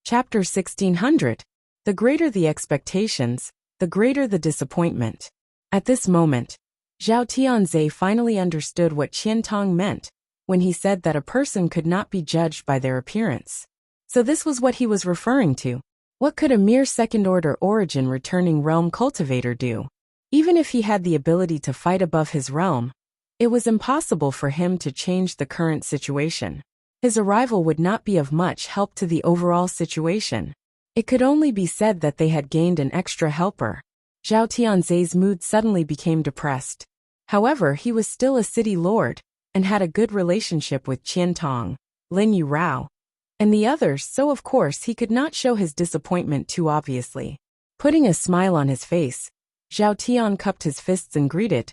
Chapter 1600. The greater the expectations, the greater the disappointment. At this moment, Zhao Tianzhe finally understood what Qian Tong meant when he said that a person could not be judged by their appearance. So this was what he was referring to. What could a mere second-order origin returning realm cultivator do? Even if he had the ability to fight above his realm, it was impossible for him to change the current situation. His arrival would not be of much help to the overall situation. It could only be said that they had gained an extra helper. Zhao Tianzhe's mood suddenly became depressed. However, he was still a city lord, and had a good relationship with Qian Tong, Lin Yurao, and the others, so of course he could not show his disappointment too obviously. Putting a smile on his face, Zhao Tian cupped his fists and greeted,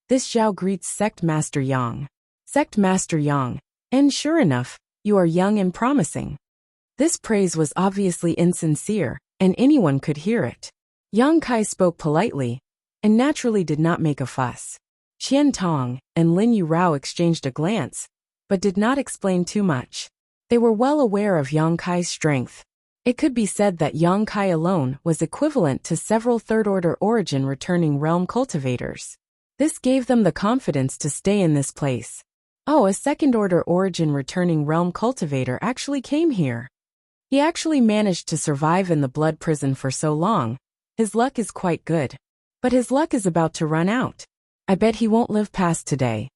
"This Zhao greets Sect Master Yang." "Sect Master Yang, and sure enough, you are young and promising." This praise was obviously insincere, and anyone could hear it. Yang Kai spoke politely, and naturally did not make a fuss. Qian Tong and Lin Yurao exchanged a glance, but did not explain too much. They were well aware of Yang Kai's strength. It could be said that Yang Kai alone was equivalent to several third-order origin returning realm cultivators. This gave them the confidence to stay in this place. Oh, a second-order origin returning realm cultivator actually came here. He actually managed to survive in the blood prison for so long. His luck is quite good. But his luck is about to run out. I bet he won't live past today.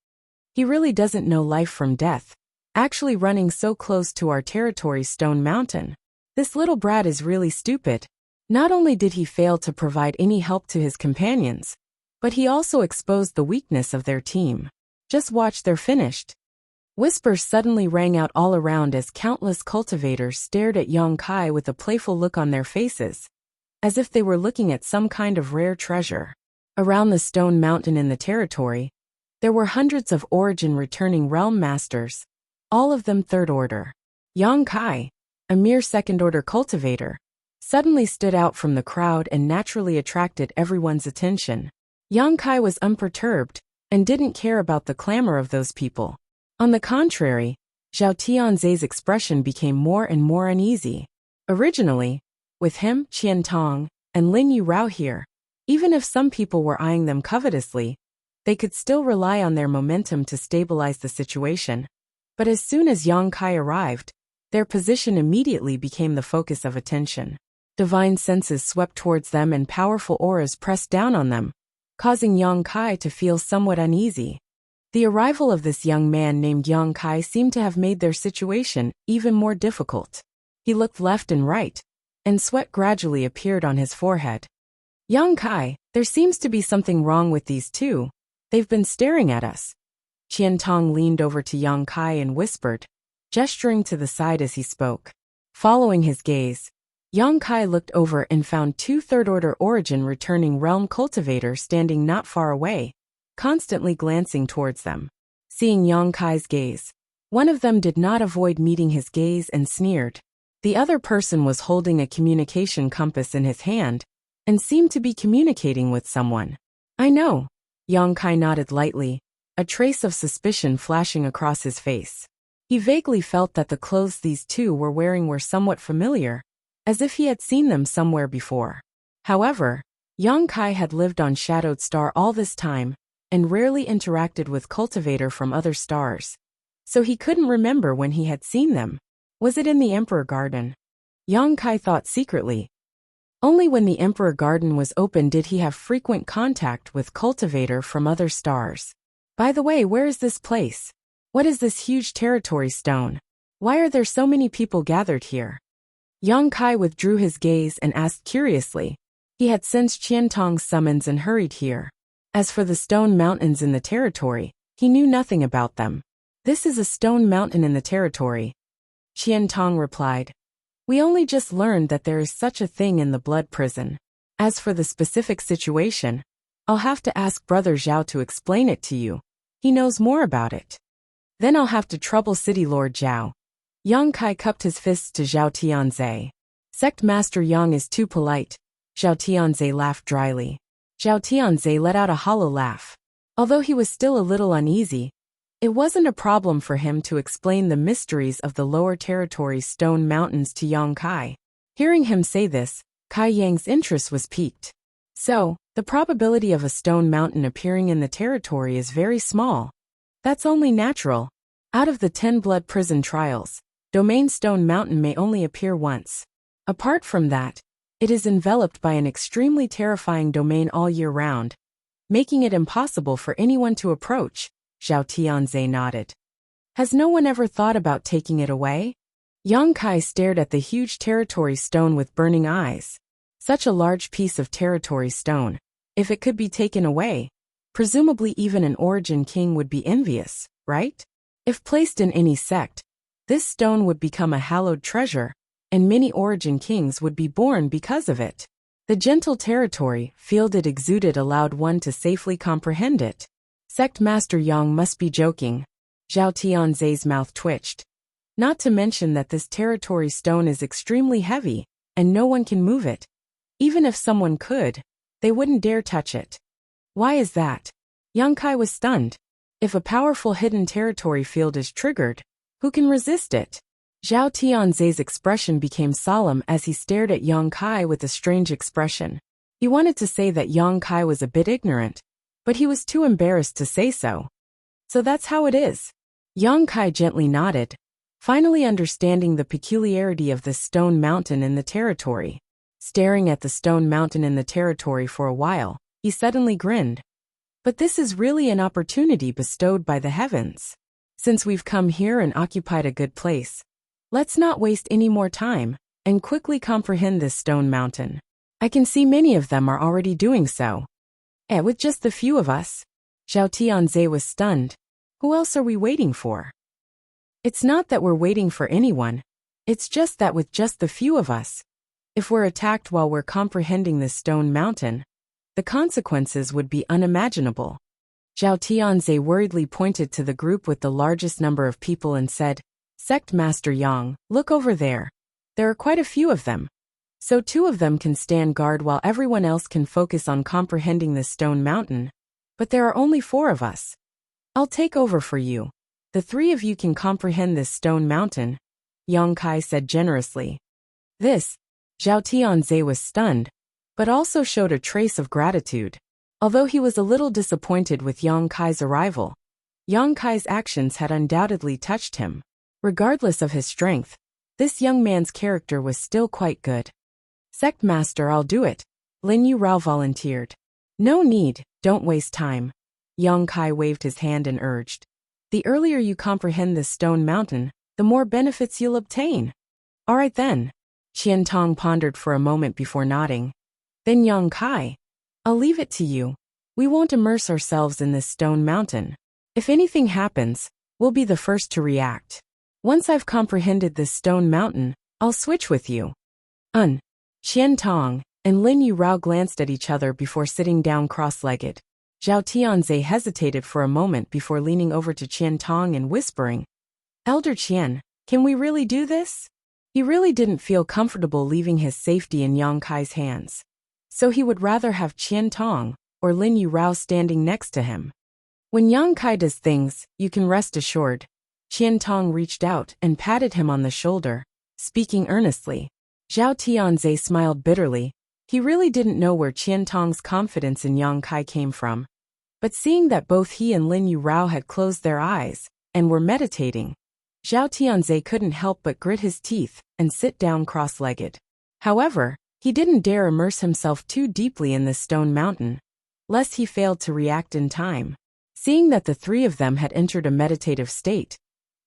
He really doesn't know life from death. Actually running so close to our territory, Stone Mountain. This little brat is really stupid. Not only did he fail to provide any help to his companions, but he also exposed the weakness of their team. Just watch, they're finished. Whispers suddenly rang out all around as countless cultivators stared at Yang Kai with a playful look on their faces, as if they were looking at some kind of rare treasure. Around the Stone Mountain in the territory, there were hundreds of origin returning realm masters, all of them third order. Yang Kai, a mere second-order cultivator, suddenly stood out from the crowd and naturally attracted everyone's attention. Yang Kai was unperturbed and didn't care about the clamor of those people. On the contrary, Zhao Tianzhe's expression became more and more uneasy. Originally, with him, Qian Tong, and Lin Yurao here, even if some people were eyeing them covetously, they could still rely on their momentum to stabilize the situation. But as soon as Yang Kai arrived, their position immediately became the focus of attention. Divine senses swept towards them and powerful auras pressed down on them, causing Yang Kai to feel somewhat uneasy. The arrival of this young man named Yang Kai seemed to have made their situation even more difficult. He looked left and right, and sweat gradually appeared on his forehead. "Yang Kai, there seems to be something wrong with these two. They've been staring at us." Qian Tong leaned over to Yang Kai and whispered, gesturing to the side as he spoke. Following his gaze, Yang Kai looked over and found two third-order origin returning realm cultivators standing not far away, constantly glancing towards them. Seeing Yang Kai's gaze, one of them did not avoid meeting his gaze and sneered. The other person was holding a communication compass in his hand and seemed to be communicating with someone. "I know." Yang Kai nodded lightly, a trace of suspicion flashing across his face. He vaguely felt that the clothes these two were wearing were somewhat familiar, as if he had seen them somewhere before. However, Yang Kai had lived on Shadowed Star all this time, and rarely interacted with cultivator from other stars. So he couldn't remember when he had seen them. Was it in the Emperor Garden? Yang Kai thought secretly. Only when the Emperor Garden was open did he have frequent contact with cultivator from other stars. By the way, where is this place? What is this huge territory stone? Why are there so many people gathered here? Yang Kai withdrew his gaze and asked curiously. He had sensed Qian Tong's summons and hurried here. As for the stone mountains in the territory, he knew nothing about them. "This is a stone mountain in the territory," Qian Tong replied. "We only just learned that there is such a thing in the blood prison. As for the specific situation, I'll have to ask Brother Zhao to explain it to you. He knows more about it. Then I'll have to trouble City Lord Zhao." Yang Kai cupped his fists to Zhao Tianzhe. "Sect Master Yang is too polite." Zhao Tianzhe laughed dryly. Zhao Tianzhe let out a hollow laugh. Although he was still a little uneasy, it wasn't a problem for him to explain the mysteries of the lower territory's stone mountains to Yang Kai. Hearing him say this, Kai Yang's interest was piqued. So, the probability of a stone mountain appearing in the territory is very small. That's only natural. Out of the 10 blood prison trials, Domain Stone Mountain may only appear once. Apart from that, it is enveloped by an extremely terrifying domain all year round, making it impossible for anyone to approach. Zhao Tianze nodded. Has no one ever thought about taking it away? Yang Kai stared at the huge territory stone with burning eyes. Such a large piece of territory stone, if it could be taken away, presumably even an origin king would be envious, right? If placed in any sect, this stone would become a hallowed treasure, and many origin kings would be born because of it. The gentle territory field it exuded allowed one to safely comprehend it. Sect Master Yang must be joking. Zhao Tianze's mouth twitched. Not to mention that this territory stone is extremely heavy, and no one can move it. Even if someone could, they wouldn't dare touch it. Why is that? Yang Kai was stunned. If a powerful hidden territory field is triggered, who can resist it? Zhao Tianze's expression became solemn as he stared at Yang Kai with a strange expression. He wanted to say that Yang Kai was a bit ignorant, but he was too embarrassed to say so. So that's how it is. Yang Kai gently nodded, finally understanding the peculiarity of this stone mountain in the territory. Staring at the stone mountain in the territory for a while, he suddenly grinned. But this is really an opportunity bestowed by the heavens. Since we've come here and occupied a good place, let's not waste any more time, and quickly comprehend this stone mountain. I can see many of them are already doing so. With just the few of us. Zhao Tianze was stunned. Who else are we waiting for? It's not that we're waiting for anyone. It's just that with just the few of us, if we're attacked while we're comprehending this stone mountain, the consequences would be unimaginable. Zhao Tianze worriedly pointed to the group with the largest number of people and said, Sect Master Yang, look over there. There are quite a few of them. So 2 of them can stand guard while everyone else can focus on comprehending this stone mountain. But there are only 4 of us. I'll take over for you. The 3 of you can comprehend this stone mountain, Yang Kai said generously. This, Zhao Tianze was stunned, but also showed a trace of gratitude. Although he was a little disappointed with Yang Kai's arrival, Yang Kai's actions had undoubtedly touched him. Regardless of his strength, this young man's character was still quite good. Sect Master, I'll do it, Lin Yu Rao volunteered. No need, don't waste time. Yang Kai waved his hand and urged. The earlier you comprehend this stone mountain, the more benefits you'll obtain. All right then. Qian Tong pondered for a moment before nodding. Then Yang Kai, I'll leave it to you. We won't immerse ourselves in this stone mountain. If anything happens, we'll be the first to react. Once I've comprehended this stone mountain, I'll switch with you. Qian Tong and Lin Yu Rao glanced at each other before sitting down cross-legged. Zhao Tianze hesitated for a moment before leaning over to Qian Tong and whispering, Elder Qian, can we really do this? He really didn't feel comfortable leaving his safety in Yang Kai's hands. So he would rather have Qian Tong or Lin Yu Rao standing next to him. When Yang Kai does things, you can rest assured. Qian Tong reached out and patted him on the shoulder, speaking earnestly. Zhao Tianze smiled bitterly. He really didn't know where Qian Tong's confidence in Yang Kai came from. But seeing that both he and Lin Yu Rao had closed their eyes and were meditating, Zhao Tianze couldn't help but grit his teeth and sit down cross-legged. However, he didn't dare immerse himself too deeply in this stone mountain, lest he failed to react in time. Seeing that the 3 of them had entered a meditative state,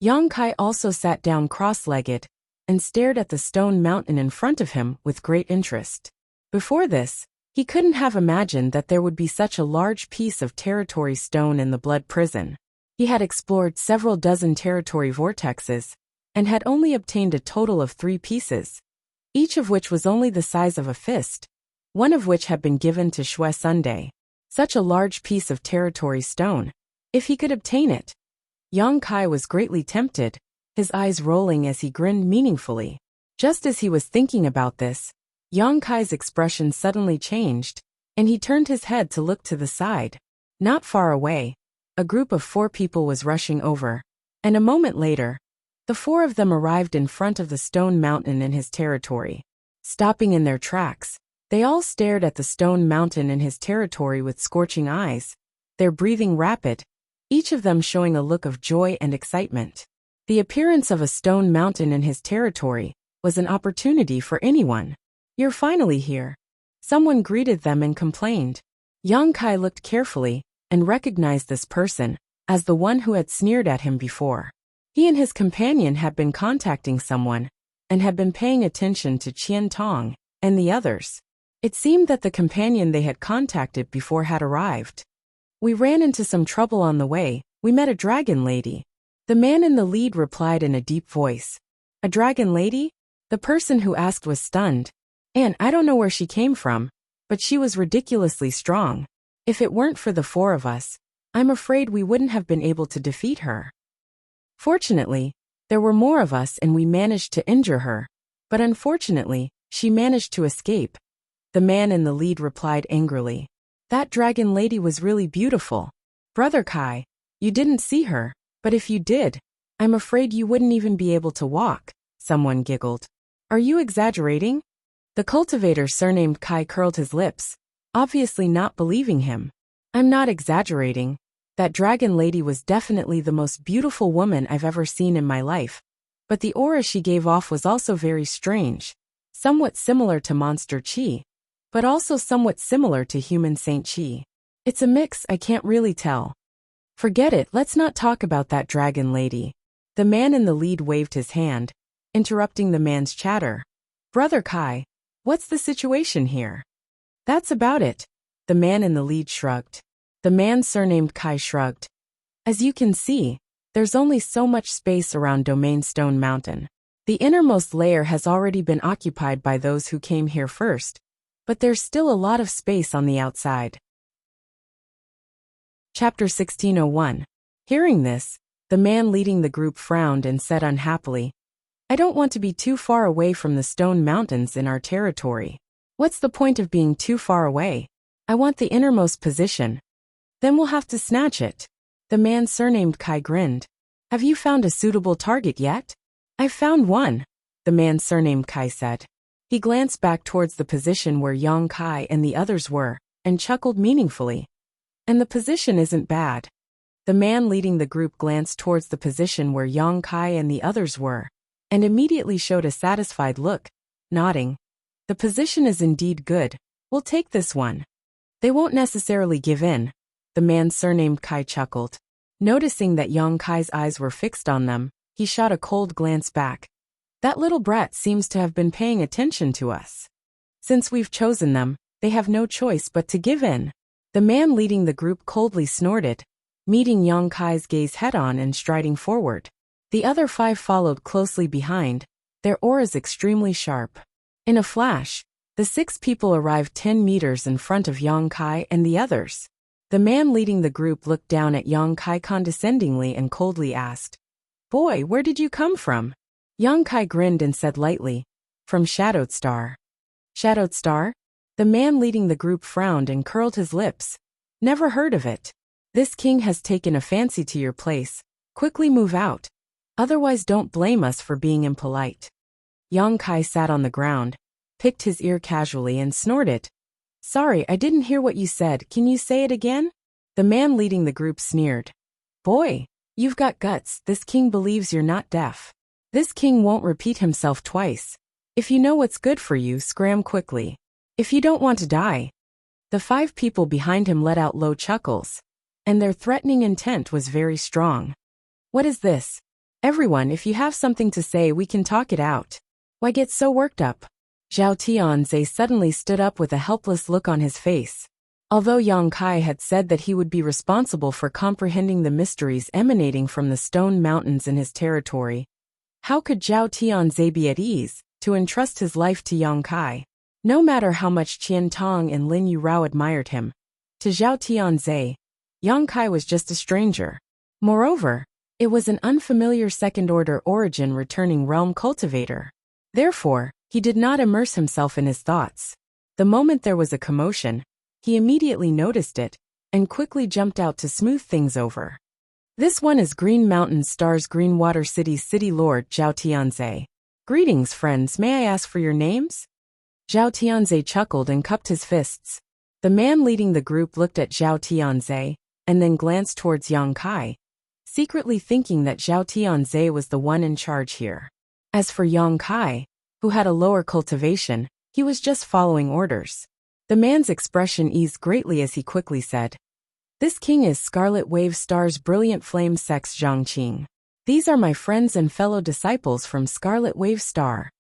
Yang Kai also sat down cross-legged and stared at the stone mountain in front of him with great interest. Before this, he couldn't have imagined that there would be such a large piece of territory stone in the blood prison. He had explored several dozen territory vortexes and had only obtained a total of 3 pieces, each of which was only the size of a fist, one of which had been given to Shui Sunday. Such a large piece of territory stone, if he could obtain it. Yang Kai was greatly tempted, his eyes rolling as he grinned meaningfully. Just as he was thinking about this, Yang Kai's expression suddenly changed, and he turned his head to look to the side. Not far away, a group of 4 people was rushing over, and a moment later, the 4 of them arrived in front of the stone mountain in his territory. Stopping in their tracks, they all stared at the stone mountain in his territory with scorching eyes, their breathing rapid, each of them showing a look of joy and excitement. The appearance of a stone mountain in his territory was an opportunity for anyone. "You're finally here." Someone greeted them and complained. Yang Kai looked carefully and recognized this person as the one who had sneered at him before. He and his companion had been contacting someone and had been paying attention to Qian Tong and the others. It seemed that the companion they had contacted before had arrived. "We ran into some trouble on the way. We met a dragon lady." The man in the lead replied in a deep voice. "A dragon lady?" The person who asked was stunned. "And I don't know where she came from, but she was ridiculously strong. If it weren't for the four of us, I'm afraid we wouldn't have been able to defeat her. Fortunately, there were more of us and we managed to injure her, but unfortunately, she managed to escape." The man in the lead replied angrily. "That dragon lady was really beautiful. Brother Kai, you didn't see her, but if you did, I'm afraid you wouldn't even be able to walk." Someone giggled. "Are you exaggerating?" The cultivator surnamed Kai curled his lips, obviously not believing him. "I'm not exaggerating. That dragon lady was definitely the most beautiful woman I've ever seen in my life, but the aura she gave off was also very strange, somewhat similar to monster Qi, but also somewhat similar to human Saint Qi. It's a mix, I can't really tell." "Forget it, let's not talk about that dragon lady." The man in the lead waved his hand, interrupting the man's chatter. "Brother Kai, what's the situation here?" "That's about it." The man in the lead shrugged. The man surnamed Kai shrugged. "As you can see, there's only so much space around Domain Stone Mountain. The innermost layer has already been occupied by those who came here first, but there's still a lot of space on the outside." Chapter 1601. Hearing this, the man leading the group frowned and said unhappily, "I don't want to be too far away from the stone mountains in our territory. What's the point of being too far away? I want the innermost position. Then we'll have to snatch it." The man surnamed Kai grinned. "Have you found a suitable target yet?" "I've found one," the man surnamed Kai said. He glanced back towards the position where Yang Kai and the others were, and chuckled meaningfully. "And the position isn't bad." The man leading the group glanced towards the position where Yang Kai and the others were, and immediately showed a satisfied look, nodding. "The position is indeed good. We'll take this one." "They won't necessarily give in," the man surnamed Kai chuckled. Noticing that Yang Kai's eyes were fixed on them, he shot a cold glance back. "That little brat seems to have been paying attention to us. Since we've chosen them, they have no choice but to give in." The man leading the group coldly snorted, meeting Yang Kai's gaze head-on and striding forward. The other five followed closely behind, their auras extremely sharp. In a flash, the 6 people arrived 10 meters in front of Yang Kai and the others. The man leading the group looked down at Yang Kai condescendingly and coldly asked, "Boy, where did you come from?" Yang Kai grinned and said lightly, "From Shadowed Star." "Shadowed Star?" The man leading the group frowned and curled his lips. "Never heard of it. This king has taken a fancy to your place. Quickly move out. Otherwise don't blame us for being impolite." Yang Kai sat on the ground, picked his ear casually and snorted. "Sorry, I didn't hear what you said. Can you say it again?" The man leading the group sneered. "Boy, you've got guts. This king believes you're not deaf. This king won't repeat himself twice. If you know what's good for you, scram quickly. If you don't want to die." The 5 people behind him let out low chuckles, and their threatening intent was very strong. "What is this? Everyone, if you have something to say, we can talk it out. Why get so worked up?" Zhao Tianze suddenly stood up with a helpless look on his face. Although Yang Kai had said that he would be responsible for comprehending the mysteries emanating from the stone mountains in his territory, how could Zhao Tianze be at ease to entrust his life to Yang Kai? No matter how much Qian Tong and Lin Yurao admired him, to Zhao Tianze, Yang Kai was just a stranger. Moreover, it was an unfamiliar second-order origin returning realm cultivator. Therefore, he did not immerse himself in his thoughts. The moment there was a commotion, he immediately noticed it, and quickly jumped out to smooth things over. "This one is Green Mountain Stars Green Water City's City Lord Zhao Tianze. Greetings, friends, may I ask for your names?" Zhao Tianze chuckled and cupped his fists. The man leading the group looked at Zhao Tianze, and then glanced towards Yang Kai, secretly thinking that Zhao Tianze was the one in charge here. As for Yang Kai, who had a lower cultivation, he was just following orders. The man's expression eased greatly as he quickly said, "This king is Scarlet Wave Star's Brilliant Flame Sect Zhangqing. These are my friends and fellow disciples from Scarlet Wave Star."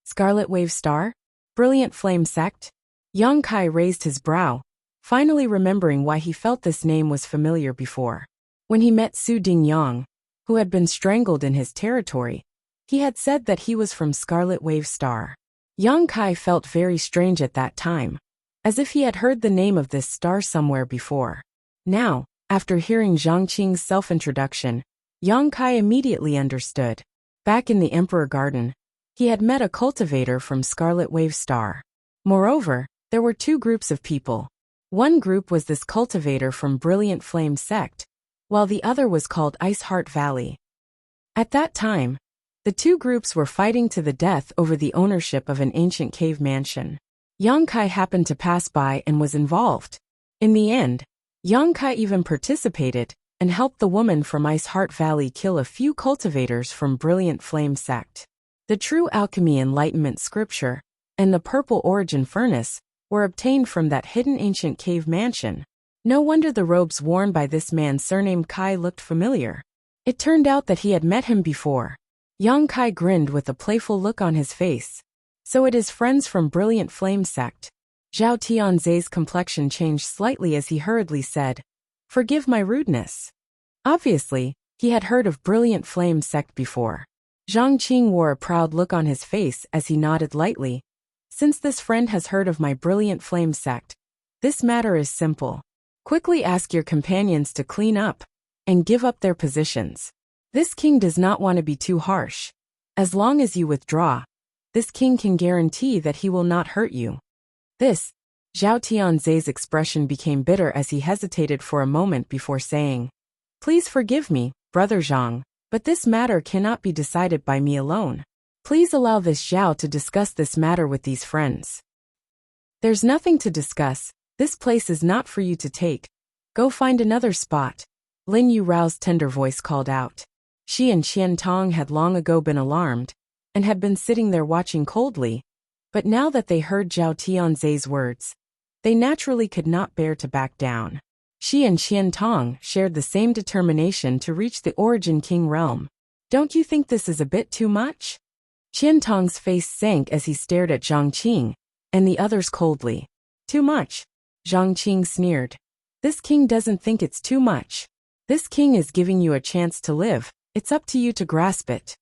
Scarlet Wave Star? Brilliant Flame Sect? Yang Kai raised his brow, finally remembering why he felt this name was familiar before. When he met Su Dingyang, who had been strangled in his territory, he had said that he was from Scarlet Wave Star. Yang Kai felt very strange at that time, as if he had heard the name of this star somewhere before. Now, after hearing Zhangqing's self-introduction, Yang Kai immediately understood. Back in the Emperor Garden, he had met a cultivator from Scarlet Wave Star. Moreover, there were two groups of people. One group was this cultivator from Brilliant Flame Sect, while the other was called Ice Heart Valley. At that time, the two groups were fighting to the death over the ownership of an ancient cave mansion. Yang Kai happened to pass by and was involved. In the end, Yang Kai even participated and helped the woman from Ice Heart Valley kill a few cultivators from Brilliant Flame Sect. The true alchemy enlightenment scripture and the purple origin furnace were obtained from that hidden ancient cave mansion. No wonder the robes worn by this man surnamed Kai looked familiar. It turned out that he had met him before. Yang Kai grinned with a playful look on his face. So it is friends from Brilliant Flame Sect. Zhao Tianze's complexion changed slightly as he hurriedly said, "Forgive my rudeness." Obviously, he had heard of Brilliant Flame Sect before. Zhangqing wore a proud look on his face as he nodded lightly. "Since this friend has heard of my Brilliant Flame Sect, this matter is simple. Quickly ask your companions to clean up and give up their positions. This king does not want to be too harsh. As long as you withdraw, this king can guarantee that he will not hurt you." This, Zhao Tianze's expression became bitter as he hesitated for a moment before saying, "Please forgive me, Brother Zhang, but this matter cannot be decided by me alone. Please allow this Zhao to discuss this matter with these friends." "There's nothing to discuss. This place is not for you to take. Go find another spot," Lin Yuраo's tender voice called out. She and Qian Tong had long ago been alarmed, and had been sitting there watching coldly, but now that they heard Zhao Tianze's words, they naturally could not bear to back down. She and Qian Tong shared the same determination to reach the Origin King realm. "Don't you think this is a bit too much?" Qian Tong's face sank as he stared at Zhangqing and the others coldly. "Too much?" Zhangqing sneered. "This king doesn't think it's too much. This king is giving you a chance to live. It's up to you to grasp it.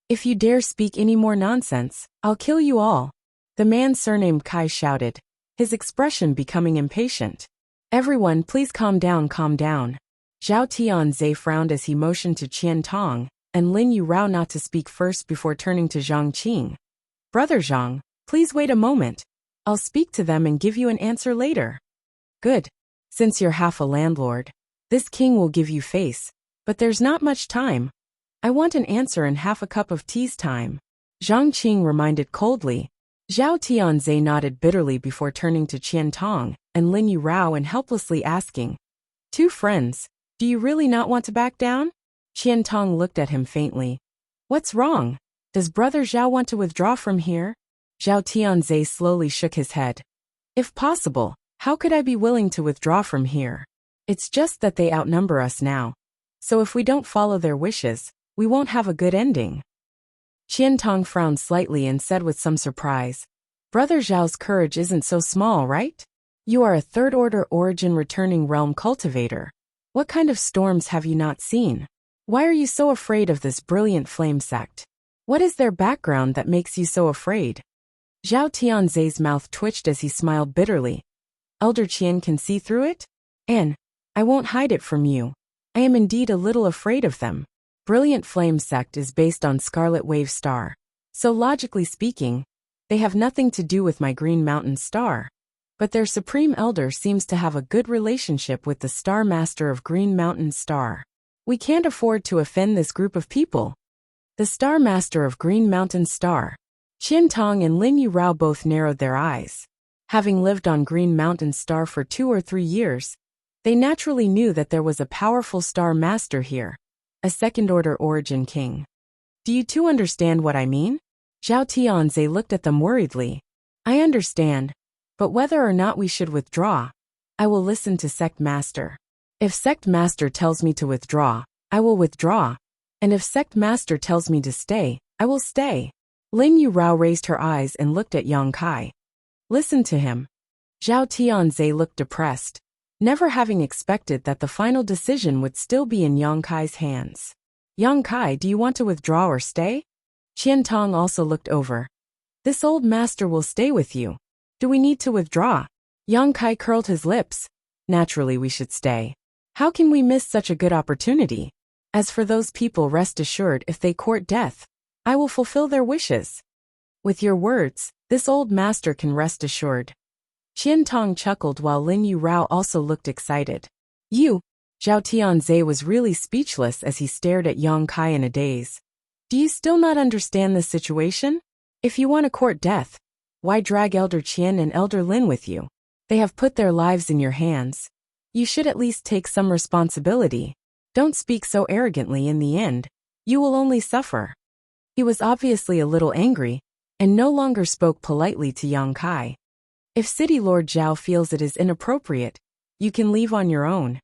If you dare speak any more nonsense, I'll kill you all." The man surnamed Kai shouted, his expression becoming impatient. "Everyone please calm down, calm down." Zhao Tianze frowned as he motioned to Qian Tong and Lin Yurao not to speak first before turning to Zhangqing. "Brother Zhang, please wait a moment. I'll speak to them and give you an answer later." "Good. Since you're half a landlord, this king will give you face, but there's not much time. I want an answer in half a cup of tea's time," Zhangqing reminded coldly. Zhao Tianze nodded bitterly before turning to Qian Tong and Lin Yurao and helplessly asking, "Two friends, do you really not want to back down?" Qian Tong looked at him faintly. "What's wrong? Does Brother Zhao want to withdraw from here?" Zhao Tianze slowly shook his head. "If possible, how could I be willing to withdraw from here? It's just that they outnumber us now. So if we don't follow their wishes, we won't have a good ending." Qian Tong frowned slightly and said with some surprise, "Brother Zhao's courage isn't so small, right? You are a third-order origin returning realm cultivator. What kind of storms have you not seen? Why are you so afraid of this Brilliant Flame Sect? What is their background that makes you so afraid?" Zhao Tianze's mouth twitched as he smiled bitterly. "Elder Qian can see through it? And I won't hide it from you. I am indeed a little afraid of them. Brilliant Flame Sect is based on Scarlet Wave Star. So logically speaking, they have nothing to do with my Green Mountain Star. But their Supreme Elder seems to have a good relationship with the Star Master of Green Mountain Star. We can't afford to offend this group of people." "The Star Master of Green Mountain Star." Qian Tong and Lin Yurao both narrowed their eyes. Having lived on Green Mountain Star for 2 or 3 years, they naturally knew that there was a powerful star master here, a second-order origin king. Do you two understand what I mean? Zhao Tianze looked at them worriedly. I understand, but whether or not we should withdraw, I will listen to Sect Master. If Sect Master tells me to withdraw, I will withdraw, and if Sect Master tells me to stay, I will stay. Lin Yurao raised her eyes and looked at Yang Kai. Listen to him. Zhao Tianze looked depressed, never having expected that the final decision would still be in Yang Kai's hands. Yang Kai, do you want to withdraw or stay? Qian Tong also looked over. This old master will stay with you. Do we need to withdraw? Yang Kai curled his lips. Naturally we should stay. How can we miss such a good opportunity? As for those people, rest assured if they court death, I will fulfill their wishes. With your words, this old master can rest assured. Qian Tong chuckled while Lin Yurao also looked excited. You? Zhao Tianze was really speechless as he stared at Yang Kai in a daze. Do you still not understand this situation? If you want to court death, why drag Elder Qian and Elder Lin with you? They have put their lives in your hands. You should at least take some responsibility. Don't speak so arrogantly. In the end, you will only suffer. He was obviously a little angry, and no longer spoke politely to Yang Kai. If City Lord Zhao feels it is inappropriate, you can leave on your own.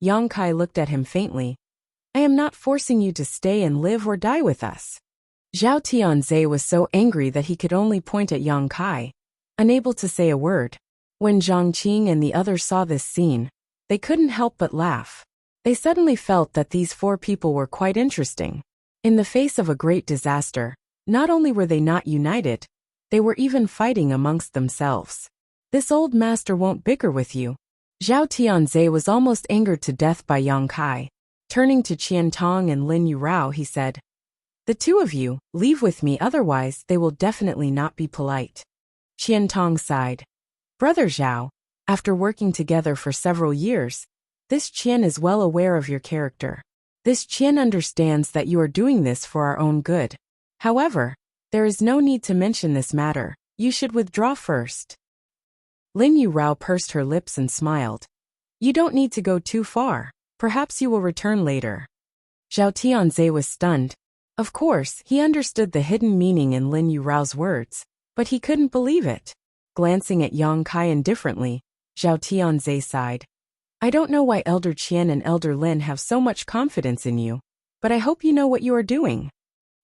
Yang Kai looked at him faintly. I am not forcing you to stay and live or die with us. Zhao Tianze was so angry that he could only point at Yang Kai, unable to say a word. When Zhang Qing and the others saw this scene, they couldn't help but laugh. They suddenly felt that these 4 people were quite interesting. In the face of a great disaster, not only were they not united, they were even fighting amongst themselves. This old master won't bicker with you. Zhao Tianze was almost angered to death by Yang Kai. Turning to Qian Tong and Lin Yurao, he said, the 2 of you, leave with me, otherwise they will definitely not be polite. Qian Tong sighed. Brother Zhao, after working together for several years, this Qian is well aware of your character. This Qian understands that you are doing this for our own good. However, there is no need to mention this matter. You should withdraw first. Lin Yurao pursed her lips and smiled. You don't need to go too far. Perhaps you will return later. Zhao Tianze was stunned. Of course, he understood the hidden meaning in Lin Yurao's words, but he couldn't believe it. Glancing at Yang Kai indifferently, Zhao Tianze sighed. I don't know why Elder Qian and Elder Lin have so much confidence in you, but I hope you know what you are doing.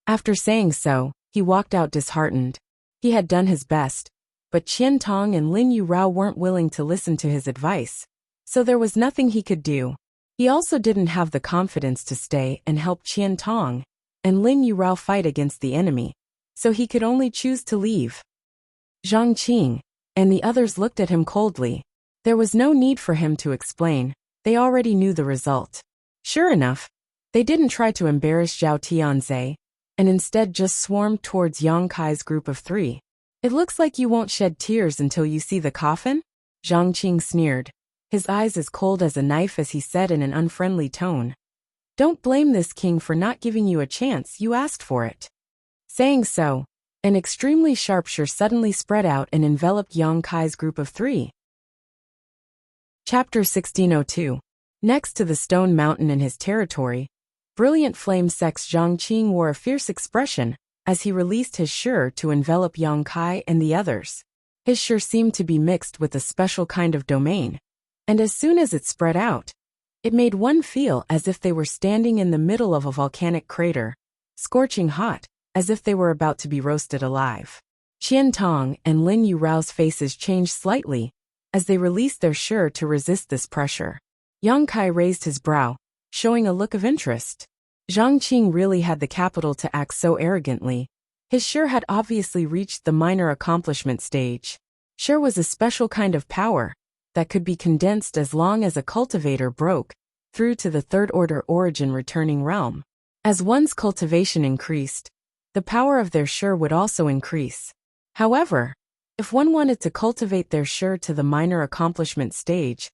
After saying so, he walked out disheartened. He had done his best, but Qian Tong and Lin Yurao weren't willing to listen to his advice, so there was nothing he could do. He also didn't have the confidence to stay and help Qian Tong and Lin Yurao fight against the enemy, so he could only choose to leave. Zhang Qing and the others looked at him coldly. There was no need for him to explain, they already knew the result. Sure enough, they didn't try to embarrass Zhao Tianze, and instead just swarmed towards Yang Kai's group of 3. It looks like you won't shed tears until you see the coffin? Zhang Qing sneered, his eyes as cold as a knife as he said in an unfriendly tone. Don't blame this king for not giving you a chance, you asked for it. Saying so, an extremely sharp shear suddenly spread out and enveloped Yang Kai's group of 3. Chapter 1602. Next to the stone mountain in his territory, Brilliant Flame Sex Zhang Qing wore a fierce expression as he released his shear to envelop Yang Kai and the others. His shear seemed to be mixed with a special kind of domain, and as soon as it spread out, it made one feel as if they were standing in the middle of a volcanic crater, scorching hot, as if they were about to be roasted alive. Qian Tong and Lin Yurao's faces changed slightly as they released their shear to resist this pressure. Yang Kai raised his brow, showing a look of interest. Zhang Qing really had the capital to act so arrogantly. His shear had obviously reached the minor accomplishment stage. Shear was a special kind of power that could be condensed as long as a cultivator broke through to the third-order origin returning realm. As one's cultivation increased, the power of their shear would also increase. However, if one wanted to cultivate their shear to the minor accomplishment stage,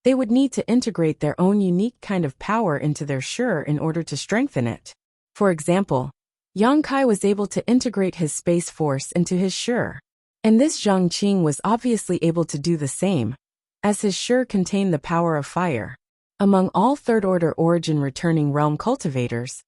they would need to integrate their own unique kind of power into their shear in order to strengthen it. For example, Yang Kai was able to integrate his space force into his Shi. And this Zhang Qing was obviously able to do the same, as his Shi contained the power of fire. Among all third-order origin returning realm cultivators,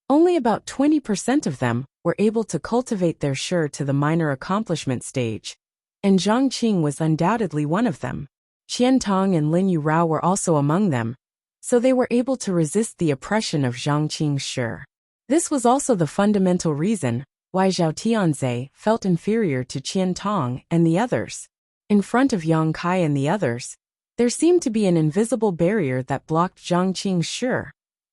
only about 20% of them were able to cultivate their Shi to the minor accomplishment stage, and Zhang Qing was undoubtedly one of them. Qian Tong and Lin Yurao were also among them, so they were able to resist the oppression of Zhang Qing's Shi. This was also the fundamental reason why Zhao Tianze felt inferior to Qian Tong and the others. In front of Yang Kai and the others, there seemed to be an invisible barrier that blocked Zhang Qing's Shi,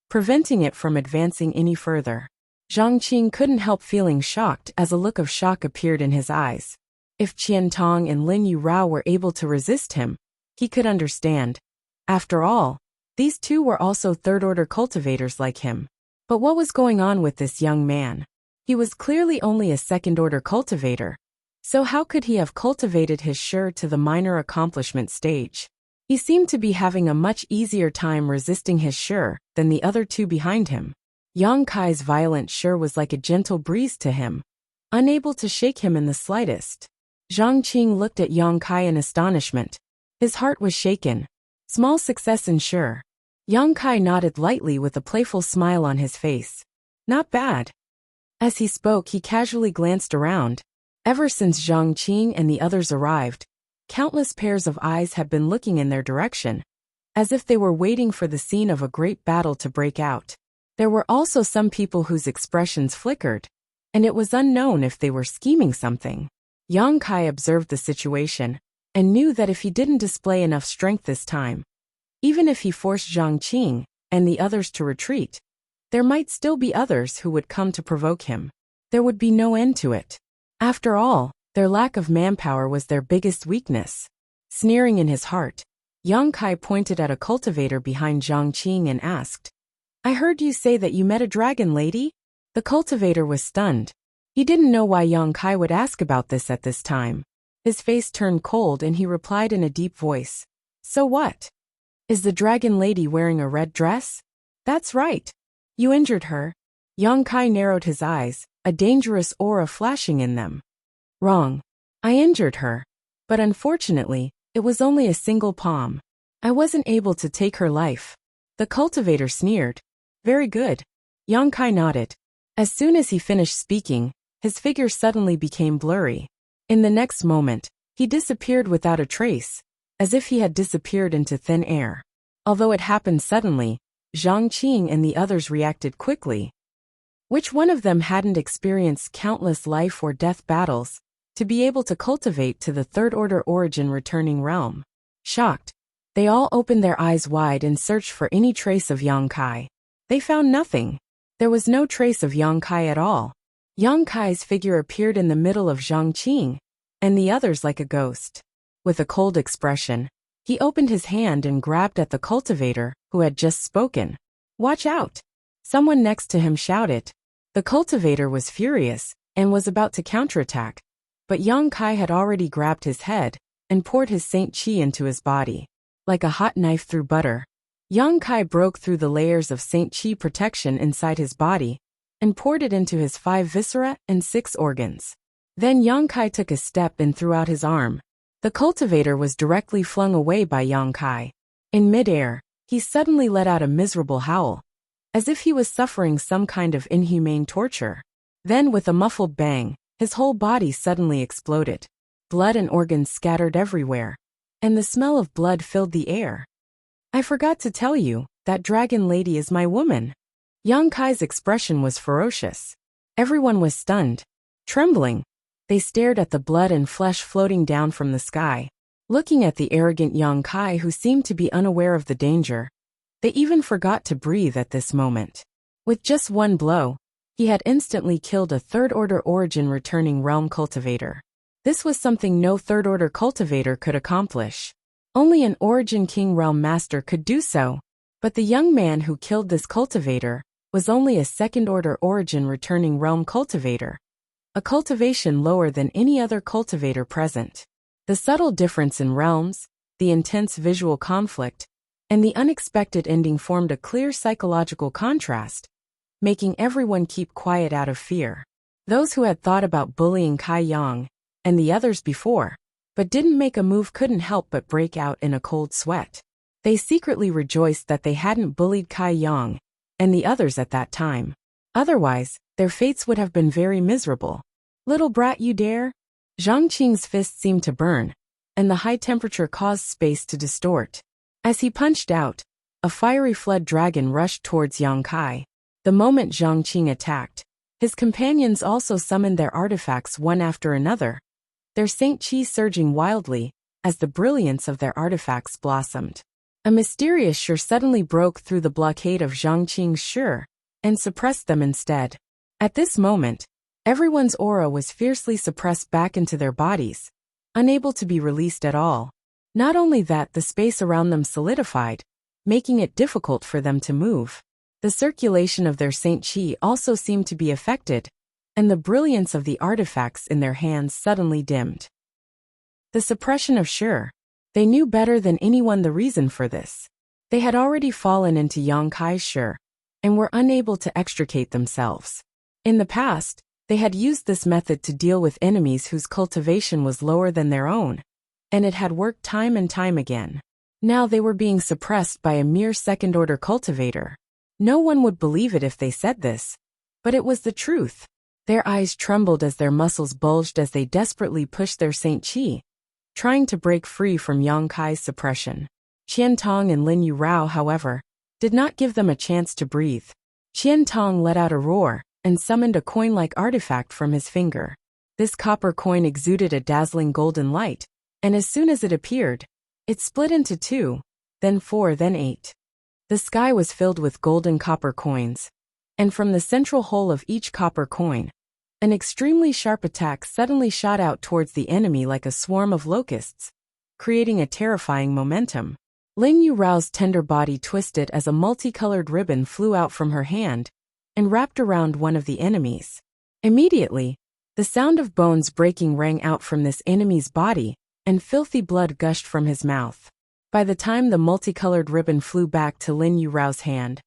preventing it from advancing any further. Zhang Qing couldn't help feeling shocked as a look of shock appeared in his eyes. If Qian Tong and Lin Yurao were able to resist him, he could understand. After all, these two were also third-order cultivators like him. But what was going on with this young man? He was clearly only a second-order cultivator. So how could he have cultivated his Shi to the minor accomplishment stage? He seemed to be having a much easier time resisting his Shi than the other two behind him. Yang Kai's violent Shi was like a gentle breeze to him, unable to shake him in the slightest. Zhang Qing looked at Yang Kai in astonishment. His heart was shaken. Small success in Shi. Yang Kai nodded lightly with a playful smile on his face. Not bad. As he spoke, he casually glanced around. Ever since Zhang Qing and the others arrived, countless pairs of eyes had been looking in their direction, as if they were waiting for the scene of a great battle to break out. There were also some people whose expressions flickered, and it was unknown if they were scheming something. Yang Kai observed the situation, and knew that if he didn't display enough strength this time, even if he forced Zhang Qing and the others to retreat, there might still be others who would come to provoke him. There would be no end to it. After all, their lack of manpower was their biggest weakness. Sneering in his heart, Yang Kai pointed at a cultivator behind Zhang Qing and asked, "I heard you say that you met a dragon lady?" The cultivator was stunned. He didn't know why Yang Kai would ask about this at this time. His face turned cold and he replied in a deep voice, "So what? Is the dragon lady wearing a red dress?" "That's right. You injured her." Yang Kai narrowed his eyes, a dangerous aura flashing in them. "Wrong. I injured her. But unfortunately, it was only a single palm. I wasn't able to take her life." The cultivator sneered. "Very good." Yang Kai nodded. As soon as he finished speaking, his figure suddenly became blurry. In the next moment, he disappeared without a trace, as if he had disappeared into thin air. Although it happened suddenly, Zhang Qing and the others reacted quickly. Which one of them hadn't experienced countless life or death battles to be able to cultivate to the third-order origin returning realm? Shocked, they all opened their eyes wide and searched for any trace of Yang Kai. They found nothing. There was no trace of Yang Kai at all. Yang Kai's figure appeared in the middle of Zhang Qing and the others like a ghost. With a cold expression, he opened his hand and grabbed at the cultivator who had just spoken. "Watch out!" Someone next to him shouted. The cultivator was furious and was about to counterattack, but Yang Kai had already grabbed his head and poured his Saint Qi into his body. Like a hot knife through butter, Yang Kai broke through the layers of Saint Qi protection inside his body and poured it into his 5 viscera and 6 organs. Then Yang Kai took a step and threw out his arm. The cultivator was directly flung away by Yang Kai. In midair, he suddenly let out a miserable howl, as if he was suffering some kind of inhumane torture. Then with a muffled bang, his whole body suddenly exploded. Blood and organs scattered everywhere, and the smell of blood filled the air. "I forgot to tell you, that dragon lady is my woman." Yang Kai's expression was ferocious. Everyone was stunned. Trembling, they stared at the blood and flesh floating down from the sky. Looking at the arrogant Yang Kai who seemed to be unaware of the danger, they even forgot to breathe at this moment. With just one blow, he had instantly killed a third-order origin returning realm cultivator. This was something no third-order cultivator could accomplish. Only an origin king realm master could do so. But the young man who killed this cultivator was only a second-order origin returning realm cultivator, a cultivation lower than any other cultivator present. The subtle difference in realms, the intense visual conflict, and the unexpected ending formed a clear psychological contrast, making everyone keep quiet out of fear. Those who had thought about bullying Kai Yang and the others before, but didn't make a move couldn't help but break out in a cold sweat. They secretly rejoiced that they hadn't bullied Kai Yang and the others at that time. Otherwise, their fates would have been very miserable. "Little brat, you dare?" Zhang Qing's fist seemed to burn, and the high temperature caused space to distort. As he punched out, a fiery flood dragon rushed towards Yang Kai. The moment Zhang Qing attacked, his companions also summoned their artifacts one after another, their Saint Qi surging wildly as the brilliance of their artifacts blossomed. A mysterious Shi suddenly broke through the blockade of Zhang Qing's Shi and suppressed them instead. At this moment, everyone's aura was fiercely suppressed back into their bodies, unable to be released at all. Not only that, the space around them solidified, making it difficult for them to move. The circulation of their Saint Qi also seemed to be affected, and the brilliance of the artifacts in their hands suddenly dimmed. The suppression of Shi. They knew better than anyone the reason for this. They had already fallen into Yang Kai's Shi and were unable to extricate themselves. In the past, they had used this method to deal with enemies whose cultivation was lower than their own, and it had worked time and time again. Now they were being suppressed by a mere second-order cultivator. No one would believe it if they said this, but it was the truth. Their eyes trembled as their muscles bulged as they desperately pushed their Saint Qi, trying to break free from Yang Kai's suppression. Qian Tong and Lin Yurao, however, did not give them a chance to breathe. Qian Tong let out a roar and summoned a coin-like artifact from his finger. This copper coin exuded a dazzling golden light, and as soon as it appeared, it split into 2, then 4, then 8. The sky was filled with golden copper coins, and from the central hole of each copper coin, an extremely sharp attack suddenly shot out towards the enemy like a swarm of locusts, creating a terrifying momentum. Lin Yuраo's tender body twisted as a multicolored ribbon flew out from her hand and wrapped around one of the enemies. Immediately, the sound of bones breaking rang out from this enemy's body, and filthy blood gushed from his mouth. By the time the multicolored ribbon flew back to Lin Yuраo's hand,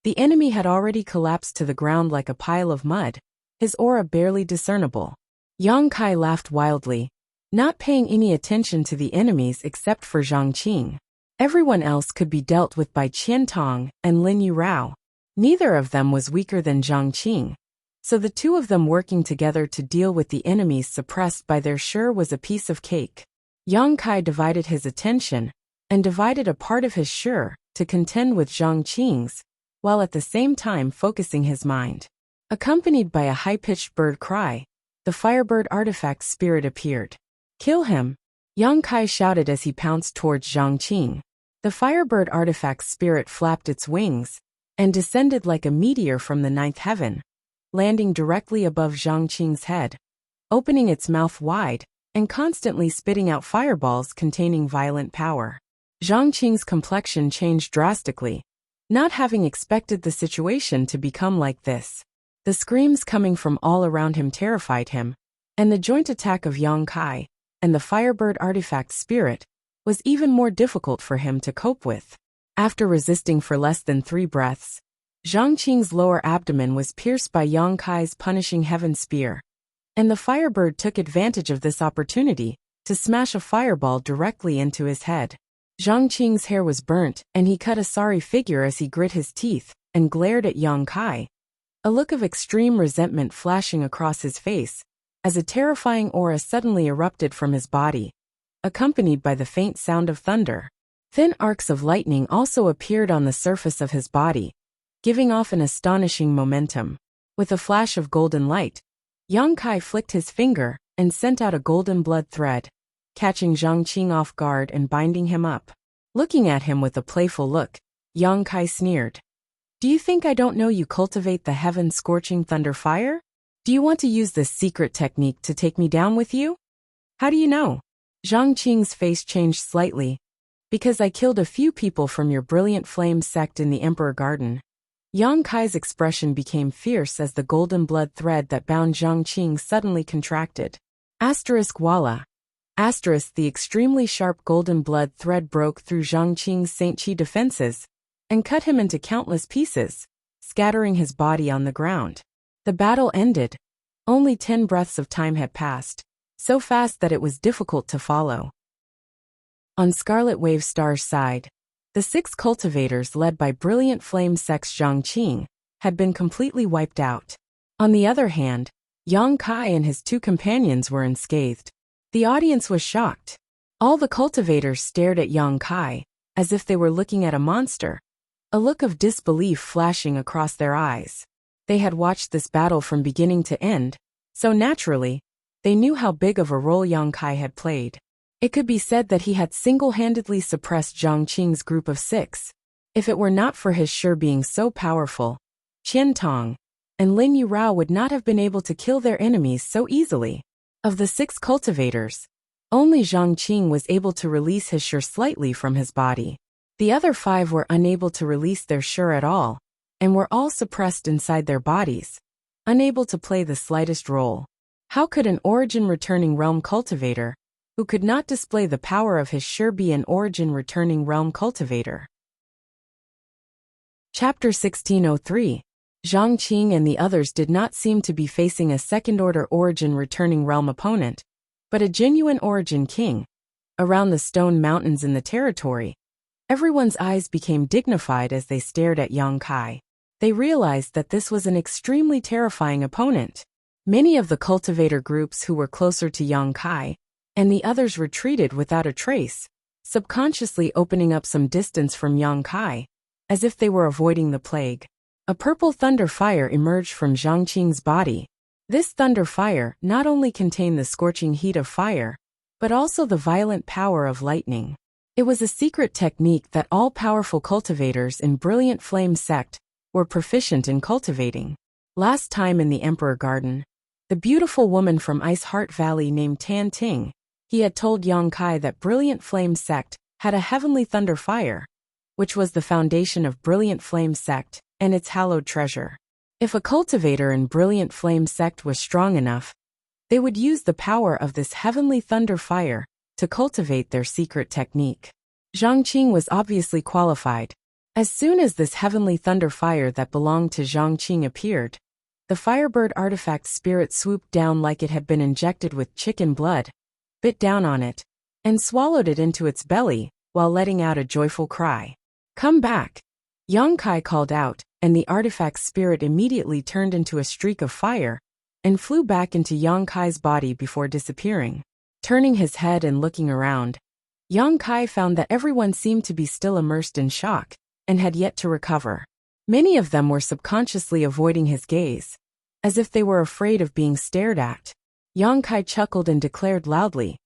the enemy had already collapsed to the ground like a pile of mud, his aura barely discernible. Yang Kai laughed wildly, not paying any attention to the enemies except for Zhang Qing. Everyone else could be dealt with by Qian Tong and Lin Yurao. Neither of them was weaker than Zhang Qing, so the two of them working together to deal with the enemies suppressed by their Shi was a piece of cake. Yang Kai divided his attention and divided a part of his Shi to contend with Zhang Qing's, while at the same time focusing his mind. Accompanied by a high-pitched bird cry, the firebird artifact spirit appeared. "Kill him!" Yang Kai shouted as he pounced towards Zhang Qing. The firebird artifact spirit flapped its wings and descended like a meteor from the 9th heaven, landing directly above Zhang Qing's head, opening its mouth wide and constantly spitting out fireballs containing violent power. Zhang Qing's complexion changed drastically, not having expected the situation to become like this. The screams coming from all around him terrified him, and the joint attack of Yang Kai and the firebird artifact spirit was even more difficult for him to cope with. After resisting for less than 3 breaths, Zhang Qing's lower abdomen was pierced by Yang Kai's punishing heaven spear, and the firebird took advantage of this opportunity to smash a fireball directly into his head. Zhang Qing's hair was burnt, and he cut a sorry figure as he grit his teeth and glared at Yang Kai, a look of extreme resentment flashing across his face, as a terrifying aura suddenly erupted from his body, accompanied by the faint sound of thunder. Thin arcs of lightning also appeared on the surface of his body, giving off an astonishing momentum. With a flash of golden light, Yang Kai flicked his finger and sent out a golden blood thread, catching Zhang Qing off guard and binding him up. Looking at him with a playful look, Yang Kai sneered. "Do you think I don't know you cultivate the heaven-scorching thunder fire? Do you want to use this secret technique to take me down with you? How do you know?" Zhang Qing's face changed slightly. "Because I killed a few people from your brilliant flame sect in the Emperor Garden." Yang Kai's expression became fierce as the golden blood thread that bound Zhang Qing suddenly contracted. Voila. The extremely sharp golden blood thread broke through Zhang Qing's Saint Qi defenses and cut him into countless pieces, scattering his body on the ground. The battle ended. Only 10 breaths of time had passed, so fast that it was difficult to follow. On Scarlet Wave Star's side, the 6 cultivators led by Brilliant Flame Sect's Zhang Qing had been completely wiped out. On the other hand, Yang Kai and his 2 companions were unscathed. The audience was shocked. All the cultivators stared at Yang Kai, as if they were looking at a monster, a look of disbelief flashing across their eyes. They had watched this battle from beginning to end, so naturally, they knew how big of a role Yang Kai had played. It could be said that he had single-handedly suppressed Zhang Qing's group of 6. If it were not for his Shi being so powerful, Qian Tong and Lin Yurao would not have been able to kill their enemies so easily. Of the 6 cultivators, only Zhang Qing was able to release his Shi slightly from his body. The other 5 were unable to release their Shi at all, and were all suppressed inside their bodies, unable to play the slightest role. How could an origin-returning realm cultivator, who could not display the power of his Shi, be an origin-returning realm cultivator? Chapter 1603. Zhang Qing and the others did not seem to be facing a second-order origin-returning realm opponent, but a genuine origin king. Around the stone mountains in the territory, everyone's eyes became dignified as they stared at Yang Kai. They realized that this was an extremely terrifying opponent. Many of the cultivator groups who were closer to Yang Kai and the others retreated without a trace, subconsciously opening up some distance from Yang Kai, as if they were avoiding the plague. A purple thunder fire emerged from Zhang Qing's body. This thunder fire not only contained the scorching heat of fire, but also the violent power of lightning. It was a secret technique that all powerful cultivators in Brilliant Flame Sect were proficient in cultivating. Last time in the Emperor Garden, the beautiful woman from Ice Heart Valley named Tan Ting, he had told Yang Kai that Brilliant Flame Sect had a heavenly thunder fire, which was the foundation of Brilliant Flame Sect and its hallowed treasure. If a cultivator in Brilliant Flame Sect was strong enough, they would use the power of this heavenly thunder fire to cultivate their secret technique. Zhang Qing was obviously qualified. As soon as this heavenly thunder fire that belonged to Zhang Qing appeared, the Firebird artifact spirit swooped down like it had been injected with chicken blood, bit down on it, and swallowed it into its belly while letting out a joyful cry. "Come back!" Yang Kai called out, and the artifact spirit immediately turned into a streak of fire and flew back into Yang Kai's body before disappearing. Turning his head and looking around, Yang Kai found that everyone seemed to be still immersed in shock and had yet to recover. Many of them were subconsciously avoiding his gaze, as if they were afraid of being stared at. Yang Kai chuckled and declared loudly,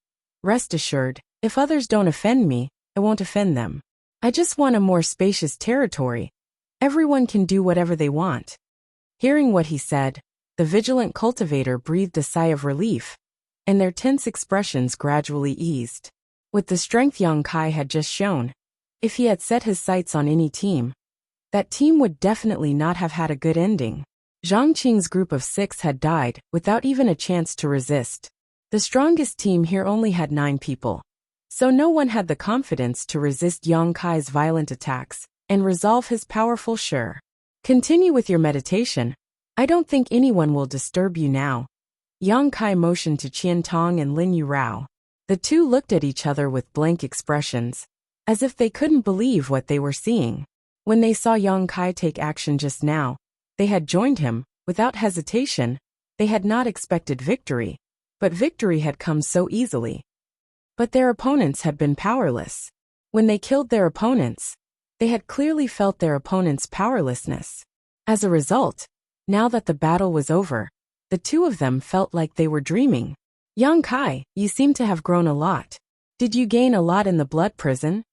"Rest assured, if others don't offend me, I won't offend them. I just want a more spacious territory. Everyone can do whatever they want." Hearing what he said, the vigilant cultivator breathed a sigh of relief, and their tense expressions gradually eased. With the strength Yang Kai had just shown, if he had set his sights on any team, that team would definitely not have had a good ending. Zhang Qing's group of 6 had died without even a chance to resist. The strongest team here only had 9 people, so no one had the confidence to resist Yang Kai's violent attacks and resolve his powerful Shi. "Continue with your meditation. I don't think anyone will disturb you now." Yang Kai motioned to Qian Tong and Lin Yurao. The 2 looked at each other with blank expressions, as if they couldn't believe what they were seeing. When they saw Yang Kai take action just now, they had joined him, without hesitation. They had not expected victory, but victory had come so easily. But their opponents had been powerless. When they killed their opponents, they had clearly felt their opponents' powerlessness. As a result, now that the battle was over, the 2 of them felt like they were dreaming. "Yang Kai, you seem to have grown a lot. Did you gain a lot in the blood prison?"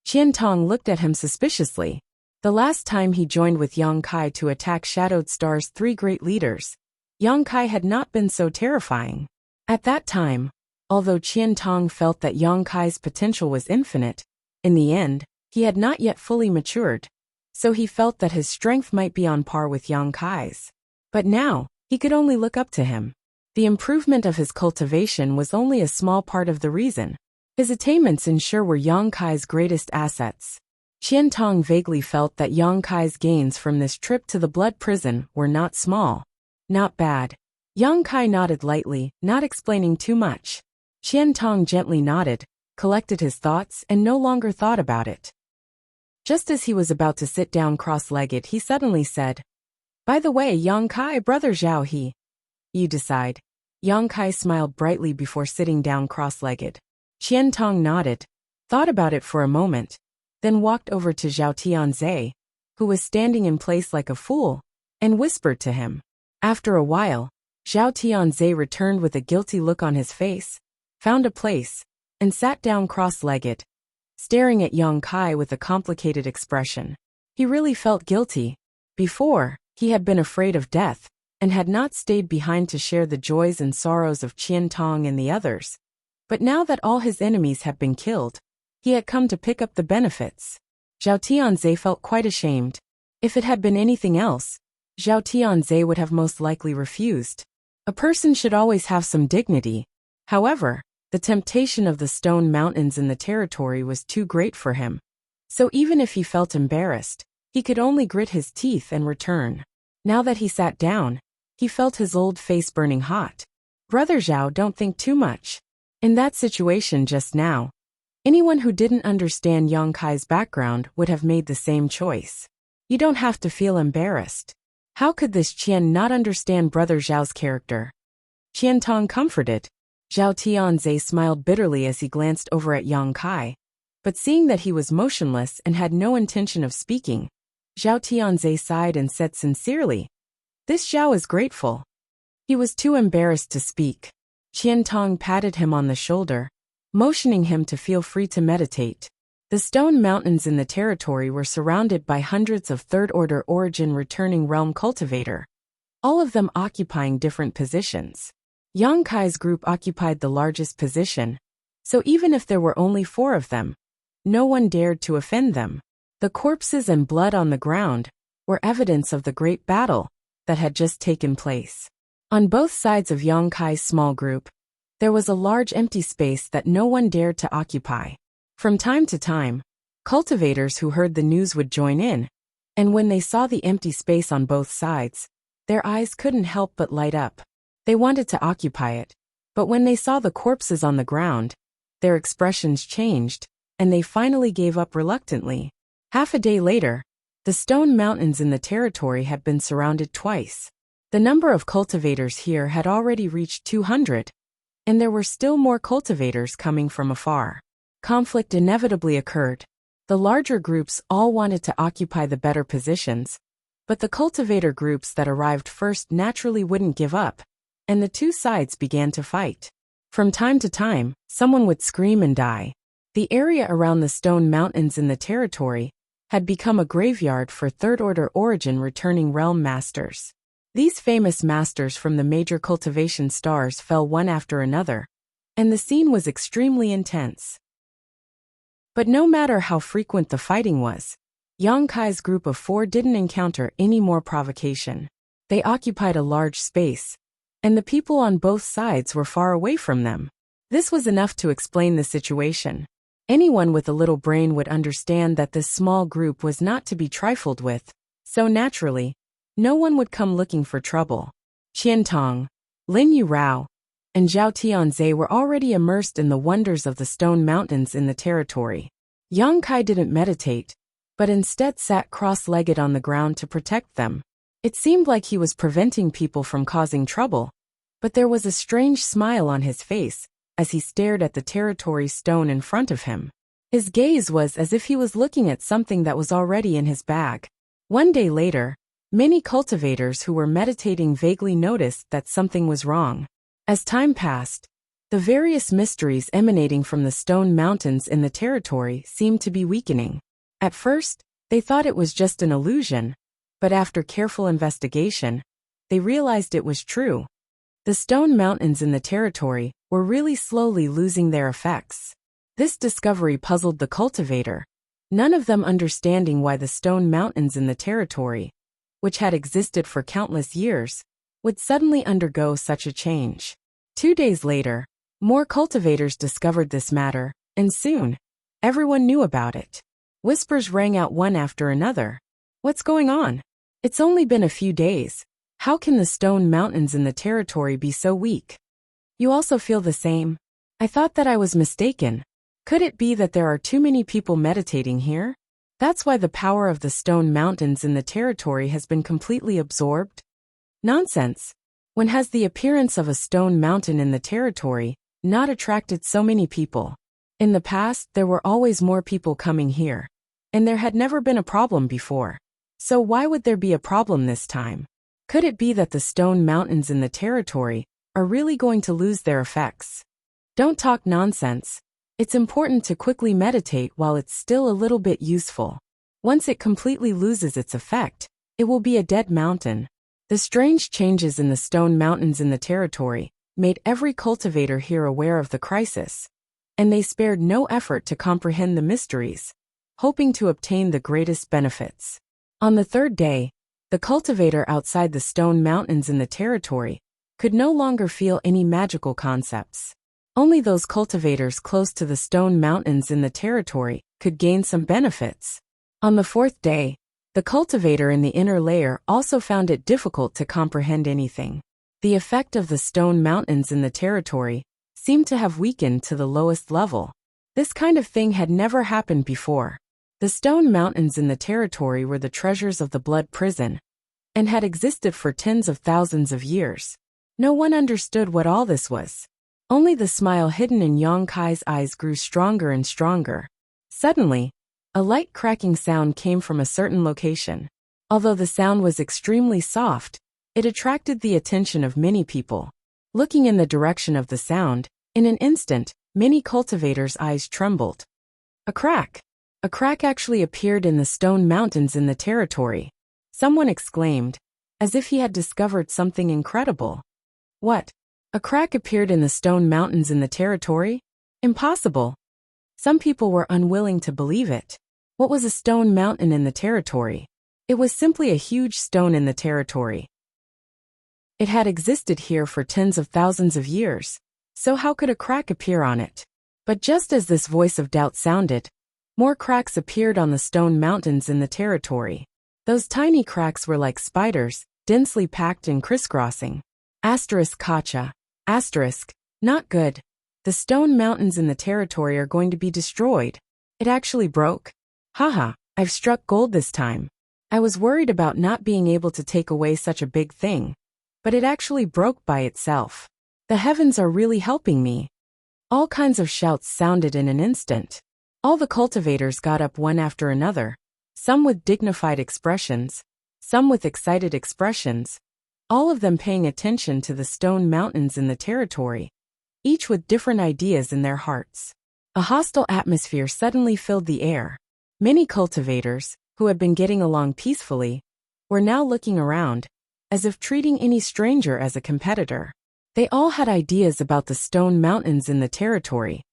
Qian Tong looked at him suspiciously. The last time he joined with Yang Kai to attack Shadowed Star's 3 great leaders, Yang Kai had not been so terrifying. At that time, although Qian Tong felt that Yang Kai's potential was infinite, in the end, he had not yet fully matured, so he felt that his strength might be on par with Yang Kai's. But now, he could only look up to him. The improvement of his cultivation was only a small part of the reason. His attainments in Shi were Yang Kai's greatest assets. Qian Tong vaguely felt that Yang Kai's gains from this trip to the blood prison were not small. Not bad. Yang Kai nodded lightly, not explaining too much. Qian Tong gently nodded, collected his thoughts, and no longer thought about it. Just as he was about to sit down cross-legged, he suddenly said, "By the way, Yang Kai, brother Zhao He. You decide." Yang Kai smiled brightly before sitting down cross-legged. Qian Tong nodded, thought about it for a moment, then walked over to Zhao Tianze, who was standing in place like a fool, and whispered to him. After a while, Zhao Tianze returned with a guilty look on his face, found a place, and sat down cross-legged, staring at Yang Kai with a complicated expression. He really felt guilty. Before, he had been afraid of death, and had not stayed behind to share the joys and sorrows of Qian Tong and the others. But now that all his enemies had been killed, he had come to pick up the benefits. Zhao Tianze felt quite ashamed. If it had been anything else, Zhao Tianze would have most likely refused. A person should always have some dignity. However, the temptation of the stone mountains in the territory was too great for him. So even if he felt embarrassed, he could only grit his teeth and return. Now that he sat down, he felt his old face burning hot. Brother Zhao, don't think too much. In that situation just now, anyone who didn't understand Yang Kai's background would have made the same choice. You don't have to feel embarrassed. How could this Qian not understand Brother Zhao's character? Qian Tong comforted. Zhao Tianze smiled bitterly as he glanced over at Yang Kai, but seeing that he was motionless and had no intention of speaking, Zhao Tianze sighed and said sincerely, "This Zhao is grateful." He was too embarrassed to speak. Qian Tong patted him on the shoulder, motioning him to feel free to meditate. The stone mountains in the territory were surrounded by hundreds of third-order origin returning realm cultivator, all of them occupying different positions. Yang Kai's group occupied the largest position, so even if there were only 4 of them, no one dared to offend them. The corpses and blood on the ground were evidence of the great battle that had just taken place. On both sides of Yang Kai's small group, there was a large empty space that no one dared to occupy. From time to time, cultivators who heard the news would join in, and when they saw the empty space on both sides, their eyes couldn't help but light up. They wanted to occupy it, but when they saw the corpses on the ground, their expressions changed, and they finally gave up reluctantly. Half a day later, the stone mountains in the territory had been surrounded twice. The number of cultivators here had already reached 200, and there were still more cultivators coming from afar. Conflict inevitably occurred. The larger groups all wanted to occupy the better positions, but the cultivator groups that arrived first naturally wouldn't give up, and the two sides began to fight. From time to time, someone would scream and die. The area around the stone mountains in the territory had become a graveyard for third-order origin returning realm masters. These famous masters from the major cultivation stars fell one after another, and the scene was extremely intense. But no matter how frequent the fighting was, Yang Kai's group of 4 didn't encounter any more provocation. They occupied a large space, and the people on both sides were far away from them. This was enough to explain the situation. Anyone with a little brain would understand that this small group was not to be trifled with, so naturally, no one would come looking for trouble. Qian Tong, Lin Yu Rao, and Zhao Tianze were already immersed in the wonders of the stone mountains in the territory. Yang Kai didn't meditate, but instead sat cross-legged on the ground to protect them. It seemed like he was preventing people from causing trouble, but there was a strange smile on his face as he stared at the territory stone in front of him. His gaze was as if he was looking at something that was already in his bag. One day later, many cultivators who were meditating vaguely noticed that something was wrong. As time passed, the various mysteries emanating from the stone mountains in the territory seemed to be weakening. At first, they thought it was just an illusion, but after careful investigation, they realized it was true. The stone mountains in the territory were really slowly losing their effects. This discovery puzzled the cultivator, none of them understanding why the stone mountains in the territory, which had existed for countless years, would suddenly undergo such a change. 2 days later, more cultivators discovered this matter, and soon, everyone knew about it. Whispers rang out one after another. What's going on? It's only been a few days. How can the stone mountains in the territory be so weak? You also feel the same? I thought that I was mistaken. Could it be that there are too many people meditating here? That's why the power of the stone mountains in the territory has been completely absorbed? Nonsense. When has the appearance of a stone mountain in the territory not attracted so many people? In the past, there were always more people coming here. And there had never been a problem before. So why would there be a problem this time? Could it be that the stone mountains in the territory are really going to lose their effects? Don't talk nonsense. It's important to quickly meditate while it's still a little bit useful. Once it completely loses its effect, it will be a dead mountain. The strange changes in the stone mountains in the territory made every cultivator here aware of the crisis, and they spared no effort to comprehend the mysteries, hoping to obtain the greatest benefits. On the third day, the cultivator outside the stone mountains in the territory could no longer feel any magical concepts. Only those cultivators close to the stone mountains in the territory could gain some benefits. On the fourth day, the cultivator in the inner layer also found it difficult to comprehend anything. The effect of the stone mountains in the territory seemed to have weakened to the lowest level. This kind of thing had never happened before. The stone mountains in the territory were the treasures of the blood prison, and had existed for tens of thousands of years. No one understood what all this was. Only the smile hidden in Yang Kai's eyes grew stronger and stronger. Suddenly, a light cracking sound came from a certain location. Although the sound was extremely soft, it attracted the attention of many people. Looking in the direction of the sound, in an instant, many cultivators' eyes trembled. A crack! A crack actually appeared in the stone mountains in the territory. Someone exclaimed, as if he had discovered something incredible. What? A crack appeared in the stone mountains in the territory? Impossible. Some people were unwilling to believe it. What was a stone mountain in the territory? It was simply a huge stone in the territory. It had existed here for tens of thousands of years, so how could a crack appear on it? But just as this voice of doubt sounded, more cracks appeared on the stone mountains in the territory. Those tiny cracks were like spiders, densely packed and crisscrossing. Kacha. Not good. The stone mountains in the territory are going to be destroyed. It actually broke. Haha, I've struck gold this time. I was worried about not being able to take away such a big thing, but it actually broke by itself. The heavens are really helping me. All kinds of shouts sounded in an instant. All the cultivators got up one after another, some with dignified expressions, some with excited expressions, all of them paying attention to the stone mountains in the territory, each with different ideas in their hearts. A hostile atmosphere suddenly filled the air. Many cultivators, who had been getting along peacefully, were now looking around, as if treating any stranger as a competitor. They all had ideas about the stone mountains in the territory.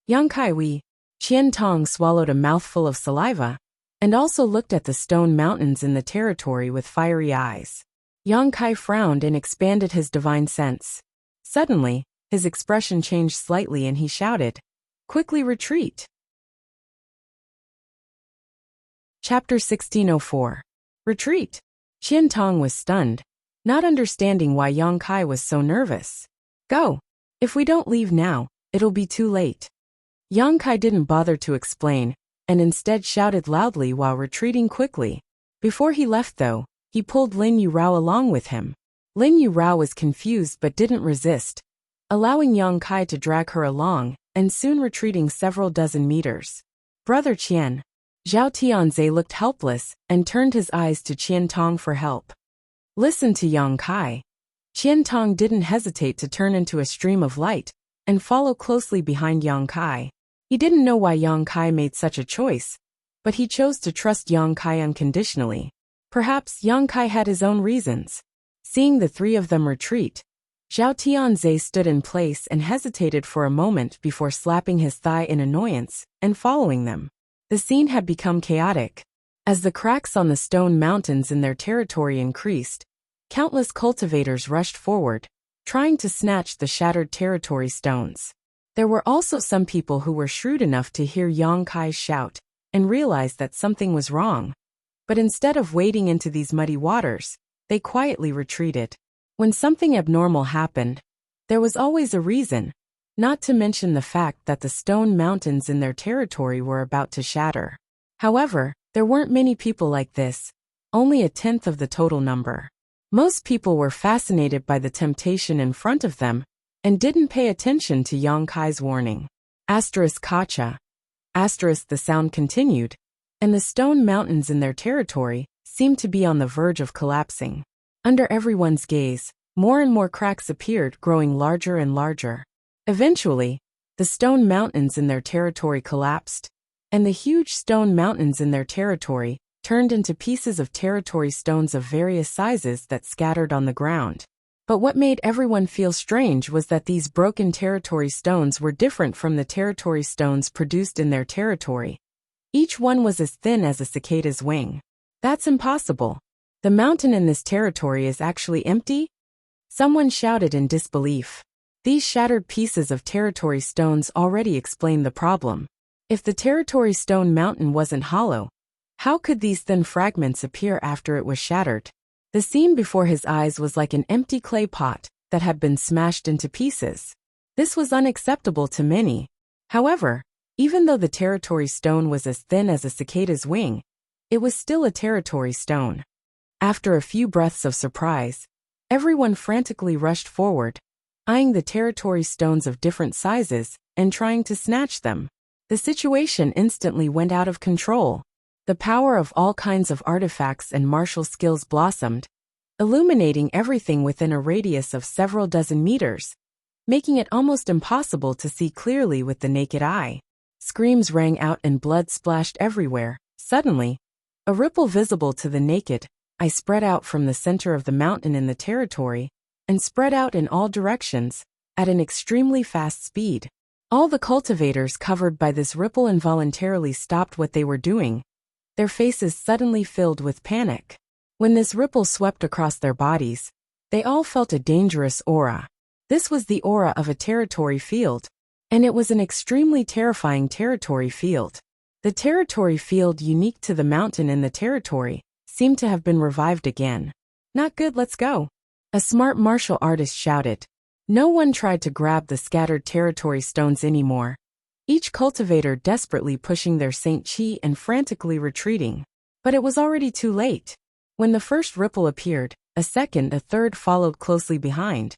Yang Kai Qian Tong swallowed a mouthful of saliva, and also looked at the stone mountains in the territory with fiery eyes. Yang Kai frowned and expanded his divine sense. Suddenly, his expression changed slightly and he shouted, "Quickly retreat!" Chapter 1604. Retreat. Qian Tong was stunned, not understanding why Yang Kai was so nervous. Go! If we don't leave now, it'll be too late. Yang Kai didn't bother to explain, and instead shouted loudly while retreating quickly. Before he left though, he pulled Lin Yurao along with him. Lin Yurao was confused but didn't resist, allowing Yang Kai to drag her along, and soon retreating several dozen meters. Brother Qian. Zhao Tianze looked helpless and turned his eyes to Qian Tong for help. Listen to Yang Kai. Qian Tong didn't hesitate to turn into a stream of light and follow closely behind Yang Kai. He didn't know why Yang Kai made such a choice, but he chose to trust Yang Kai unconditionally. Perhaps Yang Kai had his own reasons. Seeing the three of them retreat, Zhao Tianze stood in place and hesitated for a moment before slapping his thigh in annoyance and following them. The scene had become chaotic. As the cracks on the stone mountains in their territory increased, countless cultivators rushed forward, trying to snatch the shattered territory stones. There were also some people who were shrewd enough to hear Yang Kai shout, and realized that something was wrong. But instead of wading into these muddy waters, they quietly retreated. When something abnormal happened, there was always a reason, not to mention the fact that the stone mountains in their territory were about to shatter. However, there weren't many people like this, only a tenth of the total number. Most people were fascinated by the temptation in front of them and didn't pay attention to Yang Kai's warning. Kacha. The sound continued, and the stone mountains in their territory seemed to be on the verge of collapsing. Under everyone's gaze, more and more cracks appeared, growing larger and larger. Eventually, the stone mountains in their territory collapsed, and the huge stone mountains in their territory turned into pieces of territory stones of various sizes that scattered on the ground. But what made everyone feel strange was that these broken territory stones were different from the territory stones produced in their territory. Each one was as thin as a cicada's wing. That's impossible. The mountain in this territory is actually empty? Someone shouted in disbelief. These shattered pieces of territory stones already explained the problem. If the territory stone mountain wasn't hollow, how could these thin fragments appear after it was shattered? The scene before his eyes was like an empty clay pot that had been smashed into pieces. This was unacceptable to many. However, even though the territory stone was as thin as a cicada's wing, it was still a territory stone. After a few breaths of surprise, everyone frantically rushed forward, eyeing the territory stones of different sizes and trying to snatch them. The situation instantly went out of control. The power of all kinds of artifacts and martial skills blossomed, illuminating everything within a radius of several dozen meters, making it almost impossible to see clearly with the naked eye. Screams rang out and blood splashed everywhere. Suddenly, a ripple visible to the naked eye spread out from the center of the mountain in the territory and spread out in all directions at an extremely fast speed. All the cultivators covered by this ripple involuntarily stopped what they were doing, their faces suddenly filled with panic. When this ripple swept across their bodies, they all felt a dangerous aura. This was the aura of a territory field, and it was an extremely terrifying territory field. The territory field unique to the mountain in the territory seemed to have been revived again. Not good, let's go. A smart martial artist shouted. No one tried to grab the scattered territory stones anymore, each cultivator desperately pushing their Saint Chi and frantically retreating. But it was already too late. When the first ripple appeared, a second, a third followed closely behind.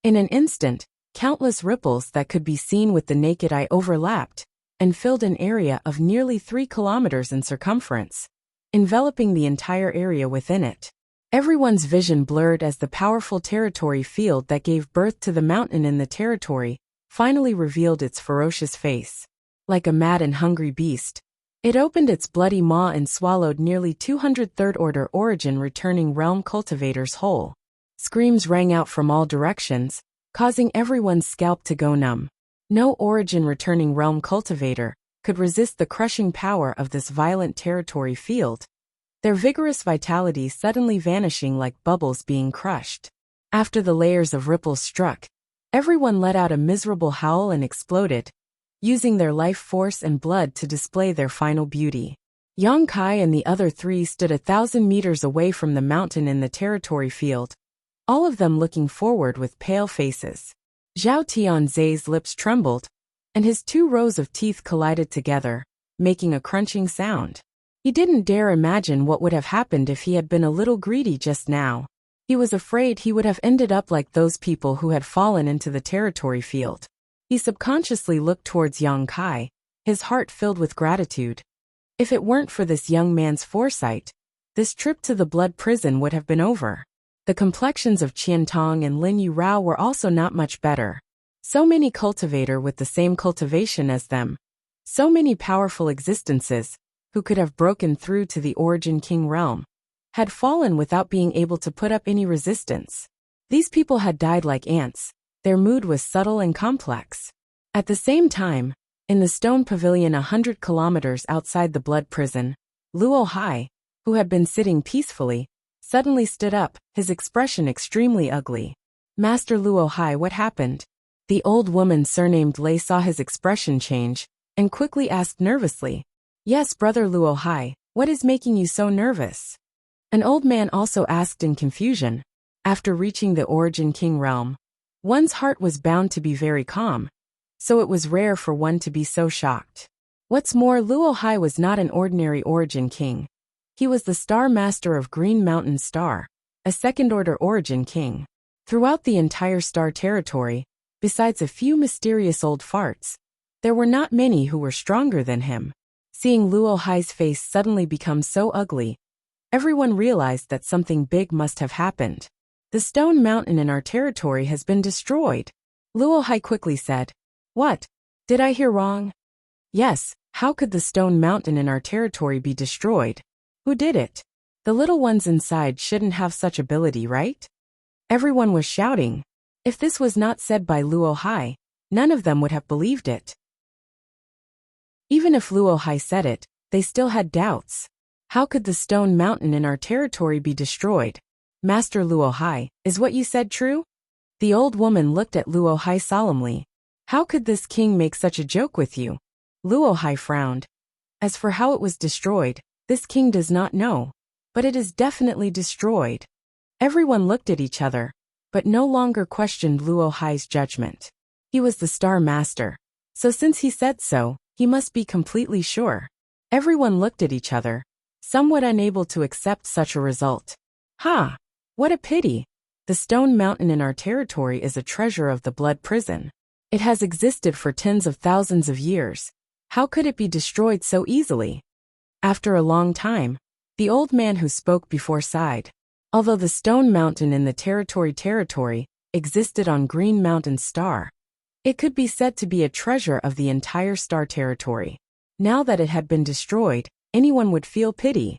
In an instant, countless ripples that could be seen with the naked eye overlapped and filled an area of nearly 3 kilometers in circumference, enveloping the entire area within it. Everyone's vision blurred as the powerful territory field that gave birth to the mountain in the territory finally revealed its ferocious face. Like a mad and hungry beast, it opened its bloody maw and swallowed nearly 200 third-order origin returning realm cultivators whole. Screams rang out from all directions, causing everyone's scalp to go numb. No origin returning realm cultivator could resist the crushing power of this violent territory field, their vigorous vitality suddenly vanishing like bubbles being crushed. After the layers of ripples struck, everyone let out a miserable howl and exploded, using their life force and blood to display their final beauty. Yang Kai and the other 3 stood 1,000 meters away from the mountain in the territory field, all of them looking forward with pale faces. Zhao Tianzai's lips trembled, and his 2 rows of teeth collided together, making a crunching sound. He didn't dare imagine what would have happened if he had been a little greedy just now. He was afraid he would have ended up like those people who had fallen into the territory field. He subconsciously looked towards Yang Kai, his heart filled with gratitude. If it weren't for this young man's foresight, this trip to the blood prison would have been over. The complexions of Qian Tong and Lin Yu Rao were also not much better. So many cultivator with the same cultivation as them. So many powerful existences, who could have broken through to the Origin King realm, had fallen without being able to put up any resistance. These people had died like ants. Their mood was subtle and complex. At the same time, in the stone pavilion 100 kilometers outside the blood prison, Luo Hai, who had been sitting peacefully, suddenly stood up, his expression extremely ugly. Master Luo Hai, what happened? The old woman surnamed Lei saw his expression change, and quickly asked nervously. Yes, brother Luo Hai, what is making you so nervous? An old man also asked in confusion. After reaching the Origin King realm, one's heart was bound to be very calm, so it was rare for one to be so shocked. What's more, Luo Hai was not an ordinary Origin King. He was the Star Master of Green Mountain Star, a second-order Origin King. Throughout the entire Star territory, besides a few mysterious old farts, there were not many who were stronger than him. Seeing Luo Hai's face suddenly become so ugly, everyone realized that something big must have happened. The stone mountain in our territory has been destroyed. Luo Hai quickly said. What? Did I hear wrong? Yes, how could the stone mountain in our territory be destroyed? Who did it? The little ones inside shouldn't have such ability, right? Everyone was shouting. If this was not said by Luo Hai, none of them would have believed it. Even if Luo Hai said it, they still had doubts. How could the stone mountain in our territory be destroyed? Master Luo Hai, is what you said true? The old woman looked at Luo Hai solemnly. How could this king make such a joke with you? Luo Hai frowned. As for how it was destroyed, this king does not know. But it is definitely destroyed. Everyone looked at each other, but no longer questioned Luo Hai's judgment. He was the Star Master, so since he said so, he must be completely sure. Everyone looked at each other, somewhat unable to accept such a result. Ha! What a pity! The stone mountain in our territory is a treasure of the blood prison. It has existed for tens of thousands of years. How could it be destroyed so easily? After a long time, the old man who spoke before sighed. Although the stone mountain in the territory existed on Green Mountain Star, it could be said to be a treasure of the entire Star territory. Now that it had been destroyed, anyone would feel pity.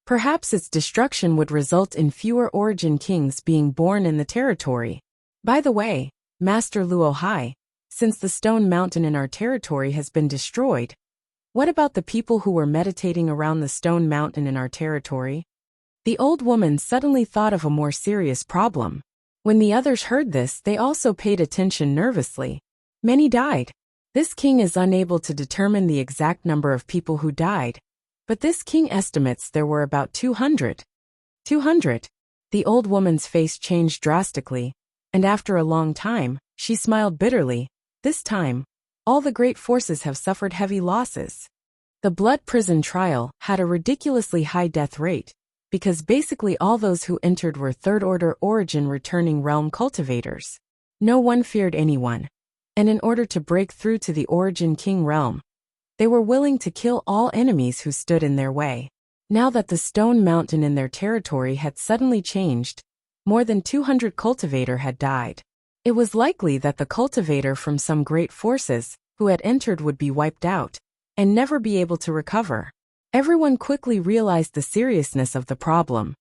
Perhaps its destruction would result in fewer Origin Kings being born in the territory. By the way, Master Luo Hai, since the stone mountain in our territory has been destroyed, what about the people who were meditating around the stone mountain in our territory? The old woman suddenly thought of a more serious problem. When the others heard this, they also paid attention nervously. Many died. This king is unable to determine the exact number of people who died, but this king estimates there were about 200. 200. The old woman's face changed drastically, and after a long time, she smiled bitterly. This time, all the great forces have suffered heavy losses. The blood prison trial had a ridiculously high death rate, because basically all those who entered were third-order Origin returning realm cultivators. No one feared anyone, and in order to break through to the Origin King realm, they were willing to kill all enemies who stood in their way. Now that the stone mountain in their territory had suddenly changed, more than 200 cultivator had died. It was likely that the cultivator from some great forces who had entered would be wiped out and never be able to recover. Everyone quickly realized the seriousness of the problem.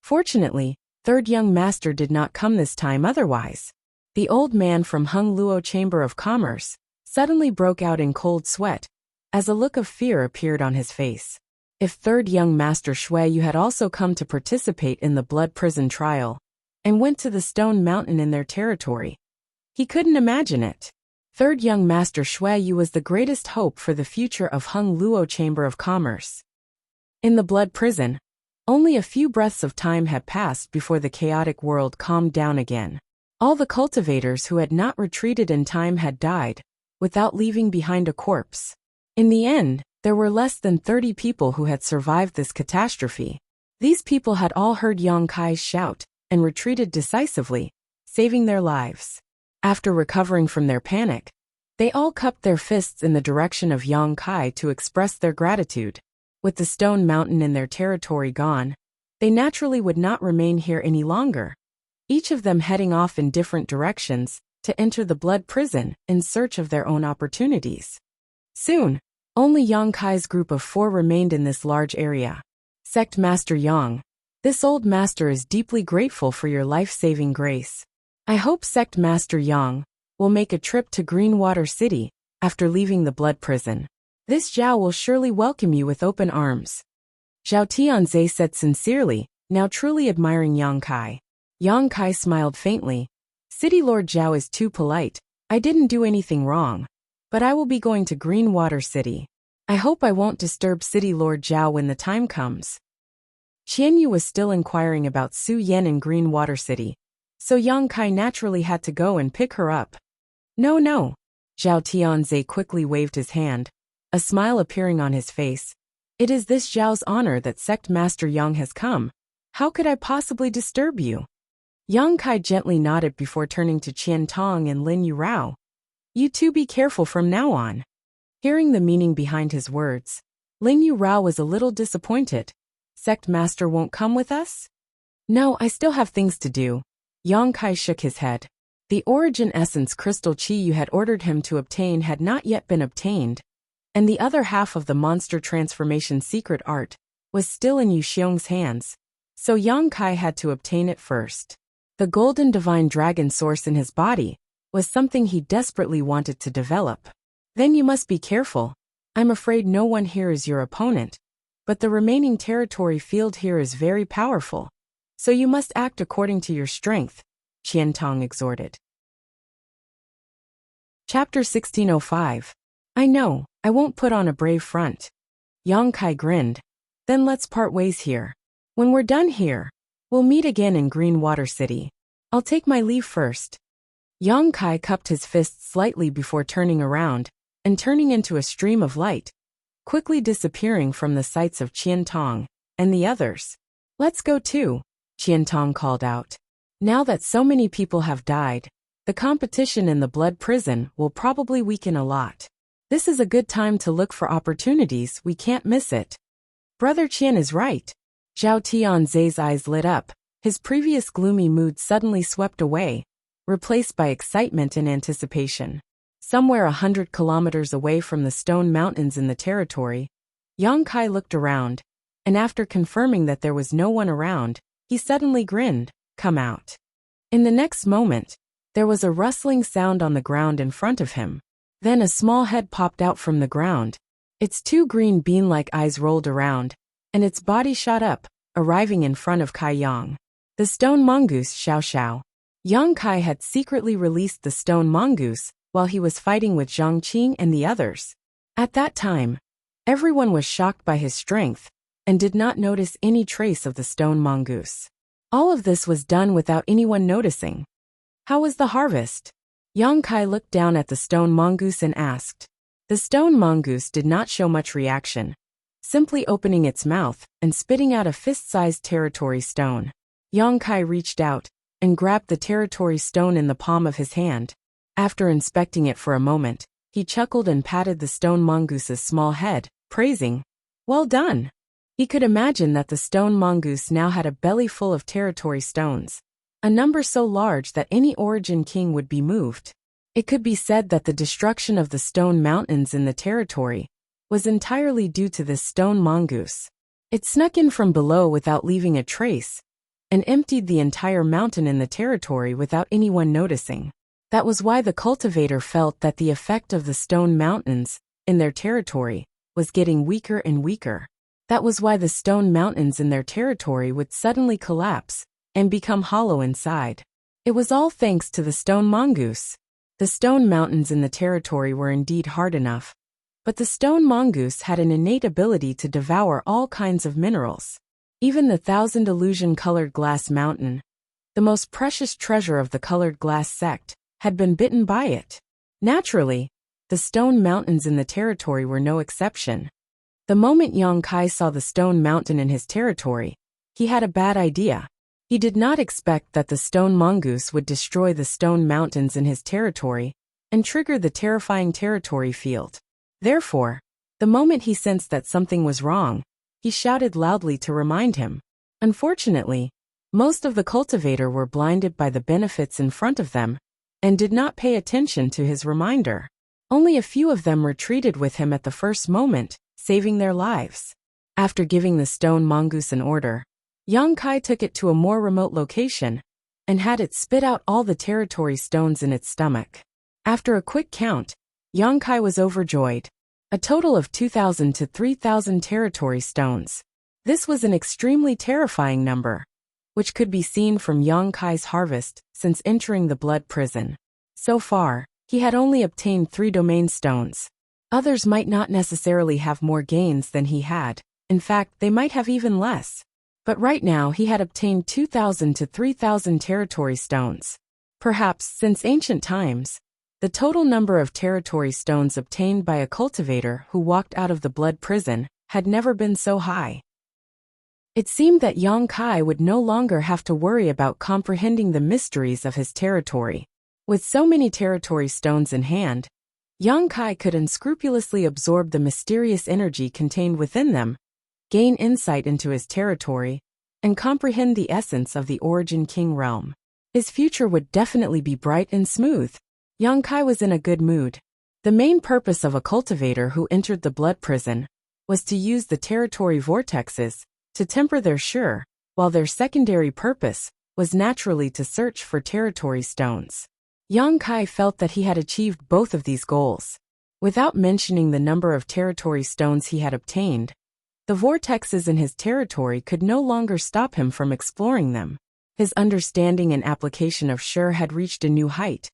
Fortunately, third young master did not come this time otherwise. The old man from Hung Luo Chamber of Commerce suddenly broke out in cold sweat, as a look of fear appeared on his face. If third young master Shui Yu had also come to participate in the blood prison trial, and went to the stone mountain in their territory, he couldn't imagine it. Third young master Shui Yu was the greatest hope for the future of Hung Luo Chamber of Commerce. In the blood prison, only a few breaths of time had passed before the chaotic world calmed down again. All the cultivators who had not retreated in time had died, without leaving behind a corpse. In the end, there were less than 30 people who had survived this catastrophe. These people had all heard Yang Kai's shout and retreated decisively, saving their lives. After recovering from their panic, they all cupped their fists in the direction of Yang Kai to express their gratitude. With the stone mountain in their territory gone, they naturally would not remain here any longer, each of them heading off in different directions to enter the blood prison in search of their own opportunities. Soon, only Yang Kai's group of 4 remained in this large area. Sect Master Yang, this old master is deeply grateful for your life-saving grace. I hope Sect Master Yang will make a trip to Greenwater City after leaving the blood prison. This Zhao will surely welcome you with open arms. Zhao Tianzhe said sincerely, now truly admiring Yang Kai. Yang Kai smiled faintly. City Lord Zhao is too polite. I didn't do anything wrong. But I will be going to Greenwater City. I hope I won't disturb City Lord Zhao when the time comes. Qianyu was still inquiring about Su Yan in Green Water City, so Yang Kai naturally had to go and pick her up. No, no. Zhao Tianze quickly waved his hand, a smile appearing on his face. It is this Zhao's honor that Sect Master Yang has come. How could I possibly disturb you? Yang Kai gently nodded before turning to Qian Tong and Lin Yurao. You two be careful from now on. Hearing the meaning behind his words, Lin Yurao was a little disappointed. Sect Master won't come with us? No, I still have things to do. Yang Kai shook his head. The origin essence crystal chi you had ordered him to obtain had not yet been obtained, and the other half of the monster transformation secret art was still in Yu Xiong's hands, so Yang Kai had to obtain it first. The golden divine dragon source in his body was something he desperately wanted to develop. Then you must be careful. I'm afraid no one here is your opponent, but the remaining territory field here is very powerful, so you must act according to your strength, Qian Tong exhorted. Chapter 1605. I know, I won't put on a brave front. Yang Kai grinned. Then let's part ways here. When we're done here, we'll meet again in Green Water City. I'll take my leave first. Yang Kai cupped his fists slightly before turning around and turning into a stream of light, quickly disappearing from the sights of Qian Tong and the others. Let's go too, Qian Tong called out. Now that so many people have died, the competition in the blood prison will probably weaken a lot. This is a good time to look for opportunities, we can't miss it. Brother Qian is right. Zhao Tianze's eyes lit up, his previous gloomy mood suddenly swept away, replaced by excitement and anticipation. Somewhere 100 kilometers away from the stone mountains in the territory, Yang Kai looked around, and after confirming that there was no one around, he suddenly grinned. Come out. In the next moment, there was a rustling sound on the ground in front of him. Then a small head popped out from the ground. Its two green bean-like eyes rolled around, and its body shot up, arriving in front of Kai Yang. The stone mongoose Xiao Xiao. Yang Kai had secretly released the stone mongoose while he was fighting with Zhang Qing and the others. At that time, everyone was shocked by his strength and did not notice any trace of the stone mongoose. All of this was done without anyone noticing. How was the harvest? Yang Kai looked down at the stone mongoose and asked. The stone mongoose did not show much reaction, simply opening its mouth and spitting out a fist-sized territory stone. Yang Kai reached out and grabbed the territory stone in the palm of his hand. After inspecting it for a moment, he chuckled and patted the stone mongoose's small head, praising, "Well done." He could imagine that the stone mongoose now had a belly full of territory stones, a number so large that any origin king would be moved. It could be said that the destruction of the stone mountains in the territory was entirely due to this stone mongoose. It snuck in from below without leaving a trace, and emptied the entire mountain in the territory without anyone noticing. That was why the cultivator felt that the effect of the stone mountains in their territory was getting weaker and weaker. That was why the stone mountains in their territory would suddenly collapse and become hollow inside. It was all thanks to the stone mongoose. The stone mountains in the territory were indeed hard enough, but the stone mongoose had an innate ability to devour all kinds of minerals. Even the 1,000 illusion-colored glass mountain, the most precious treasure of the colored glass sect, had been bitten by it. Naturally, the stone mountains in the territory were no exception. The moment Yang Kai saw the stone mountain in his territory, he had a bad idea. He did not expect that the stone mongoose would destroy the stone mountains in his territory and trigger the terrifying territory field. Therefore, the moment he sensed that something was wrong, he shouted loudly to remind him. Unfortunately, most of the cultivator were blinded by the benefits in front of them and did not pay attention to his reminder. Only a few of them retreated with him at the first moment, saving their lives. After giving the stone mongoose an order, Yang Kai took it to a more remote location and had it spit out all the territory stones in its stomach. After a quick count, Yang Kai was overjoyed. A total of 2,000 to 3,000 territory stones. This was an extremely terrifying number, which could be seen from Yang Kai's harvest since entering the blood prison. So far, he had only obtained 3 domain stones. Others might not necessarily have more gains than he had. In fact, they might have even less. But right now he had obtained 2,000 to 3,000 territory stones. Perhaps, since ancient times, the total number of territory stones obtained by a cultivator who walked out of the blood prison had never been so high. It seemed that Yang Kai would no longer have to worry about comprehending the mysteries of his territory. With so many territory stones in hand, Yang Kai could unscrupulously absorb the mysterious energy contained within them, gain insight into his territory, and comprehend the essence of the Origin King realm. His future would definitely be bright and smooth. Yang Kai was in a good mood. The main purpose of a cultivator who entered the blood prison was to use the territory vortexes to temper their sure, while their secondary purpose was naturally to search for territory stones. Yang Kai felt that he had achieved both of these goals. Without mentioning the number of territory stones he had obtained, the vortexes in his territory could no longer stop him from exploring them. His understanding and application of sure had reached a new height,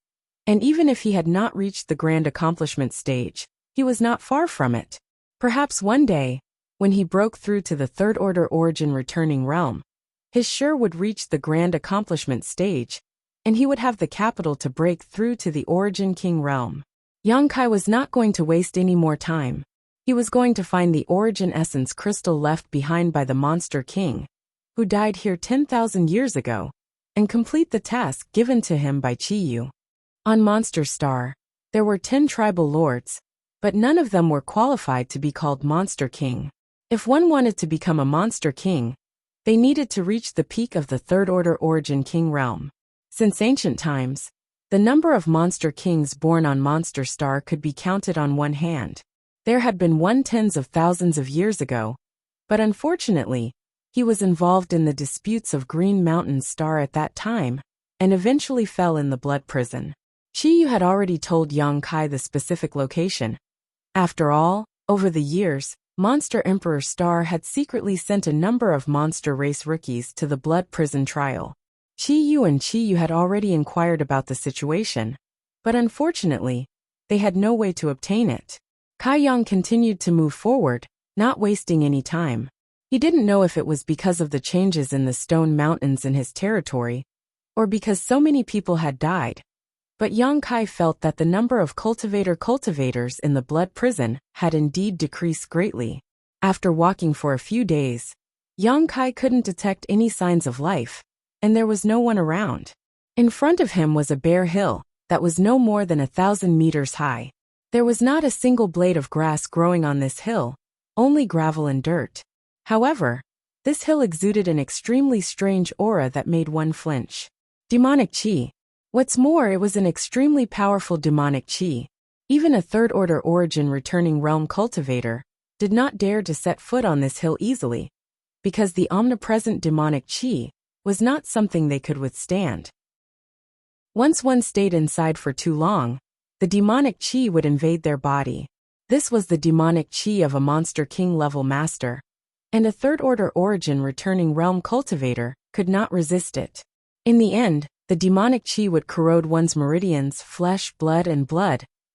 and even if he had not reached the grand accomplishment stage, he was not far from it. Perhaps one day, when he broke through to the third order origin returning realm, his sure would reach the grand accomplishment stage, and he would have the capital to break through to the Origin King realm. Yang Kai was not going to waste any more time. He was going to find the origin essence crystal left behind by the Monster King, who died here 10,000 years ago, and complete the task given to him by Chi Yu. On Monster Star, there were 10 tribal lords, but none of them were qualified to be called Monster King. If one wanted to become a Monster King, they needed to reach the peak of the Third Order Origin King realm. Since ancient times, the number of Monster Kings born on Monster Star could be counted on one hand. There had been one tens of thousands of years ago, but unfortunately, he was involved in the disputes of Green Mountain Star at that time, and eventually fell in the blood prison. Chi Yu had already told Yang Kai the specific location. After all, over the years, Monster Emperor Star had secretly sent a number of monster race rookies to the blood prison trial. Chi Yu had already inquired about the situation, but unfortunately, they had no way to obtain it. Kai Yang continued to move forward, not wasting any time. He didn't know if it was because of the changes in the stone mountains in his territory, or because so many people had died, but Yang Kai felt that the number of cultivators in the blood prison had indeed decreased greatly. After walking for a few days, Yang Kai couldn't detect any signs of life, and there was no one around. In front of him was a bare hill that was no more than 1,000 meters high. There was not a single blade of grass growing on this hill, only gravel and dirt. However, this hill exuded an extremely strange aura that made one flinch. Demonic Qi. What's more, it was an extremely powerful demonic Qi. Even a third-order origin returning realm cultivator did not dare to set foot on this hill easily, because the omnipresent demonic Qi was not something they could withstand. Once one stayed inside for too long, the demonic Qi would invade their body. This was the demonic Qi of a Monster King level master, and a third-order origin returning realm cultivator could not resist it. In the end, the demonic Qi would corrode one's meridians, flesh, blood,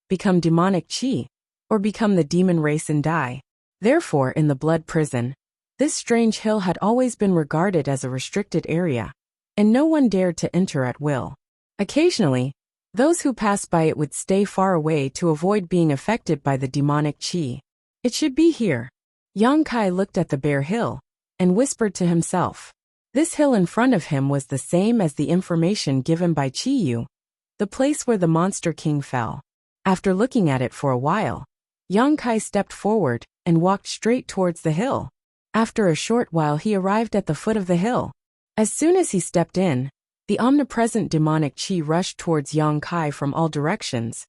become demonic Qi, or become the demon race and die. Therefore, in the blood prison, this strange hill had always been regarded as a restricted area, and no one dared to enter at will. Occasionally, those who passed by it would stay far away to avoid being affected by the demonic Qi. It should be here. Yang Kai looked at the bare hill and whispered to himself. This hill in front of him was the same as the information given by Chi Yu, the place where the Monster King fell. After looking at it for a while, Yang Kai stepped forward and walked straight towards the hill. After a short while he arrived at the foot of the hill. As soon as he stepped in, the omnipresent demonic Qi rushed towards Yang Kai from all directions,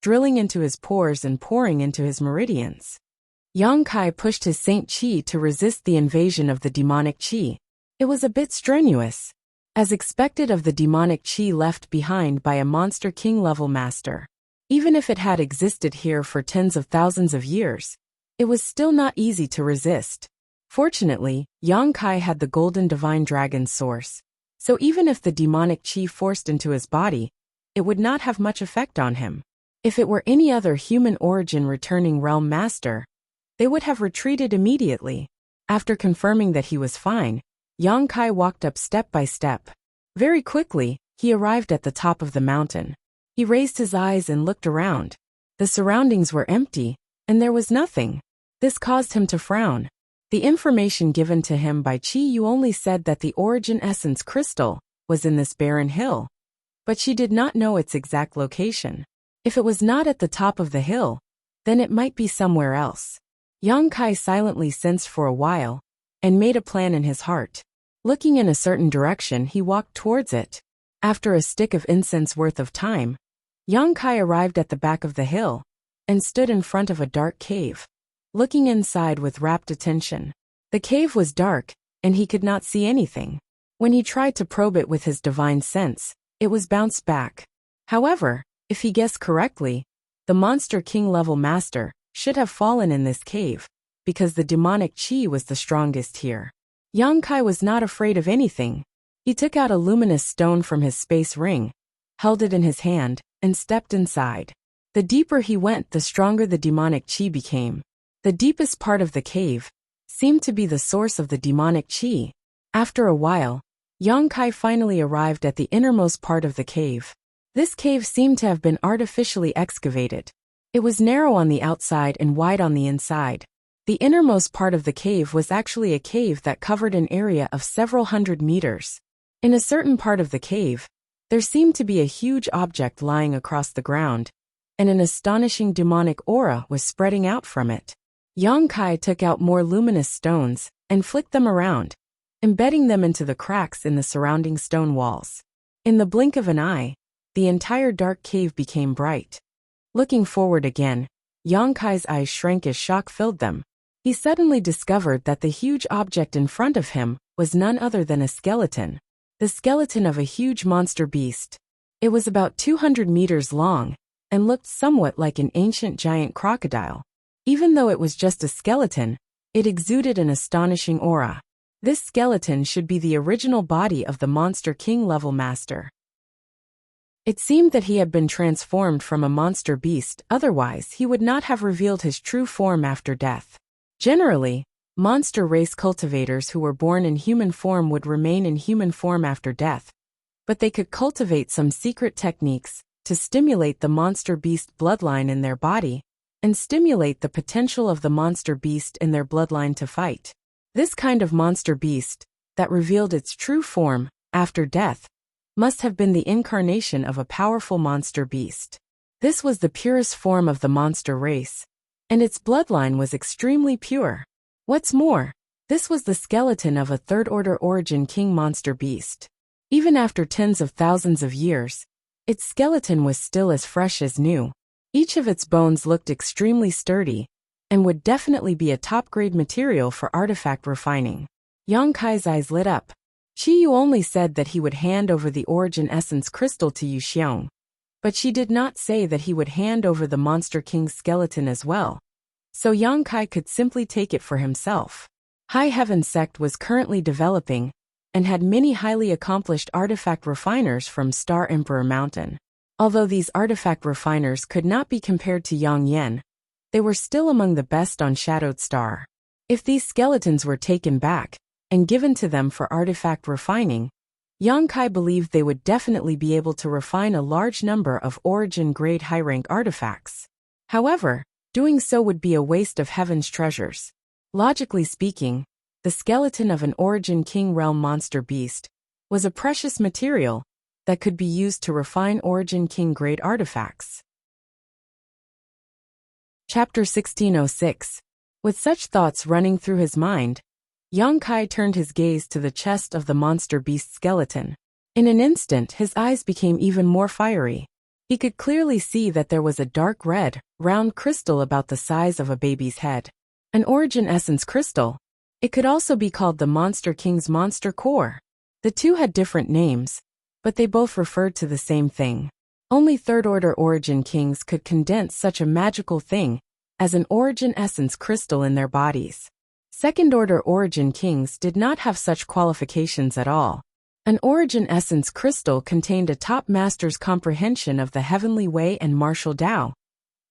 drilling into his pores and pouring into his meridians. Yang Kai pushed his Saint Qi to resist the invasion of the demonic Qi. It was a bit strenuous, as expected of the demonic Qi left behind by a Monster King level master. Even if it had existed here for tens of thousands of years, it was still not easy to resist. Fortunately, Yang Kai had the golden divine dragon source, so even if the demonic Qi forced into his body, it would not have much effect on him. If it were any other human origin returning realm master, they would have retreated immediately. After confirming that he was fine, Yang Kai walked up step by step. Very quickly, he arrived at the top of the mountain. He raised his eyes and looked around. The surroundings were empty, and there was nothing. This caused him to frown. The information given to him by Qi Yu only said that the origin essence crystal was in this barren hill, but she did not know its exact location. If it was not at the top of the hill, then it might be somewhere else. Yang Kai silently sensed for a while, and made a plan in his heart. Looking in a certain direction, he walked towards it. After a stick of incense worth of time, Yang Kai arrived at the back of the hill, and stood in front of a dark cave, looking inside with rapt attention. The cave was dark, and he could not see anything. When he tried to probe it with his divine sense, it was bounced back. However, if he guessed correctly, the Monster King level master should have fallen in this cave, because the demonic chi was the strongest here. Yang Kai was not afraid of anything. He took out a luminous stone from his space ring, held it in his hand, and stepped inside. The deeper he went, the stronger the demonic chi became. The deepest part of the cave seemed to be the source of the demonic chi. After a while, Yang Kai finally arrived at the innermost part of the cave. This cave seemed to have been artificially excavated. It was narrow on the outside and wide on the inside. The innermost part of the cave was actually a cave that covered an area of several hundred meters. In a certain part of the cave, there seemed to be a huge object lying across the ground, and an astonishing demonic aura was spreading out from it. Yang Kai took out more luminous stones and flicked them around, embedding them into the cracks in the surrounding stone walls. In the blink of an eye, the entire dark cave became bright. Looking forward again, Yang Kai's eyes shrank as shock filled them. He suddenly discovered that the huge object in front of him was none other than a skeleton. The skeleton of a huge monster beast. It was about 200 meters long, and looked somewhat like an ancient giant crocodile. Even though it was just a skeleton, it exuded an astonishing aura. This skeleton should be the original body of the Monster King level master. It seemed that he had been transformed from a monster beast, otherwise he would not have revealed his true form after death. Generally, monster race cultivators who were born in human form would remain in human form after death, but they could cultivate some secret techniques to stimulate the monster beast bloodline in their body, and stimulate the potential of the monster beast in their bloodline to fight. This kind of monster beast, that revealed its true form after death, must have been the incarnation of a powerful monster beast. This was the purest form of the monster race, and its bloodline was extremely pure. What's more, this was the skeleton of a third-order origin king monster beast. Even after tens of thousands of years, its skeleton was still as fresh as new. Each of its bones looked extremely sturdy, and would definitely be a top-grade material for artifact refining. Yang Kai's eyes lit up. Qi Yu only said that he would hand over the origin essence crystal to Yu Xiong, but she did not say that he would hand over the Monster King's skeleton as well, so Yang Kai could simply take it for himself. High Heaven Sect was currently developing, and had many highly accomplished artifact refiners from Star Emperor Mountain. Although these artifact refiners could not be compared to Yang Yan, they were still among the best on Shadowed Star. If these skeletons were taken back and given to them for artifact refining, Yang Kai believed they would definitely be able to refine a large number of origin-grade high-rank artifacts. However, doing so would be a waste of heaven's treasures. Logically speaking, the skeleton of an origin king realm monster beast was a precious material that could be used to refine origin king grade artifacts. Chapter 1606. With such thoughts running through his mind, Yang Kai turned his gaze to the chest of the monster beast skeleton. In an instant, his eyes became even more fiery. He could clearly see that there was a dark red, round crystal about the size of a baby's head. An origin essence crystal. It could also be called the Monster King's monster core. The two had different names, but they both referred to the same thing. Only third-order origin kings could condense such a magical thing as an origin essence crystal in their bodies. Second-order origin kings did not have such qualifications at all. An origin essence crystal contained a top master's comprehension of the heavenly way and martial Tao,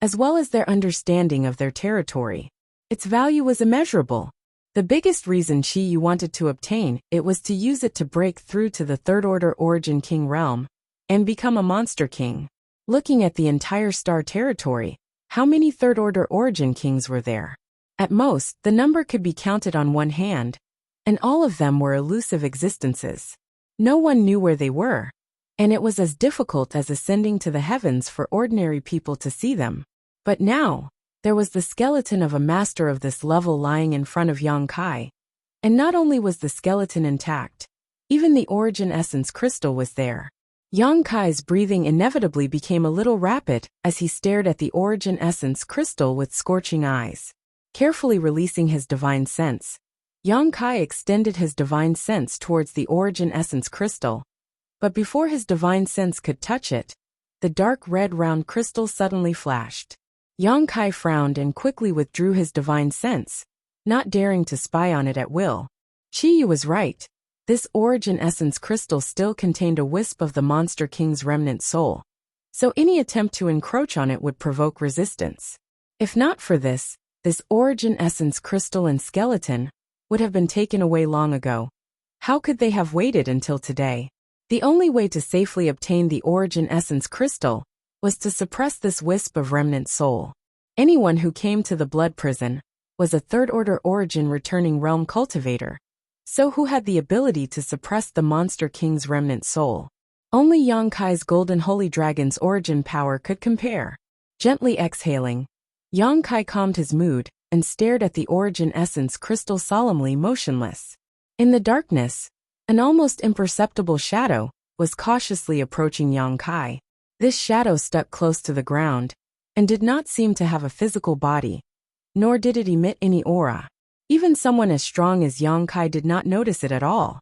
as well as their understanding of their territory. Its value was immeasurable. The biggest reason Qi Yu wanted to obtain it was to use it to break through to the third-order origin king realm and become a monster king. Looking at the entire star territory, how many third-order origin kings were there? At most, the number could be counted on one hand, and all of them were elusive existences. No one knew where they were, and it was as difficult as ascending to the heavens for ordinary people to see them. But now, there was the skeleton of a master of this level lying in front of Yang Kai. And not only was the skeleton intact, even the origin essence crystal was there. Yang Kai's breathing inevitably became a little rapid as he stared at the origin essence crystal with scorching eyes. Carefully releasing his divine sense, Yang Kai extended his divine sense towards the origin essence crystal. But before his divine sense could touch it, the dark red round crystal suddenly flashed. Yang Kai frowned and quickly withdrew his divine sense, not daring to spy on it at will. Qi Yu was right. This origin essence crystal still contained a wisp of the Monster King's remnant soul, so any attempt to encroach on it would provoke resistance. If not for this origin essence crystal and skeleton would have been taken away long ago. How could they have waited until today? The only way to safely obtain the origin essence crystal was to suppress this wisp of remnant soul. Anyone who came to the blood prison was a third-order origin returning realm cultivator, so who had the ability to suppress the Monster King's remnant soul. Only Yang Kai's golden holy dragon's origin power could compare. Gently exhaling, Yang Kai calmed his mood and stared at the origin essence crystal solemnly motionless. In the darkness, an almost imperceptible shadow was cautiously approaching Yang Kai. This shadow stuck close to the ground and did not seem to have a physical body, nor did it emit any aura. Even someone as strong as Yang Kai did not notice it at all.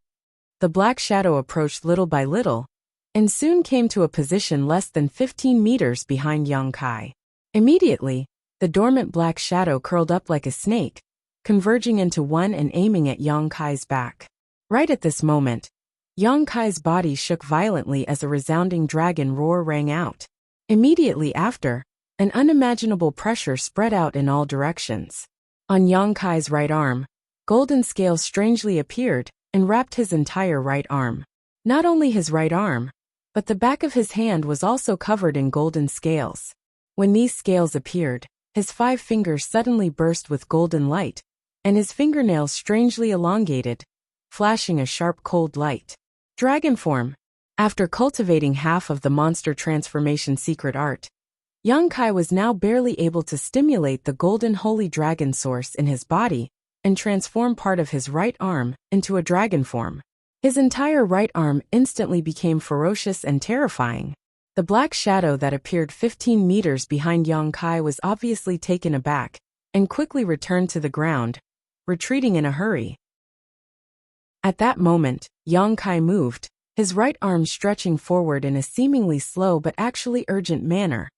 The black shadow approached little by little and soon came to a position less than 15 meters behind Yang Kai. Immediately, the dormant black shadow curled up like a snake, converging into one and aiming at Yang Kai's back. Right at this moment, Yang Kai's body shook violently as a resounding dragon roar rang out. Immediately after, an unimaginable pressure spread out in all directions. On Yang Kai's right arm, golden scales strangely appeared and wrapped his entire right arm. Not only his right arm, but the back of his hand was also covered in golden scales. When these scales appeared, his 5 fingers suddenly burst with golden light, and his fingernails strangely elongated, flashing a sharp cold light. Dragon form. After cultivating half of the monster transformation secret art, Yang Kai was now barely able to stimulate the golden holy dragon source in his body and transform part of his right arm into a dragon form. His entire right arm instantly became ferocious and terrifying. The black shadow that appeared 15 meters behind Yang Kai was obviously taken aback and quickly returned to the ground, retreating in a hurry. At that moment, Yang Kai moved, his right arm stretching forward in a seemingly slow but actually urgent manner,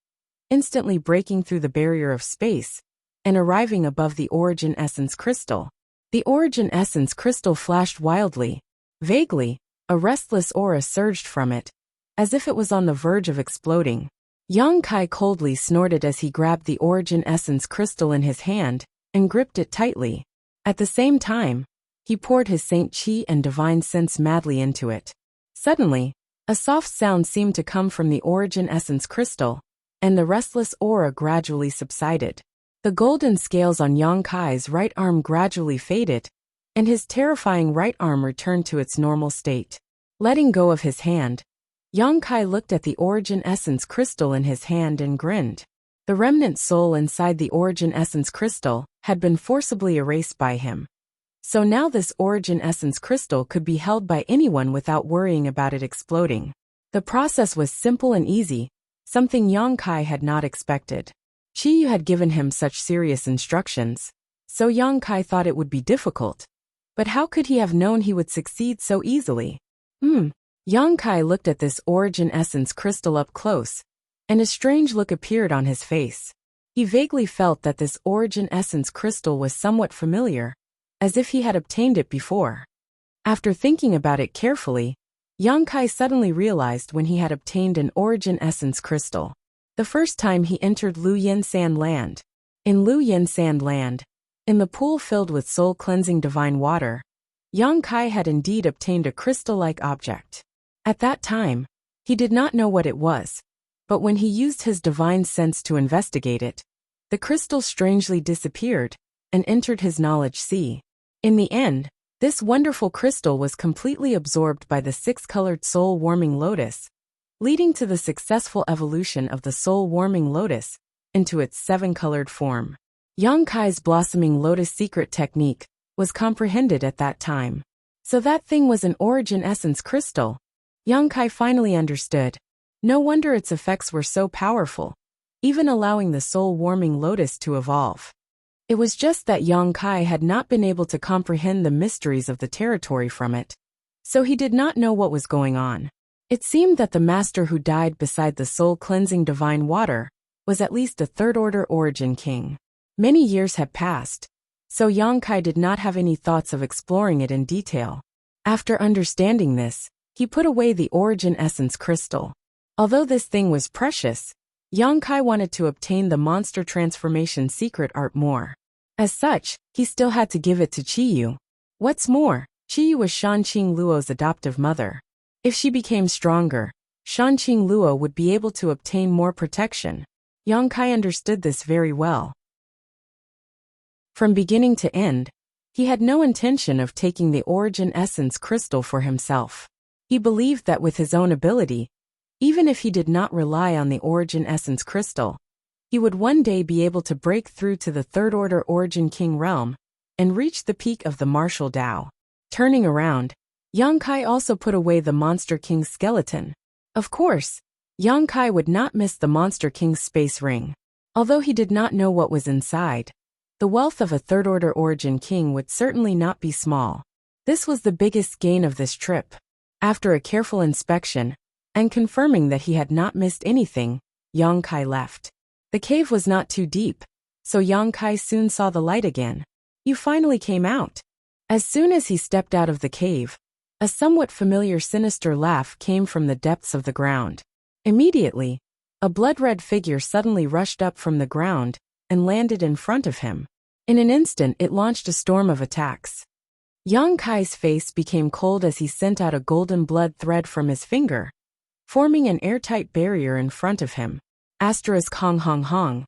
instantly breaking through the barrier of space and arriving above the origin essence crystal. The origin essence crystal flashed wildly. Vaguely, a restless aura surged from it, as if it was on the verge of exploding. Yang Kai coldly snorted as he grabbed the origin essence crystal in his hand and gripped it tightly. At the same time, he poured his Saint Qi and divine sense madly into it. Suddenly, a soft sound seemed to come from the origin essence crystal, and the restless aura gradually subsided. The golden scales on Yang Kai's right arm gradually faded, and his terrifying right arm returned to its normal state. Letting go of his hand, Yang Kai looked at the origin essence crystal in his hand and grinned. The remnant soul inside the origin essence crystal had been forcibly erased by him. So now this origin essence crystal could be held by anyone without worrying about it exploding. The process was simple and easy, something Yang Kai had not expected. Qi Yu had given him such serious instructions, so Yang Kai thought it would be difficult. But how could he have known he would succeed so easily? Yang Kai looked at this origin essence crystal up close, and a strange look appeared on his face. He vaguely felt that this origin essence crystal was somewhat familiar, as if he had obtained it before. After thinking about it carefully, Yang Kai suddenly realized when he had obtained an origin essence crystal. The first time he entered Lu Yin Sand Land. In Lu Yin Sand Land, in the pool filled with soul-cleansing divine water, Yang Kai had indeed obtained a crystal-like object. At that time, he did not know what it was, but when he used his divine sense to investigate it, the crystal strangely disappeared and entered his knowledge sea. In the end, this wonderful crystal was completely absorbed by the six-colored soul-warming lotus, leading to the successful evolution of the soul-warming lotus into its seven-colored form. Yang Kai's blossoming lotus secret technique was comprehended at that time. So that thing was an origin essence crystal. Yang Kai finally understood. No wonder its effects were so powerful, even allowing the soul-warming lotus to evolve. It was just that Yang Kai had not been able to comprehend the mysteries of the territory from it, so he did not know what was going on. It seemed that the master who died beside the soul-cleansing divine water was at least a third-order origin king. Many years had passed, so Yang Kai did not have any thoughts of exploring it in detail. After understanding this, he put away the origin essence crystal. Although this thing was precious, Yang Kai wanted to obtain the monster transformation secret art more. As such, he still had to give it to Qiyu. What's more, Qiyu was Shanqing Luo's adoptive mother. If she became stronger, Shanqing Luo would be able to obtain more protection. Yang Kai understood this very well. From beginning to end, he had no intention of taking the origin essence crystal for himself. He believed that with his own ability, even if he did not rely on the origin essence crystal, he would one day be able to break through to the third-order origin king realm and reach the peak of the martial Tao. Turning around, Yang Kai also put away the Monster King's skeleton. Of course, Yang Kai would not miss the Monster King's space ring. Although he did not know what was inside, the wealth of a third-order origin king would certainly not be small. This was the biggest gain of this trip. After a careful inspection, and confirming that he had not missed anything, Yang Kai left. The cave was not too deep, so Yang Kai soon saw the light again. You finally came out. As soon as he stepped out of the cave, a somewhat familiar sinister laugh came from the depths of the ground. Immediately, a blood-red figure suddenly rushed up from the ground and landed in front of him. In an instant it launched a storm of attacks. Yang Kai's face became cold as he sent out a golden blood thread from his finger, forming an airtight barrier in front of him. Asterisk hong hong hong.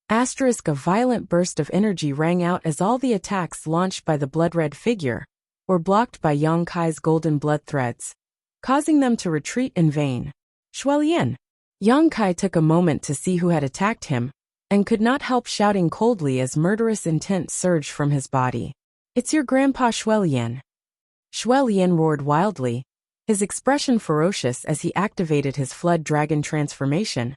Asterisk a violent burst of energy rang out as all the attacks launched by the blood-red figure were blocked by Yang Kai's golden blood threads, causing them to retreat in vain. Shuelian. Yang Kai took a moment to see who had attacked him, and could not help shouting coldly as murderous intent surged from his body. It's your grandpa Shuelian. Shuelian roared wildly, his expression ferocious as he activated his flood dragon transformation,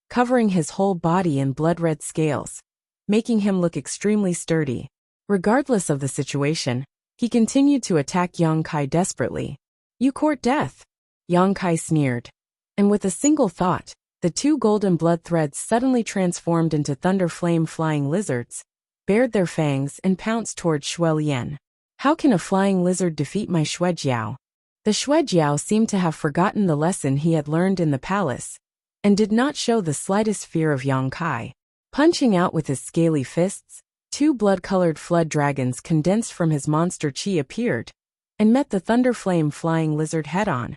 covering his whole body in blood-red scales, making him look extremely sturdy. Regardless of the situation, he continued to attack Yang Kai desperately. You court death, Yang Kai sneered. And with a single thought, the two golden blood threads suddenly transformed into thunder flame flying lizards, bared their fangs and pounced toward Shuelian. How can a flying lizard defeat my Xuejiao? The Xuejiao seemed to have forgotten the lesson he had learned in the palace, and did not show the slightest fear of Yang Kai. Punching out with his scaly fists, two blood-colored flood dragons condensed from his monster chi appeared, and met the thunder flame flying lizard head-on,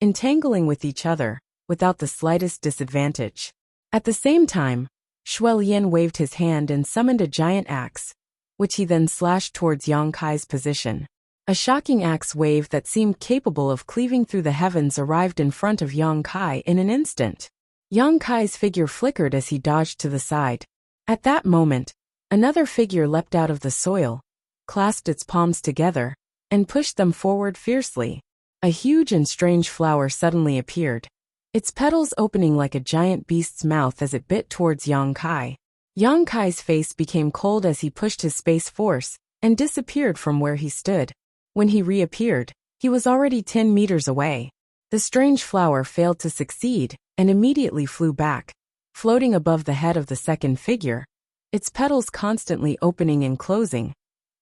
entangling with each other, without the slightest disadvantage. At the same time, Shuelian waved his hand and summoned a giant axe, which he then slashed towards Yang Kai's position. A shocking axe wave that seemed capable of cleaving through the heavens arrived in front of Yang Kai in an instant. Yang Kai's figure flickered as he dodged to the side. At that moment, another figure leapt out of the soil, clasped its palms together, and pushed them forward fiercely. A huge and strange flower suddenly appeared, its petals opening like a giant beast's mouth as it bit towards Yang Kai. Yang Kai's face became cold as he pushed his space force and disappeared from where he stood. When he reappeared, he was already 10 meters away. The strange flower failed to succeed and immediately flew back, floating above the head of the second figure, its petals constantly opening and closing,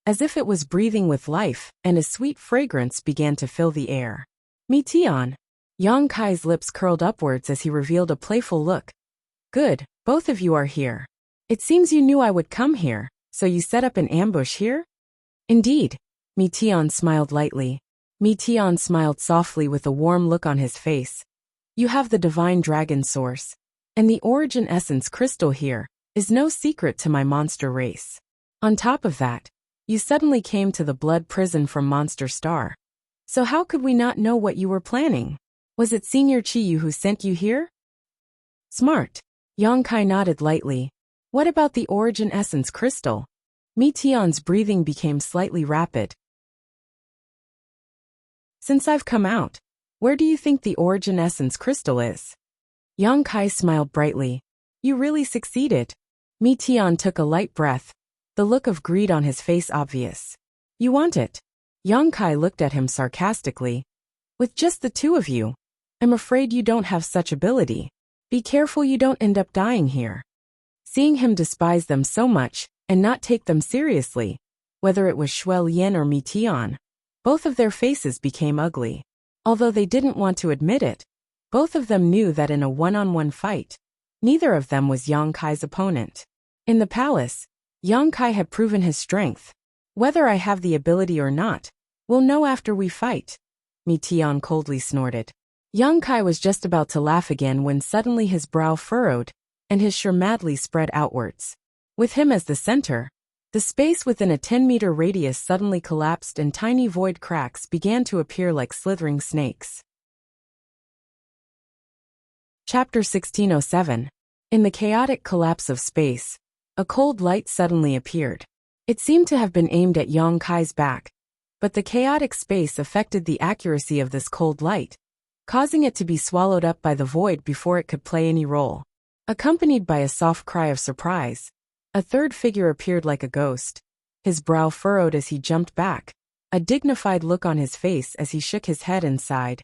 as if it was breathing with life, and a sweet fragrance began to fill the air. Me Tian. Yang Kai's lips curled upwards as he revealed a playful look. Good, both of you are here. It seems you knew I would come here, so you set up an ambush here? Indeed. Me Tian smiled lightly. Me Tian smiled softly with a warm look on his face. You have the divine dragon source, and the origin essence crystal here is no secret to my monster race. On top of that, you suddenly came to the blood prison from Monster Star. So how could we not know what you were planning? Was it Senior Chiyu who sent you here? Smart. Yang Kai nodded lightly. What about the origin essence crystal? Me Tian's breathing became slightly rapid. Since I've come out, where do you think the origin essence crystal is? Yang Kai smiled brightly. You really succeeded. Me Tian took a light breath, the look of greed on his face obvious. You want it? Yang Kai looked at him sarcastically. With just the two of you, I'm afraid you don't have such ability. Be careful you don't end up dying here. Seeing him despise them so much and not take them seriously, whether it was Shuel Yin or Me Tian, both of their faces became ugly. Although they didn't want to admit it, both of them knew that in a one-on-one fight, neither of them was Yang Kai's opponent. In the palace, Yang Kai had proven his strength. Whether I have the ability or not, we'll know after we fight. Me Tian coldly snorted. Yang Kai was just about to laugh again when suddenly his brow furrowed, and his shirt madly spread outwards. With him as the center, the space within a 10-meter radius suddenly collapsed and tiny void cracks began to appear like slithering snakes. Chapter 1607. In the chaotic collapse of space, a cold light suddenly appeared. It seemed to have been aimed at Yang Kai's back, but the chaotic space affected the accuracy of this cold light, causing it to be swallowed up by the void before it could play any role. Accompanied by a soft cry of surprise, a third figure appeared like a ghost. His brow furrowed as he jumped back, a dignified look on his face as he shook his head and sighed.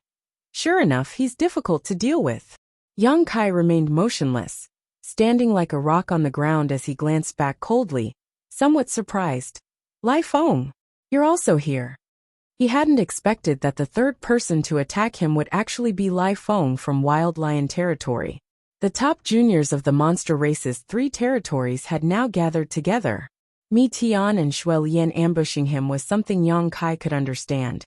Sure enough, he's difficult to deal with. Yang Kai remained motionless, standing like a rock on the ground as he glanced back coldly, somewhat surprised. Lai Feng, you're also here. He hadn't expected that the third person to attack him would actually be Lai Feng from Wild Lion Territory. The top juniors of the monster race's 3 territories had now gathered together. Me Tian and Shuel Yin ambushing him was something Yang Kai could understand.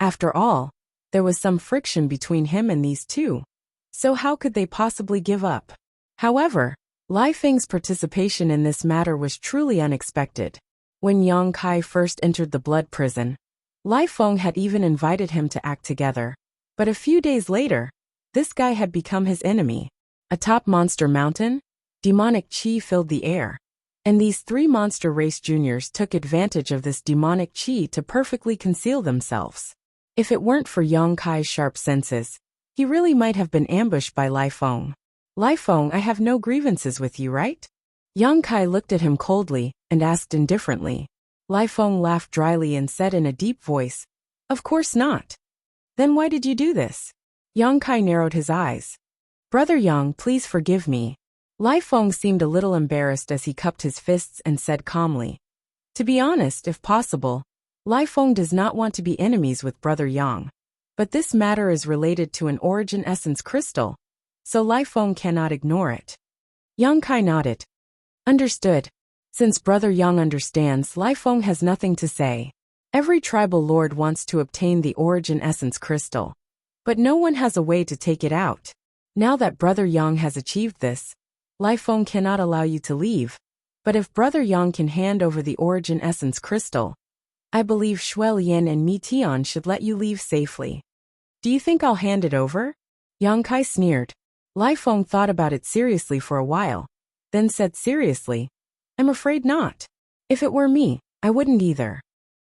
After all, there was some friction between him and these two. So how could they possibly give up? However, Lai Feng's participation in this matter was truly unexpected. When Yang Kai first entered the blood prison, Lai Feng had even invited him to act together. But a few days later, this guy had become his enemy. Atop Monster Mountain, demonic chi filled the air. And these 3 monster race juniors took advantage of this demonic chi to perfectly conceal themselves. If it weren't for Yang Kai's sharp senses, he really might have been ambushed by Lai Feng. Lai Feng, I have no grievances with you, right? Yang Kai looked at him coldly and asked indifferently. Lai Feng laughed dryly and said in a deep voice, Of course not. Then why did you do this? Yang Kai narrowed his eyes. Brother Yang, please forgive me. Lai Feng seemed a little embarrassed as he cupped his fists and said calmly. To be honest, if possible, Lai Feng does not want to be enemies with Brother Yang. But this matter is related to an origin essence crystal, so Lai Feng cannot ignore it. Yang Kai nodded. Understood. Since Brother Yang understands, Lai Feng has nothing to say. Every tribal lord wants to obtain the origin essence crystal, but no one has a way to take it out. Now that Brother Yang has achieved this, Lai Feng cannot allow you to leave. But if Brother Yang can hand over the origin essence crystal, I believe Shuel Yin and Me Tian should let you leave safely. Do you think I'll hand it over? Yang Kai sneered. Lai Feng thought about it seriously for a while, then said seriously, I'm afraid not. If it were me, I wouldn't either.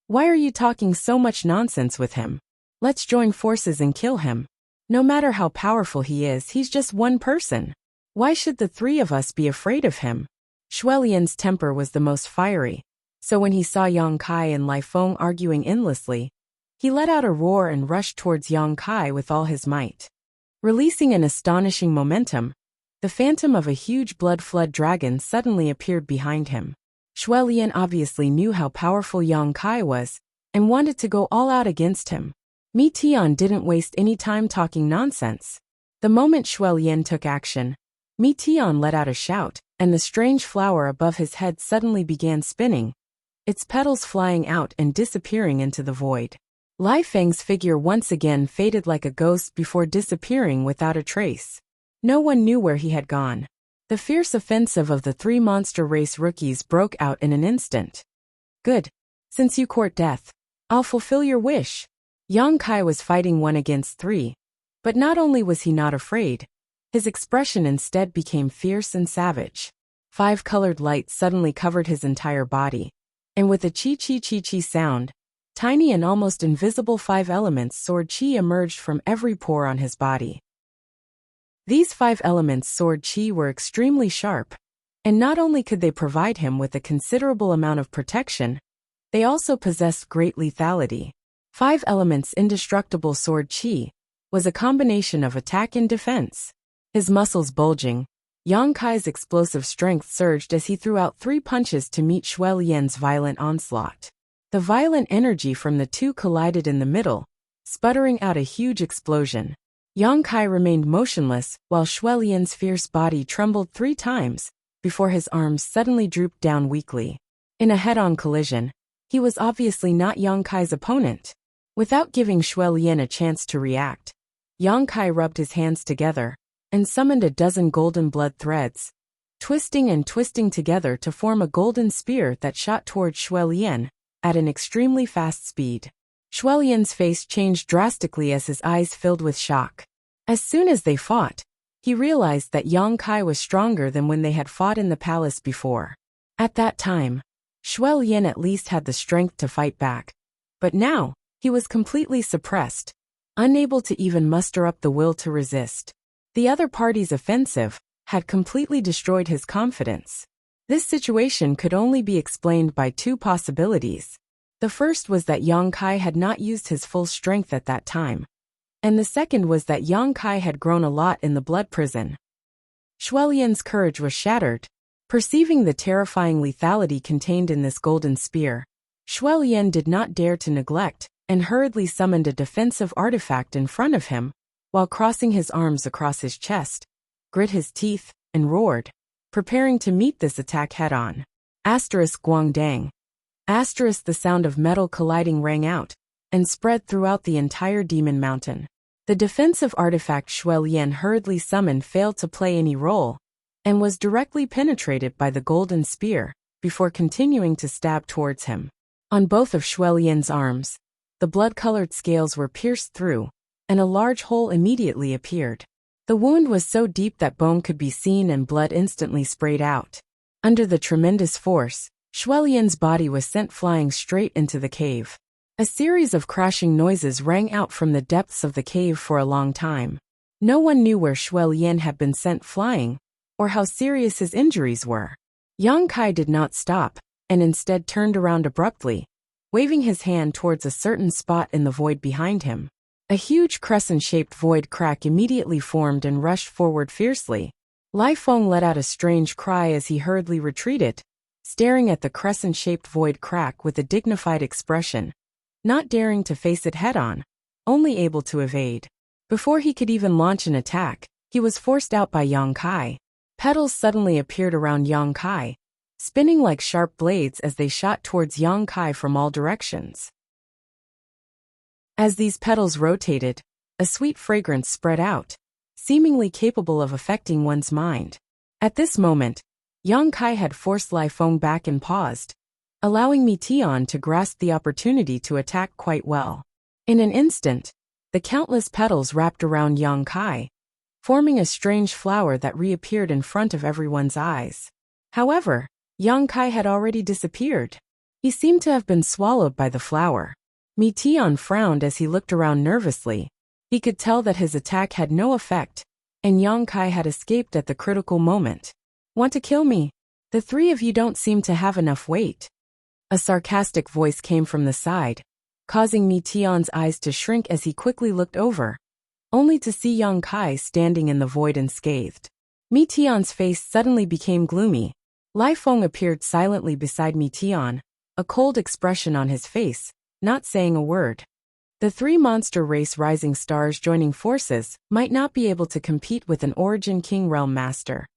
Why are you talking so much nonsense with him? Let's join forces and kill him. No matter how powerful he is, he's just one person. Why should the 3 of us be afraid of him? Shuel Yin's temper was the most fiery, so when he saw Yang Kai and Lai Feng arguing endlessly, he let out a roar and rushed towards Yang Kai with all his might. Releasing an astonishing momentum, the phantom of a huge blood flood dragon suddenly appeared behind him. Shuel Yin obviously knew how powerful Yang Kai was, and wanted to go all out against him. Mi Tian didn't waste any time talking nonsense. The moment Shuai Lian took action, Mi Tian let out a shout, and the strange flower above his head suddenly began spinning, its petals flying out and disappearing into the void. Lai Feng's figure once again faded like a ghost before disappearing without a trace. No one knew where he had gone. The fierce offensive of the three monster race rookies broke out in an instant. Good. Since you court death, I'll fulfill your wish. Yang Kai was fighting 1 against 3. But not only was he not afraid, his expression instead became fierce and savage. 5 colored lights suddenly covered his entire body, and with a chi-chi-chi-chi sound, tiny and almost invisible 5 elements sword chi emerged from every pore on his body. These 5 elements sword chi were extremely sharp, and not only could they provide him with a considerable amount of protection, they also possessed great lethality. 5 elements indestructible sword chi was a combination of attack and defense. His muscles bulging, Yang Kai's explosive strength surged as he threw out 3 punches to meet Shuai Lian's violent onslaught. The violent energy from the two collided in the middle, sputtering out a huge explosion. Yang Kai remained motionless while Shuai Lian's fierce body trembled 3 times before his arms suddenly drooped down weakly. In a head-on collision, he was obviously not Yang Kai's opponent. Without giving Shuai Lian a chance to react, Yang Kai rubbed his hands together and summoned a dozen golden blood threads, twisting and twisting together to form a golden spear that shot towards Shuai Lian at an extremely fast speed. Shuai Lian's face changed drastically as his eyes filled with shock. As soon as they fought, he realized that Yang Kai was stronger than when they had fought in the palace before. At that time, Shuai Lian at least had the strength to fight back. But now, he was completely suppressed, unable to even muster up the will to resist. The other party's offensive had completely destroyed his confidence. This situation could only be explained by 2 possibilities. The first was that Yang Kai had not used his full strength at that time, and the second was that Yang Kai had grown a lot in the blood prison. Shuai Lian's courage was shattered. Perceiving the terrifying lethality contained in this golden spear, Shuai Lian did not dare to neglect and hurriedly summoned a defensive artifact in front of him, while crossing his arms across his chest, grit his teeth, and roared, preparing to meet this attack head-on. Guangdang. The sound of metal colliding rang out and spread throughout the entire demon mountain. The defensive artifact Shuai Lian hurriedly summoned failed to play any role, and was directly penetrated by the golden spear, before continuing to stab towards him. On both of Shuai Lian's arms, the blood-colored scales were pierced through, and a large hole immediately appeared. The wound was so deep that bone could be seen and blood instantly sprayed out. Under the tremendous force, Shuai Lian's body was sent flying straight into the cave. A series of crashing noises rang out from the depths of the cave for a long time. No one knew where Shuai Lian had been sent flying, or how serious his injuries were. Yang Kai did not stop, and instead turned around abruptly, waving his hand towards a certain spot in the void behind him. A huge crescent-shaped void crack immediately formed and rushed forward fiercely. Lai Feng let out a strange cry as he hurriedly retreated, staring at the crescent-shaped void crack with a dignified expression, not daring to face it head-on, only able to evade. Before he could even launch an attack, he was forced out by Yang Kai. Petals suddenly appeared around Yang Kai, spinning like sharp blades as they shot towards Yang Kai from all directions. As these petals rotated, a sweet fragrance spread out, seemingly capable of affecting one's mind. At this moment, Yang Kai had forced Lai Feng back and paused, allowing Mi Tian to grasp the opportunity to attack quite well. In an instant, the countless petals wrapped around Yang Kai, forming a strange flower that reappeared in front of everyone's eyes. However, Yang Kai had already disappeared. He seemed to have been swallowed by the flower. Mi Tian frowned as he looked around nervously. He could tell that his attack had no effect, and Yang Kai had escaped at the critical moment. Want to kill me? The 3 of you don't seem to have enough weight. A sarcastic voice came from the side, causing Mi Tian's eyes to shrink as he quickly looked over, only to see Yang Kai standing in the void unscathed. Mi Tian's face suddenly became gloomy. Lai Feng appeared silently beside Mi Tian, a cold expression on his face, not saying a word. The three monster race rising stars joining forces might not be able to compete with an Origin King Realm Master.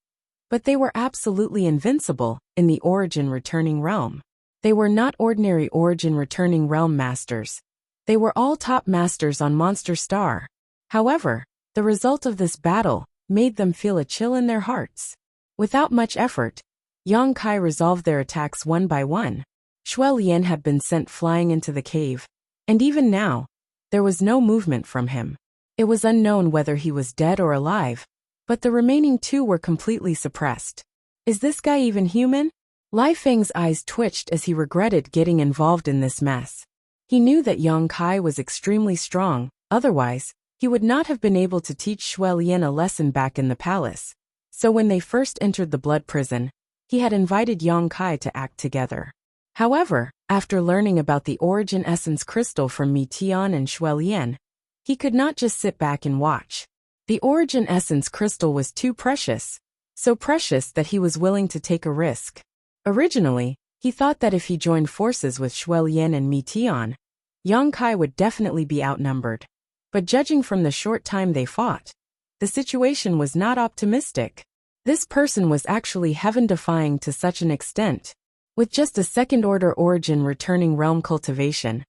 But they were absolutely invincible in the Origin Returning Realm. They were not ordinary Origin Returning Realm Masters. They were all top masters on Monster Star. However, the result of this battle made them feel a chill in their hearts. Without much effort, Yang Kai resolved their attacks one by one. Shuai Lian had been sent flying into the cave, and even now, there was no movement from him. It was unknown whether he was dead or alive, but the remaining two were completely suppressed. Is this guy even human? Lai Feng's eyes twitched as he regretted getting involved in this mess. He knew that Yang Kai was extremely strong, otherwise, he would not have been able to teach Shuai Lian a lesson back in the palace. So when they first entered the blood prison, he had invited Yang Kai to act together. However, after learning about the Origin Essence Crystal from Mi Tian and Shuai Lian, he could not just sit back and watch. The Origin Essence Crystal was too precious, so precious that he was willing to take a risk. Originally, he thought that if he joined forces with Shuai Lian and Mi Tian, Yang Kai would definitely be outnumbered. But judging from the short time they fought, the situation was not optimistic. This person was actually heaven-defying to such an extent. With just a second-order Origin Returning Realm cultivation,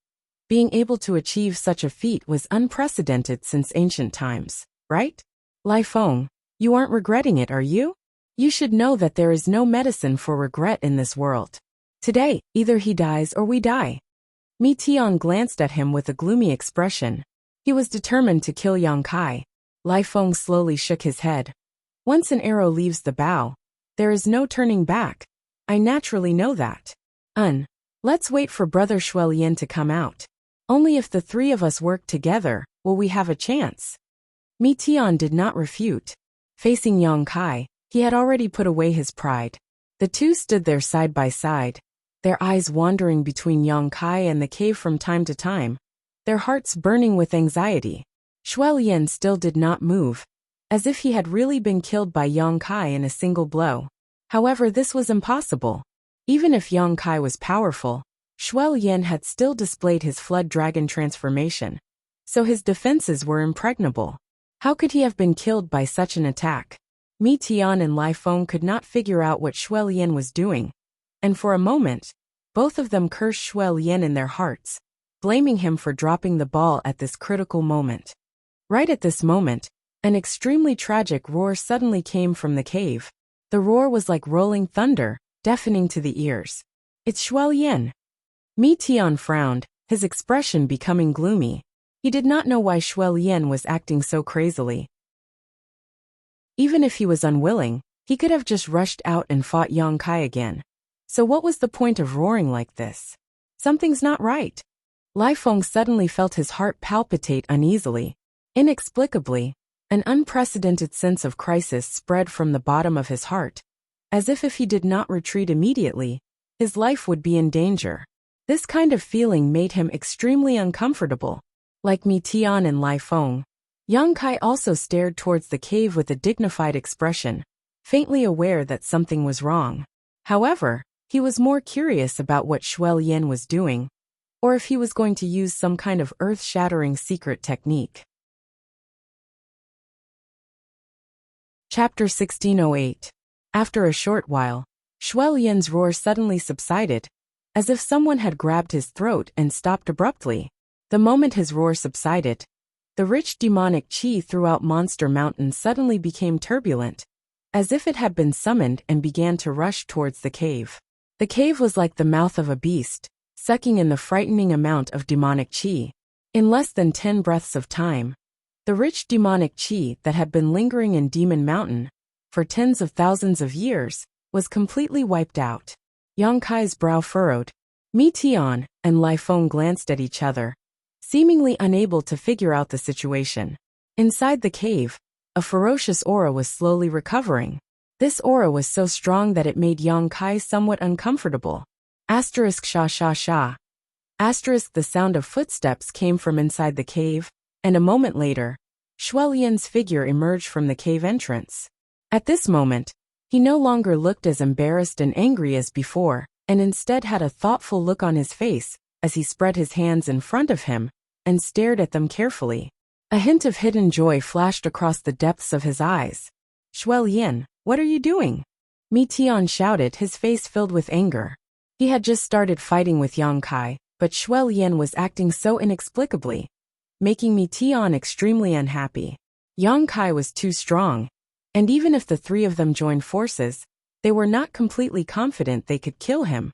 being able to achieve such a feat was unprecedented since ancient times, right? Lai Feng, you aren't regretting it, are you? You should know that there is no medicine for regret in this world. Today, either he dies or we die. Mi Tian glanced at him with a gloomy expression. He was determined to kill Yang Kai. Lai Feng slowly shook his head. Once an arrow leaves the bow, there is no turning back. I naturally know that. Let's wait for Brother Shuai Lian to come out. Only if the three of us work together will we have a chance. Mi Tian did not refute. Facing Yang Kai, he had already put away his pride. The two stood there side by side, their eyes wandering between Yang Kai and the cave from time to time, their hearts burning with anxiety. Shuai Lian still did not move, as if he had really been killed by Yang Kai in a single blow. However, this was impossible. Even if Yang Kai was powerful, Shuai Lian had still displayed his flood dragon transformation, so his defenses were impregnable. How could he have been killed by such an attack? Mi Tian and Lai Feng could not figure out what Shuai Lian was doing, and for a moment, both of them cursed Shuai Lian in their hearts, blaming him for dropping the ball at this critical moment. Right at this moment, an extremely tragic roar suddenly came from the cave. The roar was like rolling thunder, deafening to the ears. It's Shuai Lian. Mi Tian frowned, his expression becoming gloomy. He did not know why Shuai Lian was acting so crazily. Even if he was unwilling, he could have just rushed out and fought Yang Kai again. So what was the point of roaring like this? Something's not right. Lai Feng suddenly felt his heart palpitate uneasily. Inexplicably, an unprecedented sense of crisis spread from the bottom of his heart, as if he did not retreat immediately, his life would be in danger. This kind of feeling made him extremely uncomfortable. Like Mi Tian and Lai Feng, Yang Kai also stared towards the cave with a dignified expression, faintly aware that something was wrong. However, he was more curious about what Shuai Lian was doing, or if he was going to use some kind of earth-shattering secret technique. Chapter 1608. After a short while, Shuai Lian's roar suddenly subsided, as if someone had grabbed his throat and stopped abruptly. The moment his roar subsided, the rich demonic qi throughout Monster Mountain suddenly became turbulent, as if it had been summoned and began to rush towards the cave. The cave was like the mouth of a beast, sucking in the frightening amount of demonic qi. In less than 10 breaths of time, the rich demonic qi that had been lingering in Demon Mountain for tens of thousands of years was completely wiped out. Yang Kai's brow furrowed. Mi Tian and Lai Feng glanced at each other, seemingly unable to figure out the situation. Inside the cave, a ferocious aura was slowly recovering. This aura was so strong that it made Yang Kai somewhat uncomfortable. Asterisk sha sha sha. Asterisk the sound of footsteps came from inside the cave, and a moment later, Shuai Lian's figure emerged from the cave entrance. At this moment, he no longer looked as embarrassed and angry as before, and instead had a thoughtful look on his face, as he spread his hands in front of him, and stared at them carefully. A hint of hidden joy flashed across the depths of his eyes. "Shuel Yin, what are you doing?" Mi Tian shouted, his face filled with anger. He had just started fighting with Yang Kai, but Shuel Yin was acting so inexplicably, making Mi Tian extremely unhappy. Yang Kai was too strong, and even if the three of them joined forces, they were not completely confident they could kill him.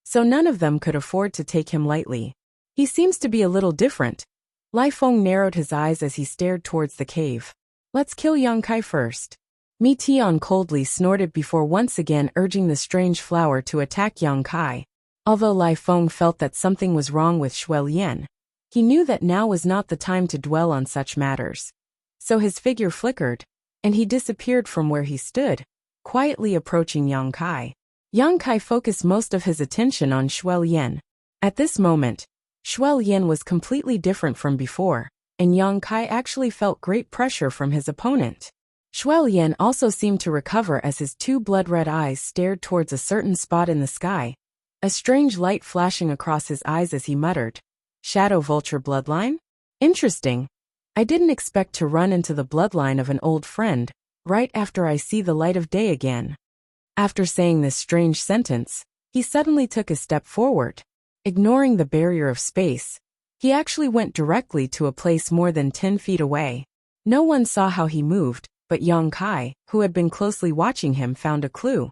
So none of them could afford to take him lightly. "He seems to be a little different." Lai Feng narrowed his eyes as he stared towards the cave. "Let's kill Yang Kai first." Mi Tian coldly snorted before once again urging the strange flower to attack Yang Kai. Although Lai Feng felt that something was wrong with Shuel Yin, he knew that now was not the time to dwell on such matters. So his figure flickered, and he disappeared from where he stood, quietly approaching Yang Kai. Yang Kai focused most of his attention on Shuel Yin. At this moment, Shuel Yin was completely different from before, and Yang Kai actually felt great pressure from his opponent. Shuel Yin also seemed to recover as his two blood-red eyes stared towards a certain spot in the sky, a strange light flashing across his eyes as he muttered, "Shadow Vulture bloodline? Interesting. I didn't expect to run into the bloodline of an old friend, right after I see the light of day again." After saying this strange sentence, he suddenly took a step forward. Ignoring the barrier of space, he actually went directly to a place more than 10 feet away. No one saw how he moved, but Yang Kai, who had been closely watching him, found a clue.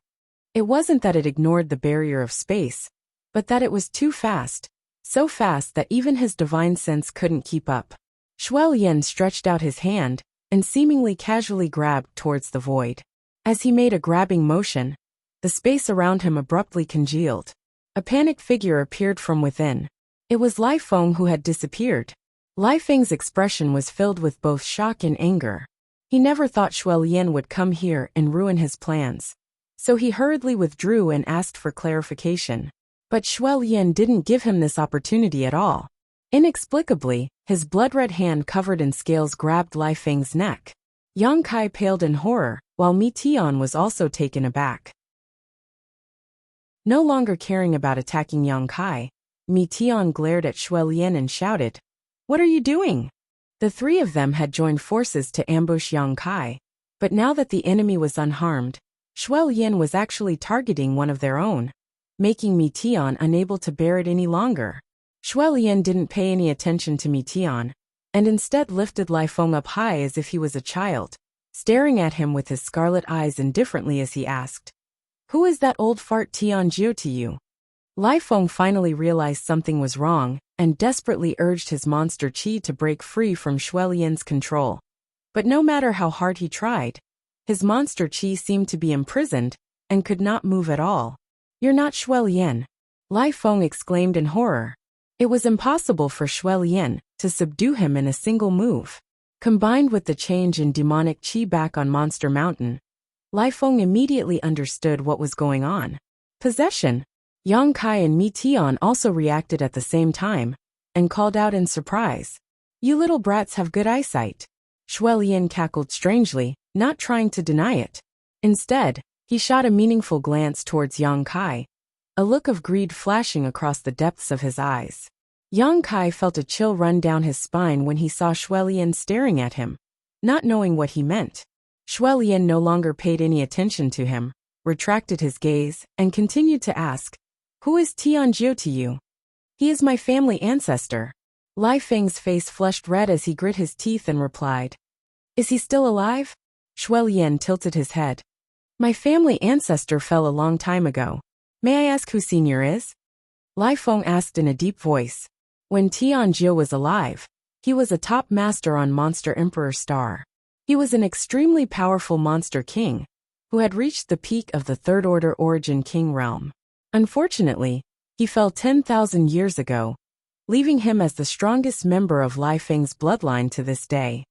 It wasn't that it ignored the barrier of space, but that it was too fast, so fast that even his divine sense couldn't keep up. Shuel Yin stretched out his hand and seemingly casually grabbed towards the void. As he made a grabbing motion, the space around him abruptly congealed. A panicked figure appeared from within. It was Lai Feng who had disappeared. Lai Feng's expression was filled with both shock and anger. He never thought Shuel Yin would come here and ruin his plans. So he hurriedly withdrew and asked for clarification. But Shuel Yin didn't give him this opportunity at all. Inexplicably, his blood-red hand covered in scales grabbed Lai Feng's neck. Yang Kai paled in horror, while Mi Tian was also taken aback. No longer caring about attacking Yang Kai, Mi Tian glared at Shuel Yin and shouted, "What are you doing?" The three of them had joined forces to ambush Yang Kai, but now that the enemy was unharmed, Shuel Yin was actually targeting one of their own, making Mi Tian unable to bear it any longer. Shuel Yin didn't pay any attention to Mi Tian, and instead lifted Lai Feng up high as if he was a child, staring at him with his scarlet eyes indifferently as he asked, "Who is that old fart Tian Jiu to you?" Lai Feng finally realized something was wrong, and desperately urged his monster chi to break free from Shuel Yin's control. But no matter how hard he tried, his monster chi seemed to be imprisoned, and could not move at all. "You're not Shuel Yin," Lai Feng exclaimed in horror. It was impossible for Shuel Yin to subdue him in a single move. Combined with the change in demonic chi back on Monster Mountain, Lai Feng immediately understood what was going on. Possession. Yang Kai and Mi Tian also reacted at the same time, and called out in surprise, "You little brats have good eyesight." Shuel Yin cackled strangely, not trying to deny it. Instead, he shot a meaningful glance towards Yang Kai, a look of greed flashing across the depths of his eyes. Yang Kai felt a chill run down his spine when he saw Shuel Yin staring at him, not knowing what he meant. Shuel Yin no longer paid any attention to him, retracted his gaze, and continued to ask, "Who is Tian Jiu to you?" "He is my family ancestor." Lai Feng's face flushed red as he grit his teeth and replied, "Is he still alive?" Shuel Yin tilted his head. "My family ancestor fell a long time ago. May I ask who Senior is?" Lai Feng asked in a deep voice. When Tian Jiu was alive, he was a top master on Monster Emperor Star. He was an extremely powerful monster king, who had reached the peak of the Third Order Origin King realm. Unfortunately, he fell 10,000 years ago, leaving him as the strongest member of Lai Feng's bloodline to this day.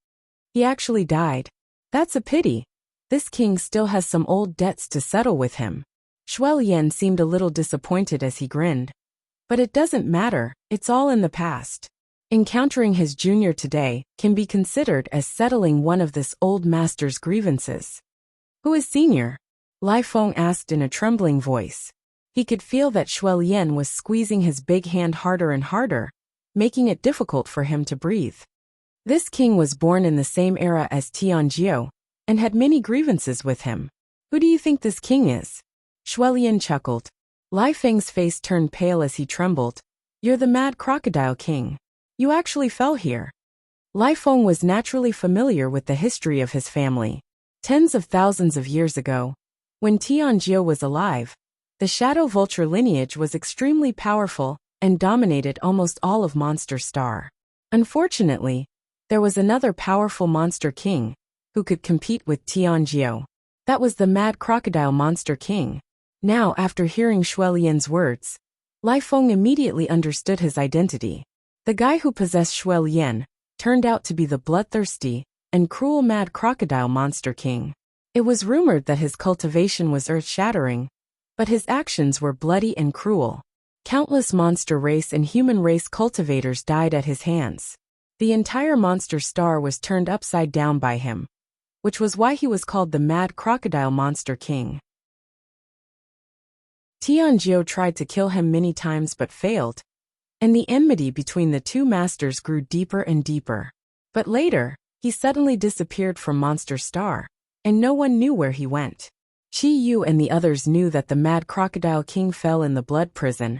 He actually died. That's a pity. This king still has some old debts to settle with him. Shuel Yin seemed a little disappointed as he grinned. But it doesn't matter, it's all in the past. Encountering his junior today can be considered as settling one of this old master's grievances. "Who is Senior?" Lai Feng asked in a trembling voice. He could feel that Shuel Yin was squeezing his big hand harder and harder, making it difficult for him to breathe. This king was born in the same era as Tianjiu, and had many grievances with him. Who do you think this king is? Shuelian chuckled. Lai Feng's face turned pale as he trembled. You're the mad crocodile king. You actually fell here. Lai Feng was naturally familiar with the history of his family. Tens of thousands of years ago, when Tianjiu was alive, the shadow vulture lineage was extremely powerful and dominated almost all of Monster Star. Unfortunately, there was another powerful monster king who could compete with Tianjiu. That was the mad crocodile monster king. Now, after hearing Shuelian's words, Lai Feng immediately understood his identity. The guy who possessed Shuelian turned out to be the bloodthirsty and cruel mad crocodile monster king. It was rumored that his cultivation was earth-shattering, but his actions were bloody and cruel. Countless monster race and human race cultivators died at his hands. The entire Monster Star was turned upside down by him, which was why he was called the Mad Crocodile Monster King. Tianjiu tried to kill him many times but failed, and the enmity between the two masters grew deeper and deeper. But later, he suddenly disappeared from Monster Star, and no one knew where he went. Qi Yu and the others knew that the Mad Crocodile King fell in the blood prison,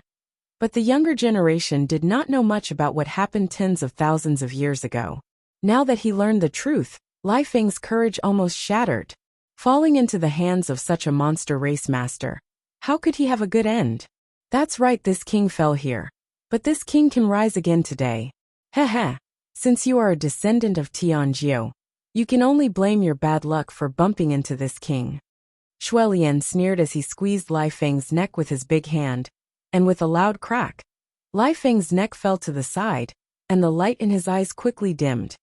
but the younger generation did not know much about what happened tens of thousands of years ago. Now that he learned the truth, Lai Feng's courage almost shattered. Falling into the hands of such a monster race master, how could he have a good end? That's right, this king fell here. But this king can rise again today. Heh. Since you are a descendant of Tianjiu, you can only blame your bad luck for bumping into this king. Shuelian sneered as he squeezed Lai Feng's neck with his big hand, and with a loud crack, Lai Feng's neck fell to the side, and the light in his eyes quickly dimmed.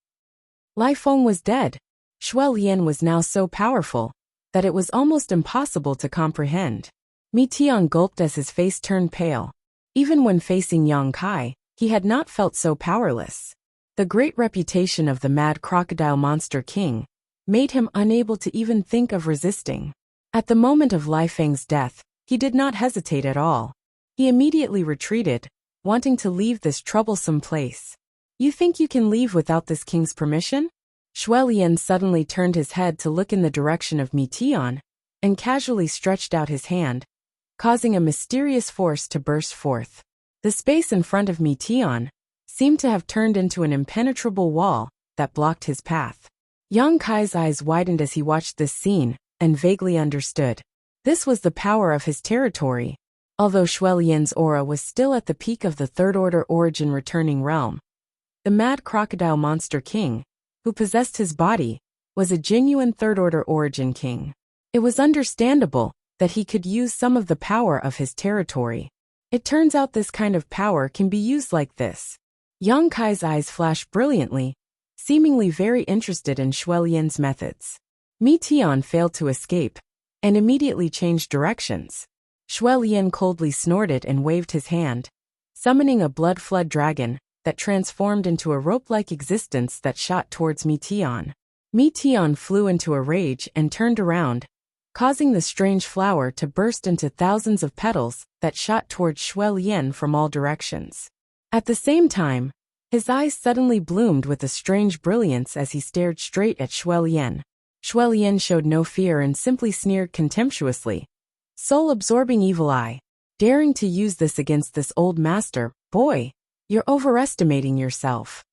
Lai Feng was dead. Shuelian was now so powerful that it was almost impossible to comprehend. Mi Tian gulped as his face turned pale. Even when facing Yang Kai, he had not felt so powerless. The great reputation of the Mad Crocodile Monster King made him unable to even think of resisting. At the moment of Lai Feng's death, he did not hesitate at all. He immediately retreated, wanting to leave this troublesome place. You think you can leave without this king's permission? Shuelian suddenly turned his head to look in the direction of Mi Tian, and casually stretched out his hand, causing a mysterious force to burst forth. The space in front of Mi Tian seemed to have turned into an impenetrable wall that blocked his path. Yang Kai's eyes widened as he watched this scene, and vaguely understood. This was the power of his territory. Although Shuelian's aura was still at the peak of the third-order origin returning realm, the Mad Crocodile Monster King, who possessed his body, was a genuine third-order origin king. It was understandable that he could use some of the power of his territory. It turns out this kind of power can be used like this. Yang Kai's eyes flashed brilliantly, seemingly very interested in Shuelian's methods. Mi Tian failed to escape, and immediately changed directions. Shuelian coldly snorted and waved his hand, summoning a blood flood dragon that transformed into a rope-like existence that shot towards Mi Tian. Mi Tian flew into a rage and turned around, causing the strange flower to burst into thousands of petals that shot towards Shuelian from all directions. At the same time, his eyes suddenly bloomed with a strange brilliance as he stared straight at Shuelian. Shuelian showed no fear and simply sneered contemptuously. Soul-absorbing evil eye. Daring to use this against this old master, boy, you're overestimating yourself.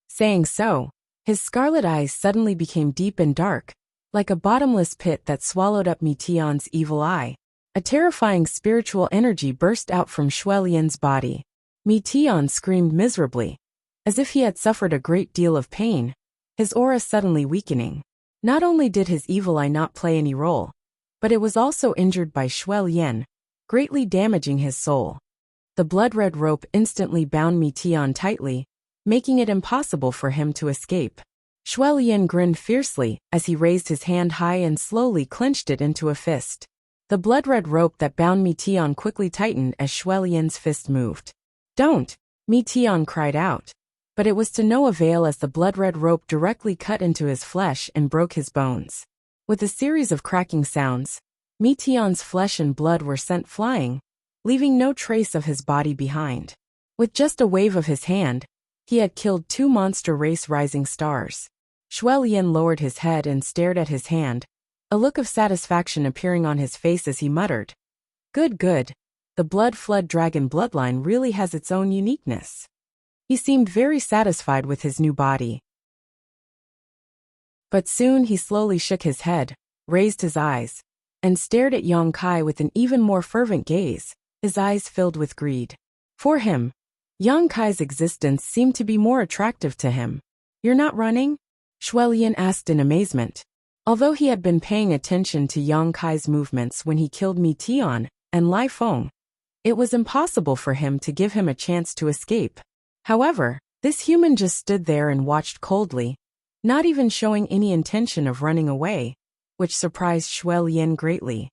Saying so, his scarlet eyes suddenly became deep and dark, like a bottomless pit that swallowed up Mi Tian's evil eye. A terrifying spiritual energy burst out from Shuelian's body. Mi Tian screamed miserably, as if he had suffered a great deal of pain, his aura suddenly weakening. Not only did his evil eye not play any role, but it was also injured by Shuelian, greatly damaging his soul. The blood-red rope instantly bound Mi Tian tightly, making it impossible for him to escape. Shuelian grinned fiercely as he raised his hand high and slowly clenched it into a fist. The blood-red rope that bound Mi Tian quickly tightened as Shuelian's fist moved. Don't! Mi Tian cried out. But it was to no avail as the blood-red rope directly cut into his flesh and broke his bones. With a series of cracking sounds, Mi Tian's flesh and blood were sent flying, leaving no trace of his body behind. With just a wave of his hand, he had killed 2 monster race rising stars. Shuai Lian lowered his head and stared at his hand, a look of satisfaction appearing on his face as he muttered, "Good, good. The blood flood dragon bloodline really has its own uniqueness." He seemed very satisfied with his new body. But soon he slowly shook his head, raised his eyes, and stared at Yang Kai with an even more fervent gaze, his eyes filled with greed. For him, Yang Kai's existence seemed to be more attractive to him. "You're not running?" Shuai Lian asked in amazement. Although he had been paying attention to Yang Kai's movements when he killed Mi Tian and Lai Feng, it was impossible for him to give him a chance to escape. However, this human just stood there and watched coldly, not even showing any intention of running away, which surprised Shuai Lian greatly.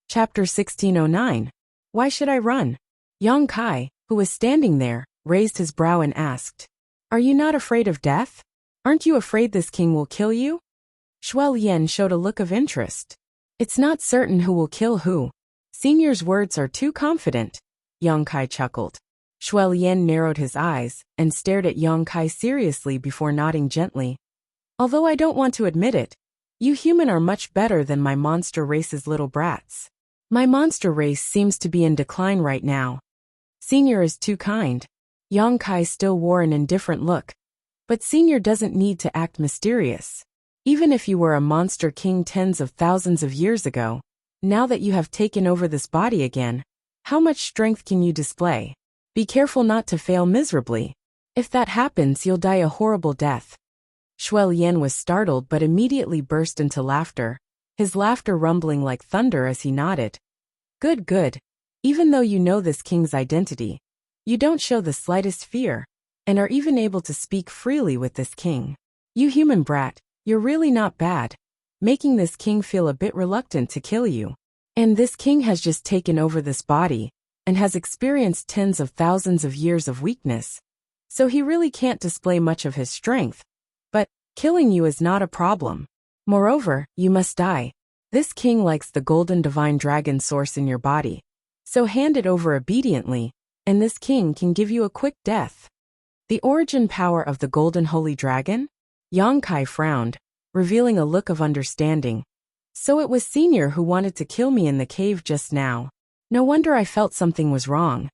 Chapter 1609. Why should I run? Yang Kai, who was standing there, raised his brow and asked, "Are you not afraid of death? Aren't you afraid this king will kill you?" Shuai Lian showed a look of interest. "It's not certain who will kill who. Senior's words are too confident," Yang Kai chuckled. Shuai Lian narrowed his eyes and stared at Yang Kai seriously before nodding gently. "Although I don't want to admit it, you human are much better than my monster race's little brats. My monster race seems to be in decline right now. Senior is too kind." Yang Kai still wore an indifferent look. "But Senior doesn't need to act mysterious. Even if you were a monster king tens of thousands of years ago, now that you have taken over this body again, how much strength can you display? Be careful not to fail miserably. If that happens, you'll die a horrible death." Shuai Lian was startled but immediately burst into laughter, his laughter rumbling like thunder as he nodded. "Good, good. Even though you know this king's identity, you don't show the slightest fear, and are even able to speak freely with this king. You human brat, you're really not bad, making this king feel a bit reluctant to kill you. And this king has just taken over this body, and has experienced tens of thousands of years of weakness, so he really can't display much of his strength. But killing you is not a problem. Moreover, you must die. This king likes the golden divine dragon source in your body, so hand it over obediently, and this king can give you a quick death." The origin power of the golden holy dragon? Yang Kai frowned, revealing a look of understanding. "So it was Senior who wanted to kill me in the cave just now. No wonder I felt something was wrong."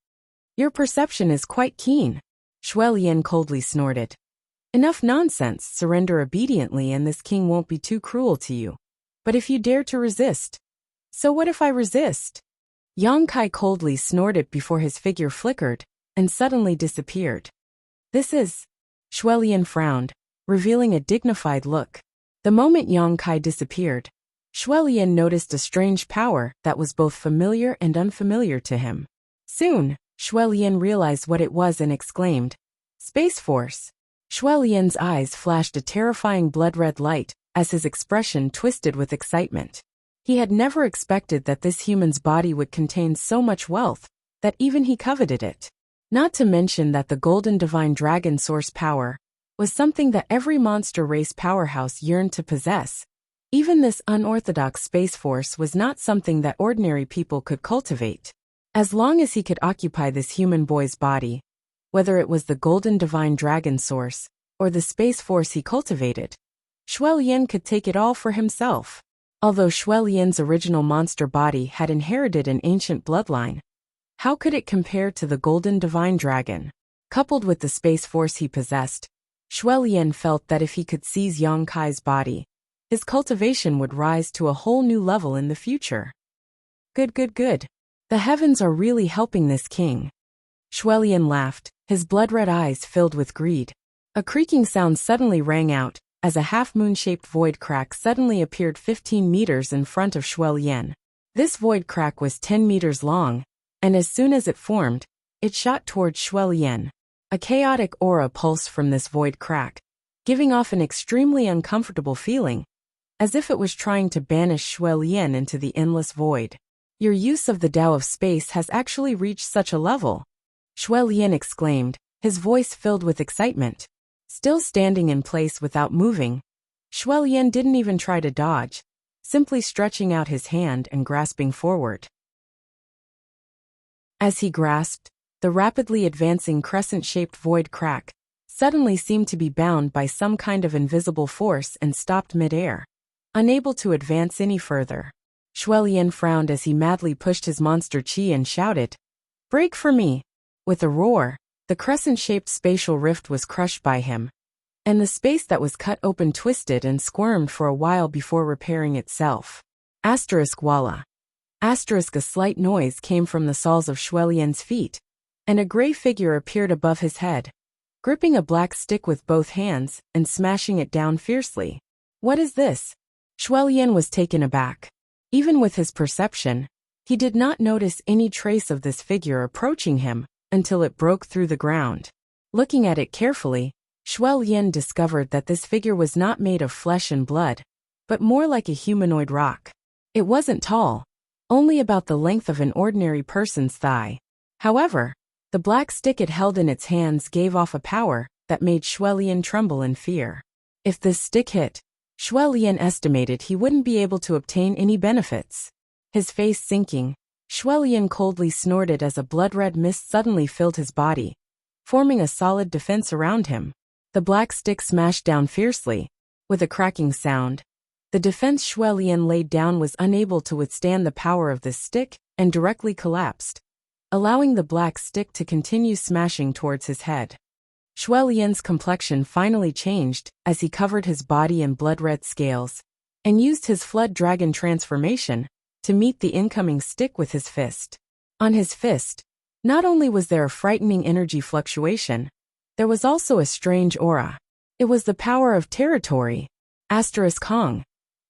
"Your perception is quite keen," Shuai Lian coldly snorted. "Enough nonsense, surrender obediently and this king won't be too cruel to you. But if you dare to resist..." "So what if I resist?" Yang Kai coldly snorted before his figure flickered and suddenly disappeared. "This is..." Shuai Lian frowned, revealing a dignified look. The moment Yang Kai disappeared, Shuai Lian noticed a strange power that was both familiar and unfamiliar to him. Soon, Shuai Lian realized what it was and exclaimed, "Space Force!" Shuai Lian's eyes flashed a terrifying blood-red light as his expression twisted with excitement. He had never expected that this human's body would contain so much wealth, that even he coveted it. Not to mention that the golden divine dragon source power was something that every monster race powerhouse yearned to possess. Even this unorthodox space force was not something that ordinary people could cultivate. As long as he could occupy this human boy's body, whether it was the golden divine dragon source or the space force he cultivated, Shuai Lian could take it all for himself. Although Shuai Lian's original monster body had inherited an ancient bloodline, how could it compare to the golden divine dragon? Coupled with the space force he possessed, Shuai Lian felt that if he could seize Yang Kai's body, his cultivation would rise to a whole new level in the future. "Good, good, good. The heavens are really helping this king." Shuai Lian laughed, his blood-red eyes filled with greed. A creaking sound suddenly rang out, as a half-moon-shaped void crack suddenly appeared 15 meters in front of Shuai Lian. This void crack was 10 meters long, and as soon as it formed, it shot towards Shuai Lian. A chaotic aura pulsed from this void crack, giving off an extremely uncomfortable feeling, as if it was trying to banish Shuai Lian into the endless void. "Your use of the Tao of space has actually reached such a level," Shuai Lian exclaimed, his voice filled with excitement. Still standing in place without moving, Shuai Lian didn't even try to dodge, simply stretching out his hand and grasping forward. As he grasped, the rapidly advancing crescent-shaped void crack suddenly seemed to be bound by some kind of invisible force and stopped mid-air, unable to advance any further. Shuelian frowned as he madly pushed his monster chi and shouted, "Break for me!" With a roar, the crescent-shaped spatial rift was crushed by him, and the space that was cut open twisted and squirmed for a while before repairing itself. Walla. A slight noise came from the soles of Shuelian's feet, and a gray figure appeared above his head, gripping a black stick with both hands and smashing it down fiercely. What is this? Shuelian was taken aback. Even with his perception, he did not notice any trace of this figure approaching him until it broke through the ground. Looking at it carefully, Shuelian discovered that this figure was not made of flesh and blood, but more like a humanoid rock. It wasn't tall, only about the length of an ordinary person's thigh. However, the black stick it held in its hands gave off a power that made Shuelian tremble in fear. If this stick hit, Shuelian estimated he wouldn't be able to obtain any benefits. His face sinking, Shuelian coldly snorted as a blood-red mist suddenly filled his body, forming a solid defense around him. The black stick smashed down fiercely, with a cracking sound. The defense Shuelian laid down was unable to withstand the power of this stick and directly collapsed, allowing the black stick to continue smashing towards his head. Shuelian's complexion finally changed as he covered his body in blood-red scales and used his flood dragon transformation to meet the incoming stick with his fist. On his fist, not only was there a frightening energy fluctuation, there was also a strange aura. It was the power of territory. Hong.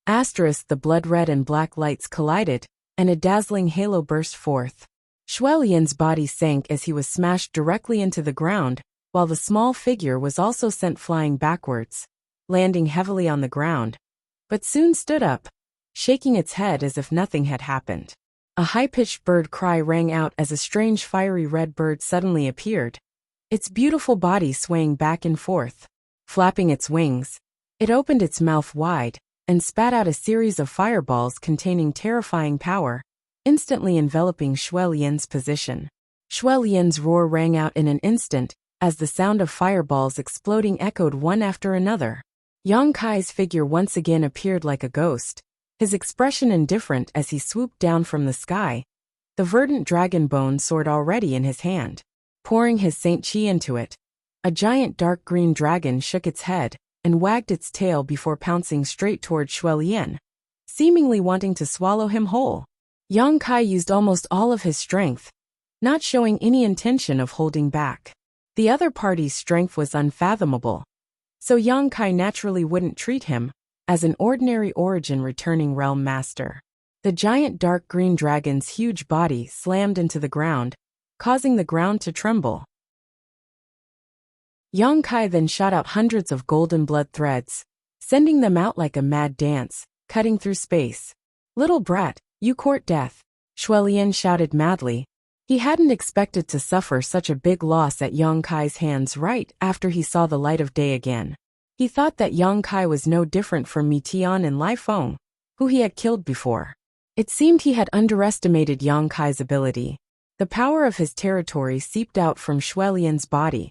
The blood-red and black lights collided, and a dazzling halo burst forth. Shuelian's body sank as he was smashed directly into the ground, while the small figure was also sent flying backwards, landing heavily on the ground, but soon stood up, shaking its head as if nothing had happened. A high-pitched bird cry rang out as a strange fiery red bird suddenly appeared, its beautiful body swaying back and forth. Flapping its wings, it opened its mouth wide and spat out a series of fireballs containing terrifying power, instantly enveloping Shuelian's position. Shuelian's roar rang out in an instant as the sound of fireballs exploding echoed one after another. Yang Kai's figure once again appeared like a ghost, his expression indifferent as he swooped down from the sky, the verdant dragon bone sword already in his hand. Pouring his Saint Chi into it, a giant dark green dragon shook its head and wagged its tail before pouncing straight toward Shuelian, seemingly wanting to swallow him whole. Yang Kai used almost all of his strength, not showing any intention of holding back. The other party's strength was unfathomable, so Yang Kai naturally wouldn't treat him as an ordinary origin returning realm master. The giant dark green dragon's huge body slammed into the ground, causing the ground to tremble. Yang Kai then shot out hundreds of golden blood threads, sending them out like a mad dance, cutting through space. "Little brat, you court death," Shuelian shouted madly. He hadn't expected to suffer such a big loss at Yang Kai's hands right after he saw the light of day again. He thought that Yang Kai was no different from Mi Tian and Lai Feng, who he had killed before. It seemed he had underestimated Yang Kai's ability. The power of his territory seeped out from Shuelian's body,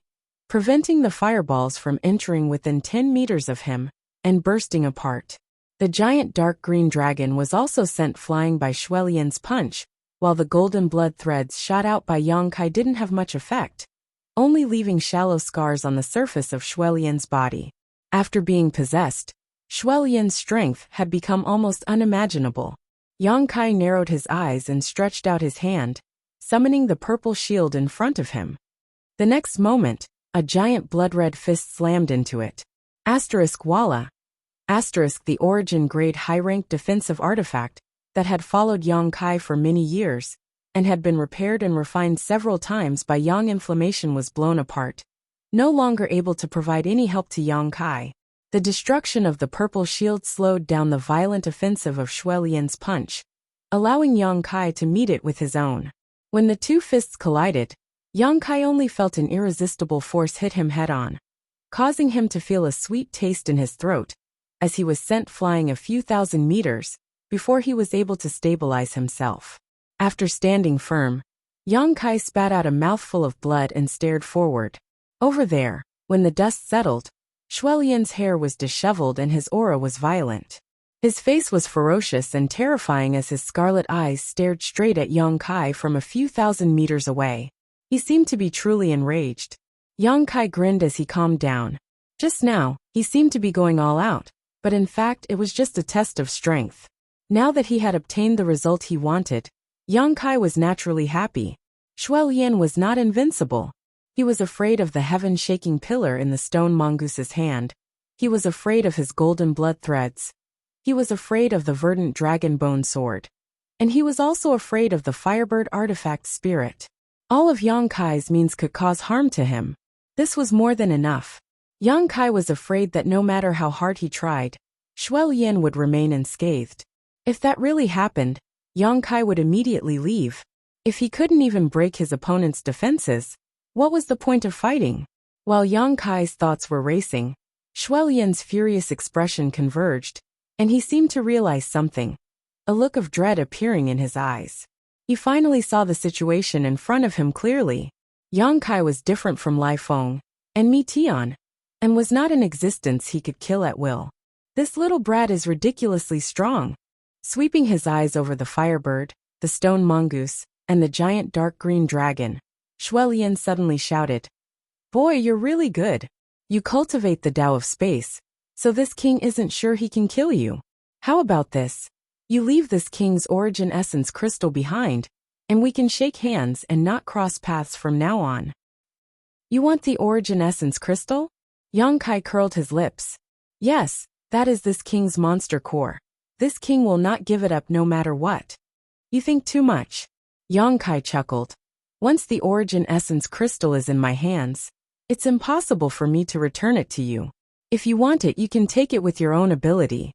preventing the fireballs from entering within 10 meters of him and bursting apart. The giant dark green dragon was also sent flying by Shuelian's punch, while the golden blood threads shot out by Yang Kai didn't have much effect, only leaving shallow scars on the surface of Shuelian's body. After being possessed, Shuelian's strength had become almost unimaginable. Yang Kai narrowed his eyes and stretched out his hand, summoning the purple shield in front of him. The next moment, a giant blood-red fist slammed into it. Walla. The origin-grade high-rank defensive artifact that had followed Yang Kai for many years and had been repaired and refined several times by Yang inflammation was blown apart, no longer able to provide any help to Yang Kai. The destruction of the purple shield slowed down the violent offensive of Shuelian's punch, allowing Yang Kai to meet it with his own. When the two fists collided, Yang Kai only felt an irresistible force hit him head-on, causing him to feel a sweet taste in his throat, as he was sent flying a few thousand meters before he was able to stabilize himself. After standing firm, Yang Kai spat out a mouthful of blood and stared forward. Over there, when the dust settled, Shuelian's hair was disheveled and his aura was violent. His face was ferocious and terrifying as his scarlet eyes stared straight at Yang Kai from a few thousand meters away. He seemed to be truly enraged. Yang Kai grinned as he calmed down. Just now, he seemed to be going all out, but in fact it was just a test of strength. Now that he had obtained the result he wanted, Yang Kai was naturally happy. Shuelian was not invincible. He was afraid of the heaven-shaking pillar in the stone mongoose's hand. He was afraid of his golden blood threads. He was afraid of the verdant dragon bone sword. And he was also afraid of the firebird artifact spirit. All of Yang Kai's means could cause harm to him. This was more than enough. Yang Kai was afraid that no matter how hard he tried, Shuelian would remain unscathed. If that really happened, Yang Kai would immediately leave. If he couldn't even break his opponent's defenses, what was the point of fighting? While Yang Kai's thoughts were racing, Shuelian's furious expression converged, and he seemed to realize something, a look of dread appearing in his eyes. He finally saw the situation in front of him clearly. Yang Kai was different from Lai Feng and Mi Tian, and was not an existence he could kill at will. This little brat is ridiculously strong. Sweeping his eyes over the firebird, the stone mongoose, and the giant dark green dragon, Shuelian suddenly shouted, "Boy, you're really good. You cultivate the Tao of space, so this king isn't sure he can kill you. How about this? You leave this king's origin essence crystal behind, and we can shake hands and not cross paths from now on." "You want the origin essence crystal?" Yang Kai curled his lips. "Yes, that is this king's monster core. This king will not give it up no matter what." "You think too much." Yang Kai chuckled. "Once the origin essence crystal is in my hands, it's impossible for me to return it to you. If you want it, you can take it with your own ability.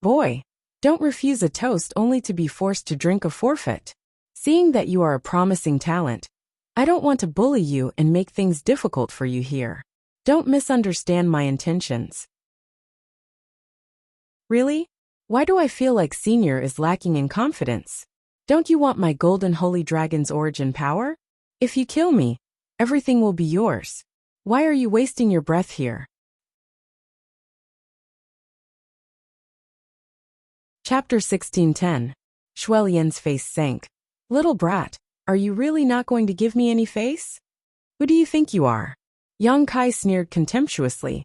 Boy, don't refuse a toast only to be forced to drink a forfeit. Seeing that you are a promising talent, I don't want to bully you and make things difficult for you here. Don't misunderstand my intentions." "Really? Why do I feel like Senior is lacking in confidence? Don't you want my golden holy dragon's origin power? If you kill me, everything will be yours. Why are you wasting your breath here?" Chapter 16:10. Shuelian's face sank. "Little brat, are you really not going to give me any face? Who do you think you are?" Yang Kai sneered contemptuously.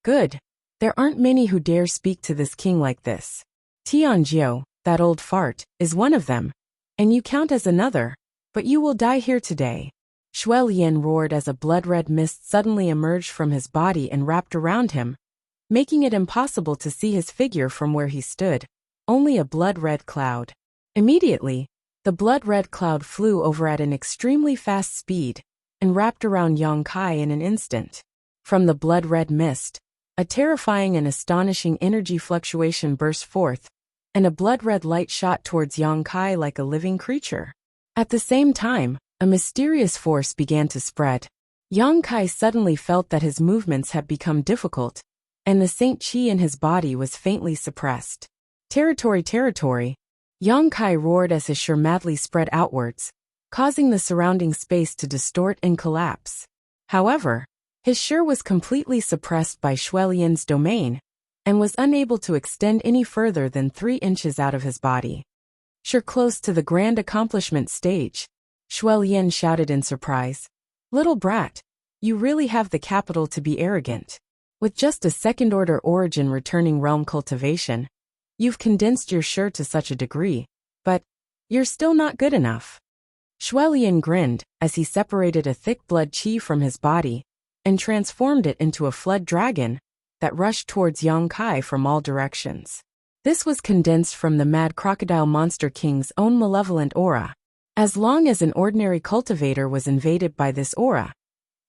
"Good. There aren't many who dare speak to this king like this. Tianjiu, that old fart, is one of them. And you count as another, but you will die here today." Shuelian roared as a blood-red mist suddenly emerged from his body and wrapped around him, making it impossible to see his figure from where he stood, only a blood-red cloud. Immediately, the blood-red cloud flew over at an extremely fast speed and wrapped around Yang Kai in an instant. From the blood-red mist, a terrifying and astonishing energy fluctuation burst forth, and a blood-red light shot towards Yang Kai like a living creature. At the same time, a mysterious force began to spread. Yang Kai suddenly felt that his movements had become difficult, and the Saint Qi in his body was faintly suppressed. Territory, territory! Yang Kai roared as his shirt madly spread outwards, causing the surrounding space to distort and collapse. However, his shirt was completely suppressed by Shuelian's domain, and was unable to extend any further than 3 inches out of his body. "Sure, close to the grand accomplishment stage," Shuelian shouted in surprise. "Little brat, you really have the capital to be arrogant. With just a second-order origin returning realm cultivation, you've condensed your shirt to such a degree, but you're still not good enough." Shuelian grinned as he separated a thick blood qi from his body and transformed it into a flood dragon that rushed towards Yang Kai from all directions. This was condensed from the mad crocodile monster king's own malevolent aura. As long as an ordinary cultivator was invaded by this aura,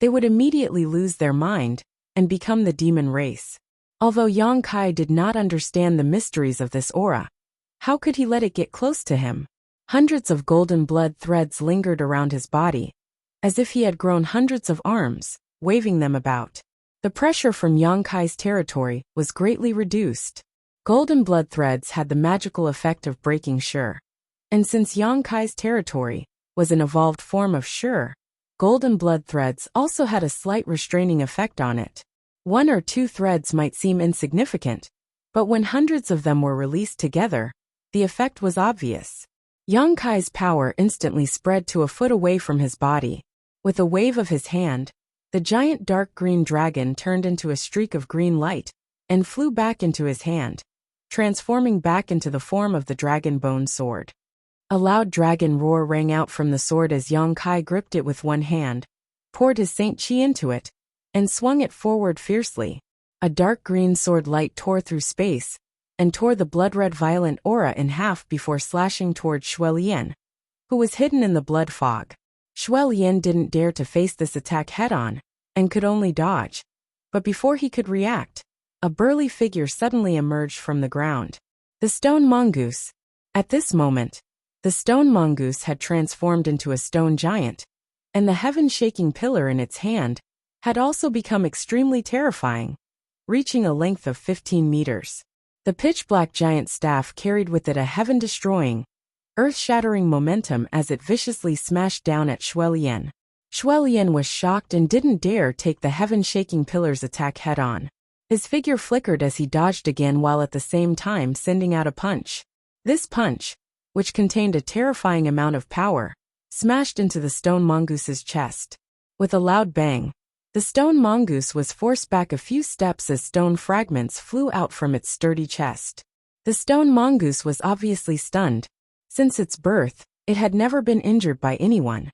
they would immediately lose their mind and become the demon race. Although Yang Kai did not understand the mysteries of this aura, how could he let it get close to him? Hundreds of golden blood threads lingered around his body, as if he had grown hundreds of arms, waving them about. The pressure from Yang Kai's territory was greatly reduced. Golden blood threads had the magical effect of breaking sure. And since Yang Kai's territory was an evolved form of Sure. Golden blood threads also had a slight restraining effect on it. One or two threads might seem insignificant, but when hundreds of them were released together, the effect was obvious. Yang Kai's power instantly spread to a foot away from his body. With a wave of his hand, the giant dark green dragon turned into a streak of green light and flew back into his hand, transforming back into the form of the dragon bone sword. A loud dragon roar rang out from the sword as Yang Kai gripped it with one hand, poured his Saint Chi into it, and swung it forward fiercely. A dark green sword light tore through space and tore the blood-red violent aura in half before slashing toward Shuelian, who was hidden in the blood fog. Shuelian didn't dare to face this attack head-on and could only dodge. But before he could react, a burly figure suddenly emerged from the ground. The stone mongoose. At this moment, the stone mongoose had transformed into a stone giant, and the heaven-shaking pillar in its hand had also become extremely terrifying, reaching a length of 15 meters. The pitch-black giant staff carried with it a heaven-destroying, earth-shattering momentum as it viciously smashed down at Shuelian. Shuelian was shocked and didn't dare take the heaven-shaking pillar's attack head-on. His figure flickered as he dodged again while at the same time sending out a punch. This punch, which contained a terrifying amount of power, smashed into the stone mongoose's chest. With a loud bang, the stone mongoose was forced back a few steps as stone fragments flew out from its sturdy chest. The stone mongoose was obviously stunned. Since its birth, it had never been injured by anyone.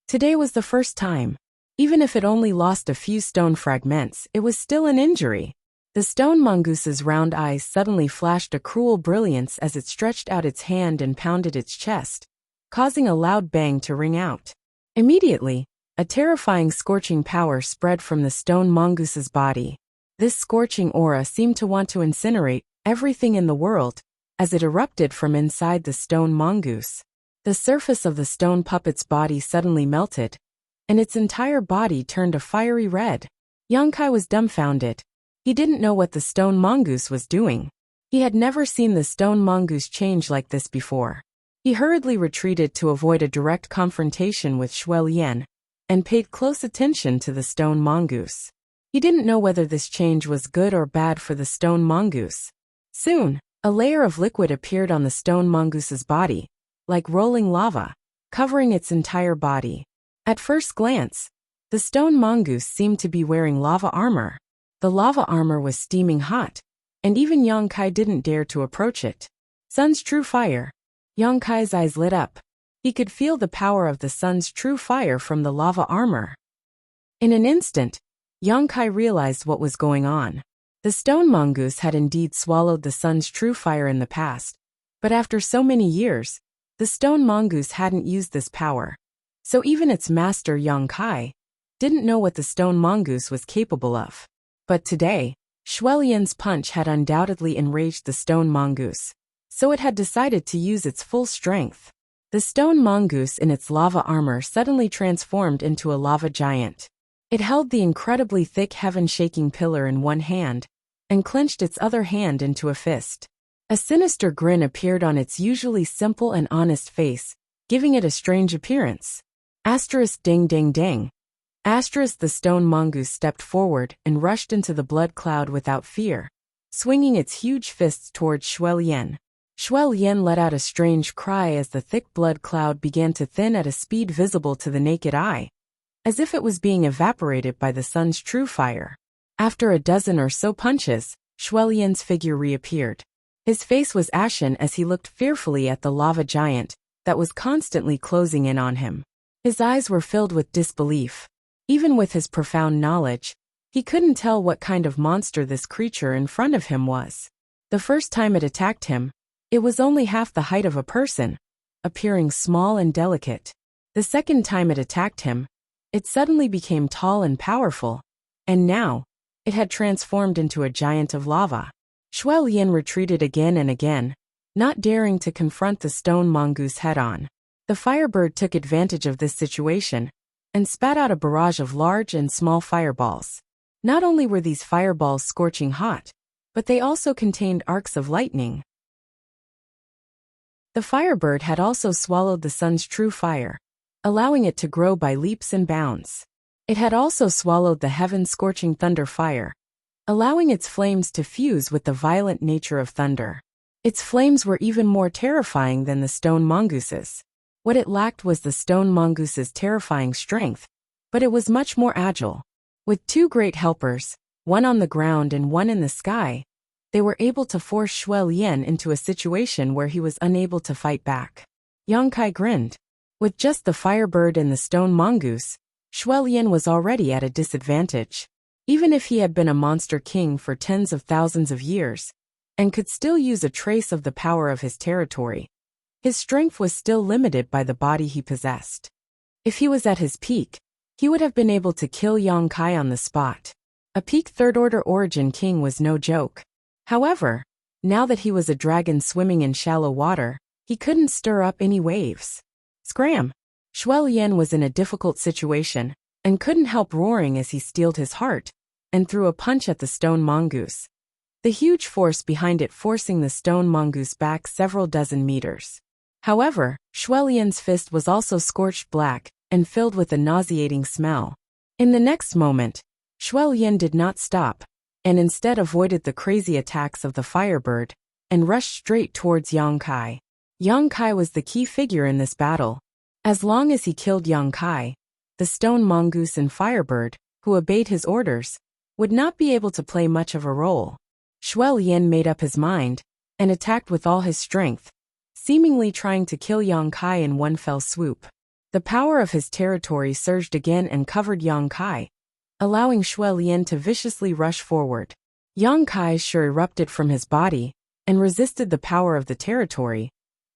Today was the first time. Even if it only lost a few stone fragments, it was still an injury. The stone mongoose's round eyes suddenly flashed a cruel brilliance as it stretched out its hand and pounded its chest, causing a loud bang to ring out. Immediately, a terrifying scorching power spread from the stone mongoose's body. This scorching aura seemed to want to incinerate everything in the world as it erupted from inside the stone mongoose. The surface of the stone puppet's body suddenly melted, and its entire body turned a fiery red. Yang Kai was dumbfounded. He didn't know what the stone mongoose was doing. He had never seen the stone mongoose change like this before. He hurriedly retreated to avoid a direct confrontation with Shuelian, and paid close attention to the stone mongoose. He didn't know whether this change was good or bad for the stone mongoose. Soon, a layer of liquid appeared on the stone mongoose's body, like rolling lava, covering its entire body. At first glance, the stone mongoose seemed to be wearing lava armor. The lava armor was steaming hot, and even Yang Kai didn't dare to approach it. Sun's true fire. Yang Kai's eyes lit up. He could feel the power of the sun's true fire from the lava armor. In an instant, Yang Kai realized what was going on. The stone mongoose had indeed swallowed the sun's true fire in the past, but after so many years, the stone mongoose hadn't used this power. So even its master Yang Kai didn't know what the stone mongoose was capable of. But today, Shuelian's punch had undoubtedly enraged the stone mongoose, so it had decided to use its full strength. The stone mongoose in its lava armor suddenly transformed into a lava giant. It held the incredibly thick heaven-shaking pillar in one hand, and clenched its other hand into a fist. A sinister grin appeared on its usually simple and honest face, giving it a strange appearance. Asterisk ding ding ding. Asterisk the stone mongoose stepped forward and rushed into the blood cloud without fear, swinging its huge fists towards Shuelian. Shuelian let out a strange cry as the thick blood cloud began to thin at a speed visible to the naked eye, as if it was being evaporated by the sun's true fire. After a dozen or so punches, Shuelian's figure reappeared. His face was ashen as he looked fearfully at the lava giant that was constantly closing in on him. His eyes were filled with disbelief. Even with his profound knowledge, he couldn't tell what kind of monster this creature in front of him was. The first time it attacked him, it was only half the height of a person, appearing small and delicate. The second time it attacked him, it suddenly became tall and powerful, and now, it had transformed into a giant of lava. Shuelian retreated again and again, not daring to confront the stone mongoose head-on. The firebird took advantage of this situation, and spat out a barrage of large and small fireballs. Not only were these fireballs scorching hot, but they also contained arcs of lightning. The firebird had also swallowed the sun's true fire, allowing it to grow by leaps and bounds. It had also swallowed the heaven-scorching thunder fire, allowing its flames to fuse with the violent nature of thunder. Its flames were even more terrifying than the stone mongoose's. What it lacked was the stone mongoose's terrifying strength, but it was much more agile. With two great helpers, one on the ground and one in the sky, they were able to force Shui Lian into a situation where he was unable to fight back. Yang Kai grinned. With just the firebird and the stone mongoose, Shui Lian was already at a disadvantage. Even if he had been a monster king for tens of thousands of years, and could still use a trace of the power of his territory, his strength was still limited by the body he possessed. If he was at his peak, he would have been able to kill Yang Kai on the spot. A peak third-order origin king was no joke. However, now that he was a dragon swimming in shallow water, he couldn't stir up any waves. Scram! Shui Lian was in a difficult situation, and couldn't help roaring as he steeled his heart, and threw a punch at the stone mongoose. The huge force behind it forcing the stone mongoose back several dozen meters. However, Shui Lian's fist was also scorched black, and filled with a nauseating smell. In the next moment, Shui Lian did not stop, and instead avoided the crazy attacks of the firebird, and rushed straight towards Yang Kai. Yang Kai was the key figure in this battle. As long as he killed Yang Kai, the stone mongoose and firebird, who obeyed his orders, would not be able to play much of a role. Shui Lian made up his mind, and attacked with all his strength, seemingly trying to kill Yang Kai in one fell swoop. The power of his territory surged again and covered Yang Kai, allowing Shui Lian to viciously rush forward. Yang Kai's sure erupted from his body, and resisted the power of the territory,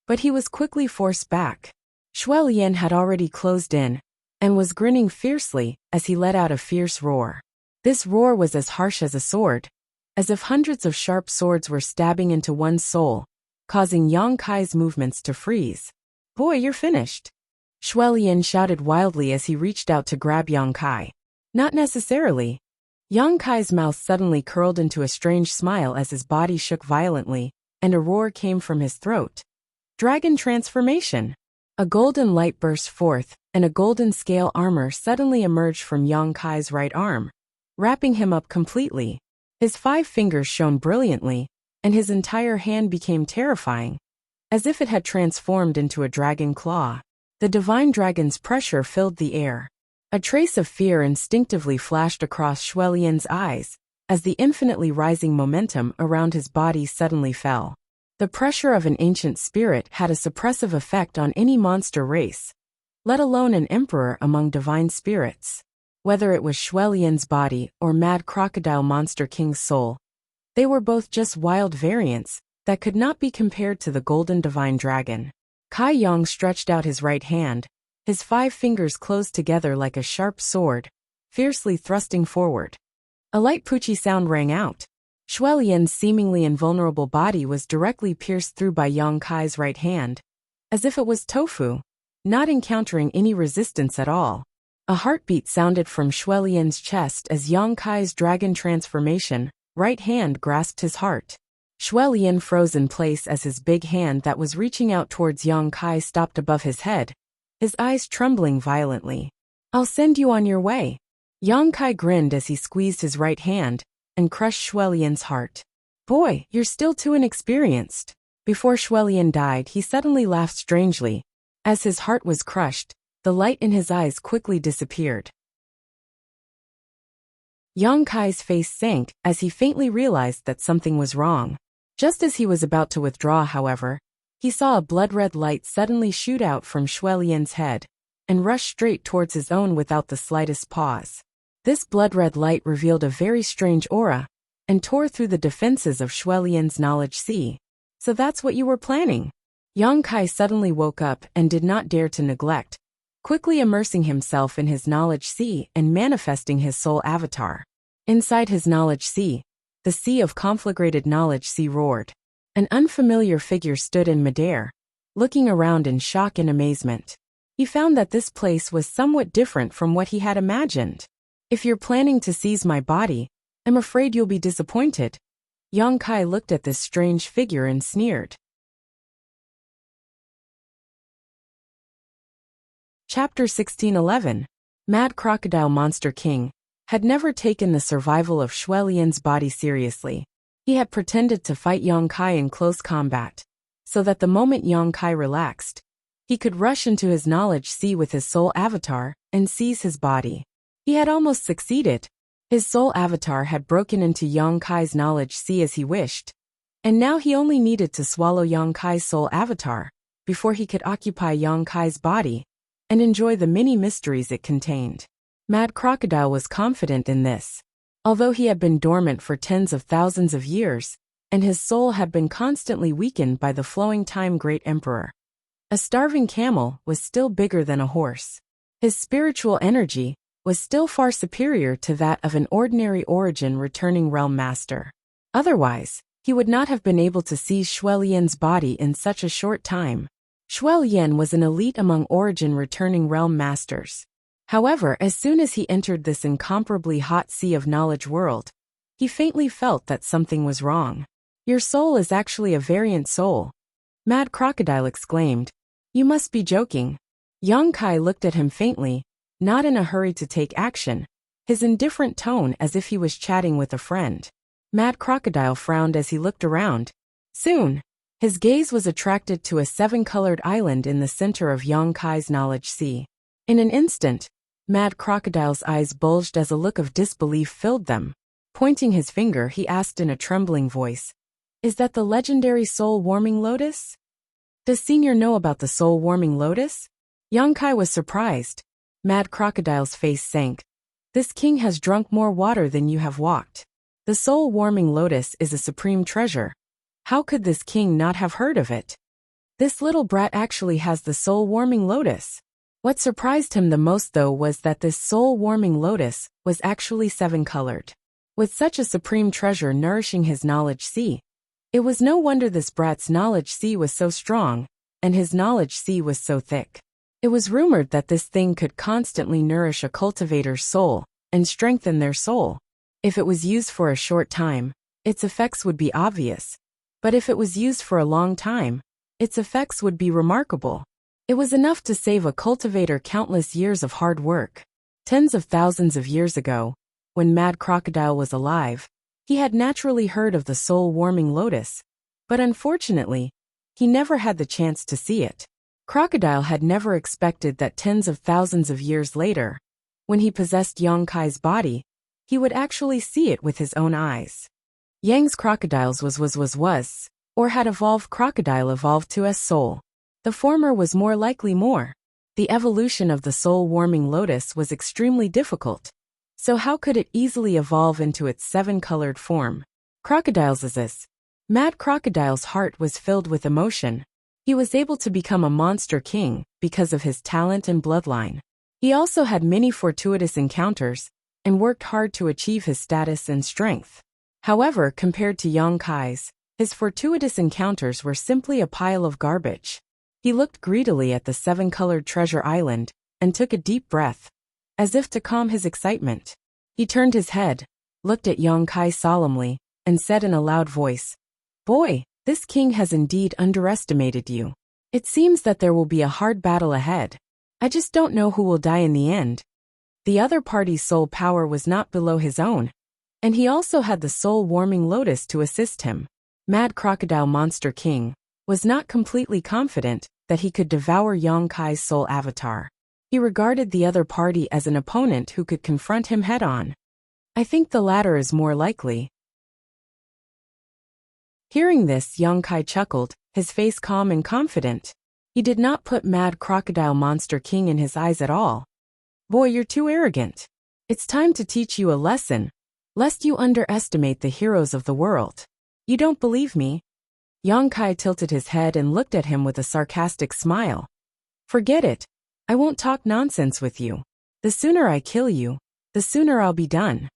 but he was quickly forced back. Shui Lian had already closed in, and was grinning fiercely as he let out a fierce roar. This roar was as harsh as a sword, as if hundreds of sharp swords were stabbing into one's soul, causing Yang Kai's movements to freeze. "Boy, you're finished!" Shui Lian shouted wildly as he reached out to grab Yang Kai. Not necessarily. Yang Kai's mouth suddenly curled into a strange smile as his body shook violently, and a roar came from his throat. Dragon transformation! A golden light burst forth, and a golden scale armor suddenly emerged from Yang Kai's right arm, wrapping him up completely. His 5 fingers shone brilliantly, and his entire hand became terrifying, as if it had transformed into a dragon claw. The divine dragon's pressure filled the air. A trace of fear instinctively flashed across Shui Lian's eyes, as the infinitely rising momentum around his body suddenly fell. The pressure of an ancient spirit had a suppressive effect on any monster race, let alone an emperor among divine spirits. Whether it was Shui Lian's body or mad crocodile monster king's soul, they were both just wild variants that could not be compared to the golden divine dragon. Kai Yang stretched out his right hand, his 5 fingers closed together like a sharp sword, fiercely thrusting forward. A light poochie sound rang out. Shui Lian's seemingly invulnerable body was directly pierced through by Yang Kai's right hand, as if it was tofu, not encountering any resistance at all. A heartbeat sounded from Shui Lian's chest as Yang Kai's dragon transformation, right hand grasped his heart. Shui Lian froze in place as his big hand that was reaching out towards Yang Kai stopped above his head, his eyes trembling violently. "I'll send you on your way." Yang Kai grinned as he squeezed his right hand, and crushed Shui Lian's heart. "Boy, you're still too inexperienced." Before Shui Lian died, he suddenly laughed strangely. As his heart was crushed, the light in his eyes quickly disappeared. Yang Kai's face sank as he faintly realized that something was wrong. Just as he was about to withdraw, however, he saw a blood-red light suddenly shoot out from Shui Lian's head, and rush straight towards his own without the slightest pause. This blood-red light revealed a very strange aura, and tore through the defenses of Shui Lian's knowledge sea. "So that's what you were planning?" Yang Kai suddenly woke up and did not dare to neglect, quickly immersing himself in his knowledge sea and manifesting his soul avatar. Inside his knowledge sea, the sea of conflagrated knowledge sea roared. An unfamiliar figure stood in midair, looking around in shock and amazement. He found that this place was somewhat different from what he had imagined. "If you're planning to seize my body, I'm afraid you'll be disappointed." Yang Kai looked at this strange figure and sneered. Chapter 1611. Mad Crocodile Monster King had never taken the survival of Shui Lian's body seriously. He had pretended to fight Yang Kai in close combat, so that the moment Yang Kai relaxed, he could rush into his knowledge sea with his soul avatar and seize his body. He had almost succeeded. His soul avatar had broken into Yang Kai's knowledge sea as he wished, and now he only needed to swallow Yang Kai's soul avatar before he could occupy Yang Kai's body and enjoy the many mysteries it contained. Mad Crocodile was confident in this. Although he had been dormant for tens of thousands of years, and his soul had been constantly weakened by the flowing time Great Emperor, a starving camel was still bigger than a horse. His spiritual energy was still far superior to that of an ordinary origin returning realm master. Otherwise, he would not have been able to seize Shui Lian's body in such a short time. Shui Lian was an elite among origin returning realm masters. However, as soon as he entered this incomparably hot sea of knowledge world, he faintly felt that something was wrong. Your soul is actually a variant soul, Mad Crocodile exclaimed. You must be joking. Yang Kai looked at him faintly, not in a hurry to take action, his indifferent tone as if he was chatting with a friend. Mad Crocodile frowned as he looked around. Soon, his gaze was attracted to a seven-colored island in the center of Yang Kai's knowledge sea. In an instant, Mad Crocodile's eyes bulged as a look of disbelief filled them. Pointing his finger, he asked in a trembling voice, "Is that the legendary soul-warming lotus? Does Senior know about the soul-warming lotus?" Yang Kai was surprised. Mad Crocodile's face sank. "This king has drunk more water than you have walked. The soul-warming lotus is a supreme treasure. How could this king not have heard of it? This little brat actually has the soul-warming lotus." What surprised him the most, though, was that this soul-warming lotus was actually seven-colored. With such a supreme treasure nourishing his knowledge sea, it was no wonder this brat's knowledge sea was so strong, and his knowledge sea was so thick. It was rumored that this thing could constantly nourish a cultivator's soul and strengthen their soul. If it was used for a short time, its effects would be obvious. But if it was used for a long time, its effects would be remarkable. It was enough to save a cultivator countless years of hard work. Tens of thousands of years ago, when Mad Crocodile was alive, he had naturally heard of the soul-warming lotus, but unfortunately, he never had the chance to see it. Crocodile had never expected that tens of thousands of years later, when he possessed Yang Kai's body, he would actually see it with his own eyes. Yang's crocodiles was, or had evolved. Crocodile evolved to as soul. The former was more likely more. The evolution of the soul-warming lotus was extremely difficult. So how could it easily evolve into its seven-colored form? Crocodile's is this. Mad Crocodile's heart was filled with emotion. He was able to become a monster king because of his talent and bloodline. He also had many fortuitous encounters and worked hard to achieve his status and strength. However, compared to Yang Kai's, his fortuitous encounters were simply a pile of garbage. He looked greedily at the seven-colored treasure island and took a deep breath, as if to calm his excitement. He turned his head, looked at Yang Kai solemnly, and said in a loud voice, "Boy, this king has indeed underestimated you. It seems that there will be a hard battle ahead. I just don't know who will die in the end." The other party's soul power was not below his own, and he also had the soul-warming lotus to assist him. Mad Crocodile Monster King was not completely confident that he could devour Yang Kai's soul avatar. He regarded the other party as an opponent who could confront him head-on. "I think the latter is more likely." Hearing this, Yang Kai chuckled, his face calm and confident. He did not put Mad Crocodile Monster King in his eyes at all. "Boy, you're too arrogant. It's time to teach you a lesson, lest you underestimate the heroes of the world. You don't believe me?" Yang Kai tilted his head and looked at him with a sarcastic smile. "Forget it. I won't talk nonsense with you. The sooner I kill you, the sooner I'll be done."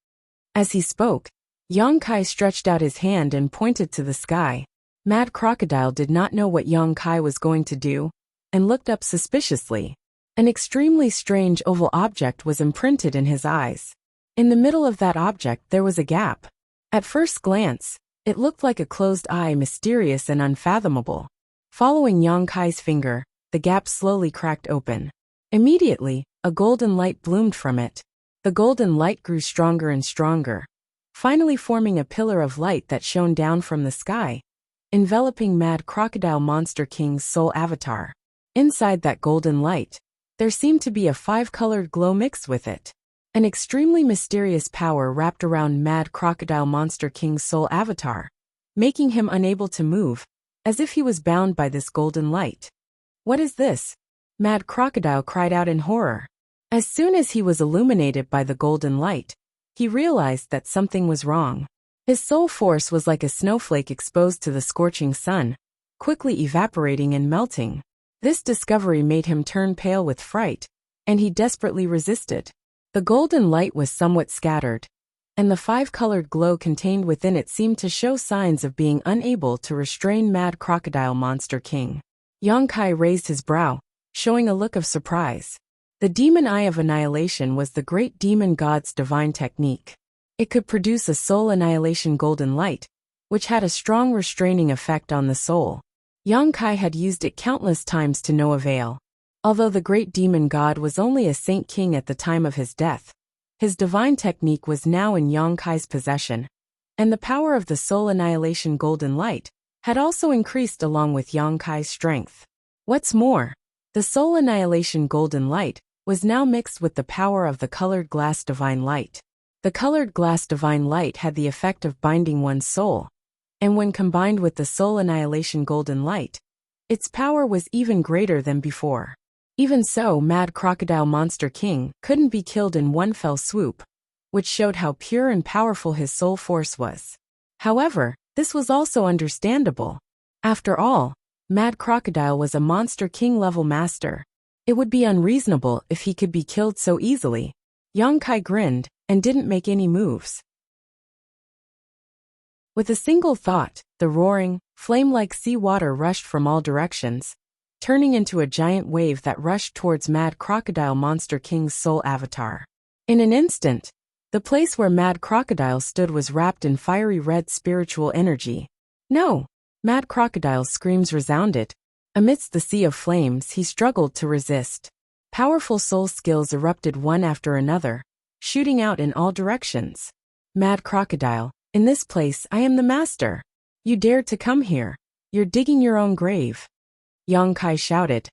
As he spoke, Yang Kai stretched out his hand and pointed to the sky. Mad Crocodile did not know what Yang Kai was going to do, and looked up suspiciously. An extremely strange oval object was imprinted in his eyes. In the middle of that object there was a gap. At first glance, it looked like a closed eye, mysterious and unfathomable. Following Yang Kai's finger, the gap slowly cracked open. Immediately, a golden light bloomed from it. The golden light grew stronger and stronger, finally forming a pillar of light that shone down from the sky, enveloping Mad Crocodile Monster King's soul avatar. Inside that golden light, there seemed to be a five-colored glow mixed with it. An extremely mysterious power wrapped around Mad Crocodile Monster King's soul avatar, making him unable to move, as if he was bound by this golden light. "What is this?" Mad Crocodile cried out in horror. As soon as he was illuminated by the golden light, he realized that something was wrong. His soul force was like a snowflake exposed to the scorching sun, quickly evaporating and melting. This discovery made him turn pale with fright, and he desperately resisted. The golden light was somewhat scattered, and the five-colored glow contained within it seemed to show signs of being unable to restrain Mad Crocodile Monster King. Yongkai raised his brow, showing a look of surprise. The Demon Eye of Annihilation was the great demon god's divine technique. It could produce a soul annihilation golden light, which had a strong restraining effect on the soul. Yongkai had used it countless times to no avail. Although the great demon god was only a saint king at the time of his death, his divine technique was now in Yongkai's possession, and the power of the soul annihilation golden light had also increased along with Yongkai's strength. What's more, the soul annihilation golden light was now mixed with the power of the colored glass divine light. The colored glass divine light had the effect of binding one's soul, and when combined with the soul annihilation golden light, its power was even greater than before. Even so, Mad Crocodile Monster King couldn't be killed in one fell swoop, which showed how pure and powerful his soul force was. However, this was also understandable. After all, Mad Crocodile was a Monster King level master. It would be unreasonable if he could be killed so easily. Yongkai grinned and didn't make any moves. With a single thought, the roaring, flame-like sea water rushed from all directions, turning into a giant wave that rushed towards Mad Crocodile Monster King's soul avatar. In an instant, the place where Mad Crocodile stood was wrapped in fiery red spiritual energy. "No!" Mad Crocodile's screams resounded. Amidst the sea of flames, he struggled to resist. Powerful soul skills erupted one after another, shooting out in all directions. "Mad Crocodile, in this place I am the master. You dared to come here. You're digging your own grave." Yongkai shouted,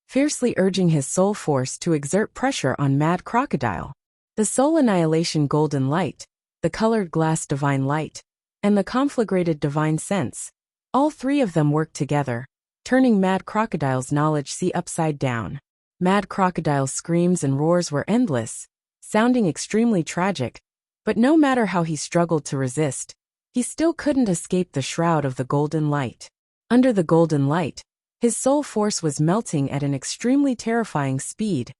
fiercely urging his soul force to exert pressure on Mad Crocodile. The soul annihilation golden light, the colored glass divine light, and the conflagrated divine sense, all three of them worked together, turning Mad Crocodile's knowledge sea upside down. Mad Crocodile's screams and roars were endless, sounding extremely tragic, but no matter how he struggled to resist, he still couldn't escape the shroud of the golden light. Under the golden light, his soul force was melting at an extremely terrifying speed,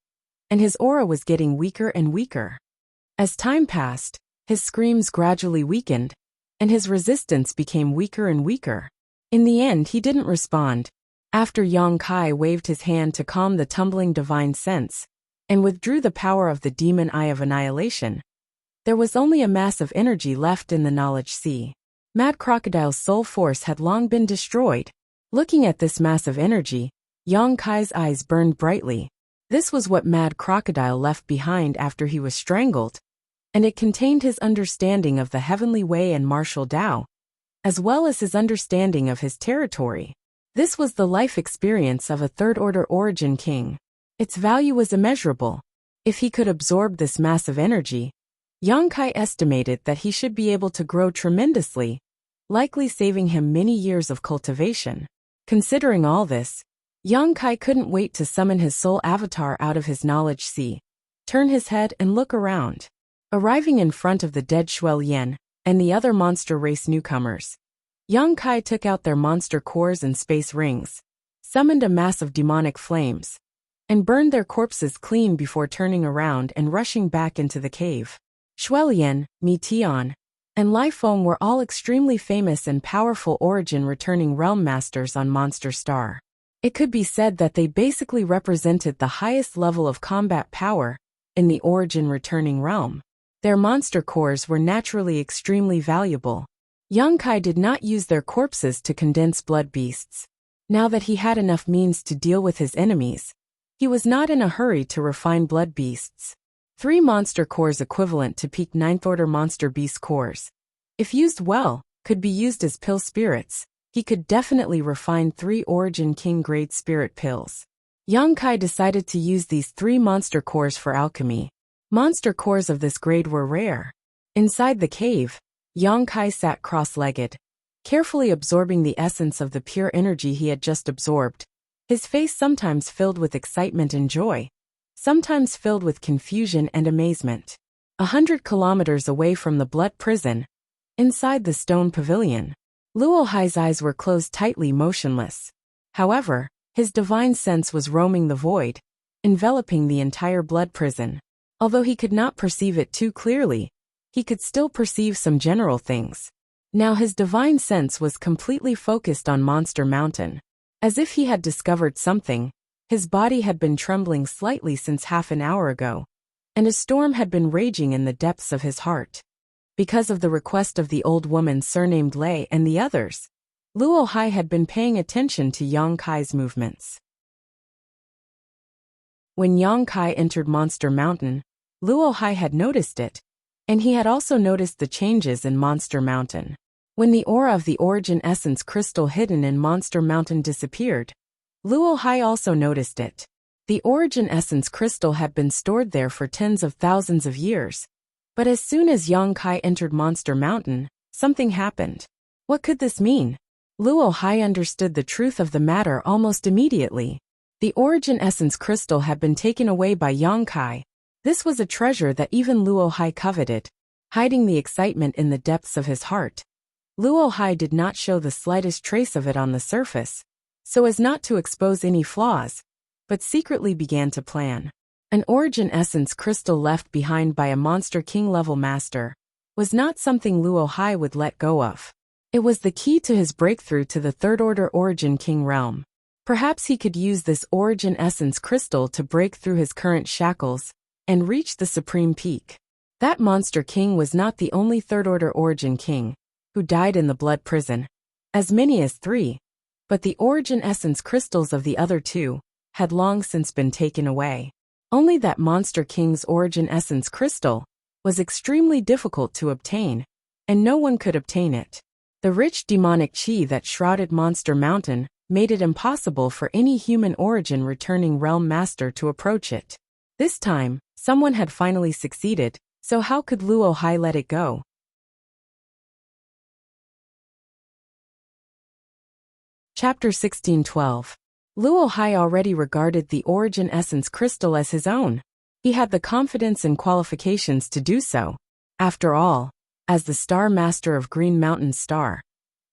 and his aura was getting weaker and weaker. As time passed, his screams gradually weakened, and his resistance became weaker and weaker. In the end, he didn't respond. After Yongkai waved his hand to calm the tumbling divine sense, and withdrew the power of the Demon Eye of Annihilation, there was only a mass of energy left in the knowledge sea. Mad Crocodile's soul force had long been destroyed. Looking at this mass of energy, Yongkai's eyes burned brightly. This was what Mad Crocodile left behind after he was strangled, and it contained his understanding of the heavenly way and martial Tao, as well as his understanding of his territory. This was the life experience of a third-order origin king. Its value was immeasurable. If he could absorb this massive energy, Yongkai estimated that he should be able to grow tremendously, likely saving him many years of cultivation. Considering all this, Yongkai couldn't wait to summon his soul avatar out of his knowledge sea, turn his head and look around. Arriving in front of the dead Shuo and the other monster race newcomers, Yongkai took out their monster cores and space rings, summoned a mass of demonic flames, and burned their corpses clean before turning around and rushing back into the cave. Shuo, Mi Tian, and Lai Feng were all extremely famous and powerful origin returning realm masters on Monster Star. It could be said that they basically represented the highest level of combat power in the origin returning realm. Their monster cores were naturally extremely valuable. Yongkai did not use their corpses to condense blood beasts. Now that he had enough means to deal with his enemies, He was not in a hurry to refine blood beasts. 3 monster cores equivalent to peak 9th order monster beast cores. If used well, could be used as pill spirits. He could definitely refine 3 Origin King grade spirit pills. Yang Kai decided to use these 3 monster cores for alchemy. Monster cores of this grade were rare. Inside the cave, Yang Kai sat cross-legged, carefully absorbing the essence of the pure energy he had just absorbed. His face sometimes filled with excitement and joy, sometimes filled with confusion and amazement. 100 kilometers away from the blood prison, inside the stone pavilion, Luo Hai's eyes were closed tightly, motionless. However, his divine sense was roaming the void, enveloping the entire blood prison. Although he could not perceive it too clearly, he could still perceive some general things. Now his divine sense was completely focused on Monster Mountain. As if he had discovered something, his body had been trembling slightly since half an hour ago, and a storm had been raging in the depths of his heart. Because of the request of the old woman surnamed Lei and the others, Luo Hai had been paying attention to Yang Kai's movements. When Yang Kai entered Monster Mountain, Luo Hai had noticed it, and he had also noticed the changes in Monster Mountain. When the aura of the Origin Essence crystal hidden in Monster Mountain disappeared, Luo Hai also noticed it. The Origin Essence crystal had been stored there for tens of thousands of years. But as soon as Yang Kai entered Monster Mountain, something happened. What could this mean? Luo Hai understood the truth of the matter almost immediately. The Origin Essence crystal had been taken away by Yang Kai. This was a treasure that even Luo Hai coveted. Hiding the excitement in the depths of his heart, Luo Hai did not show the slightest trace of it on the surface, so as not to expose any flaws, but secretly began to plan. An Origin Essence crystal left behind by a Monster King level master was not something Luo Hai would let go of. It was the key to his breakthrough to the 3rd order Origin King realm. Perhaps he could use this Origin Essence crystal to break through his current shackles and reach the supreme peak. That Monster King was not the only 3rd order Origin King who died in the blood prison, as many as 3, but the Origin Essence crystals of the other 2 had long since been taken away. Only that Monster King's Origin Essence crystal was extremely difficult to obtain, and no one could obtain it. The rich demonic chi that shrouded Monster Mountain made it impossible for any human origin returning realm master to approach it. This time, someone had finally succeeded, so how could Luo Hai let it go? Chapter 1612. Luo Hai already regarded the Origin Essence crystal as his own. He had the confidence and qualifications to do so. After all, as the Star Master of Green Mountain Star,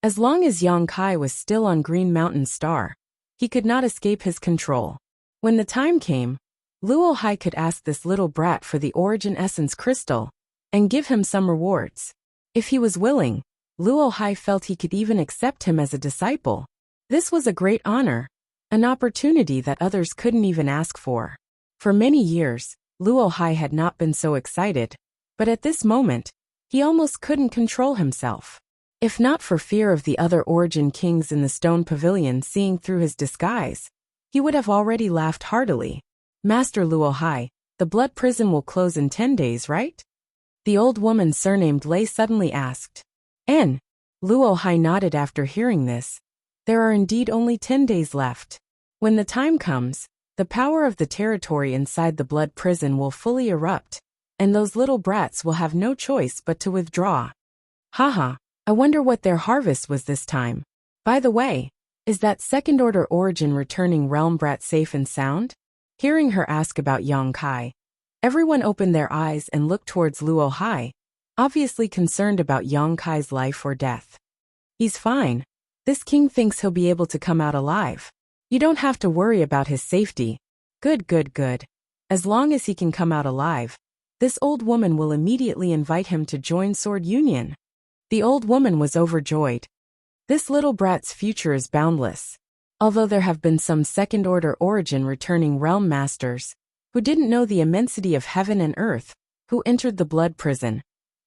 as long as Yang Kai was still on Green Mountain Star, he could not escape his control. When the time came, Luo Hai could ask this little brat for the Origin Essence crystal and give him some rewards. If he was willing, Luo Hai felt he could even accept him as a disciple. This was a great honor, an opportunity that others couldn't even ask for. For many years, Luo Hai had not been so excited, but at this moment, he almost couldn't control himself. If not for fear of the other Origin Kings in the stone pavilion seeing through his disguise, he would have already laughed heartily. Master Luo Hai, the blood prison will close in 10 days, right? The old woman surnamed Lei suddenly asked. Luo Hai nodded after hearing this. There are indeed only 10 days left. When the time comes, the power of the territory inside the blood prison will fully erupt, and those little brats will have no choice but to withdraw. Haha, I wonder what their harvest was this time. By the way, is that 2nd order Origin returning realm brat safe and sound? Hearing her ask about Yang Kai, everyone opened their eyes and looked towards Luo Hai, obviously concerned about Yang Kai's life or death. He's fine. This king thinks he'll be able to come out alive. You don't have to worry about his safety. Good. As long as he can come out alive, this old woman will immediately invite him to join Sword Union. The old woman was overjoyed. This little brat's future is boundless. Although there have been some 2nd order Origin returning realm masters who didn't know the immensity of heaven and earth, who entered the blood prison,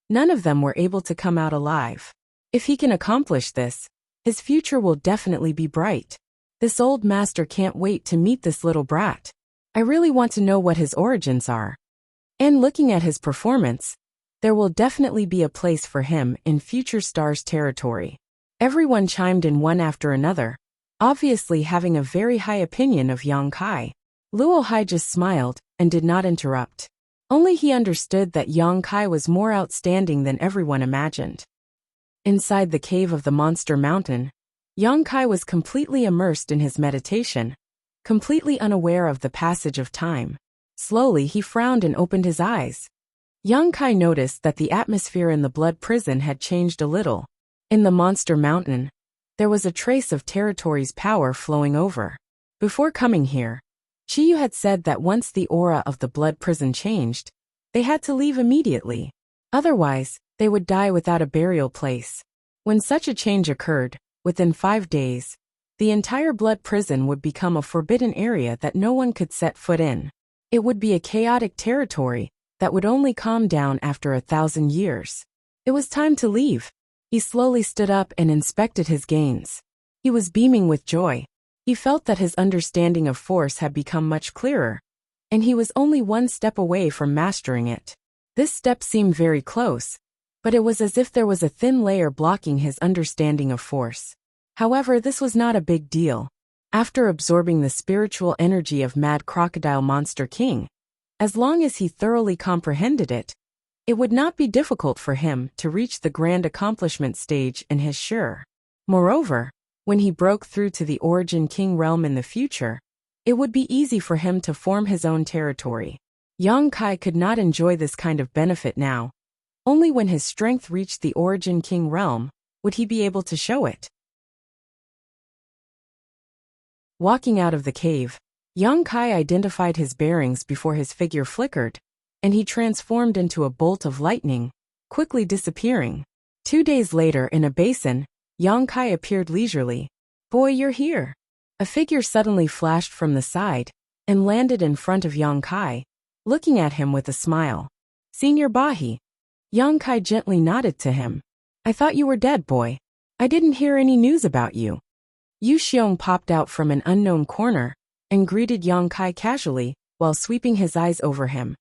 none of them were able to come out alive. If he can accomplish this, his future will definitely be bright. This old master can't wait to meet this little brat. I really want to know what his origins are. And looking at his performance, there will definitely be a place for him in future stars territory. Everyone chimed in one after another, obviously having a very high opinion of Yang Kai. Luo Hai just smiled and did not interrupt. Only he understood that Yang Kai was more outstanding than everyone imagined. Inside the cave of the monster mountain, Yang Kai was completely immersed in his meditation, completely unaware of the passage of time. Slowly he frowned and opened his eyes. Yang Kai noticed that the atmosphere in the blood prison had changed a little. In the monster mountain, there was a trace of territory's power flowing over. Before coming here, Chiyu had said that once the aura of the blood prison changed, they had to leave immediately. Otherwise, they would die without a burial place. When such a change occurred, within 5 days, the entire blood prison would become a forbidden area that no one could set foot in. It would be a chaotic territory that would only calm down after 1,000 years. It was time to leave. He slowly stood up and inspected his gains. He was beaming with joy. He felt that his understanding of force had become much clearer, and he was only one step away from mastering it. This step seemed very close, but it was as if there was a thin layer blocking his understanding of force. However, this was not a big deal. After absorbing the spiritual energy of Mad Crocodile Monster King, as long as he thoroughly comprehended it, it would not be difficult for him to reach the grand accomplishment stage in his sure. Moreover, when he broke through to the Origin King realm in the future, it would be easy for him to form his own territory. Yang Kai could not enjoy this kind of benefit now. Only when his strength reached the Origin King realm would he be able to show it. Walking out of the cave, Yang Kai identified his bearings before his figure flickered, and he transformed into a bolt of lightning, quickly disappearing. 2 days later in a basin, Yang Kai appeared leisurely. "Boy, you're here." A figure suddenly flashed from the side and landed in front of Yang Kai, looking at him with a smile. "Senior Bahi." Yang Kai gently nodded to him. "I thought you were dead, boy. I didn't hear any news about you." Yu Xiong popped out from an unknown corner and greeted Yang Kai casually while sweeping his eyes over him,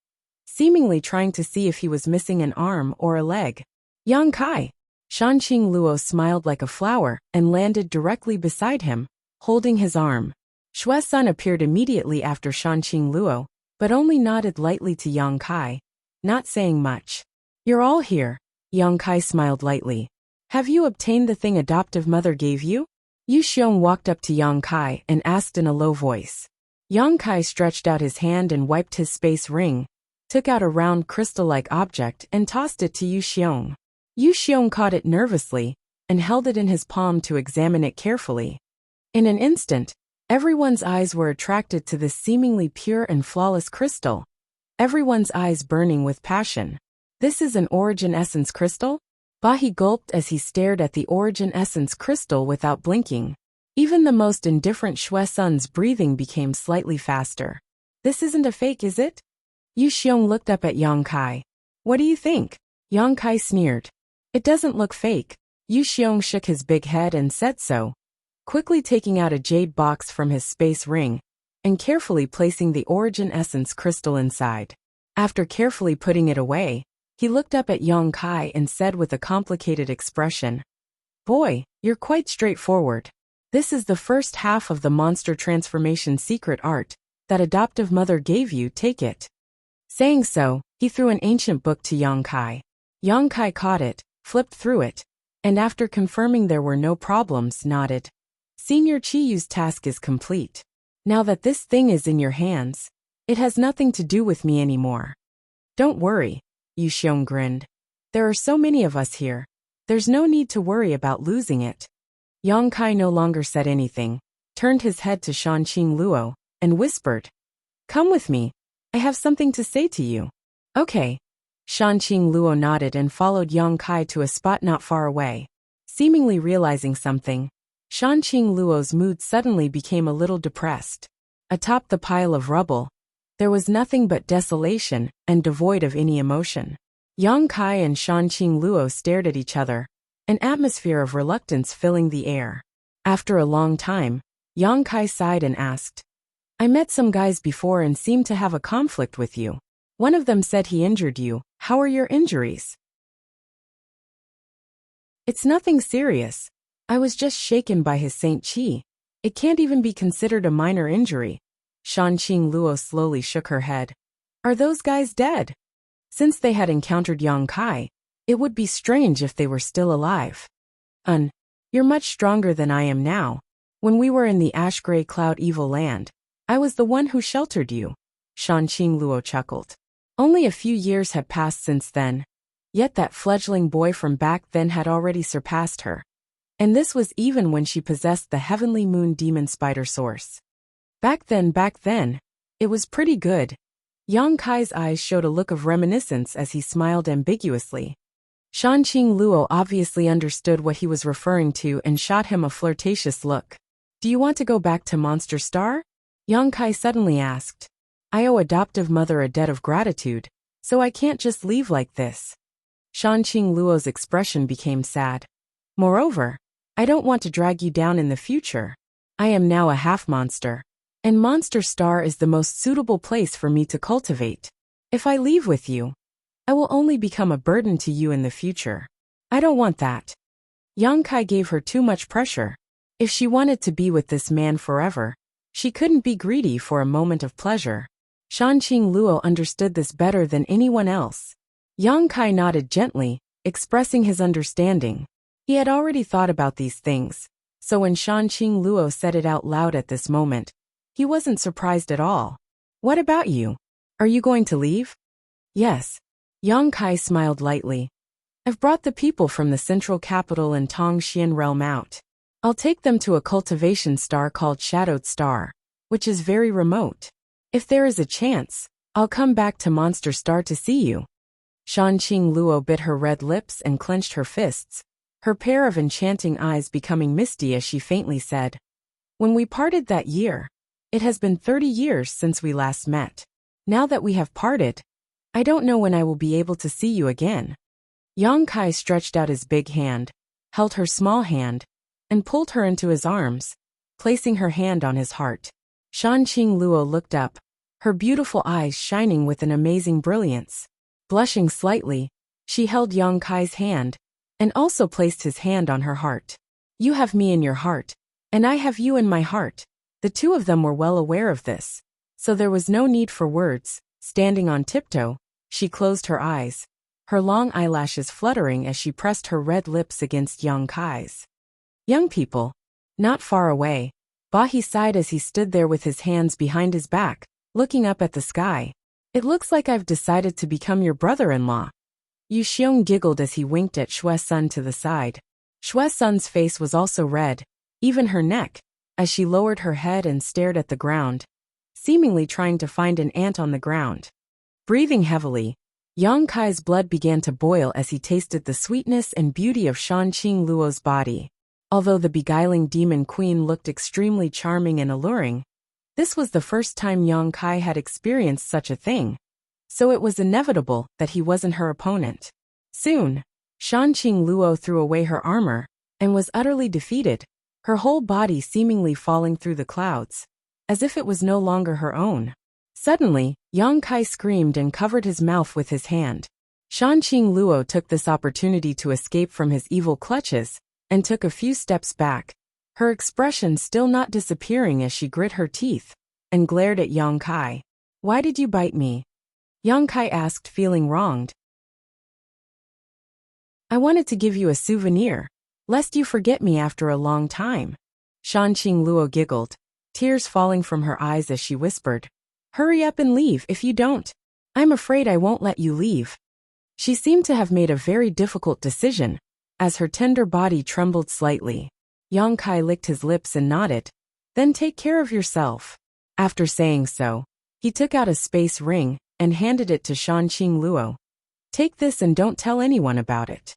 seemingly trying to see if he was missing an arm or a leg. "Yang Kai." Shanqing Luo smiled like a flower and landed directly beside him, holding his arm. Shui Sun appeared immediately after Shanqing Luo, but only nodded lightly to Yang Kai, not saying much. "You're all here." Yang Kai smiled lightly. "Have you obtained the thing adoptive mother gave you?" Yu Xiong walked up to Yang Kai and asked in a low voice. Yang Kai stretched out his hand and wiped his space ring, took out a round crystal-like object and tossed it to Yu Xiong. Yu Xiong caught it nervously and held it in his palm to examine it carefully. In an instant, everyone's eyes were attracted to this seemingly pure and flawless crystal. Everyone's eyes burning with passion. "This is an Origin Essence crystal?" Bahi gulped as he stared at the Origin Essence crystal without blinking. Even the most indifferent Shui Sun's breathing became slightly faster. "This isn't a fake, is it?" Yu Xiong looked up at Yang Kai. "What do you think?" Yang Kai sneered. "It doesn't look fake." Yu Xiong shook his big head and said so, quickly taking out a jade box from his space ring and carefully placing the Origin Essence crystal inside. After carefully putting it away, he looked up at Yang Kai and said with a complicated expression, "Boy, you're quite straightforward. This is the first half of the monster transformation secret art that adoptive mother gave you, take it." Saying so, he threw an ancient book to Yang Kai. Yang Kai caught it, flipped through it, and after confirming there were no problems, nodded. "Senior Chiyu's task is complete. Now that this thing is in your hands, it has nothing to do with me anymore." "Don't worry," Yu Xiong grinned. "There are so many of us here. There's no need to worry about losing it." Yang Kai no longer said anything, turned his head to Shanqing Luo, and whispered, "Come with me. I have something to say to you." "Okay." Shanqing Luo nodded and followed Yang Kai to a spot not far away. Seemingly realizing something, Shanqing Luo's mood suddenly became a little depressed. Atop the pile of rubble, there was nothing but desolation and devoid of any emotion. Yang Kai and Shanqing Luo stared at each other, an atmosphere of reluctance filling the air. After a long time, Yang Kai sighed and asked, I met some guys before and seemed to have a conflict with you. One of them said he injured you. How are your injuries? It's nothing serious. I was just shaken by his Saint Chi. It can't even be considered a minor injury. Shanqing Luo slowly shook her head. Are those guys dead? Since they had encountered Yang Kai, it would be strange if they were still alive. You're much stronger than I am now. When we were in the ash-gray cloud evil land, I was the one who sheltered you. Shanqing Luo chuckled. Only a few years had passed since then. Yet that fledgling boy from back then had already surpassed her. And this was even when she possessed the heavenly moon demon spider source. Back then, it was pretty good. Yang Kai's eyes showed a look of reminiscence as he smiled ambiguously. Shanqing Luo obviously understood what he was referring to and shot him a flirtatious look. Do you want to go back to Monster Star? Yang Kai suddenly asked. I owe adoptive mother a debt of gratitude, so I can't just leave like this. Shanqing Luo's expression became sad. Moreover, I don't want to drag you down in the future. I am now a half-monster, and Monster Star is the most suitable place for me to cultivate. If I leave with you, I will only become a burden to you in the future. I don't want that. Yang Kai gave her too much pressure. If she wanted to be with this man forever, she couldn't be greedy for a moment of pleasure. Shanqing Luo understood this better than anyone else. Yang Kai nodded gently, expressing his understanding. He had already thought about these things, so when Shanqing Luo said it out loud at this moment, he wasn't surprised at all. What about you? Are you going to leave? Yes. Yang Kai smiled lightly. I've brought the people from the central capital in Tongxian realm out. I'll take them to a cultivation star called Shadowed Star, which is very remote. If there is a chance, I'll come back to Monster Star to see you. Shanqing Luo bit her red lips and clenched her fists, her pair of enchanting eyes becoming misty as she faintly said, When we parted that year, it has been 30 years since we last met. Now that we have parted, I don't know when I will be able to see you again. Yang Kai stretched out his big hand, held her small hand, and pulled her into his arms, placing her hand on his heart. Shanqing Luo looked up, her beautiful eyes shining with an amazing brilliance. Blushing slightly, she held Yang Kai's hand, and also placed his hand on her heart. You have me in your heart, and I have you in my heart. The two of them were well aware of this, so there was no need for words. Standing on tiptoe, she closed her eyes, her long eyelashes fluttering as she pressed her red lips against Yang Kai's. Young people. Not far away, Bahi sighed as he stood there with his hands behind his back, looking up at the sky. It looks like I've decided to become your brother-in-law. Yu Xiong giggled as he winked at Shui Sun to the side. Shui Sun's face was also red, even her neck, as she lowered her head and stared at the ground, seemingly trying to find an ant on the ground. Breathing heavily, Yang Kai's blood began to boil as he tasted the sweetness and beauty of Shanqing Luo's body. Although the beguiling demon queen looked extremely charming and alluring, this was the first time Yang Kai had experienced such a thing, so it was inevitable that he wasn't her opponent. Soon, Shanqing Luo threw away her armor, and was utterly defeated, her whole body seemingly falling through the clouds, as if it was no longer her own. Suddenly, Yang Kai screamed and covered his mouth with his hand. Shanqing Luo took this opportunity to escape from his evil clutches, and took a few steps back, her expression still not disappearing as she grit her teeth, and glared at Yang Kai. Why did you bite me? Yang Kai asked, feeling wronged. I wanted to give you a souvenir, lest you forget me after a long time. Shanqing Luo giggled, tears falling from her eyes as she whispered, Hurry up and leave if you don't. I'm afraid I won't let you leave. She seemed to have made a very difficult decision, as her tender body trembled slightly. Yang Kai licked his lips and nodded. Then take care of yourself. After saying so, he took out a space ring and handed it to Shanqing Luo. Take this and don't tell anyone about it.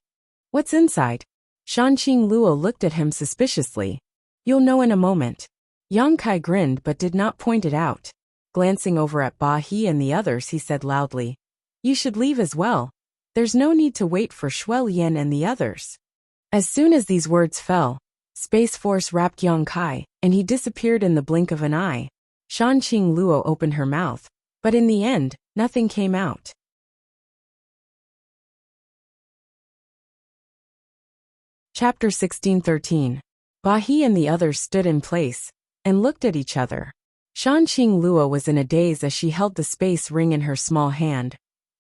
What's inside? Shanqing Luo looked at him suspiciously. You'll know in a moment. Yang Kai grinned but did not point it out. Glancing over at Ba He and the others, he said loudly, You should leave as well. There's no need to wait for Shui Lian and the others. As soon as these words fell, Space Force wrapped Yang Kai, and he disappeared in the blink of an eye. Shanqing Luo opened her mouth, but in the end, nothing came out. Chapter 1613. Bahi and the others stood in place and looked at each other. Shanqing Luo was in a daze as she held the space ring in her small hand,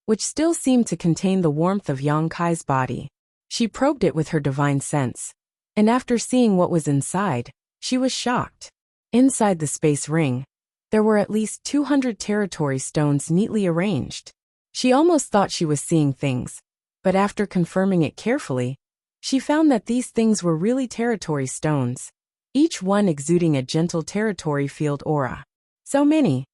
which still seemed to contain the warmth of Yang Kai's body. She probed it with her divine sense, and after seeing what was inside, she was shocked. Inside the space ring, there were at least 200 territory stones neatly arranged. She almost thought she was seeing things, but after confirming it carefully, she found that these things were really territory stones, each one exuding a gentle territory field aura. So many.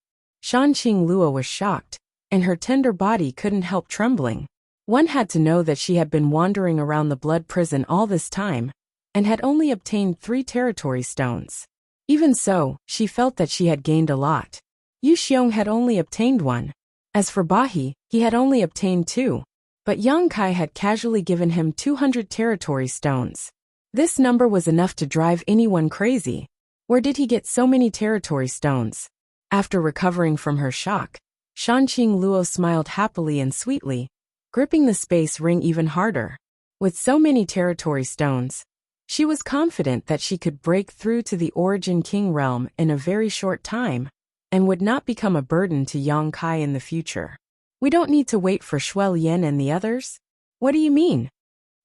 Shanqing Luo was shocked, and her tender body couldn't help trembling. One had to know that she had been wandering around the blood prison all this time, and had only obtained 3 territory stones. Even so, she felt that she had gained a lot. Yu Xiong had only obtained 1. As for Bahi, he had only obtained 2. But Yang Kai had casually given him 200 territory stones. This number was enough to drive anyone crazy. Where did he get so many territory stones? After recovering from her shock, Shanqing Luo smiled happily and sweetly, gripping the space ring even harder. With so many territory stones, she was confident that she could break through to the Origin King realm in a very short time, and would not become a burden to Yang Kai in the future. We don't need to wait for Shuel Yen and the others? What do you mean?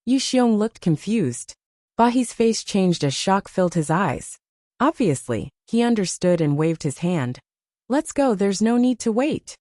Yu Xiong looked confused. Bahi's face changed as shock filled his eyes. Obviously, he understood and waved his hand. Let's go, there's no need to wait.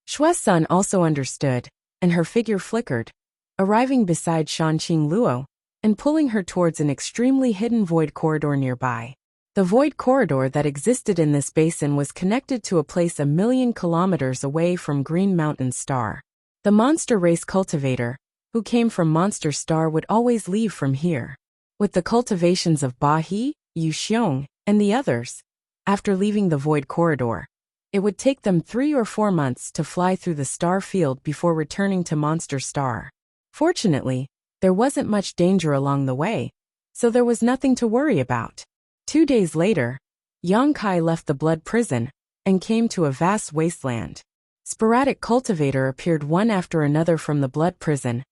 Shue's son also understood, and her figure flickered, arriving beside Shanqing Luo, and pulling her towards an extremely hidden void corridor nearby. The void corridor that existed in this basin was connected to a place 1,000,000 kilometers away from Green Mountain Star. The monster race cultivator, who came from Monster Star, would always leave from here. With the cultivations of Bahi, Yu Xiong, and the others, after leaving the void corridor, it would take them 3 or 4 months to fly through the star field before returning to Monster Star. Fortunately, there wasn't much danger along the way, so there was nothing to worry about. 2 days later, Yang Kai left the blood prison and came to a vast wasteland. Sporadic cultivator appeared one after another from the blood prison,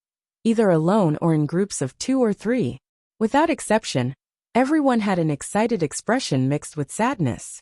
either alone or in groups of 2 or 3. Without exception, everyone had an excited expression mixed with sadness.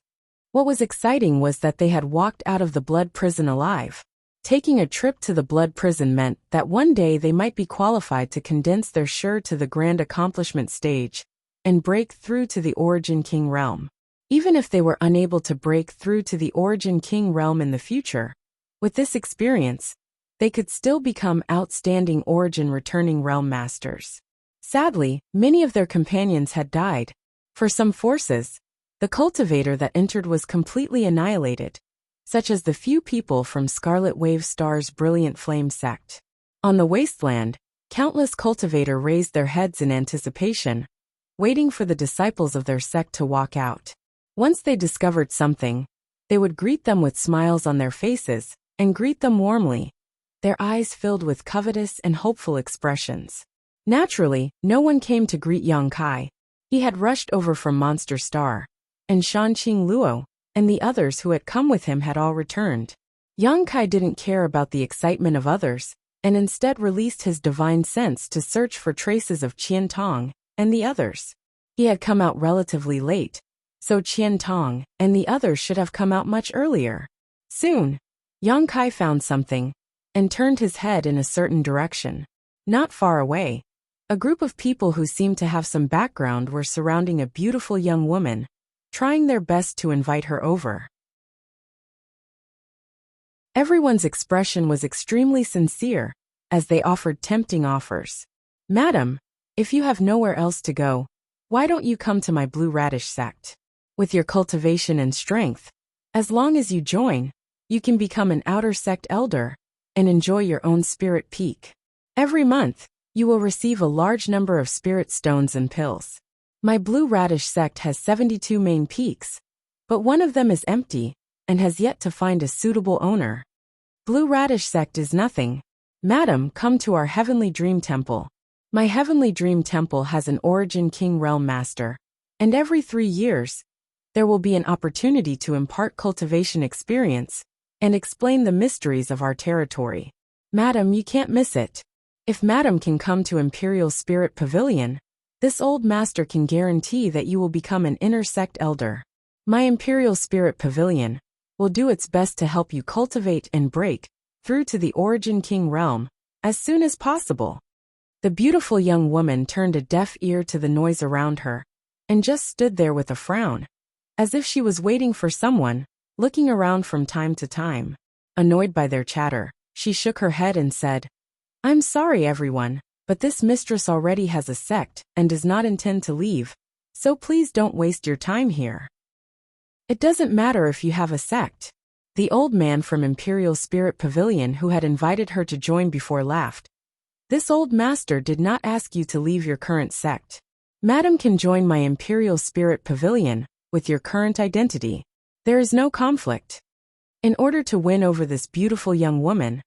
What was exciting was that they had walked out of the blood prison alive. Taking a trip to the blood prison meant that one day they might be qualified to condense their sure to the grand accomplishment stage and break through to the Origin King realm. Even if they were unable to break through to the Origin King realm in the future, with this experience, they could still become outstanding Origin returning realm masters. Sadly, many of their companions had died. For some forces, the cultivator that entered was completely annihilated, such as the few people from Scarlet Wave Star's Brilliant Flame sect. On the wasteland, countless cultivator raised their heads in anticipation, waiting for the disciples of their sect to walk out. Once they discovered something, they would greet them with smiles on their faces, and greet them warmly, their eyes filled with covetous and hopeful expressions. Naturally, no one came to greet Yang Kai. He had rushed over from Monster Star, and Shanqing Luo and the others who had come with him had all returned. Yang Kai didn't care about the excitement of others, and instead released his divine sense to search for traces of Qian Tong and the others. He had come out relatively late, so Qian Tong and the others should have come out much earlier. Soon, Yang Kai found something, and turned his head in a certain direction. Not far away, a group of people who seemed to have some background were surrounding a beautiful young woman, trying their best to invite her over. Everyone's expression was extremely sincere, as they offered tempting offers. "Madam, if you have nowhere else to go, why don't you come to my Blue Radish sect? With your cultivation and strength, as long as you join, you can become an outer sect elder, and enjoy your own spirit peak. Every month, you will receive a large number of spirit stones and pills. My Blue Radish sect has 72 main peaks, but one of them is empty, and has yet to find a suitable owner. Blue Radish sect is nothing. Madam, come to our Heavenly Dream Temple. My Heavenly Dream Temple has an Origin King Realm Master, and every 3 years, There will be an opportunity to impart cultivation experience and explain the mysteries of our territory. Madam, you can't miss it. If Madam can come to Imperial Spirit Pavilion, this old master can guarantee that you will become an inner sect elder. My Imperial Spirit Pavilion will do its best to help you cultivate and break through to the Origin King realm as soon as possible. The beautiful young woman turned a deaf ear to the noise around her and just stood there with a frown, as if she was waiting for someone, looking around from time to time. Annoyed by their chatter, she shook her head and said, "I'm sorry, everyone, but this mistress already has a sect and does not intend to leave, so please don't waste your time here." "It doesn't matter if you have a sect." The old man from Imperial Spirit Pavilion who had invited her to join before laughed. "This old master did not ask you to leave your current sect. Madam can join my Imperial Spirit Pavilion with your current identity. There is no conflict." In order to win over this beautiful young woman,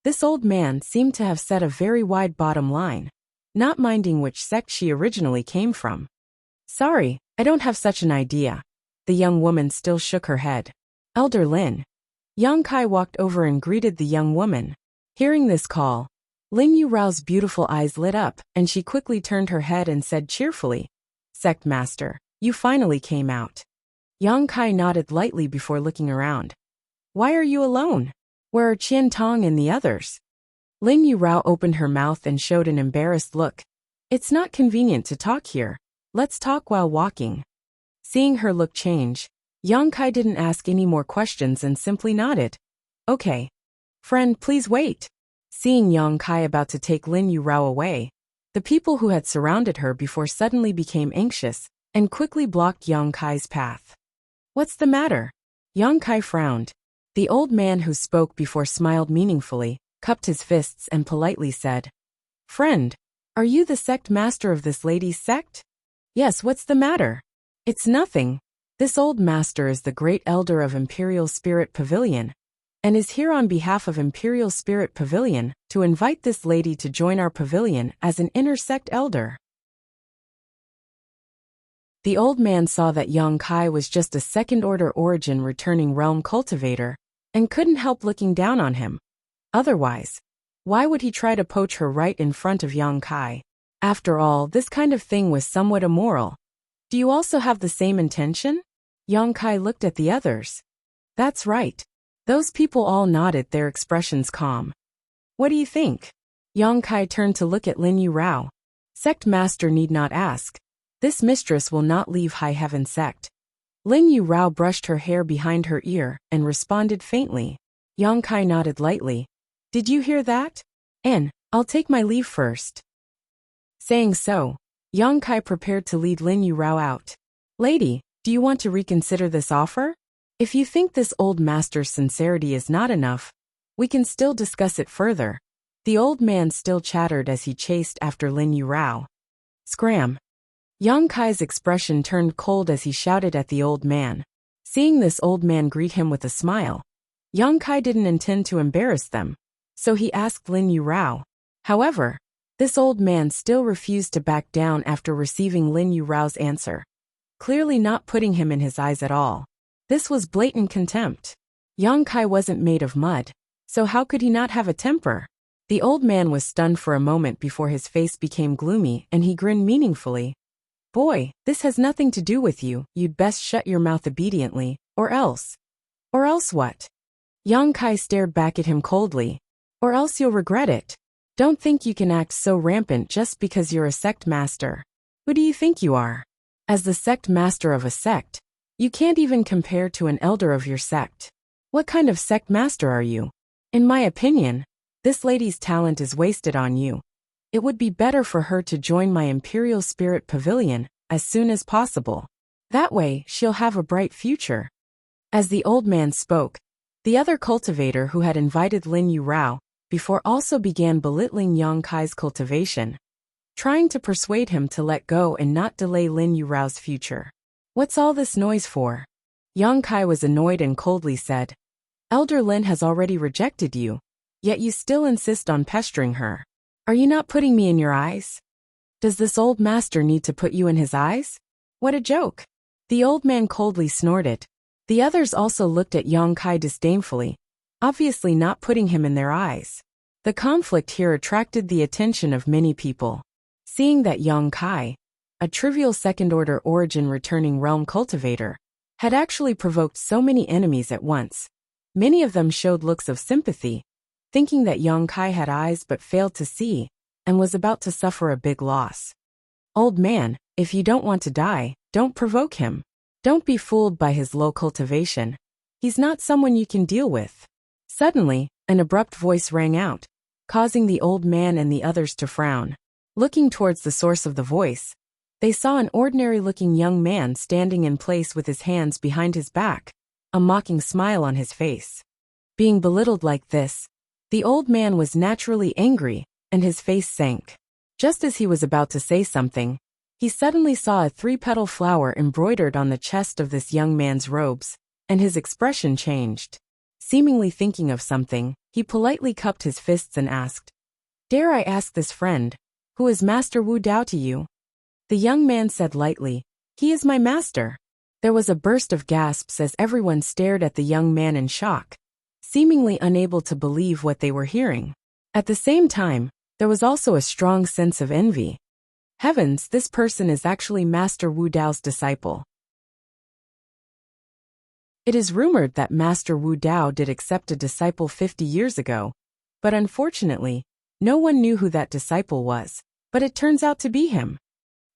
this old man seemed to have set a very wide bottom line, not minding which sect she originally came from. "Sorry, I don't have such an idea." The young woman still shook her head. "Elder Lin." Yang Kai walked over and greeted the young woman. Hearing this call, Lin Yuраo's beautiful eyes lit up, and she quickly turned her head and said cheerfully, "Sect Master, you finally came out." Yang Kai nodded lightly before looking around. "Why are you alone? Where are Qian Tong and the others?" Lin Yurao opened her mouth and showed an embarrassed look. "It's not convenient to talk here. Let's talk while walking." Seeing her look change, Yang Kai didn't ask any more questions and simply nodded. "Okay. Friend, please wait." Seeing Yang Kai about to take Lin Yurao away, the people who had surrounded her before suddenly became anxious and quickly blocked Yang Kai's path. "What's the matter?" Yang Kai frowned. The old man who spoke before smiled meaningfully, cupped his fists and politely said, "Friend, are you the sect master of this lady's sect?" "Yes, what's the matter?" "It's nothing. This old master is the great elder of Imperial Spirit Pavilion, and is here on behalf of Imperial Spirit Pavilion to invite this lady to join our pavilion as an inner sect elder." The old man saw that Yang Kai was just a second-order origin returning realm cultivator, and couldn't help looking down on him. Otherwise, why would he try to poach her right in front of Yang Kai? After all, this kind of thing was somewhat immoral. "Do you also have the same intention?" Yang Kai looked at the others. "That's right." Those people all nodded, their expressions calm. "What do you think?" Yang Kai turned to look at Lin Yurao. "Sect master need not ask. This mistress will not leave High Heaven sect." Lin Yurao brushed her hair behind her ear and responded faintly. Yang Kai nodded lightly. "Did you hear that? I'll take my leave first." Saying so, Yang Kai prepared to lead Lin Yurao out. "Lady, do you want to reconsider this offer? If you think this old master's sincerity is not enough, we can still discuss it further." The old man still chattered as he chased after Lin Yurao. Scram! Yang Kai's expression turned cold as he shouted at the old man. Seeing this old man greet him with a smile, Yang Kai didn't intend to embarrass them, so he asked Lin Yurao. However, this old man still refused to back down after receiving Lin Yurao's answer, clearly not putting him in his eyes at all. This was blatant contempt. Yang Kai wasn't made of mud, so how could he not have a temper? The old man was stunned for a moment before his face became gloomy and he grinned meaningfully. "Boy, this has nothing to do with you. You'd best shut your mouth obediently, or else." "Or else what?" Yang Kai stared back at him coldly. "Or else you'll regret it. Don't think you can act so rampant just because you're a sect master. Who do you think you are? As the sect master of a sect, you can't even compare to an elder of your sect. What kind of sect master are you? In my opinion, this lady's talent is wasted on you. It would be better for her to join my Imperial Spirit Pavilion as soon as possible. That way, she'll have a bright future." As the old man spoke, the other cultivator who had invited Lin Yurao before also began belittling Yang Kai's cultivation, trying to persuade him to let go and not delay Lin Yurao's future. "What's all this noise for?" Yang Kai was annoyed and coldly said, "Elder Lin has already rejected you, yet you still insist on pestering her. Are you not putting me in your eyes? Does this old master need to put you in his eyes? What a joke." The old man coldly snorted. The others also looked at Yang Kai disdainfully, obviously not putting him in their eyes. The conflict here attracted the attention of many people. Seeing that Yang Kai, a trivial second-order origin returning realm cultivator, had actually provoked so many enemies at once, many of them showed looks of sympathy, thinking that Yang Kai had eyes but failed to see, and was about to suffer a big loss. Old man, if you don't want to die, don't provoke him. Don't be fooled by his low cultivation. He's not someone you can deal with. Suddenly, an abrupt voice rang out, causing the old man and the others to frown. Looking towards the source of the voice, they saw an ordinary-looking young man standing in place with his hands behind his back, a mocking smile on his face. Being belittled like this, the old man was naturally angry, and his face sank. Just as he was about to say something, he suddenly saw a 3-petal flower embroidered on the chest of this young man's robes, and his expression changed. Seemingly thinking of something, he politely cupped his fists and asked, "Dare I ask this friend, who is Master Wu Dao to you?" The young man said lightly, "He is my master." There was a burst of gasps as everyone stared at the young man in shock, seemingly unable to believe what they were hearing. At the same time, there was also a strong sense of envy. Heavens, this person is actually Master Wu Dao's disciple. It is rumored that Master Wu Dao did accept a disciple 50 years ago, but unfortunately, no one knew who that disciple was, but it turns out to be him.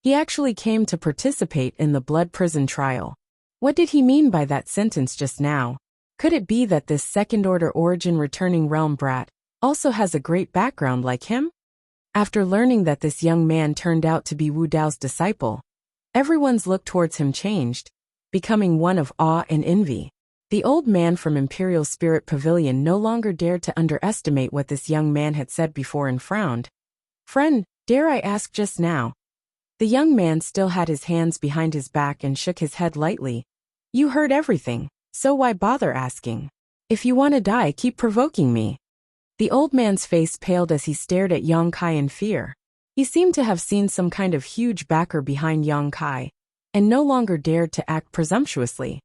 He actually came to participate in the blood prison trial. What did he mean by that sentence just now? Could it be that this second-order origin returning realm brat also has a great background like him? After learning that this young man turned out to be Wu Dao's disciple, everyone's look towards him changed, becoming one of awe and envy. The old man from Imperial Spirit Pavilion no longer dared to underestimate what this young man had said before and frowned. "Friend, dare I ask just now?" The young man still had his hands behind his back and shook his head lightly. "You heard everything, so why bother asking? If you want to die, keep provoking me." The old man's face paled as he stared at Yang Kai in fear. He seemed to have seen some kind of huge backer behind Yang Kai, and no longer dared to act presumptuously.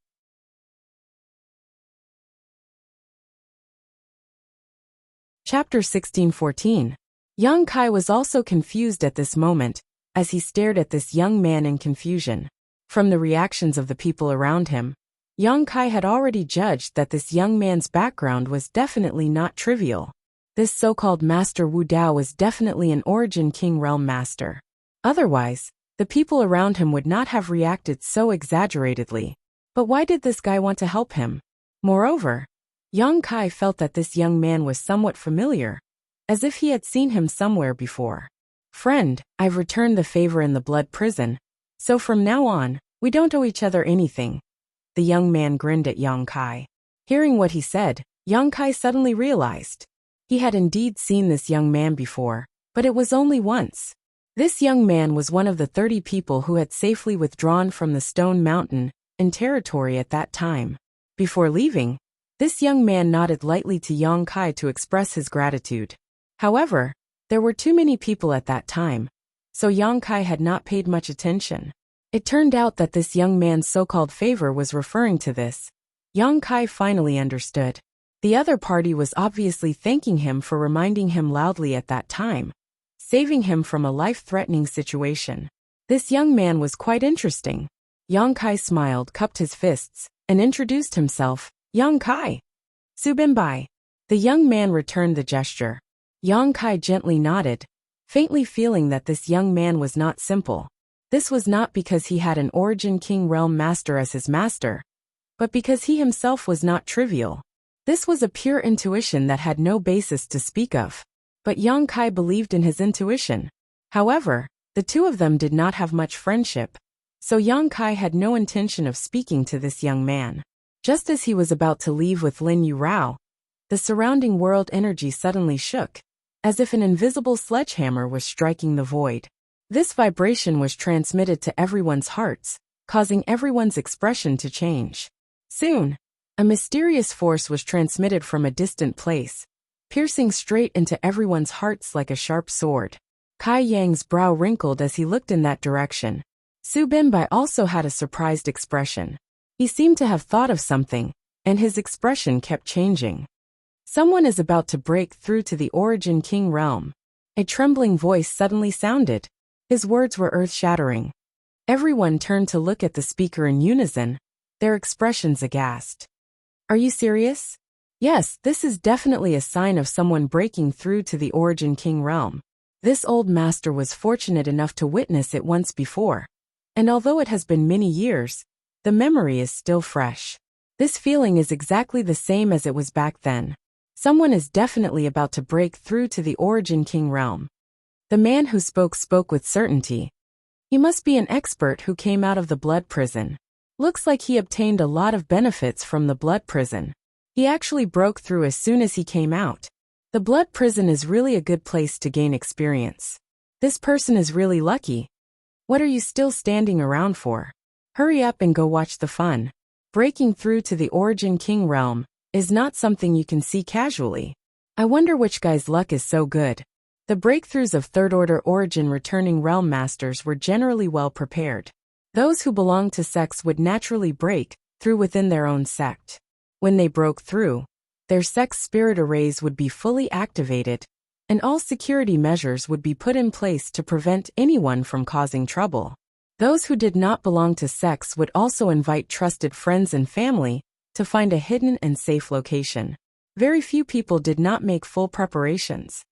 Chapter 16:14. Yang Kai was also confused at this moment, as he stared at this young man in confusion. From the reactions of the people around him, Yang Kai had already judged that this young man's background was definitely not trivial. This so-called Master Wu Dao was definitely an Origin King Realm Master. Otherwise, the people around him would not have reacted so exaggeratedly. But why did this guy want to help him? Moreover, Yang Kai felt that this young man was somewhat familiar, as if he had seen him somewhere before. "Friend, I've returned the favor in the blood prison, so from now on, we don't owe each other anything." The young man grinned at Yang Kai. Hearing what he said, Yang Kai suddenly realized. He had indeed seen this young man before, but it was only once. This young man was one of the 30 people who had safely withdrawn from the Stone Mountain in territory at that time. Before leaving, this young man nodded lightly to Yang Kai to express his gratitude. However, there were too many people at that time, so Yang Kai had not paid much attention. It turned out that this young man's so-called favor was referring to this. Yang Kai finally understood. The other party was obviously thanking him for reminding him loudly at that time, saving him from a life-threatening situation. This young man was quite interesting. Yang Kai smiled, cupped his fists, and introduced himself. "Yang Kai. Subinbai." The young man returned the gesture. Yang Kai gently nodded, faintly feeling that this young man was not simple. This was not because he had an Origin King Realm Master as his master, but because he himself was not trivial. This was a pure intuition that had no basis to speak of. But Yang Kai believed in his intuition. However, the two of them did not have much friendship, so Yang Kai had no intention of speaking to this young man. Just as he was about to leave with Lin Yurao, the surrounding world energy suddenly shook, as if an invisible sledgehammer was striking the void. This vibration was transmitted to everyone's hearts, causing everyone's expression to change. Soon, a mysterious force was transmitted from a distant place, piercing straight into everyone's hearts like a sharp sword. Kai Yang's brow wrinkled as he looked in that direction. Su Binbai also had a surprised expression. He seemed to have thought of something, and his expression kept changing. Someone is about to break through to the Origin King realm. A trembling voice suddenly sounded. His words were earth-shattering. Everyone turned to look at the speaker in unison, their expressions aghast. Are you serious? Yes, this is definitely a sign of someone breaking through to the Origin King realm. This old master was fortunate enough to witness it once before. And although it has been many years, the memory is still fresh. This feeling is exactly the same as it was back then. Someone is definitely about to break through to the Origin King realm. The man who spoke with certainty. He must be an expert who came out of the blood prison. Looks like he obtained a lot of benefits from the blood prison. He actually broke through as soon as he came out. The blood prison is really a good place to gain experience. This person is really lucky. What are you still standing around for? Hurry up and go watch the fun. Breaking through to the Origin King realm is not something you can see casually. I wonder which guy's luck is so good. The breakthroughs of third-order Origin returning realm masters were generally well prepared. Those who belonged to sects would naturally break through within their own sect. When they broke through, their sect's spirit arrays would be fully activated, and all security measures would be put in place to prevent anyone from causing trouble. Those who did not belong to sects would also invite trusted friends and family to find a hidden and safe location. Very few people did not make full preparations.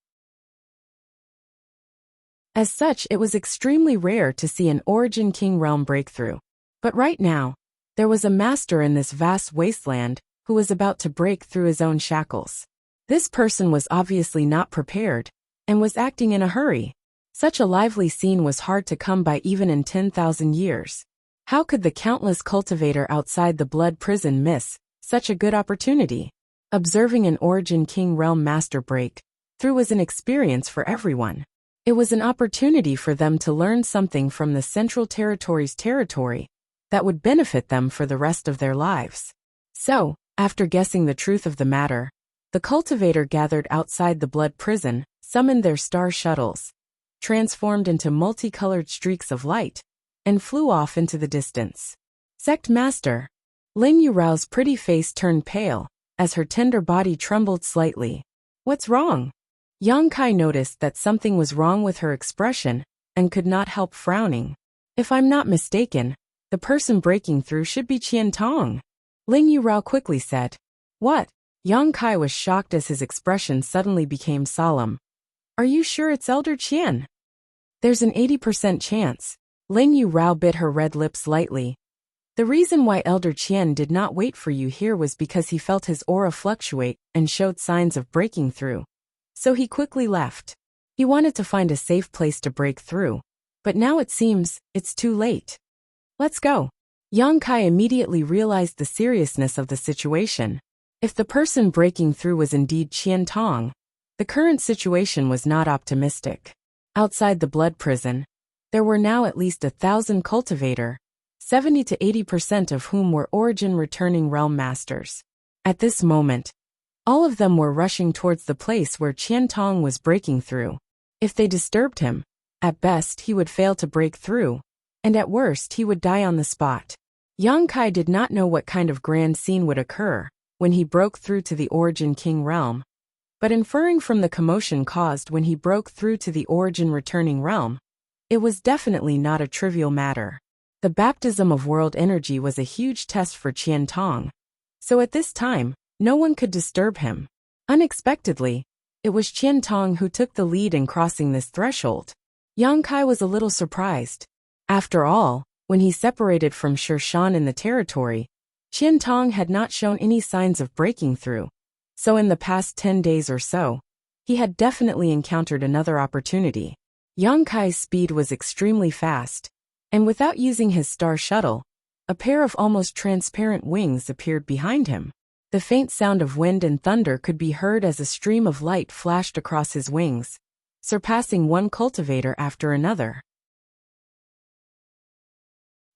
As such, it was extremely rare to see an Origin King realm breakthrough. But right now, there was a master in this vast wasteland who was about to break through his own shackles. This person was obviously not prepared and was acting in a hurry. Such a lively scene was hard to come by even in 10,000 years. How could the countless cultivator outside the blood prison miss such a good opportunity? Observing an Origin King realm master break through was an experience for everyone. It was an opportunity for them to learn something from the Central Territory's territory that would benefit them for the rest of their lives. So, after guessing the truth of the matter, the cultivator gathered outside the blood prison, summoned their star shuttles, transformed into multicolored streaks of light, and flew off into the distance. Sect Master. Ling Yuраo's pretty face turned pale as her tender body trembled slightly. What's wrong? Yang Kai noticed that something was wrong with her expression and could not help frowning. If I'm not mistaken, the person breaking through should be Qian Tong. Ling Yurao quickly said. What? Yang Kai was shocked as his expression suddenly became solemn. Are you sure it's Elder Qian? There's an 80% chance. Ling Yurao bit her red lips lightly. The reason why Elder Qian did not wait for you here was because he felt his aura fluctuate and showed signs of breaking through. So he quickly left. He wanted to find a safe place to break through, but now it seems it's too late. Let's go. Yang Kai immediately realized the seriousness of the situation. If the person breaking through was indeed Qian Tong, the current situation was not optimistic. Outside the blood prison, there were now at least 1,000 cultivator, 70 to 80% of whom were Origin returning realm masters. At this moment, all of them were rushing towards the place where Qian Tong was breaking through. If they disturbed him, at best he would fail to break through, and at worst he would die on the spot. Yang Kai did not know what kind of grand scene would occur when he broke through to the Origin King realm, but inferring from the commotion caused when he broke through to the Origin returning realm, it was definitely not a trivial matter. The baptism of world energy was a huge test for Qian Tong, so at this time, no one could disturb him. Unexpectedly, it was Qian Tong who took the lead in crossing this threshold. Yang Kai was a little surprised. After all, when he separated from Shirshan in the territory, Qian Tong had not shown any signs of breaking through. So in the past 10 days or so, he had definitely encountered another opportunity. Yang Kai's speed was extremely fast, and without using his star shuttle, a pair of almost transparent wings appeared behind him. The faint sound of wind and thunder could be heard as a stream of light flashed across his wings, surpassing one cultivator after another.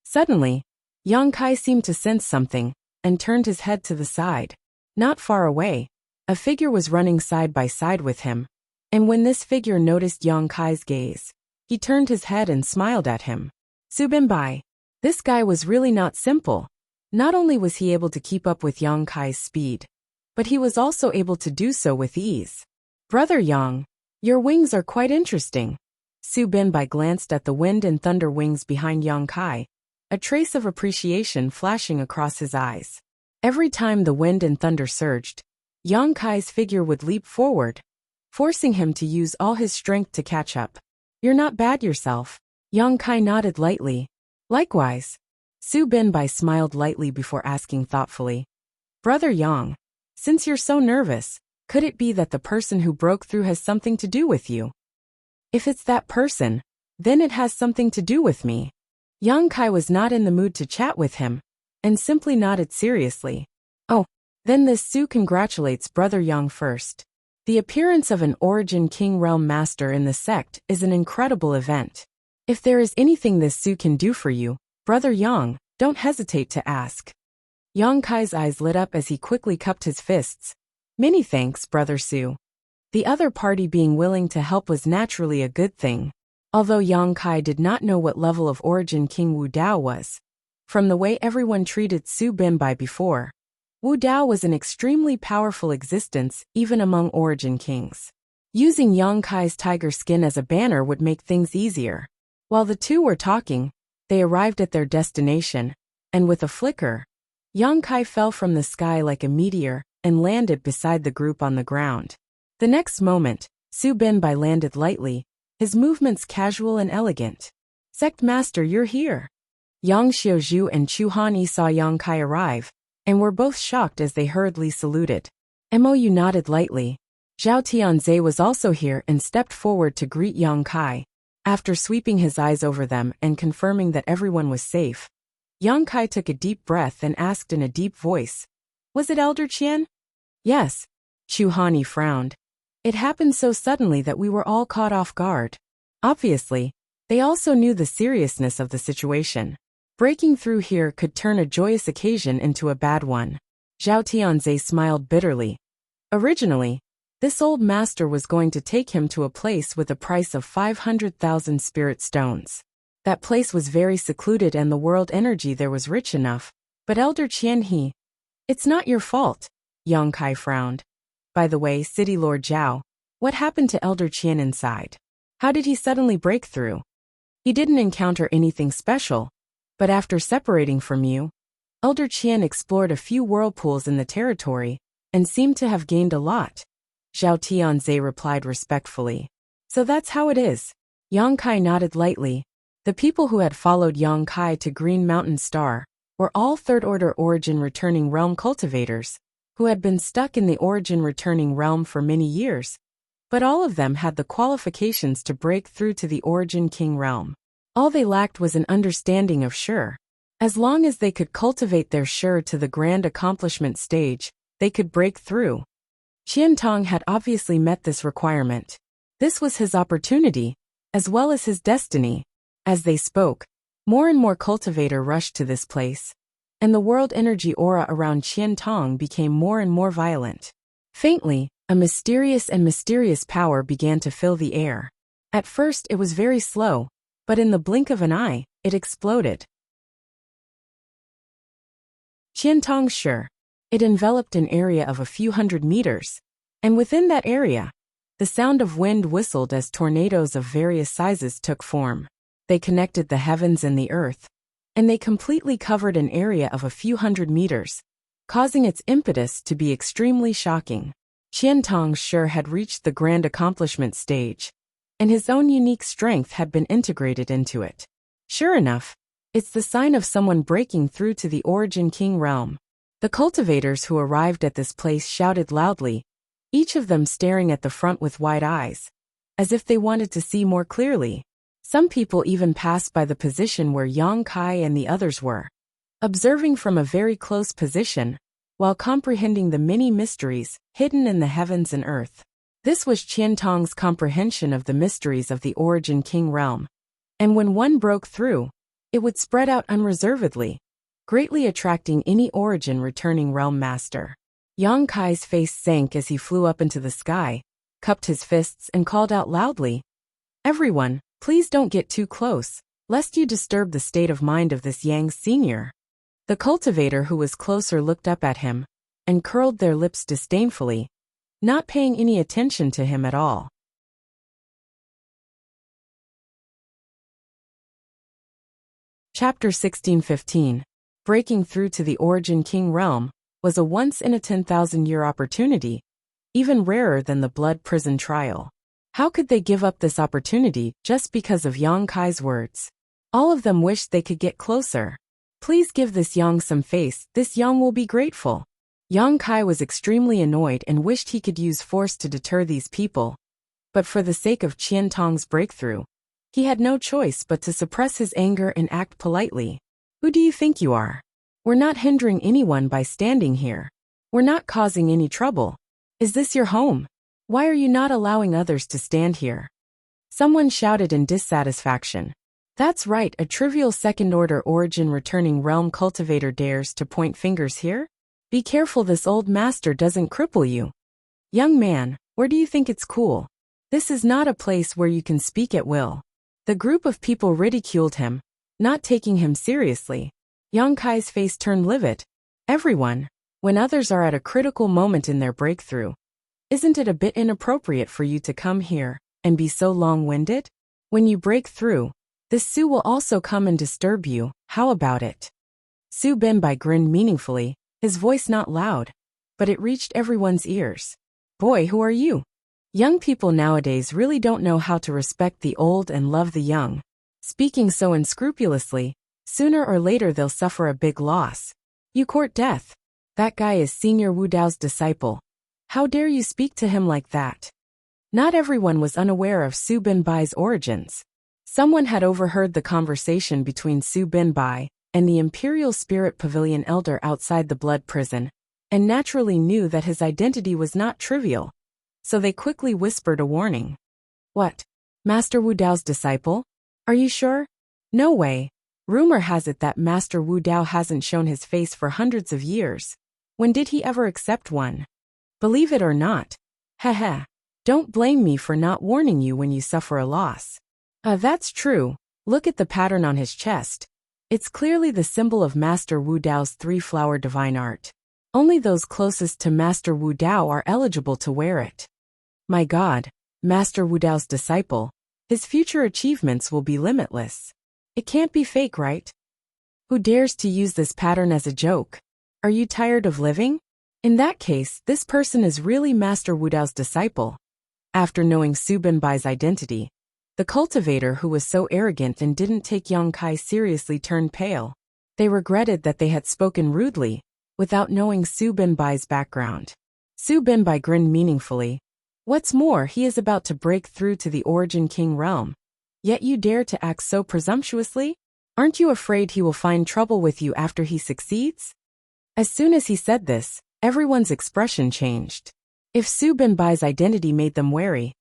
Suddenly, Yang Kai seemed to sense something and turned his head to the side. Not far away, a figure was running side by side with him, and when this figure noticed Yang Kai's gaze, he turned his head and smiled at him. Subinbai. This guy was really not simple. Not only was he able to keep up with Yang Kai's speed, but he was also able to do so with ease. Brother Yang, your wings are quite interesting. Su Binbai glanced at the wind and thunder wings behind Yang Kai, a trace of appreciation flashing across his eyes. Every time the wind and thunder surged, Yang Kai's figure would leap forward, forcing him to use all his strength to catch up. You're not bad yourself. Yang Kai nodded lightly. Likewise. Su Binbai smiled lightly before asking thoughtfully. Brother Yang, since you're so nervous, could it be that the person who broke through has something to do with you? If it's that person, then it has something to do with me. Yang Kai was not in the mood to chat with him, and simply nodded seriously. Oh, then this Su congratulates Brother Yang first. The appearance of an Origin King Realm Master in the sect is an incredible event. If there is anything this Su can do for you, Brother Yang, don't hesitate to ask. Yang Kai's eyes lit up as he quickly cupped his fists. Many thanks, Brother Su. The other party being willing to help was naturally a good thing. Although Yang Kai did not know what level of Origin King Wu Dao was, from the way everyone treated Su Binbai before, Wu Dao was an extremely powerful existence even among Origin Kings. Using Yang Kai's tiger skin as a banner would make things easier. While the two were talking, they arrived at their destination, and with a flicker, Yang Kai fell from the sky like a meteor and landed beside the group on the ground. The next moment, Su Binbai landed lightly, his movements casual and elegant. Sect Master, you're here. Yang Xiaozhu and Chu Hanyi saw Yang Kai arrive, and were both shocked as they hurriedly saluted. Mou nodded lightly. Zhao Tianzhe was also here and stepped forward to greet Yang Kai. After sweeping his eyes over them and confirming that everyone was safe, Yang Kai took a deep breath and asked in a deep voice, Was it Elder Qian? Yes. Chu Hanyi frowned. It happened so suddenly that we were all caught off guard. Obviously, they also knew the seriousness of the situation. Breaking through here could turn a joyous occasion into a bad one. Zhao Tianzhe smiled bitterly. Originally, this old master was going to take him to a place with a price of 500,000 spirit stones. That place was very secluded and the world energy there was rich enough. But Elder Qian, it's not your fault. Yang Kai frowned. By the way, City Lord Zhao, what happened to Elder Qian inside? How did he suddenly break through? He didn't encounter anything special, but after separating from you, Elder Qian explored a few whirlpools in the territory and seemed to have gained a lot. Zhao Tianzhe replied respectfully. So that's how it is. Yang Kai nodded lightly. The people who had followed Yang Kai to Green Mountain Star were all third-order Origin Returning Realm cultivators, who had been stuck in the Origin Returning Realm for many years, but all of them had the qualifications to break through to the Origin King Realm. All they lacked was an understanding of Shi. As long as they could cultivate their Shi to the grand accomplishment stage, they could break through. Qian Tong had obviously met this requirement. This was his opportunity, as well as his destiny. As they spoke, more and more cultivator rushed to this place, and the world energy aura around Qian Tong became more and more violent. Faintly, a mysterious power began to fill the air. At first it was very slow, but in the blink of an eye, it exploded. Qian Tong's Shi. It enveloped an area of a few hundred meters, and within that area, the sound of wind whistled as tornadoes of various sizes took form. They connected the heavens and the earth, and they completely covered an area of a few hundred meters, causing its impetus to be extremely shocking. Qian Tong's Shi had reached the grand accomplishment stage, and his own unique strength had been integrated into it. Sure enough, it's the sign of someone breaking through to the Origin King Realm. The cultivators who arrived at this place shouted loudly, each of them staring at the front with wide eyes, as if they wanted to see more clearly. Some people even passed by the position where Yang Kai and the others were, observing from a very close position, while comprehending the many mysteries hidden in the heavens and earth. This was Qian Tong's comprehension of the mysteries of the Origin King Realm, and when one broke through, it would spread out unreservedly, greatly attracting any Origin Returning Realm Master. Yang Kai's face sank as he flew up into the sky, cupped his fists and called out loudly, Everyone, please don't get too close. lest you disturb the state of mind of this Yang senior. The cultivator who was closer looked up at him and curled their lips disdainfully, not paying any attention to him at all. Chapter 16:15. Breaking through to the Origin King realm was a once-in-a-10,000-year opportunity, even rarer than the blood prison trial. How could they give up this opportunity just because of Yang Kai's words? All of them wished they could get closer. Please give this Yang some face, this Yang will be grateful. Yang Kai was extremely annoyed and wished he could use force to deter these people. But for the sake of Qian Tong's breakthrough, he had no choice but to suppress his anger and act politely. Who do you think you are? We're not hindering anyone by standing here. We're not causing any trouble. Is this your home? Why are you not allowing others to stand here? Someone shouted in dissatisfaction. That's right, a trivial second-order origin returning realm cultivator dares to point fingers here? Be careful this old master doesn't cripple you. Young man, where do you think it's cool? This is not a place where you can speak at will. The group of people ridiculed him, not taking him seriously. Yang Kai's face turned livid. Everyone, when others are at a critical moment in their breakthrough, isn't it a bit inappropriate for you to come here and be so long-winded? When you break through, this Su will also come and disturb you, how about it? Su Binbai grinned meaningfully, his voice not loud, but it reached everyone's ears. Boy, who are you? Young people nowadays really don't know how to respect the old and love the young. Speaking so unscrupulously, sooner or later they'll suffer a big loss. You court death. That guy is Senior Wu Dao's disciple. How dare you speak to him like that? Not everyone was unaware of Su Binbai's origins. Someone had overheard the conversation between Su Binbai and the Imperial Spirit Pavilion elder outside the blood prison, and naturally knew that his identity was not trivial. So they quickly whispered a warning. What? Master Wu Dao's disciple? Are you sure? No way. Rumor has it that Master Wu Dao hasn't shown his face for hundreds of years. When did he ever accept one? Believe it or not. Heh. Don't blame me for not warning you when you suffer a loss. That's true. Look at the pattern on his chest. It's clearly the symbol of Master Wu Dao's three-flower divine art. Only those closest to Master Wu Dao are eligible to wear it. My God, Master Wu Dao's disciple, his future achievements will be limitless. It can't be fake, right? Who dares to use this pattern as a joke? Are you tired of living? In that case, this person is really Master Wu Dao's disciple. After knowing Su Binbai's identity, the cultivator who was so arrogant and didn't take Yang Kai seriously turned pale. They regretted that they had spoken rudely, without knowing Su Binbai's background. Su Binbai grinned meaningfully. What's more, he is about to break through to the Origin King realm. Yet you dare to act so presumptuously? Aren't you afraid he will find trouble with you after he succeeds? As soon as he said this, everyone's expression changed. If Su Binbai's identity made them wary,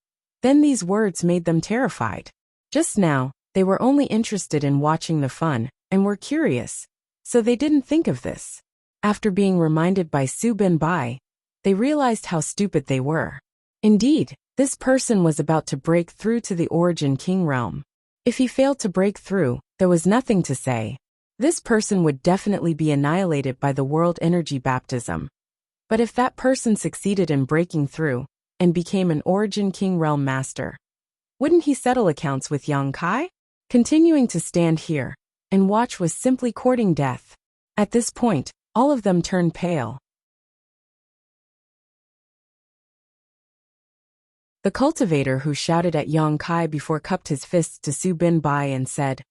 then these words made them terrified. Just now, they were only interested in watching the fun, and were curious, so they didn't think of this. After being reminded by Su Binbai, they realized how stupid they were. Indeed, this person was about to break through to the Origin King realm. If he failed to break through, there was nothing to say. This person would definitely be annihilated by the world energy baptism. But if that person succeeded in breaking through, and became an Origin King realm master, wouldn't he settle accounts with Yang Kai? Continuing to stand here and watch was simply courting death. At this point, all of them turned pale. The cultivator who shouted at Yang Kai before cupped his fists to Su Binbai and said,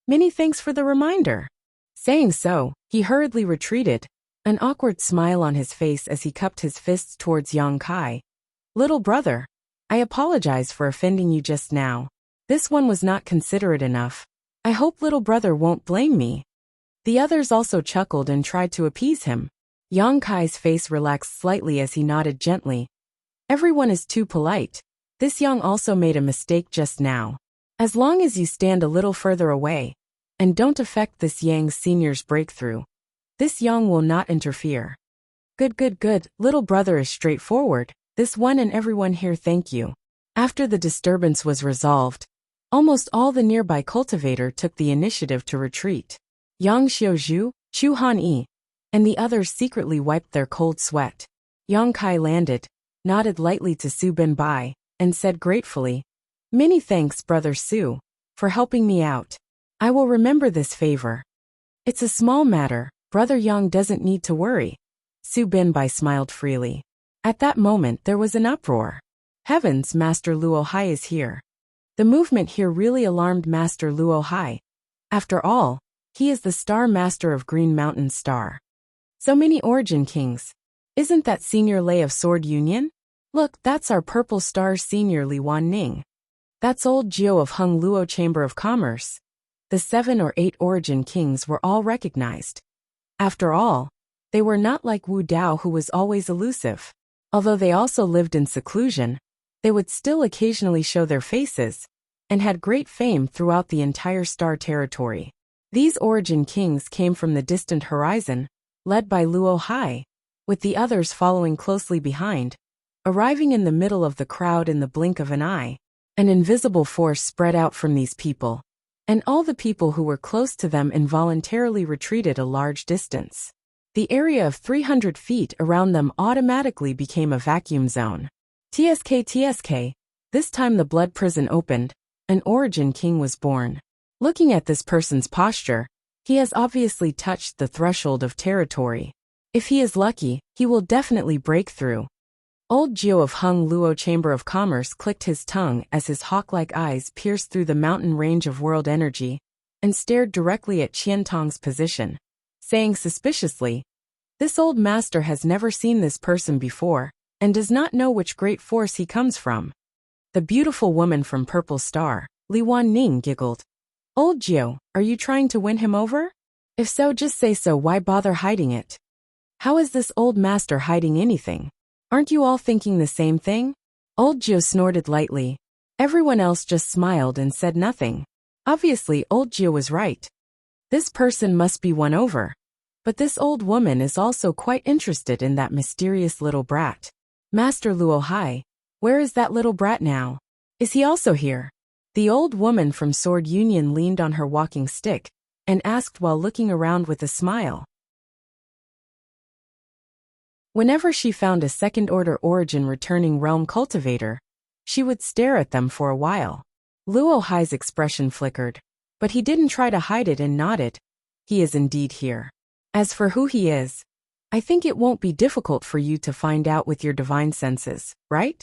"Many thanks for the reminder." Saying so, he hurriedly retreated, an awkward smile on his face as he cupped his fists towards Yang Kai. "Little brother, I apologize for offending you just now. This one was not considerate enough. I hope little brother won't blame me." The others also chuckled and tried to appease him. Yang Kai's face relaxed slightly as he nodded gently. Everyone is too polite. This Yang also made a mistake just now. As long as you stand a little further away, and don't affect this Yang senior's breakthrough, this Yang will not interfere. Good. Little brother is straightforward. This one and everyone here thank you. After the disturbance was resolved, Almost all the nearby cultivator took the initiative to retreat. Yang Xiaozhu, Chu Han-yi, and the others secretly wiped their cold sweat. Yang Kai landed, nodded lightly to Su Binbai, and said gratefully, "Many thanks, Brother Su, for helping me out. I will remember this favor." "It's a small matter, Brother Yang doesn't need to worry." Su Binbai smiled freely. At that moment there was an uproar. "Heavens, Master Luo Hai is here." The movement here really alarmed Master Luo Hai. After all, he is the Star Master of Green Mountain Star. So many Origin Kings. Isn't that Senior Lei of Sword Union? Look, that's our Purple Star Senior Li Wan Ning. That's old Jiu of Hung Luo Chamber of Commerce. The 7 or 8 Origin Kings were all recognized. After all, they were not like Wu Dao, who was always elusive. Although they also lived in seclusion, they would still occasionally show their faces, and had great fame throughout the entire Star territory. These Origin Kings came from the distant horizon, led by Luo Hai, with the others following closely behind. Arriving in the middle of the crowd in the blink of an eye, an invisible force spread out from these people, and all the people who were close to them involuntarily retreated a large distance. The area of 300 feet around them automatically became a vacuum zone. TSK. This time the blood prison opened. An Origin King was born. Looking at this person's posture, he has obviously touched the threshold of territory. If he is lucky, he will definitely break through. Old Jiu of Hung Luo Chamber of Commerce clicked his tongue as his hawk-like eyes pierced through the mountain range of world energy and stared directly at Qiantong's position, saying suspiciously, "This old master has never seen this person before and does not know which great force he comes from." The beautiful woman from Purple Star, Li Wan Ning, giggled. "Old Jiu, are you trying to win him over? If so, just say so. Why bother hiding it? How is this old master hiding anything? Aren't you all thinking the same thing?" Old Jiu snorted lightly. Everyone else just smiled and said nothing. Obviously, Old Jiu was right. This person must be won over. But this old woman is also quite interested in that mysterious little brat. "Master Luo Hai, where is that little brat now? Is he also here?" The old woman from Sword Union leaned on her walking stick and asked while looking around with a smile. Whenever she found a second-order Origin returning realm cultivator, she would stare at them for a while. Luo Hai's expression flickered, but he didn't try to hide it and nodded. He is indeed here. As for who he is, I think it won't be difficult for you to find out with your divine senses, right?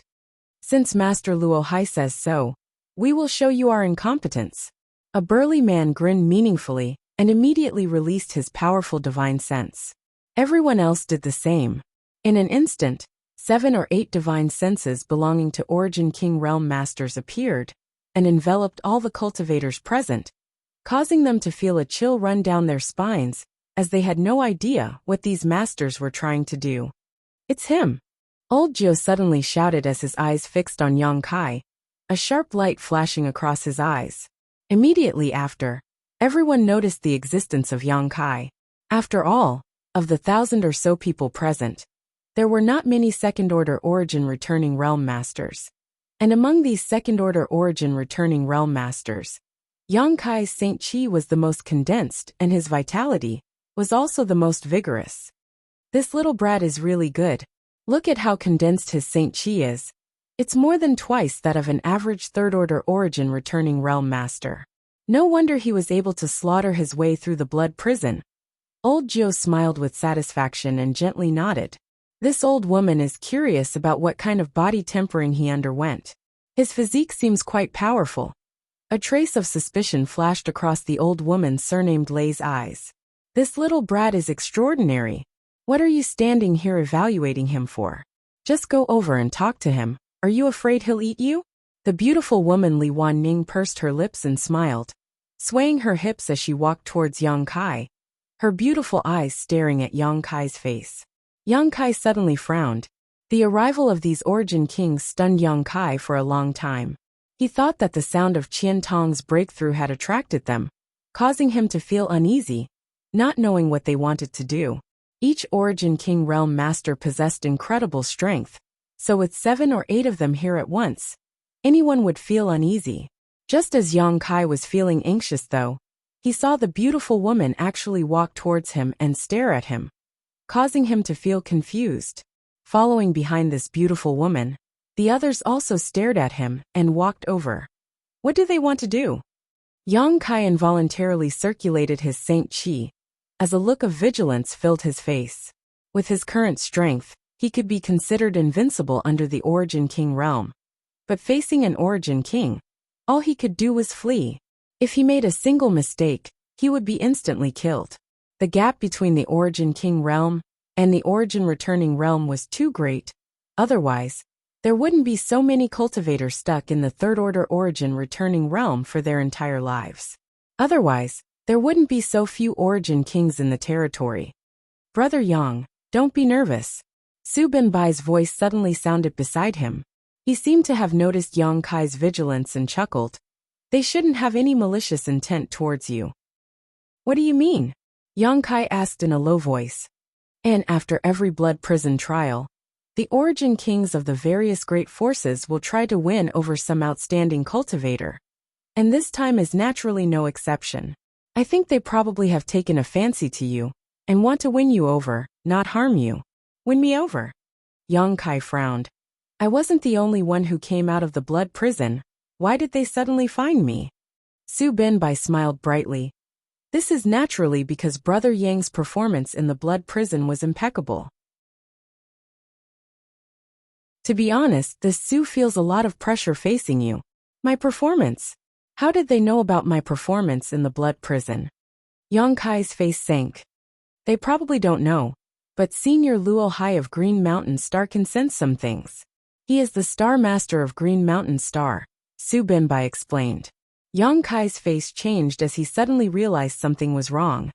Since Master Luo Hai says so, we will show you our incompetence. A burly man grinned meaningfully and immediately released his powerful divine sense. Everyone else did the same. In an instant, 7 or 8 divine senses belonging to Origin King Realm Masters appeared and enveloped all the cultivators present, causing them to feel a chill run down their spines as they had no idea what these masters were trying to do. "It's him!" Old Jiu suddenly shouted as his eyes fixed on Yang Kai, a sharp light flashing across his eyes. Immediately after, everyone noticed the existence of Yang Kai. After all, of the 1,000 or so people present, there were not many second-order Origin returning realm masters. And among these second-order Origin returning realm masters, Yang Kai's Saint Chi was the most condensed and his vitality was also the most vigorous. "This little brat is really good. Look at how condensed his Saint Chi is. It's more than twice that of an average third-order Origin returning realm master. No wonder he was able to slaughter his way through the blood prison." Old Jiu smiled with satisfaction and gently nodded. This old woman is curious about what kind of body tempering he underwent. His physique seems quite powerful. A trace of suspicion flashed across the old woman surnamed Lei's eyes. "This little brat is extraordinary. What are you standing here evaluating him for? Just go over and talk to him. Are you afraid he'll eat you?" The beautiful woman Li Wan Ning pursed her lips and smiled, swaying her hips as she walked towards Yang Kai, her beautiful eyes staring at Yang Kai's face. Yang Kai suddenly frowned. The arrival of these Origin Kings stunned Yang Kai for a long time. He thought that the sound of Qiantong's breakthrough had attracted them, causing him to feel uneasy, not knowing what they wanted to do. Each Origin King Realm Master possessed incredible strength, so with 7 or 8 of them here at once, anyone would feel uneasy. Just as Yang Kai was feeling anxious though, he saw the beautiful woman actually walk towards him and stare at him, causing him to feel confused. Following behind this beautiful woman, the others also stared at him and walked over. What do they want to do? Yang Kai involuntarily circulated his Saint Qi, as a look of vigilance filled his face. With his current strength, he could be considered invincible under the Origin King realm. But facing an Origin King, all he could do was flee. If he made a single mistake, he would be instantly killed. The gap between the Origin King realm and the Origin Returning realm was too great. Otherwise, there wouldn't be so many cultivators stuck in the Third Order Origin Returning realm for their entire lives. Otherwise, there wouldn't be so few Origin Kings in the territory. Brother Yang, don't be nervous. Su Binbai's voice suddenly sounded beside him. He seemed to have noticed Yang Kai's vigilance and chuckled. They shouldn't have any malicious intent towards you. What do you mean? Yang Kai asked in a low voice. And after every blood prison trial, the Origin Kings of the various great forces will try to win over some outstanding cultivator. And this time is naturally no exception. I think they probably have taken a fancy to you, and want to win you over, not harm you. Win me over? Yang Kai frowned. I wasn't the only one who came out of the blood prison. Why did they suddenly find me? Su Binbai smiled brightly. This is naturally because Brother Yang's performance in the blood prison was impeccable. To be honest, this Su feels a lot of pressure facing you. My performance? How did they know about my performance in the blood prison? Yang Kai's face sank. They probably don't know, but Senior Luo Hai of Green Mountain Star can sense some things. He is the Star Master of Green Mountain Star, Su Binbai explained. Yang Kai's face changed as he suddenly realized something was wrong.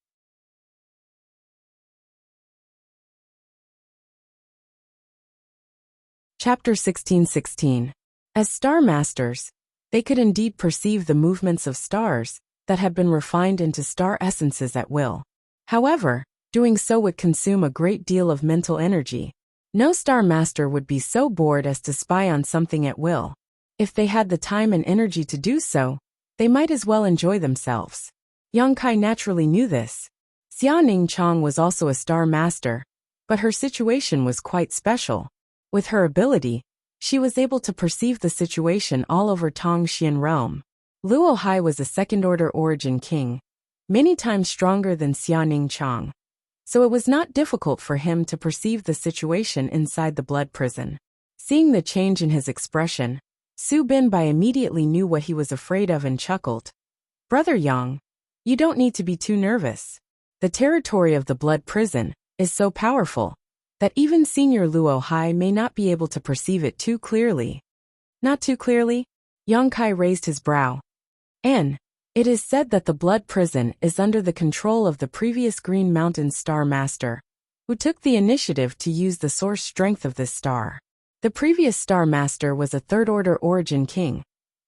Chapter 1616. As Star Masters, they could indeed perceive the movements of stars that had been refined into star essences at will. However, doing so would consume a great deal of mental energy. No Star Master would be so bored as to spy on something at will. If they had the time and energy to do so, they might as well enjoy themselves. Yang Kai naturally knew this. Xiaoning Chang was also a Star Master, but her situation was quite special. With her ability, she was able to perceive the situation all over Tongxian realm. Luo Hai was a second-order Origin King, many times stronger than Xiaoning Chang. So it was not difficult for him to perceive the situation inside the blood prison. Seeing the change in his expression, Su Binbai immediately knew what he was afraid of and chuckled. Brother Yang, you don't need to be too nervous. The territory of the blood prison is so powerful that even Senior Luo Hai may not be able to perceive it too clearly. Not too clearly? Yang Kai raised his brow. It is said that the blood prison is under the control of the previous Green Mountain Star Master, who took the initiative to use the source strength of this star. The previous Star Master was a third-order Origin King,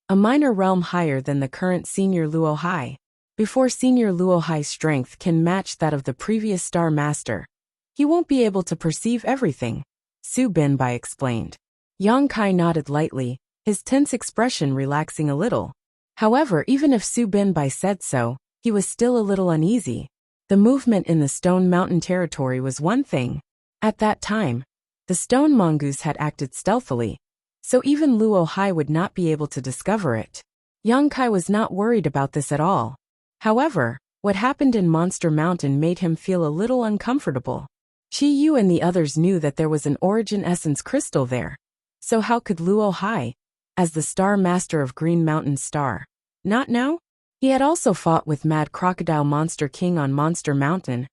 a minor realm higher than the current Senior Luo Hai. Before Senior Luo Hai's strength can match that of the previous Star Master, he won't be able to perceive everything, Su Binbai explained. Yang Kai nodded lightly, his tense expression relaxing a little. However, even if Su Binbai said so, he was still a little uneasy. The movement in the Stone Mountain territory was one thing. At that time, the stone mongoose had acted stealthily, so even Luo Hai would not be able to discover it. Yang Kai was not worried about this at all. However, what happened in Monster Mountain made him feel a little uncomfortable. Qi Yu and the others knew that there was an Origin Essence crystal there. So how could Luo Hai, as the Star Master of Green Mountain Star, not know? He had also fought with Mad Crocodile Monster King on Monster Mountain,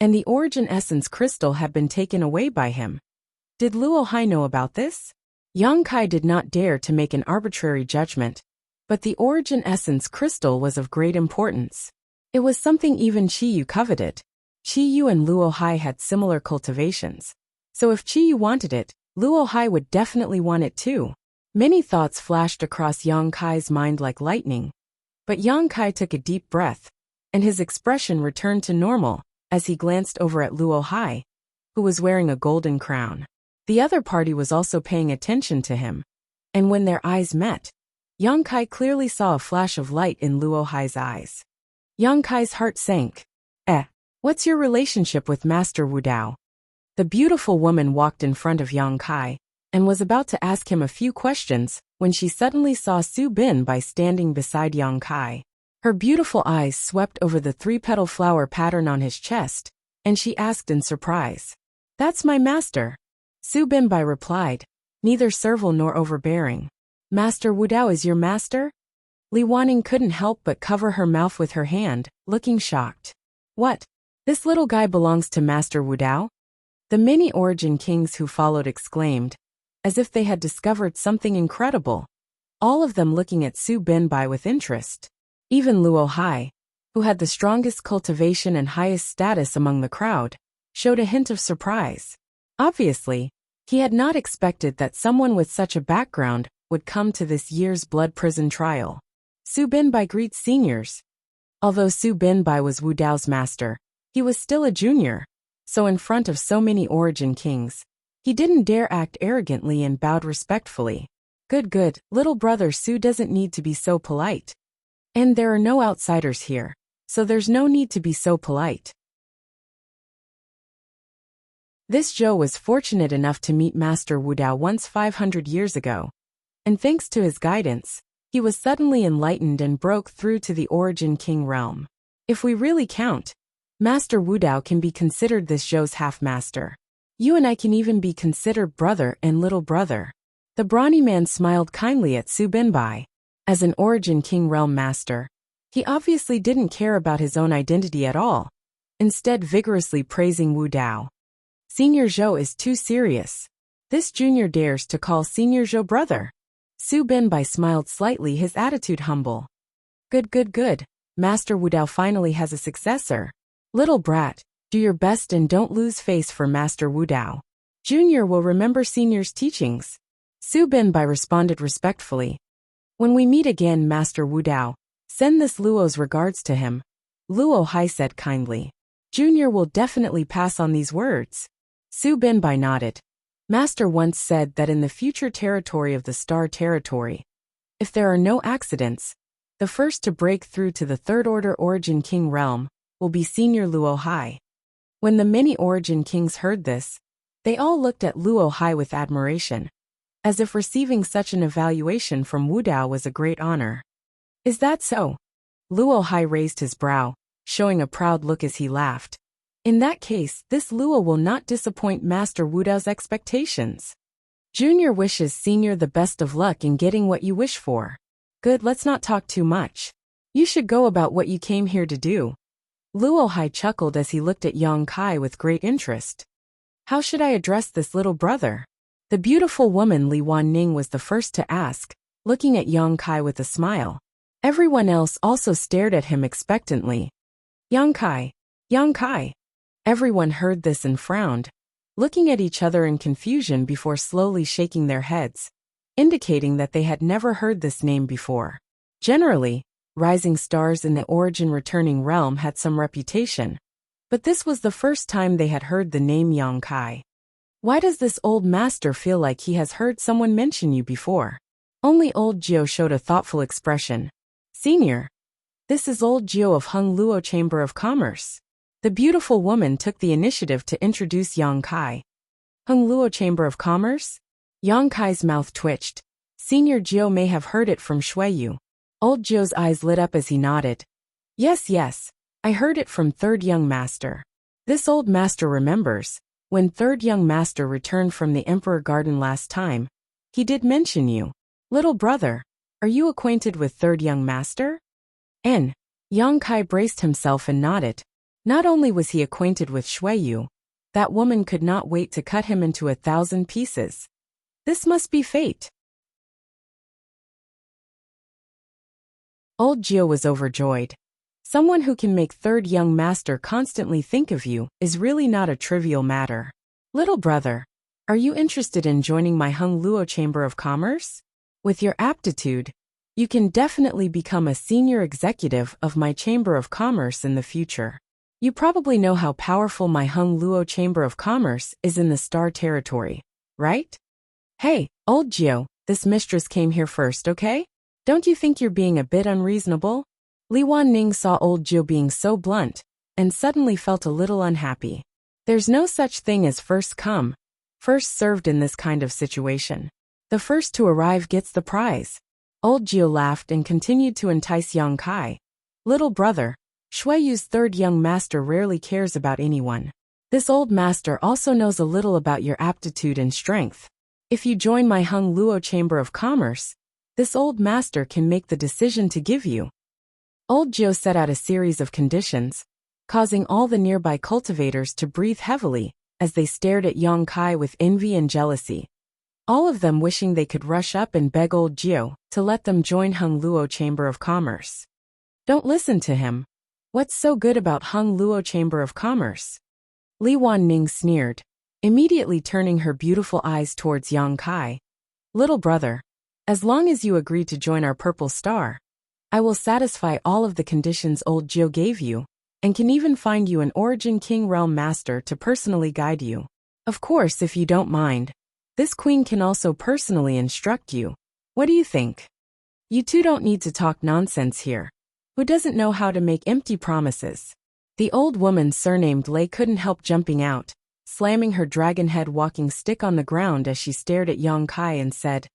and the Origin Essence crystal had been taken away by him. Did Luo Hai know about this? Yang Kai did not dare to make an arbitrary judgment, but the Origin Essence crystal was of great importance. It was something even Qi Yu coveted. Qi Yu and Luo Hai had similar cultivations, so if Qi Yu wanted it, Luo Hai would definitely want it too. Many thoughts flashed across Yang Kai's mind like lightning, but Yang Kai took a deep breath, and his expression returned to normal as he glanced over at Luo Hai, who was wearing a golden crown. The other party was also paying attention to him, and when their eyes met, Yang Kai clearly saw a flash of light in Luo Hai's eyes. Yang Kai's heart sank. What's your relationship with Master Wu Dao? The beautiful woman walked in front of Yang Kai and was about to ask him a few questions when she suddenly saw Su Binbai standing beside Yang Kai. Her beautiful eyes swept over the three-petal flower pattern on his chest, and she asked in surprise. That's my master. Su Binbai replied, neither servile nor overbearing. Master Wu Dao is your master? Li Wanning couldn't help but cover her mouth with her hand, looking shocked. What? This little guy belongs to Master Wu Dao? The many origin kings who followed exclaimed, as if they had discovered something incredible, all of them looking at Su Binbai with interest. Even Luo Hai, who had the strongest cultivation and highest status among the crowd, showed a hint of surprise. Obviously, he had not expected that someone with such a background would come to this year's blood prison trial. Su Binbai greets seniors. Although Su Binbai was Wu Dao's master, he was still a junior, so in front of so many origin kings, he didn't dare act arrogantly and bowed respectfully. Good, little brother Su doesn't need to be so polite. And there are no outsiders here, so there's no need to be so polite. This Zhou was fortunate enough to meet Master Wu Dao once 500 years ago, and thanks to his guidance, he was suddenly enlightened and broke through to the origin king realm. If we really count, Master Wu Dao can be considered this Zhou's half-master. You and I can even be considered brother and little brother. The brawny man smiled kindly at Su Binbai. As an origin king realm master, he obviously didn't care about his own identity at all, instead vigorously praising Wu Dao. Senior Zhou is too serious. This junior dares to call Senior Zhou brother. Su Binbai smiled slightly, his attitude humble. Good. Master Wu Dao finally has a successor. Little brat, do your best and don't lose face for Master Wu Dao. Junior will remember senior's teachings. Su Binbai responded respectfully. When we meet again, Master Wu Dao, send this Luo's regards to him. Luo Hai said kindly. Junior will definitely pass on these words. Su Binbai nodded. Master once said that in the future territory of the Star Territory, if there are no accidents, the first to break through to the Third Order Origin King realm will be Senior Luo Hai. When the many origin kings heard this, they all looked at Luo Hai with admiration, as if receiving such an evaluation from Wu Dao was a great honor. Is that so? Luo Hai raised his brow, showing a proud look as he laughed. In that case, this Luo will not disappoint Master Wu Dao's expectations. Junior wishes Senior the best of luck in getting what you wish for. Good, let's not talk too much. You should go about what you came here to do. Luo Hai chuckled as he looked at Yang Kai with great interest. How should I address this little brother? The beautiful woman Li Wanning was the first to ask, looking at Yang Kai with a smile. Everyone else also stared at him expectantly. Yang Kai. Everyone heard this and frowned, looking at each other in confusion before slowly shaking their heads, indicating that they had never heard this name before. Generally, rising stars in the origin returning realm had some reputation, but this was the first time they had heard the name Yang Kai. Why does this old master feel like he has heard someone mention you before? Only old Jiu showed a thoughtful expression. Senior, this is old Jiu of Hung Luo Chamber of Commerce. The beautiful woman took the initiative to introduce Yang Kai. Hung Luo Chamber of Commerce? Yang Kai's mouth twitched. Senior Jiu may have heard it from Shuiyu. Old Jiu's eyes lit up as he nodded. Yes, I heard it from Third Young Master. This old master remembers, when Third Young Master returned from the Emperor Garden last time, he did mention you. Little brother, are you acquainted with Third Young Master? Yang Kai braced himself and nodded. Not only was he acquainted with Shuiyu, that woman could not wait to cut him into 1,000 pieces. This must be fate. Old Jiu was overjoyed. Someone who can make Third Young Master constantly think of you is really not a trivial matter. Little brother, are you interested in joining my Hung Luo Chamber of Commerce? With your aptitude, you can definitely become a senior executive of my Chamber of Commerce in the future. You probably know how powerful my Hung Luo Chamber of Commerce is in the Star Territory, right? Hey, old Jiu, this mistress came here first, okay? Don't you think you're being a bit unreasonable? Li Wanning saw old Jiu being so blunt, and suddenly felt a little unhappy. There's no such thing as first come, first served in this kind of situation. The first to arrive gets the prize. Old Jiu laughed and continued to entice Yang Kai. Little brother, Shui Yu's third young master rarely cares about anyone. This old master also knows a little about your aptitude and strength. If you join my Hung Luo Chamber of Commerce, this old master can make the decision to give you. Old Jiu set out a series of conditions, causing all the nearby cultivators to breathe heavily as they stared at Yang Kai with envy and jealousy, all of them wishing they could rush up and beg old Jiu to let them join Hung Luo Chamber of Commerce. Don't listen to him. What's so good about Hung Luo Chamber of Commerce? Li Wanning sneered, immediately turning her beautiful eyes towards Yang Kai. Little brother, as long as you agree to join our Purple Star, I will satisfy all of the conditions old Jiu gave you, and can even find you an Origin King Realm Master to personally guide you. Of course, if you don't mind, this queen can also personally instruct you. What do you think? You two don't need to talk nonsense here. Who doesn't know how to make empty promises? The old woman surnamed Lei couldn't help jumping out, slamming her dragon-head walking stick on the ground as she stared at Yang Kai and said,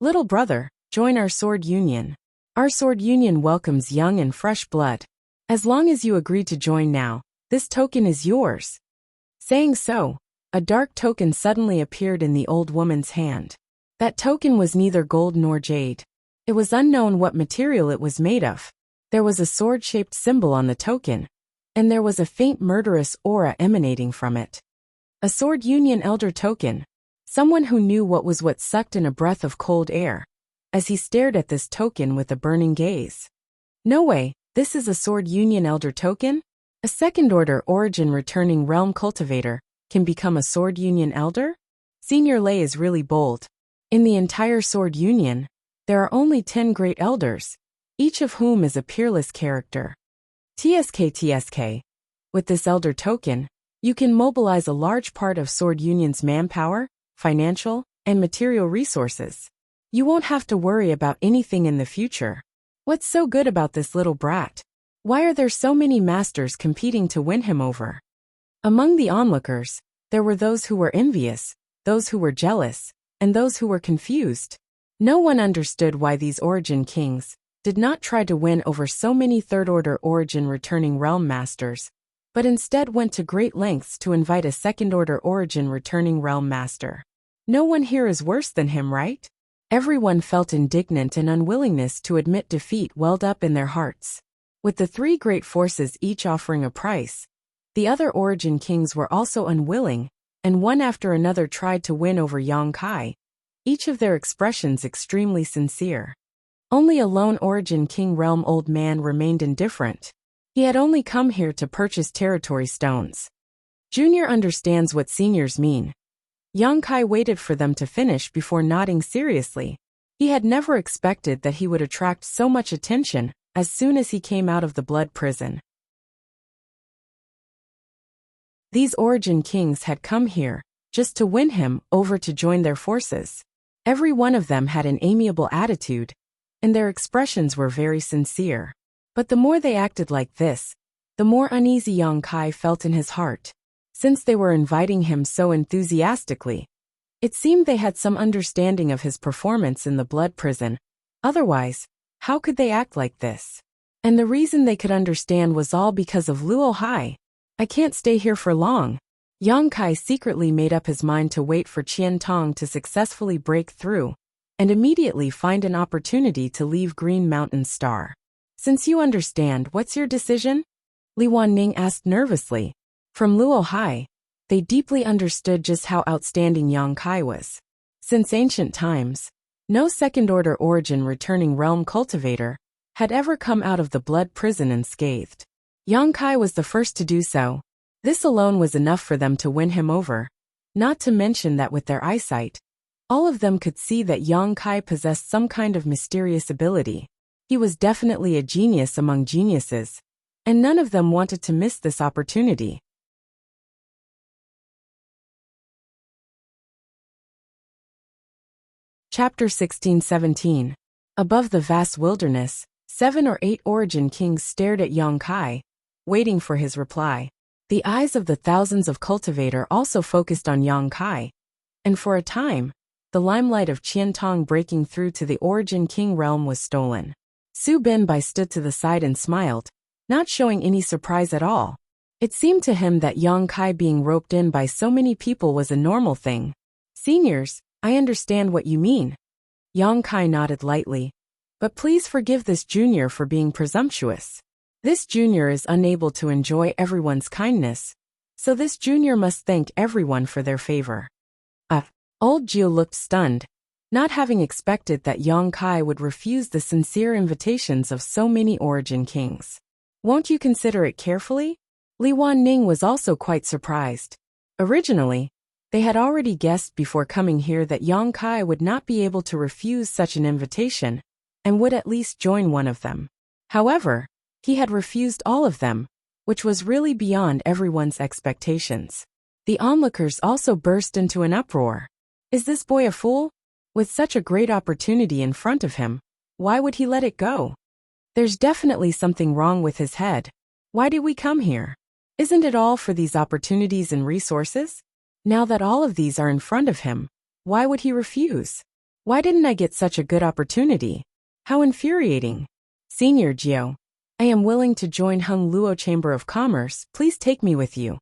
Little brother, join our sword union. Our sword union welcomes young and fresh blood. As long as you agree to join now, this token is yours. Saying so, a dark token suddenly appeared in the old woman's hand. That token was neither gold nor jade. It was unknown what material it was made of. There was a sword-shaped symbol on the token, and there was a faint murderous aura emanating from it. A sword union elder token. Someone who knew what sucked in a breath of cold air, as he stared at this token with a burning gaze. No way, this is a sword union elder token? A second-order origin returning realm cultivator can become a sword union elder? Senior Lei is really bold. In the entire sword union, there are only 10 great elders, each of whom is a peerless character. TSK. With this elder token, you can mobilize a large part of sword union's manpower, financial, and material resources. You won't have to worry about anything in the future. What's so good about this little brat? Why are there so many masters competing to win him over? Among the onlookers, there were those who were envious, those who were jealous, and those who were confused. No one understood why these origin kings did not try to win over so many third-order origin returning realm masters, but instead went to great lengths to invite a second-order origin returning realm master. No one here is worse than him, right? Everyone felt indignant and unwillingness to admit defeat welled up in their hearts. With the three great forces each offering a price, the other origin kings were also unwilling, and one after another tried to win over Yang Kai, each of their expressions extremely sincere. Only a lone origin king realm old man remained indifferent. He had only come here to purchase territory stones. Junior understands what seniors mean. Yang Kai waited for them to finish before nodding seriously. He had never expected that he would attract so much attention as soon as he came out of the blood prison. These origin kings had come here just to win him over to join their forces. Every one of them had an amiable attitude, and their expressions were very sincere. But the more they acted like this, the more uneasy Yang Kai felt in his heart. Since they were inviting him so enthusiastically, it seemed they had some understanding of his performance in the blood prison. Otherwise, how could they act like this? And the reason they could understand was all because of Luo Hai. I can't stay here for long. Yang Kai secretly made up his mind to wait for Qian Tong to successfully break through, and immediately find an opportunity to leave Green Mountain Star. Since you understand, what's your decision? Li Wanning asked nervously. From Luo Hai, they deeply understood just how outstanding Yang Kai was. Since ancient times, no second-order origin returning realm cultivator had ever come out of the blood prison unscathed. Yang Kai was the first to do so. This alone was enough for them to win him over. Not to mention that with their eyesight, all of them could see that Yang Kai possessed some kind of mysterious ability. He was definitely a genius among geniuses, and none of them wanted to miss this opportunity. Chapter 16-17. Above the vast wilderness, 7 or 8 origin kings stared at Yang Kai, waiting for his reply. The eyes of the thousands of cultivator also focused on Yang Kai, and for a time, the limelight of Qiantong breaking through to the origin king realm was stolen. Su Binbai stood to the side and smiled, not showing any surprise at all. It seemed to him that Yang Kai being roped in by so many people was a normal thing. Seniors, I understand what you mean. Yang Kai nodded lightly. But please forgive this junior for being presumptuous. This junior is unable to enjoy everyone's kindness, so this junior must thank everyone for their favor. Old Jiu looked stunned, not having expected that Yang Kai would refuse the sincere invitations of so many origin kings. Won't you consider it carefully? Li Wanning was also quite surprised. Originally, they had already guessed before coming here that Yang Kai would not be able to refuse such an invitation, and would at least join one of them. However, he had refused all of them, which was really beyond everyone's expectations. The onlookers also burst into an uproar. Is this boy a fool? With such a great opportunity in front of him, why would he let it go? There's definitely something wrong with his head. Why did we come here? Isn't it all for these opportunities and resources? Now that all of these are in front of him, why would he refuse? Why didn't I get such a good opportunity? How infuriating. Senior Jiu, I am willing to join Hung Luo Chamber of Commerce, please take me with you.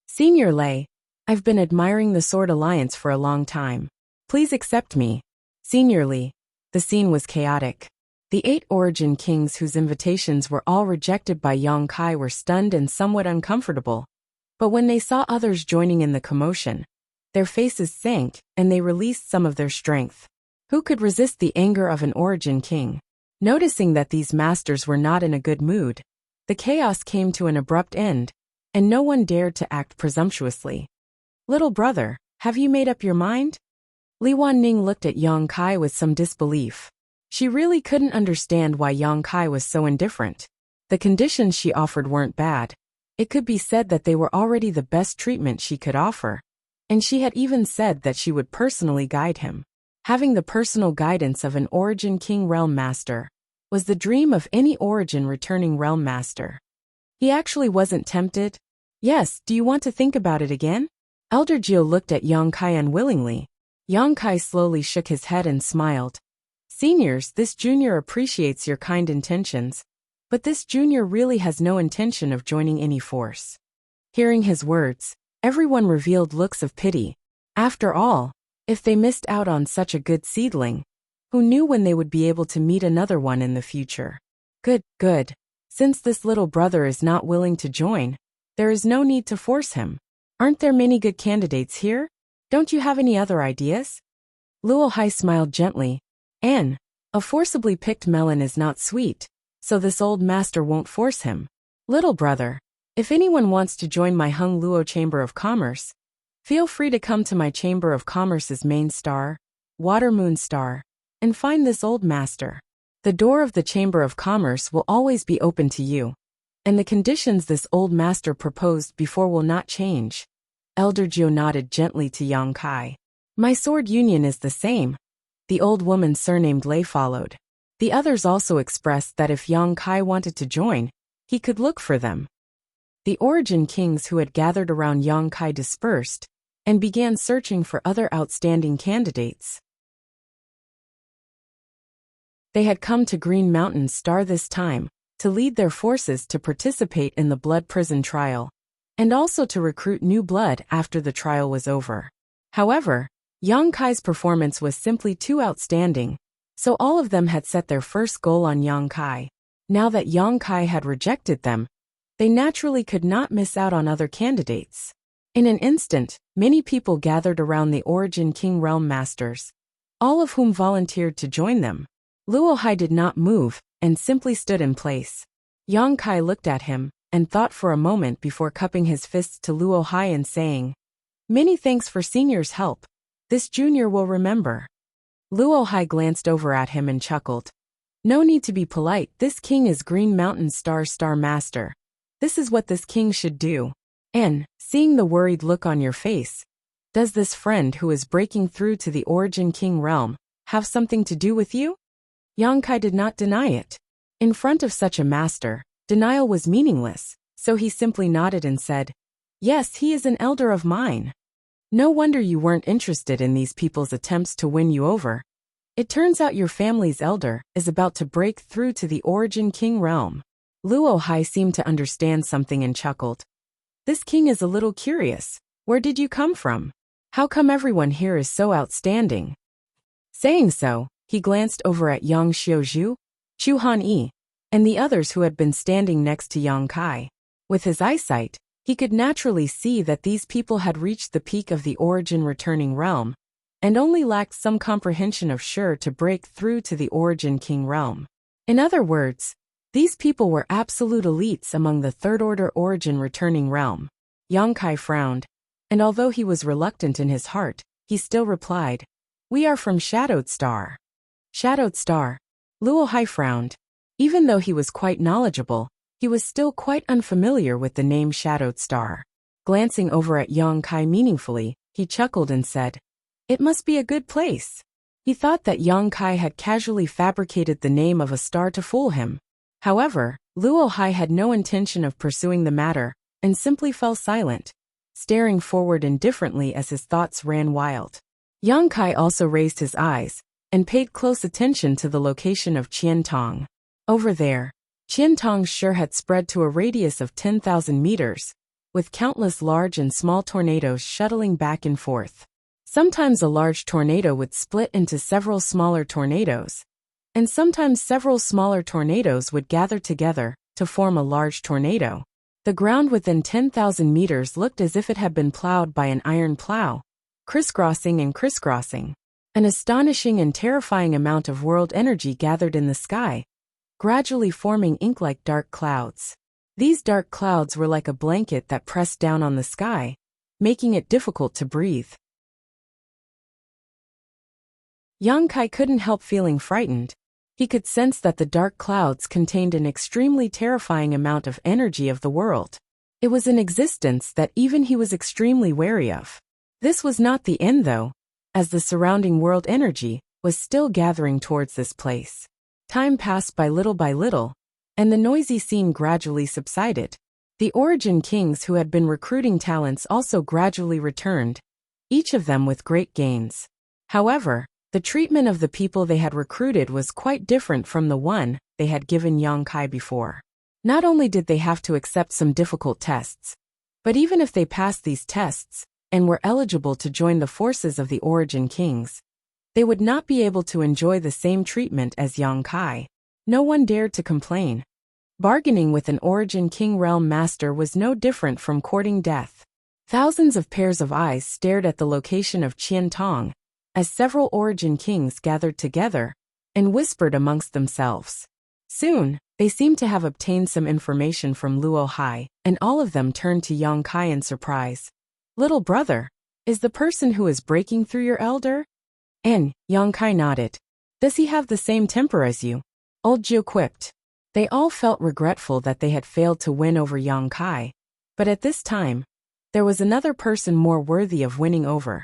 Senior Lei, I've been admiring the Sword Alliance for a long time. Please accept me. Senior Li, the scene was chaotic. The 8 origin kings whose invitations were all rejected by Yang Kai were stunned and somewhat uncomfortable. But when they saw others joining in the commotion, their faces sank and they released some of their strength. Who could resist the anger of an origin king? Noticing that these masters were not in a good mood, the chaos came to an abrupt end, and no one dared to act presumptuously. Little brother, have you made up your mind? Li Wanning looked at Yang Kai with some disbelief. She really couldn't understand why Yang Kai was so indifferent. The conditions she offered weren't bad. It could be said that they were already the best treatment she could offer. And she had even said that she would personally guide him. Having the personal guidance of an origin king realm master was the dream of any origin returning realm master. He actually wasn't tempted. Yes, do you want to think about it again? Elder Jiu looked at Yang Kai unwillingly. Yang Kai slowly shook his head and smiled. Seniors, this junior appreciates your kind intentions, but this junior really has no intention of joining any force. Hearing his words, everyone revealed looks of pity. After all, if they missed out on such a good seedling, who knew when they would be able to meet another one in the future? Good. Since this little brother is not willing to join, there is no need to force him. Aren't there many good candidates here? Don't you have any other ideas? Luo Hai smiled gently. A forcibly picked melon is not sweet, so this old master won't force him. Little brother, if anyone wants to join my Hung Luo Chamber of Commerce, feel free to come to my Chamber of Commerce's main star, Water Moon Star, and find this old master. The door of the Chamber of Commerce will always be open to you, and the conditions this old master proposed before will not change. Elder Jiu nodded gently to Yang Kai. My sword union is the same. The old woman surnamed Lei followed. The others also expressed that if Yang Kai wanted to join, he could look for them. The origin kings who had gathered around Yang Kai dispersed and began searching for other outstanding candidates. They had come to Green Mountain Star this time to lead their forces to participate in the blood prison trial, and also to recruit new blood after the trial was over. However, Yang Kai's performance was simply too outstanding, so all of them had set their first goal on Yang Kai. Now that Yang Kai had rejected them, they naturally could not miss out on other candidates. In an instant, many people gathered around the origin king realm masters, all of whom volunteered to join them. Luo Hai did not move and simply stood in place. Yang Kai looked at him and thought for a moment before cupping his fists to Luo Hai and saying, "Many thanks for senior's help. This junior will remember." Luo Hai glanced over at him and chuckled. No need to be polite, this king is Green Mountain Star Master. This is what this king should do. And, seeing the worried look on your face, does this friend who is breaking through to the origin king realm have something to do with you? Yang Kai did not deny it. In front of such a master, denial was meaningless, so he simply nodded and said, "Yes, he is an elder of mine. No wonder you weren't interested in these people's attempts to win you over. It turns out your family's elder is about to break through to the Origin King realm." Luo Hai seemed to understand something and chuckled. "This king is a little curious. Where did you come from? How come everyone here is so outstanding?" Saying so, he glanced over at Yang Xiuzhu, Chu Han-yi, and the others who had been standing next to Yang Kai. With his eyesight, he could naturally see that these people had reached the peak of the Origin returning realm, and only lacked some comprehension of sure to break through to the Origin King realm. In other words, these people were absolute elites among the third-order Origin returning realm. Yang Kai frowned, and although he was reluctant in his heart, he still replied, "We are from Shadowed Star." Shadowed Star. Luo Hai frowned. Even though he was quite knowledgeable, he was still quite unfamiliar with the name Shadowed Star. Glancing over at Yang Kai meaningfully, he chuckled and said, "It must be a good place." He thought that Yang Kai had casually fabricated the name of a star to fool him. However, Luo Hai had no intention of pursuing the matter, and simply fell silent, staring forward indifferently as his thoughts ran wild. Yang Kai also raised his eyes, and paid close attention to the location of Qiantong. Over there, Qiantong's shore had spread to a radius of 10,000 meters, with countless large and small tornadoes shuttling back and forth. Sometimes a large tornado would split into several smaller tornadoes, and sometimes several smaller tornadoes would gather together to form a large tornado. The ground within 10,000 meters looked as if it had been plowed by an iron plow, crisscrossing and crisscrossing. An astonishing and terrifying amount of world energy gathered in the sky, gradually forming ink-like dark clouds. These dark clouds were like a blanket that pressed down on the sky, making it difficult to breathe. Yang Kai couldn't help feeling frightened. He could sense that the dark clouds contained an extremely terrifying amount of energy of the world. It was an existence that even he was extremely wary of. This was not the end though, as the surrounding world energy was still gathering towards this place. Time passed by little, and the noisy scene gradually subsided. The Origin Kings who had been recruiting talents also gradually returned, each of them with great gains. However, the treatment of the people they had recruited was quite different from the one they had given Yang Kai before. Not only did they have to accept some difficult tests, but even if they passed these tests and were eligible to join the forces of the Origin Kings, they would not be able to enjoy the same treatment as Yang Kai. No one dared to complain. Bargaining with an Origin King realm master was no different from courting death. Thousands of pairs of eyes stared at the location of Qiantong, as several Origin Kings gathered together and whispered amongst themselves. Soon, they seemed to have obtained some information from Luo Hai, and all of them turned to Yang Kai in surprise. "Little brother, is the person who is breaking through your elder?" And Yang Kai nodded. "Does he have the same temper as you?" Old Jiu quipped. They all felt regretful that they had failed to win over Yang Kai, but at this time, there was another person more worthy of winning over,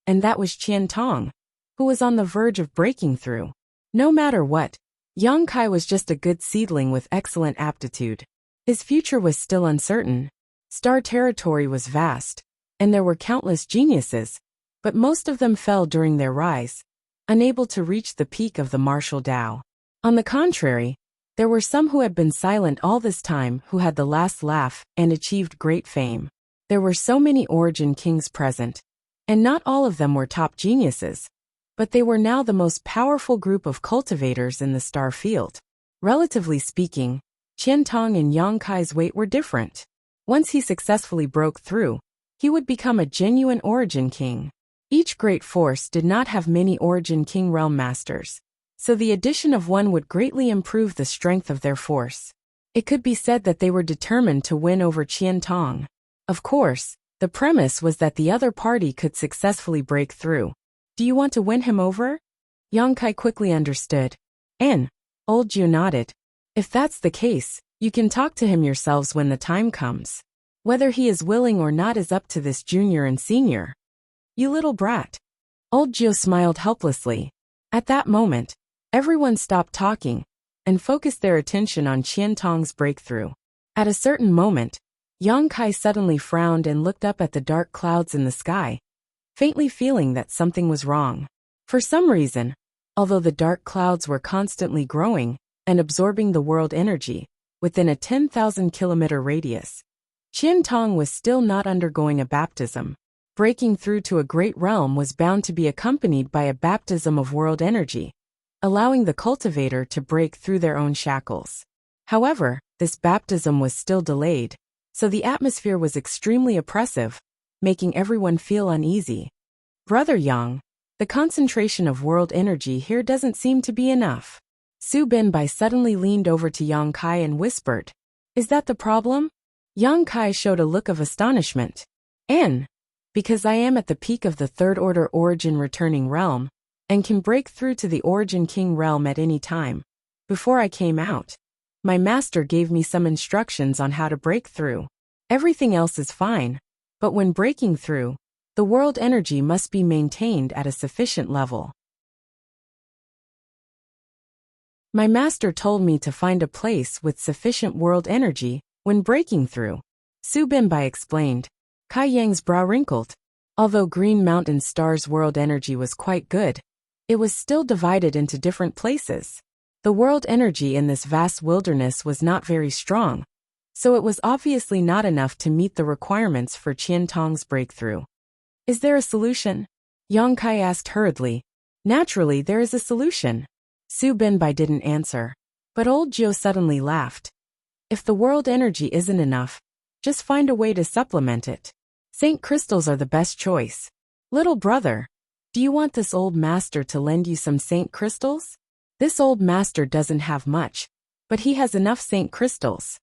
and that was Qiantong, who was on the verge of breaking through. No matter what, Yang Kai was just a good seedling with excellent aptitude. His future was still uncertain. Star territory was vast, and there were countless geniuses, but most of them fell during their rise, unable to reach the peak of the martial Tao. On the contrary, there were some who had been silent all this time who had the last laugh and achieved great fame. There were so many Origin Kings present, and not all of them were top geniuses, but they were now the most powerful group of cultivators in the star field. Relatively speaking, Qiantong and Yang Kai's weight were different. Once he successfully broke through, he would become a genuine Origin King. Each great force did not have many Origin King realm masters, so the addition of one would greatly improve the strength of their force. It could be said that they were determined to win over Qiantong. Of course, the premise was that the other party could successfully break through. "Do you want to win him over?" Yang Kai quickly understood. And Old Jiu nodded. "If that's the case, you can talk to him yourselves when the time comes. Whether he is willing or not is up to this junior and senior." "You little brat." Old Jiu smiled helplessly. At that moment, Everyone stopped talking and focused their attention on Qiantong's breakthrough. At a certain moment, Yang Kai suddenly frowned and looked up at the dark clouds in the sky, faintly feeling that something was wrong. For some reason, although the dark clouds were constantly growing and absorbing the world energy within a 10,000-kilometer radius, Qiantong was still not undergoing a baptism. Breaking through to a great realm was bound to be accompanied by a baptism of world energy, allowing the cultivator to break through their own shackles. However, this baptism was still delayed, so the atmosphere was extremely oppressive, making everyone feel uneasy. Brother Yang, the concentration of world energy here doesn't seem to be enough. Su Binbai suddenly leaned over to Yang Kai and whispered, "Is that the problem?" Yang Kai showed a look of astonishment. Because I am at the peak of the third-order origin returning realm, and can break through to the origin king realm at any time. Before I came out, my master gave me some instructions on how to break through. Everything else is fine, but when breaking through, the world energy must be maintained at a sufficient level. My master told me to find a place with sufficient world energy when breaking through. Su Binbai explained. Kai Yang's brow wrinkled. Although Green Mountain Star's world energy was quite good, it was still divided into different places. The world energy in this vast wilderness was not very strong, so it was obviously not enough to meet the requirements for Qiantong's breakthrough. Is there a solution? Yang Kai asked hurriedly. Naturally, there is a solution. Su Binbai didn't answer, but old Jiu suddenly laughed. If the world energy isn't enough, just find a way to supplement it. Saint crystals are the best choice. Little brother, do you want this old master to lend you some saint crystals? This old master doesn't have much, but he has enough saint crystals.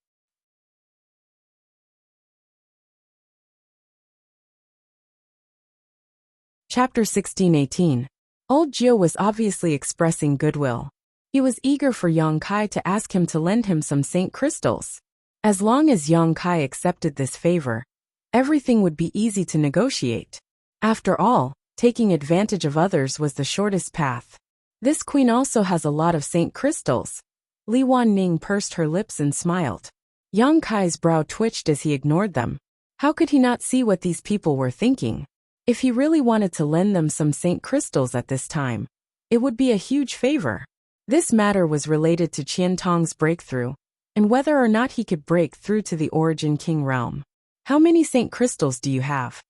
Chapter 16:18. Old Jiu was obviously expressing goodwill. He was eager for Yang Kai to ask him to lend him some saint crystals. As long as Yang Kai accepted this favor, everything would be easy to negotiate. After all, taking advantage of others was the shortest path. This queen also has a lot of saint crystals. Li Wanning pursed her lips and smiled. Yang Kai's brow twitched as he ignored them. How could he not see what these people were thinking? If he really wanted to lend them some saint crystals at this time, it would be a huge favor. This matter was related to Qiantong's breakthrough, and whether or not he could break through to the origin king realm. How many saint crystals do you have?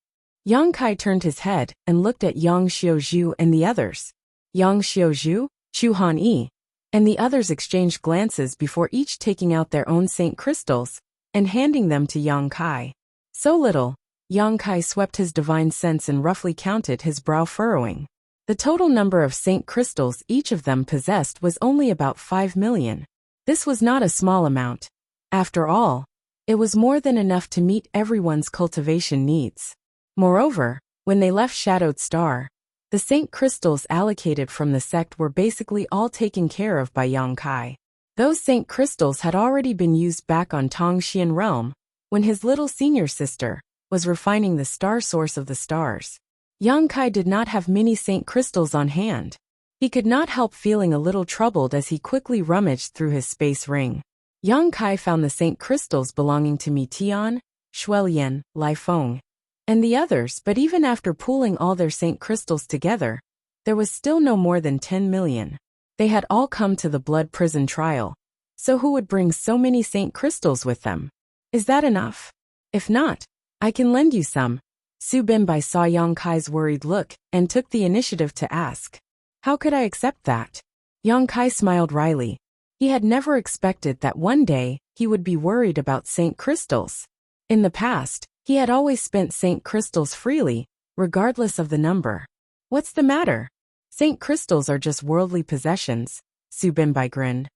Yang Kai turned his head and looked at Yang Xiaozhu and the others. Yang Xiaozhu, Chu Han-yi, and the others exchanged glances before each taking out their own saint crystals and handing them to Yang Kai. So little, Yang Kai swept his divine sense and roughly counted, his brow furrowing. The total number of saint crystals each of them possessed was only about 5 million. This was not a small amount. After all, it was more than enough to meet everyone's cultivation needs. Moreover, when they left Shadowed Star, the saint crystals allocated from the sect were basically all taken care of by Yang Kai. Those saint crystals had already been used back on Tongxian realm, when his little senior sister was refining the star source of the stars. Yang Kai did not have many saint crystals on hand. He could not help feeling a little troubled as he quickly rummaged through his space ring. Yang Kai found the saint crystals belonging to Mi Tian, Shuelian, Lai Feng, and the others, but even after pooling all their saint crystals together, there was still no more than 10 million. They had all come to the blood prison trial, so who would bring so many saint crystals with them? Is that enough? If not, I can lend you some. Su Binbai saw Yang Kai's worried look and took the initiative to ask. How could I accept that? Yang Kai smiled wryly. He had never expected that one day he would be worried about saint crystals. In the past, he had always spent saint crystals freely, regardless of the number. What's the matter? Saint crystals are just worldly possessions, Su Binbai grinned.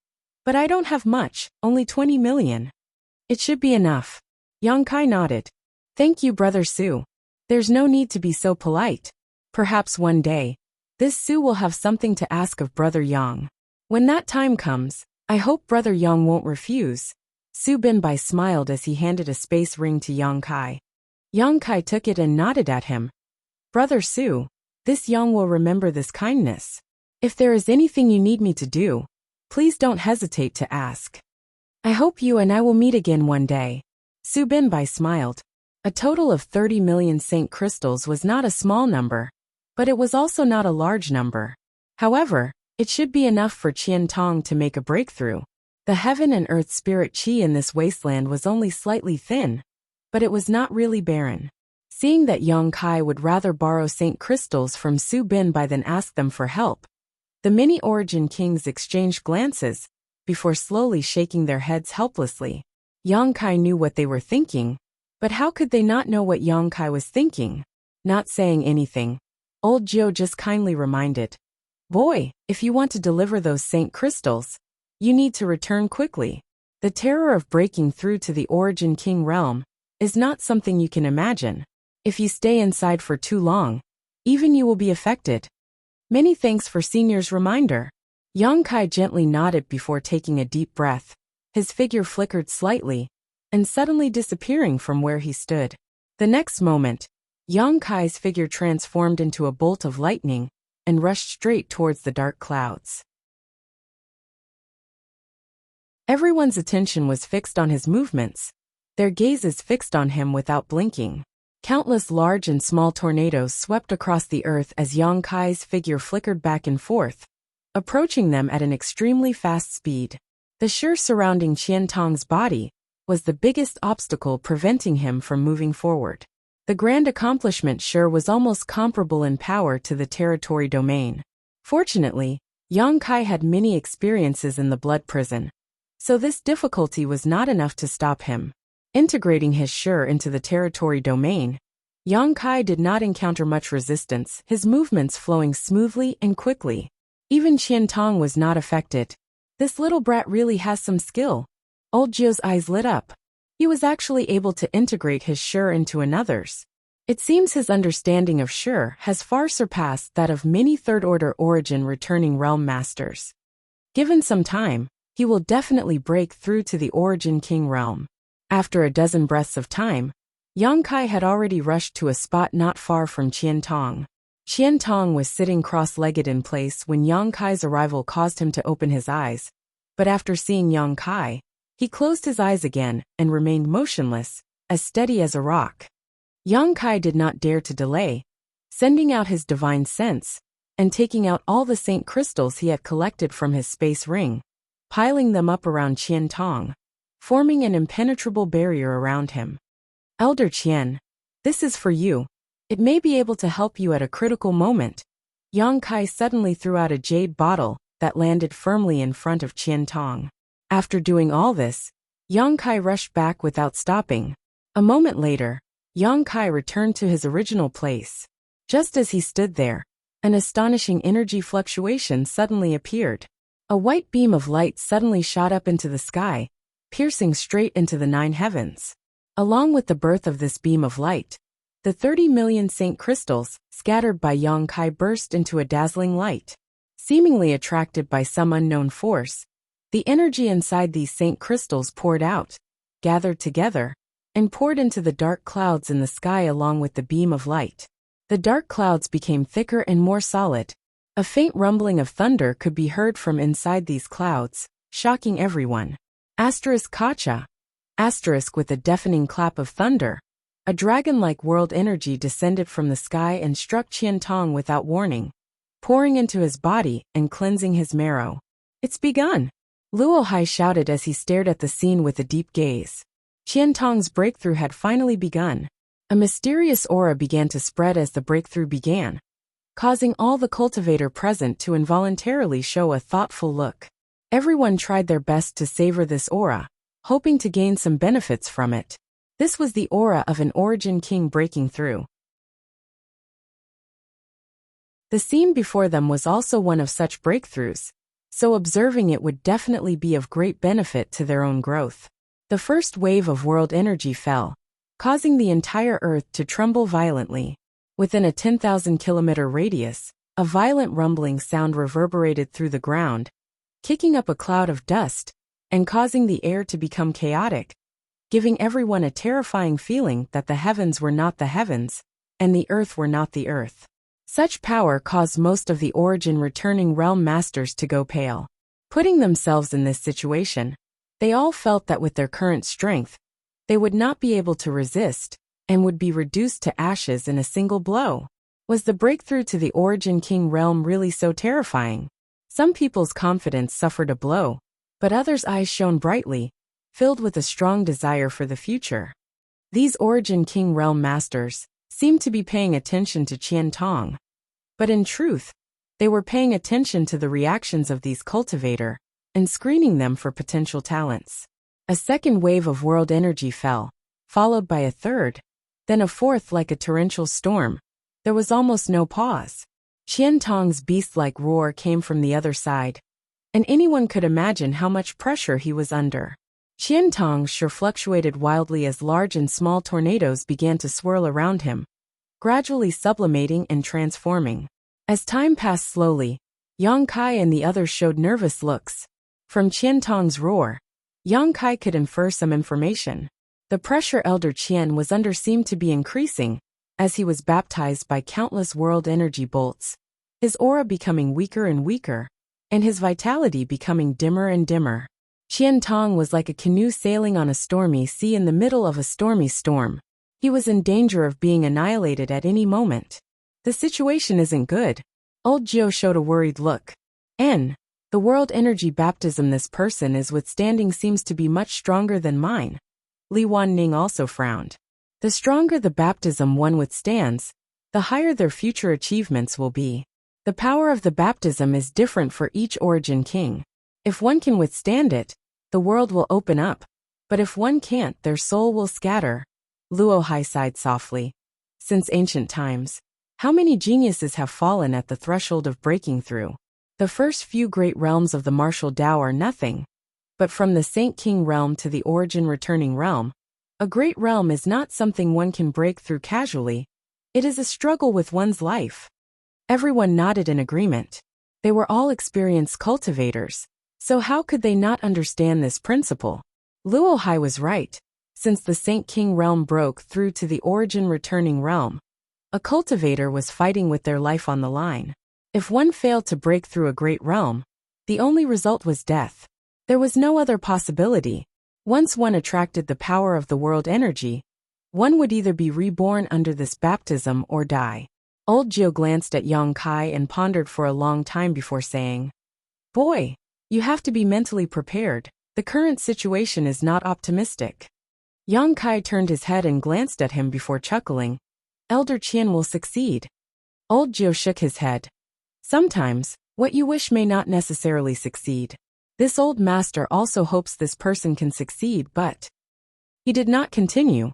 But I don't have much, only 20 million. It should be enough. Yang Kai nodded. Thank you, Brother Su. There's no need to be so polite. Perhaps one day, this Su will have something to ask of Brother Yang. When that time comes, I hope Brother Yang won't refuse. Su Binbai smiled as he handed a space ring to Yang Kai. Yang Kai took it and nodded at him. Brother Su, this Yang will remember this kindness. If there is anything you need me to do, please don't hesitate to ask. I hope you and I will meet again one day. Su Binbai smiled. A total of 30 million saint crystals was not a small number, but it was also not a large number. However, it should be enough for Qian Tong to make a breakthrough. The heaven and earth spirit qi in this wasteland was only slightly thin, but it was not really barren. Seeing that Yang Kai would rather borrow saint crystals from Su Binbai than ask them for help, the many origin kings exchanged glances before slowly shaking their heads helplessly. Yang Kai knew what they were thinking, but how could they not know what Yang Kai was thinking? Not saying anything, old Jiu just kindly reminded, "Boy, if you want to deliver those saint crystals, you need to return quickly. The terror of breaking through to the origin king realm is not something you can imagine. If you stay inside for too long, even you will be affected." Many thanks for senior's reminder. Yang Kai gently nodded before taking a deep breath. His figure flickered slightly, and suddenly disappearing from where he stood. The next moment, Yang Kai's figure transformed into a bolt of lightning and rushed straight towards the dark clouds. Everyone's attention was fixed on his movements, their gazes fixed on him without blinking. Countless large and small tornadoes swept across the earth as Yang Kai's figure flickered back and forth, approaching them at an extremely fast speed. The sheer surrounding Qian Tong's body was the biggest obstacle preventing him from moving forward. The grand accomplishment sure was almost comparable in power to the territory domain. Fortunately, Yang Kai had many experiences in the blood prison, so this difficulty was not enough to stop him. Integrating his Sure into the territory domain, Yang Kai did not encounter much resistance, his movements flowing smoothly and quickly. Even Qian Tong was not affected. This little brat really has some skill. Old Jiu's eyes lit up. He was actually able to integrate his Sure into another's. It seems his understanding of Sure has far surpassed that of many third-order origin returning realm masters. Given some time, he will definitely break through to the origin king realm. After a dozen breaths of time, Yang Kai had already rushed to a spot not far from Qian Tong. Qian Tong was sitting cross-legged in place when Yang Kai's arrival caused him to open his eyes, but after seeing Yang Kai, he closed his eyes again and remained motionless, as steady as a rock. Yang Kai did not dare to delay, sending out his divine sense, and taking out all the saint crystals he had collected from his space ring, piling them up around Qian Tong, forming an impenetrable barrier around him. "Elder Qian, this is for you. It may be able to help you at a critical moment." Yang Kai suddenly threw out a jade bottle that landed firmly in front of Qian Tong. After doing all this, Yang Kai rushed back without stopping. A moment later, Yang Kai returned to his original place. Just as he stood there, an astonishing energy fluctuation suddenly appeared. A white beam of light suddenly shot up into the sky, piercing straight into the 9 heavens. Along with the birth of this beam of light, the 30 million saint crystals scattered by Yang Kai burst into a dazzling light. Seemingly attracted by some unknown force, the energy inside these saint crystals poured out, gathered together, and poured into the dark clouds in the sky along with the beam of light. The dark clouds became thicker and more solid. A faint rumbling of thunder could be heard from inside these clouds, shocking everyone. Kacha. With a deafening clap of thunder, a dragon-like world energy descended from the sky and struck Qian Tong without warning, pouring into his body and cleansing his marrow. "It's begun!" Luo Hai shouted as he stared at the scene with a deep gaze. Qian Tong's breakthrough had finally begun. A mysterious aura began to spread as the breakthrough began, causing all the cultivator present to involuntarily show a thoughtful look. Everyone tried their best to savor this aura, hoping to gain some benefits from it. This was the aura of an origin king breaking through. The scene before them was also one of such breakthroughs, so observing it would definitely be of great benefit to their own growth. The first wave of world energy fell, causing the entire Earth to tremble violently. Within a 10,000-kilometer radius, a violent rumbling sound reverberated through the ground, kicking up a cloud of dust, and causing the air to become chaotic, giving everyone a terrifying feeling that the heavens were not the heavens, and the earth were not the earth. Such power caused most of the origin returning realm masters to go pale. Putting themselves in this situation, they all felt that with their current strength, they would not be able to resist and would be reduced to ashes in a single blow. Was the breakthrough to the Origin King realm really so terrifying? Some people's confidence suffered a blow, but others' eyes shone brightly, filled with a strong desire for the future. These Origin King realm masters seemed to be paying attention to Qian Tong. But in truth, they were paying attention to the reactions of these cultivator and screening them for potential talents. A second wave of world energy fell, followed by a third, then a fourth like a torrential storm. There was almost no pause. Qian Tong's beast-like roar came from the other side, and anyone could imagine how much pressure he was under. Qian Tong sure fluctuated wildly as large and small tornadoes began to swirl around him, gradually sublimating and transforming. As time passed slowly, Yang Kai and the others showed nervous looks. From Qian Tong's roar, Yang Kai could infer some information. The pressure Elder Qian was under seemed to be increasing, as he was baptized by countless world energy bolts, his aura becoming weaker and weaker, and his vitality becoming dimmer and dimmer. Qian Tong was like a canoe sailing on a stormy sea in the middle of a stormy storm. He was in danger of being annihilated at any moment. The situation isn't good. Old Jiu showed a worried look. The world energy baptism this person is withstanding seems to be much stronger than mine. Li Wanning also frowned. The stronger the baptism one withstands, the higher their future achievements will be. The power of the baptism is different for each Origin King. If one can withstand it, the world will open up, but if one can't, their soul will scatter. Luo Hai sighed softly. Since ancient times, how many geniuses have fallen at the threshold of breaking through? The first few great realms of the martial Tao are nothing. But from the Saint King realm to the Origin returning realm, a great realm is not something one can break through casually. It is a struggle with one's life. Everyone nodded in agreement. They were all experienced cultivators, so how could they not understand this principle? Luo Hai was right. Since the Saint King realm broke through to the Origin returning realm, a cultivator was fighting with their life on the line. If one failed to break through a great realm, the only result was death. There was no other possibility. Once one attracted the power of the world energy, one would either be reborn under this baptism or die. Old Jiu glanced at Yang Kai and pondered for a long time before saying, "Boy, you have to be mentally prepared. The current situation is not optimistic." Yang Kai turned his head and glanced at him before chuckling. "Elder Qian will succeed." Old Jiu shook his head. "Sometimes, what you wish may not necessarily succeed. This old master also hopes this person can succeed, but..." He did not continue,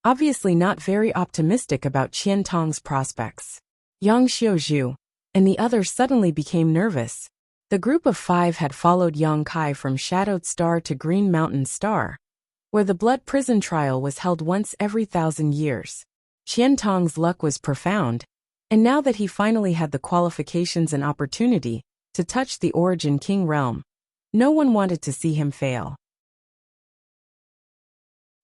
obviously not very optimistic about Qian Tong's prospects. Yang Xiuzhu and the others suddenly became nervous. The group of 5 had followed Yang Kai from Shadowed Star to Green Mountain Star, where the blood prison trial was held once every 1,000 years. Qian Tong's luck was profound, and now that he finally had the qualifications and opportunity to touch the Origin King realm, no one wanted to see him fail.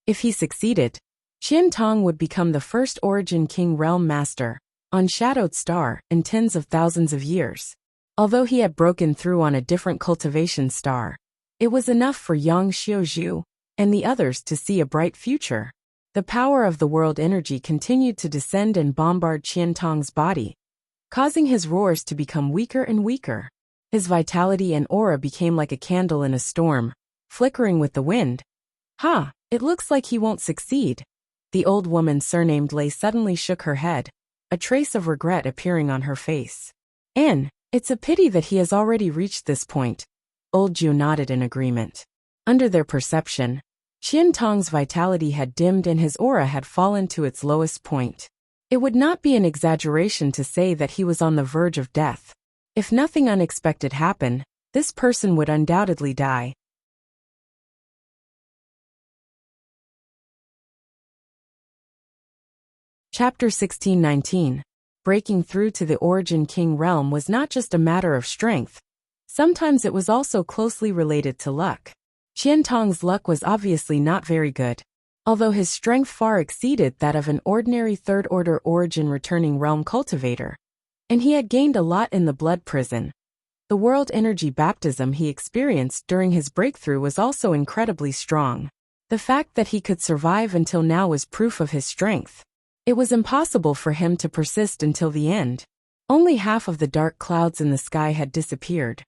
If he succeeded, Qian Tong would become the first Origin King realm master on Shadowed Star in tens of thousands of years. Although he had broken through on a different cultivation star, it was enough for Yang Xiuzhu and the others to see a bright future. The power of the world energy continued to descend and bombard Qian Tong's body, causing his roars to become weaker and weaker. His vitality and aura became like a candle in a storm, flickering with the wind. It looks like he won't succeed." The old woman surnamed Lei suddenly shook her head, a trace of regret appearing on her face. It's a pity that he has already reached this point." Old Jiu nodded in agreement. Under their perception, Qian Tong's vitality had dimmed and his aura had fallen to its lowest point. It would not be an exaggeration to say that he was on the verge of death. If nothing unexpected happened, this person would undoubtedly die. Chapter 1619. Breaking through to the Origin King realm was not just a matter of strength. Sometimes it was also closely related to luck. Qian Tong's luck was obviously not very good. Although his strength far exceeded that of an ordinary third-order Origin returning realm cultivator, And he had gained a lot in the blood prison. The world energy baptism he experienced during his breakthrough was also incredibly strong. The fact that he could survive until now was proof of his strength. It was impossible for him to persist until the end. Only half of the dark clouds in the sky had disappeared,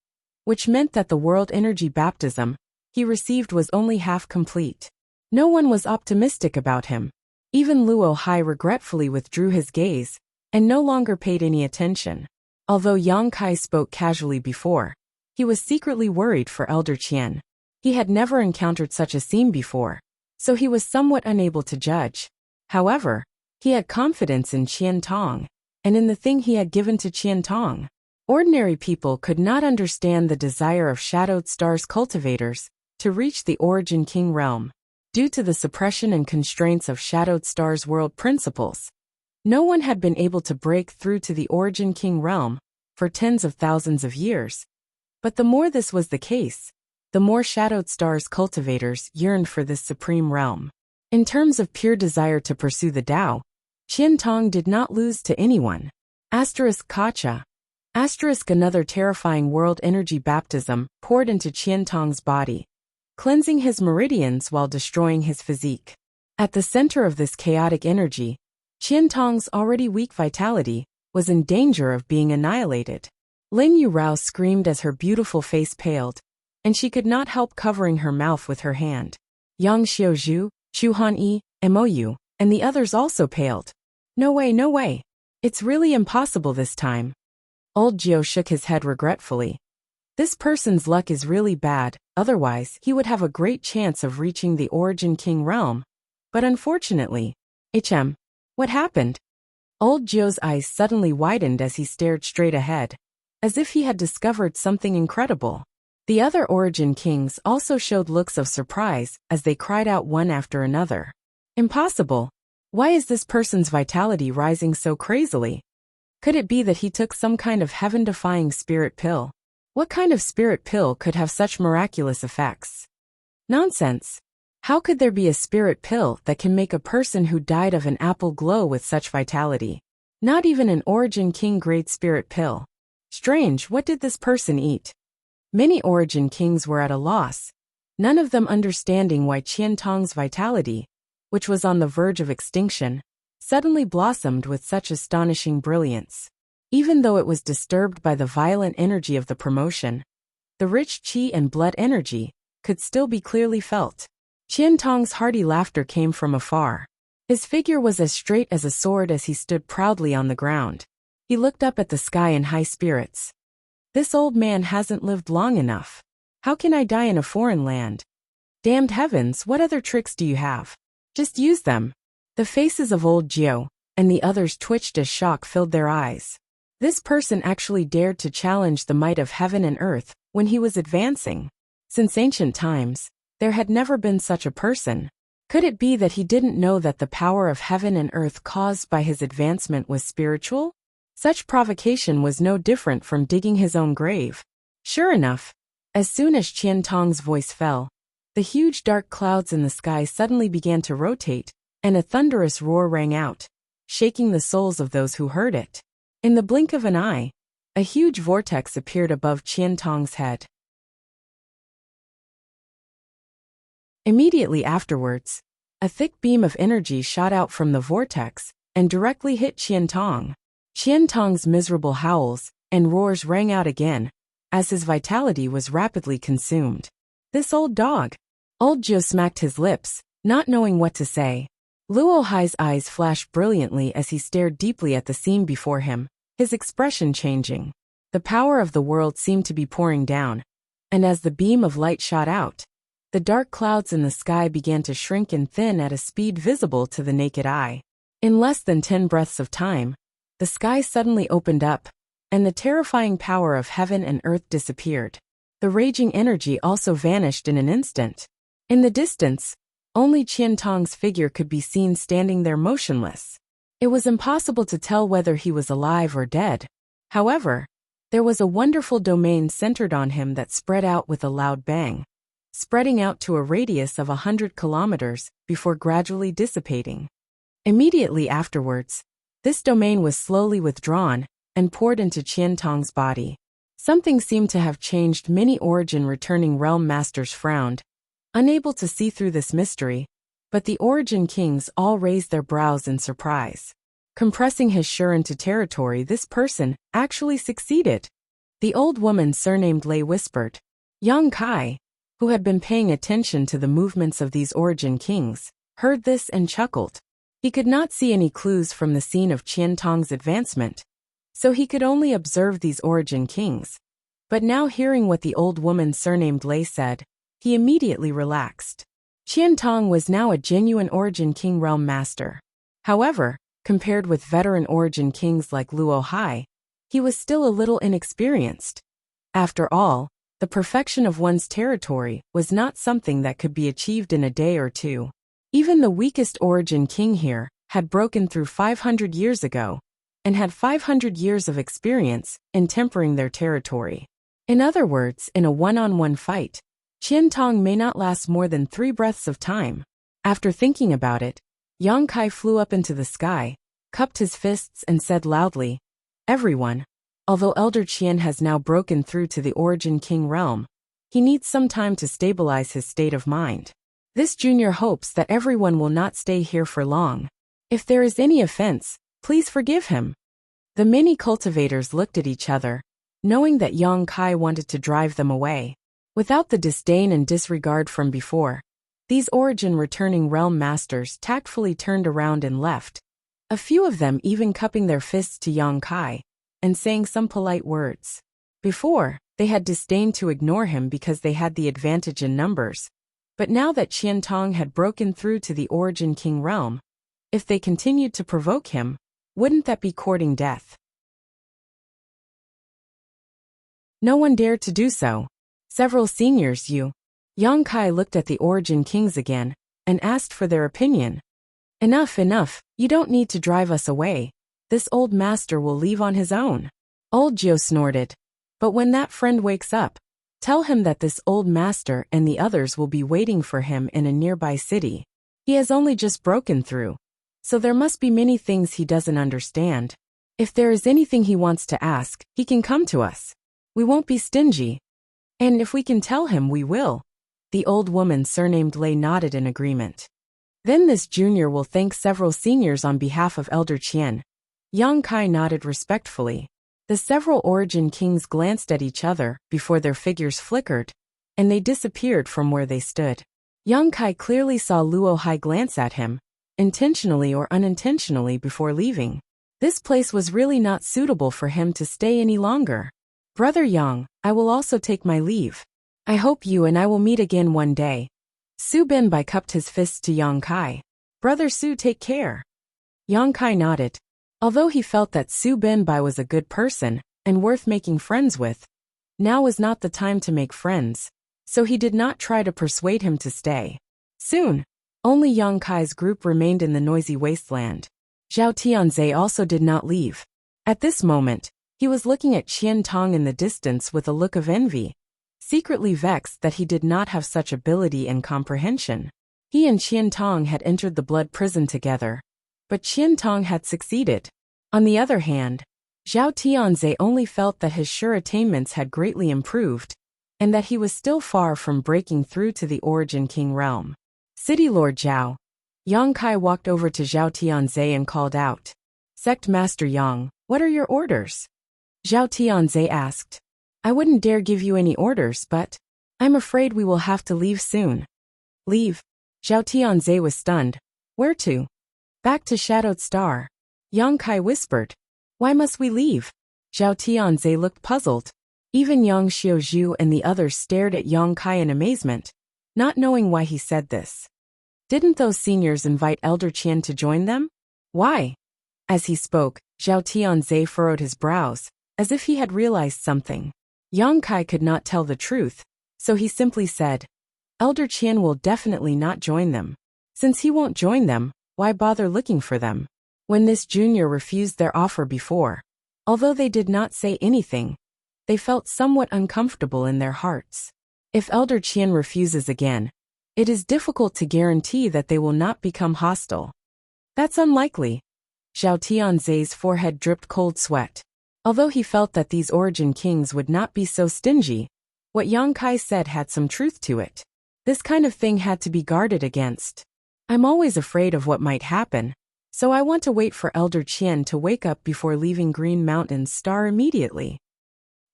which meant that the world energy baptism he received was only half complete. No one was optimistic about him. Even Luo Hai regretfully withdrew his gaze and no longer paid any attention. Although Yang Kai spoke casually before, he was secretly worried for Elder Qian. He had never encountered such a scene before, so he was somewhat unable to judge. However, he had confidence in Qian Tong, and in the thing he had given to Qian Tong. Ordinary people could not understand the desire of Shadowed Stars cultivators to reach the Origin King realm. Due to the suppression and constraints of Shadowed Stars world principles, no one had been able to break through to the Origin King realm for tens of thousands of years. But the more this was the case, the more Shadowed Stars cultivators yearned for this supreme realm. In terms of pure desire to pursue the Tao, Qian Tong did not lose to anyone. Kacha. Another terrifying world energy baptism poured into Qian Tong's body, cleansing his meridians while destroying his physique. At the center of this chaotic energy, Qian Tong's already weak vitality was in danger of being annihilated. Lin Yurao screamed as her beautiful face paled, and she could not help covering her mouth with her hand. Yang Xiaozhu, Chu Han-yi, Mou, and the others also paled. No way, no way. It's really impossible this time. Old Jiao shook his head regretfully. This person's luck is really bad, otherwise he would have a great chance of reaching the Origin King realm. But unfortunately, what happened? Old Jiao's eyes suddenly widened as he stared straight ahead, as if he had discovered something incredible. The other Origin Kings also showed looks of surprise as they cried out one after another. Impossible! Why is this person's vitality rising so crazily? Could it be that he took some kind of heaven-defying spirit pill? What kind of spirit pill could have such miraculous effects? Nonsense! How could there be a spirit pill that can make a person who died of an apple glow with such vitality? Not even an Origin King grade spirit pill. Strange, what did this person eat? Many Origin Kings were at a loss, none of them understanding why Qian Tong's vitality, which was on the verge of extinction, suddenly blossomed with such astonishing brilliance. Even though it was disturbed by the violent energy of the promotion, the rich qi and blood energy could still be clearly felt. Qian Tong's hearty laughter came from afar. His figure was as straight as a sword as he stood proudly on the ground. He looked up at the sky in high spirits. This old man hasn't lived long enough. How can I die in a foreign land? Damned heavens, what other tricks do you have? Just use them. The faces of old Jiao and the others twitched as shock filled their eyes. This person actually dared to challenge the might of heaven and earth when he was advancing. Since ancient times, there had never been such a person. Could it be that he didn't know that the power of heaven and earth caused by his advancement was spiritual? Such provocation was no different from digging his own grave. Sure enough, as soon as Qian Tong's voice fell, the huge dark clouds in the sky suddenly began to rotate, and a thunderous roar rang out, shaking the souls of those who heard it. In the blink of an eye, a huge vortex appeared above Qian Tong's head. Immediately afterwards, a thick beam of energy shot out from the vortex and directly hit Qian Tong. Qian Tong's miserable howls and roars rang out again, as his vitality was rapidly consumed. This old dog! Old Jiao smacked his lips, not knowing what to say. Luo Hai's eyes flashed brilliantly as he stared deeply at the scene before him, his expression changing. The power of the world seemed to be pouring down, and as the beam of light shot out, the dark clouds in the sky began to shrink and thin at a speed visible to the naked eye. In less than 10 breaths of time, the sky suddenly opened up, and the terrifying power of heaven and earth disappeared. The raging energy also vanished in an instant. In the distance, only Qian Tong's figure could be seen standing there motionless. It was impossible to tell whether he was alive or dead. However, there was a wonderful domain centered on him that spread out with a loud bang, spreading out to a radius of 100 kilometers before gradually dissipating. Immediately afterwards, this domain was slowly withdrawn, and poured into Qian Tong's body. Something seemed to have changed. Many origin returning realm masters frowned, unable to see through this mystery, but the origin kings all raised their brows in surprise. Compressing his sure into territory, this person actually succeeded. The old woman surnamed Lei whispered. Yang Kai, who had been paying attention to the movements of these origin kings, heard this and chuckled. He could not see any clues from the scene of Qian Tong's advancement, so he could only observe these origin kings. But now hearing what the old woman surnamed Lei said, he immediately relaxed. Qian Tong was now a genuine origin king realm master. However, compared with veteran origin kings like Luo Hai, he was still a little inexperienced. After all, the perfection of one's territory was not something that could be achieved in a day or two. Even the weakest origin king here had broken through 500 years ago and had 500 years of experience in tempering their territory. In other words, in a one-on-one fight, Qian Tong may not last more than 3 breaths of time. After thinking about it, Yang Kai flew up into the sky, cupped his fists and said loudly, "Everyone, although Elder Qian has now broken through to the origin king realm, he needs some time to stabilize his state of mind. This junior hopes that everyone will not stay here for long. If there is any offense, please forgive him." The many cultivators looked at each other, knowing that Yang Kai wanted to drive them away. Without the disdain and disregard from before, these origin returning realm masters tactfully turned around and left, a few of them even cupping their fists to Yang Kai and saying some polite words. Before, they had disdained to ignore him because they had the advantage in numbers, but now that Qian Tong had broken through to the origin king realm, if they continued to provoke him, wouldn't that be courting death? No one dared to do so. Several seniors Yang Kai looked at the origin kings again and asked for their opinion. Enough, you don't need to drive us away. This old master will leave on his own. Old Jiu snorted. But when that friend wakes up, tell him that this old master and the others will be waiting for him in a nearby city. He has only just broken through, so there must be many things he doesn't understand. If there is anything he wants to ask, he can come to us. We won't be stingy. And if we can tell him, we will. The old woman surnamed Lei nodded in agreement. Then this junior will thank several seniors on behalf of Elder Qian. Yang Kai nodded respectfully. The several origin kings glanced at each other before their figures flickered, and they disappeared from where they stood. Yang Kai clearly saw Luo Hai glance at him, intentionally or unintentionally, before leaving. This place was really not suitable for him to stay any longer. Brother Yang, I will also take my leave. I hope you and I will meet again one day. Su Benbai cupped his fists to Yang Kai. Brother Su, take care. Yang Kai nodded. Although he felt that Su Benbai was a good person and worth making friends with, now was not the time to make friends, so he did not try to persuade him to stay. Soon, only Yang Kai's group remained in the noisy wasteland. Zhao Tianzhe also did not leave. At this moment, he was looking at Qian Tong in the distance with a look of envy, secretly vexed that he did not have such ability and comprehension. He and Qian Tong had entered the blood prison together, but Qian Tong had succeeded. On the other hand, Zhao Tianzhe only felt that his sure attainments had greatly improved, and that he was still far from breaking through to the origin king realm. City Lord Zhao. Yang Kai walked over to Zhao Tianzhe and called out. Sect Master Yang, what are your orders? Zhao Tianzhe asked. I wouldn't dare give you any orders, but I'm afraid we will have to leave soon. Leave? Zhao Tianzhe was stunned. Where to? Back to Shadowed Star. Yang Kai whispered. Why must we leave? Zhao Tianzhe looked puzzled. Even Yang Xiaozhu and the others stared at Yang Kai in amazement, not knowing why he said this. Didn't those seniors invite Elder Qian to join them? Why? As he spoke, Zhao Tianzhe furrowed his brows, as if he had realized something. Yang Kai could not tell the truth, so he simply said, Elder Qian will definitely not join them. Since he won't join them, why bother looking for them? When this junior refused their offer before, although they did not say anything, they felt somewhat uncomfortable in their hearts. If Elder Qian refuses again, it is difficult to guarantee that they will not become hostile. That's unlikely. Zhao Tianzhe's forehead dripped cold sweat. Although he felt that these origin kings would not be so stingy, what Yang Kai said had some truth to it. This kind of thing had to be guarded against. I'm always afraid of what might happen, so I want to wait for Elder Qian to wake up before leaving Green Mountain's star immediately.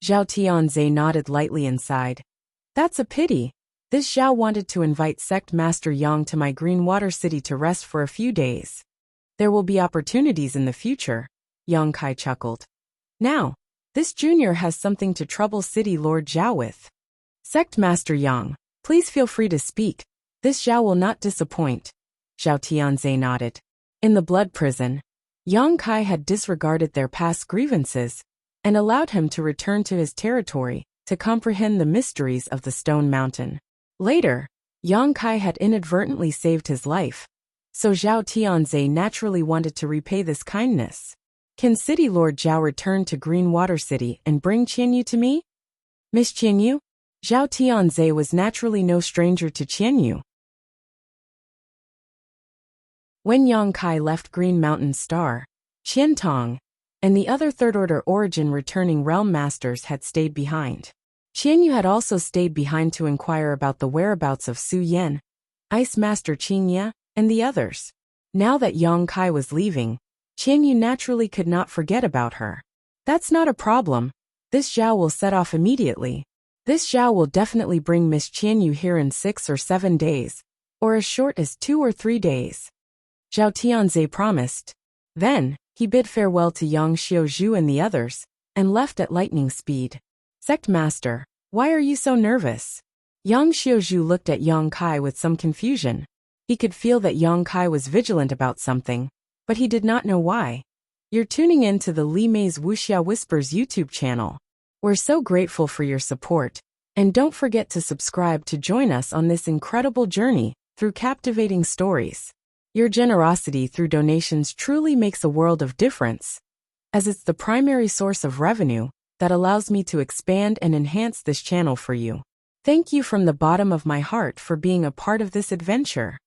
Zhao Tianze nodded lightly and sighed. That's a pity. This Zhao wanted to invite Sect Master Yang to my Green Water City to rest for a few days. There will be opportunities in the future, Yang Kai chuckled. Now, this junior has something to trouble City Lord Zhao with. Sect Master Yang, please feel free to speak. This Zhao will not disappoint. Zhao Tianze nodded. In the blood prison, Yang Kai had disregarded their past grievances and allowed him to return to his territory to comprehend the mysteries of the Stone Mountain. Later, Yang Kai had inadvertently saved his life, so Zhao Tianze naturally wanted to repay this kindness. Can City Lord Zhao return to Green Water City and bring Qianyu to me? Miss Qianyu? Zhao Tianze was naturally no stranger to Qianyu. When Yang Kai left Green Mountain Star, Qian Tong and the other third-order origin returning realm masters had stayed behind. Qianyu had also stayed behind to inquire about the whereabouts of Su Yan, Ice Master Qingye, and the others. Now that Yang Kai was leaving, Qianyu naturally could not forget about her. That's not a problem. This Zhao will set off immediately. This Zhao will definitely bring Miss Qianyu here in 6 or 7 days, or as short as 2 or 3 days. Zhao Tianze promised. Then, he bid farewell to Yang Xiaozhu and the others, and left at lightning speed. Sect Master, why are you so nervous? Yang Xiaozhu looked at Yang Kai with some confusion. He could feel that Yang Kai was vigilant about something, but he did not know why. You're tuning in to the Li Mei's Wuxia Whispers YouTube channel. We're so grateful for your support, and don't forget to subscribe to join us on this incredible journey through captivating stories. Your generosity through donations truly makes a world of difference, as it's the primary source of revenue that allows me to expand and enhance this channel for you. Thank you from the bottom of my heart for being a part of this adventure.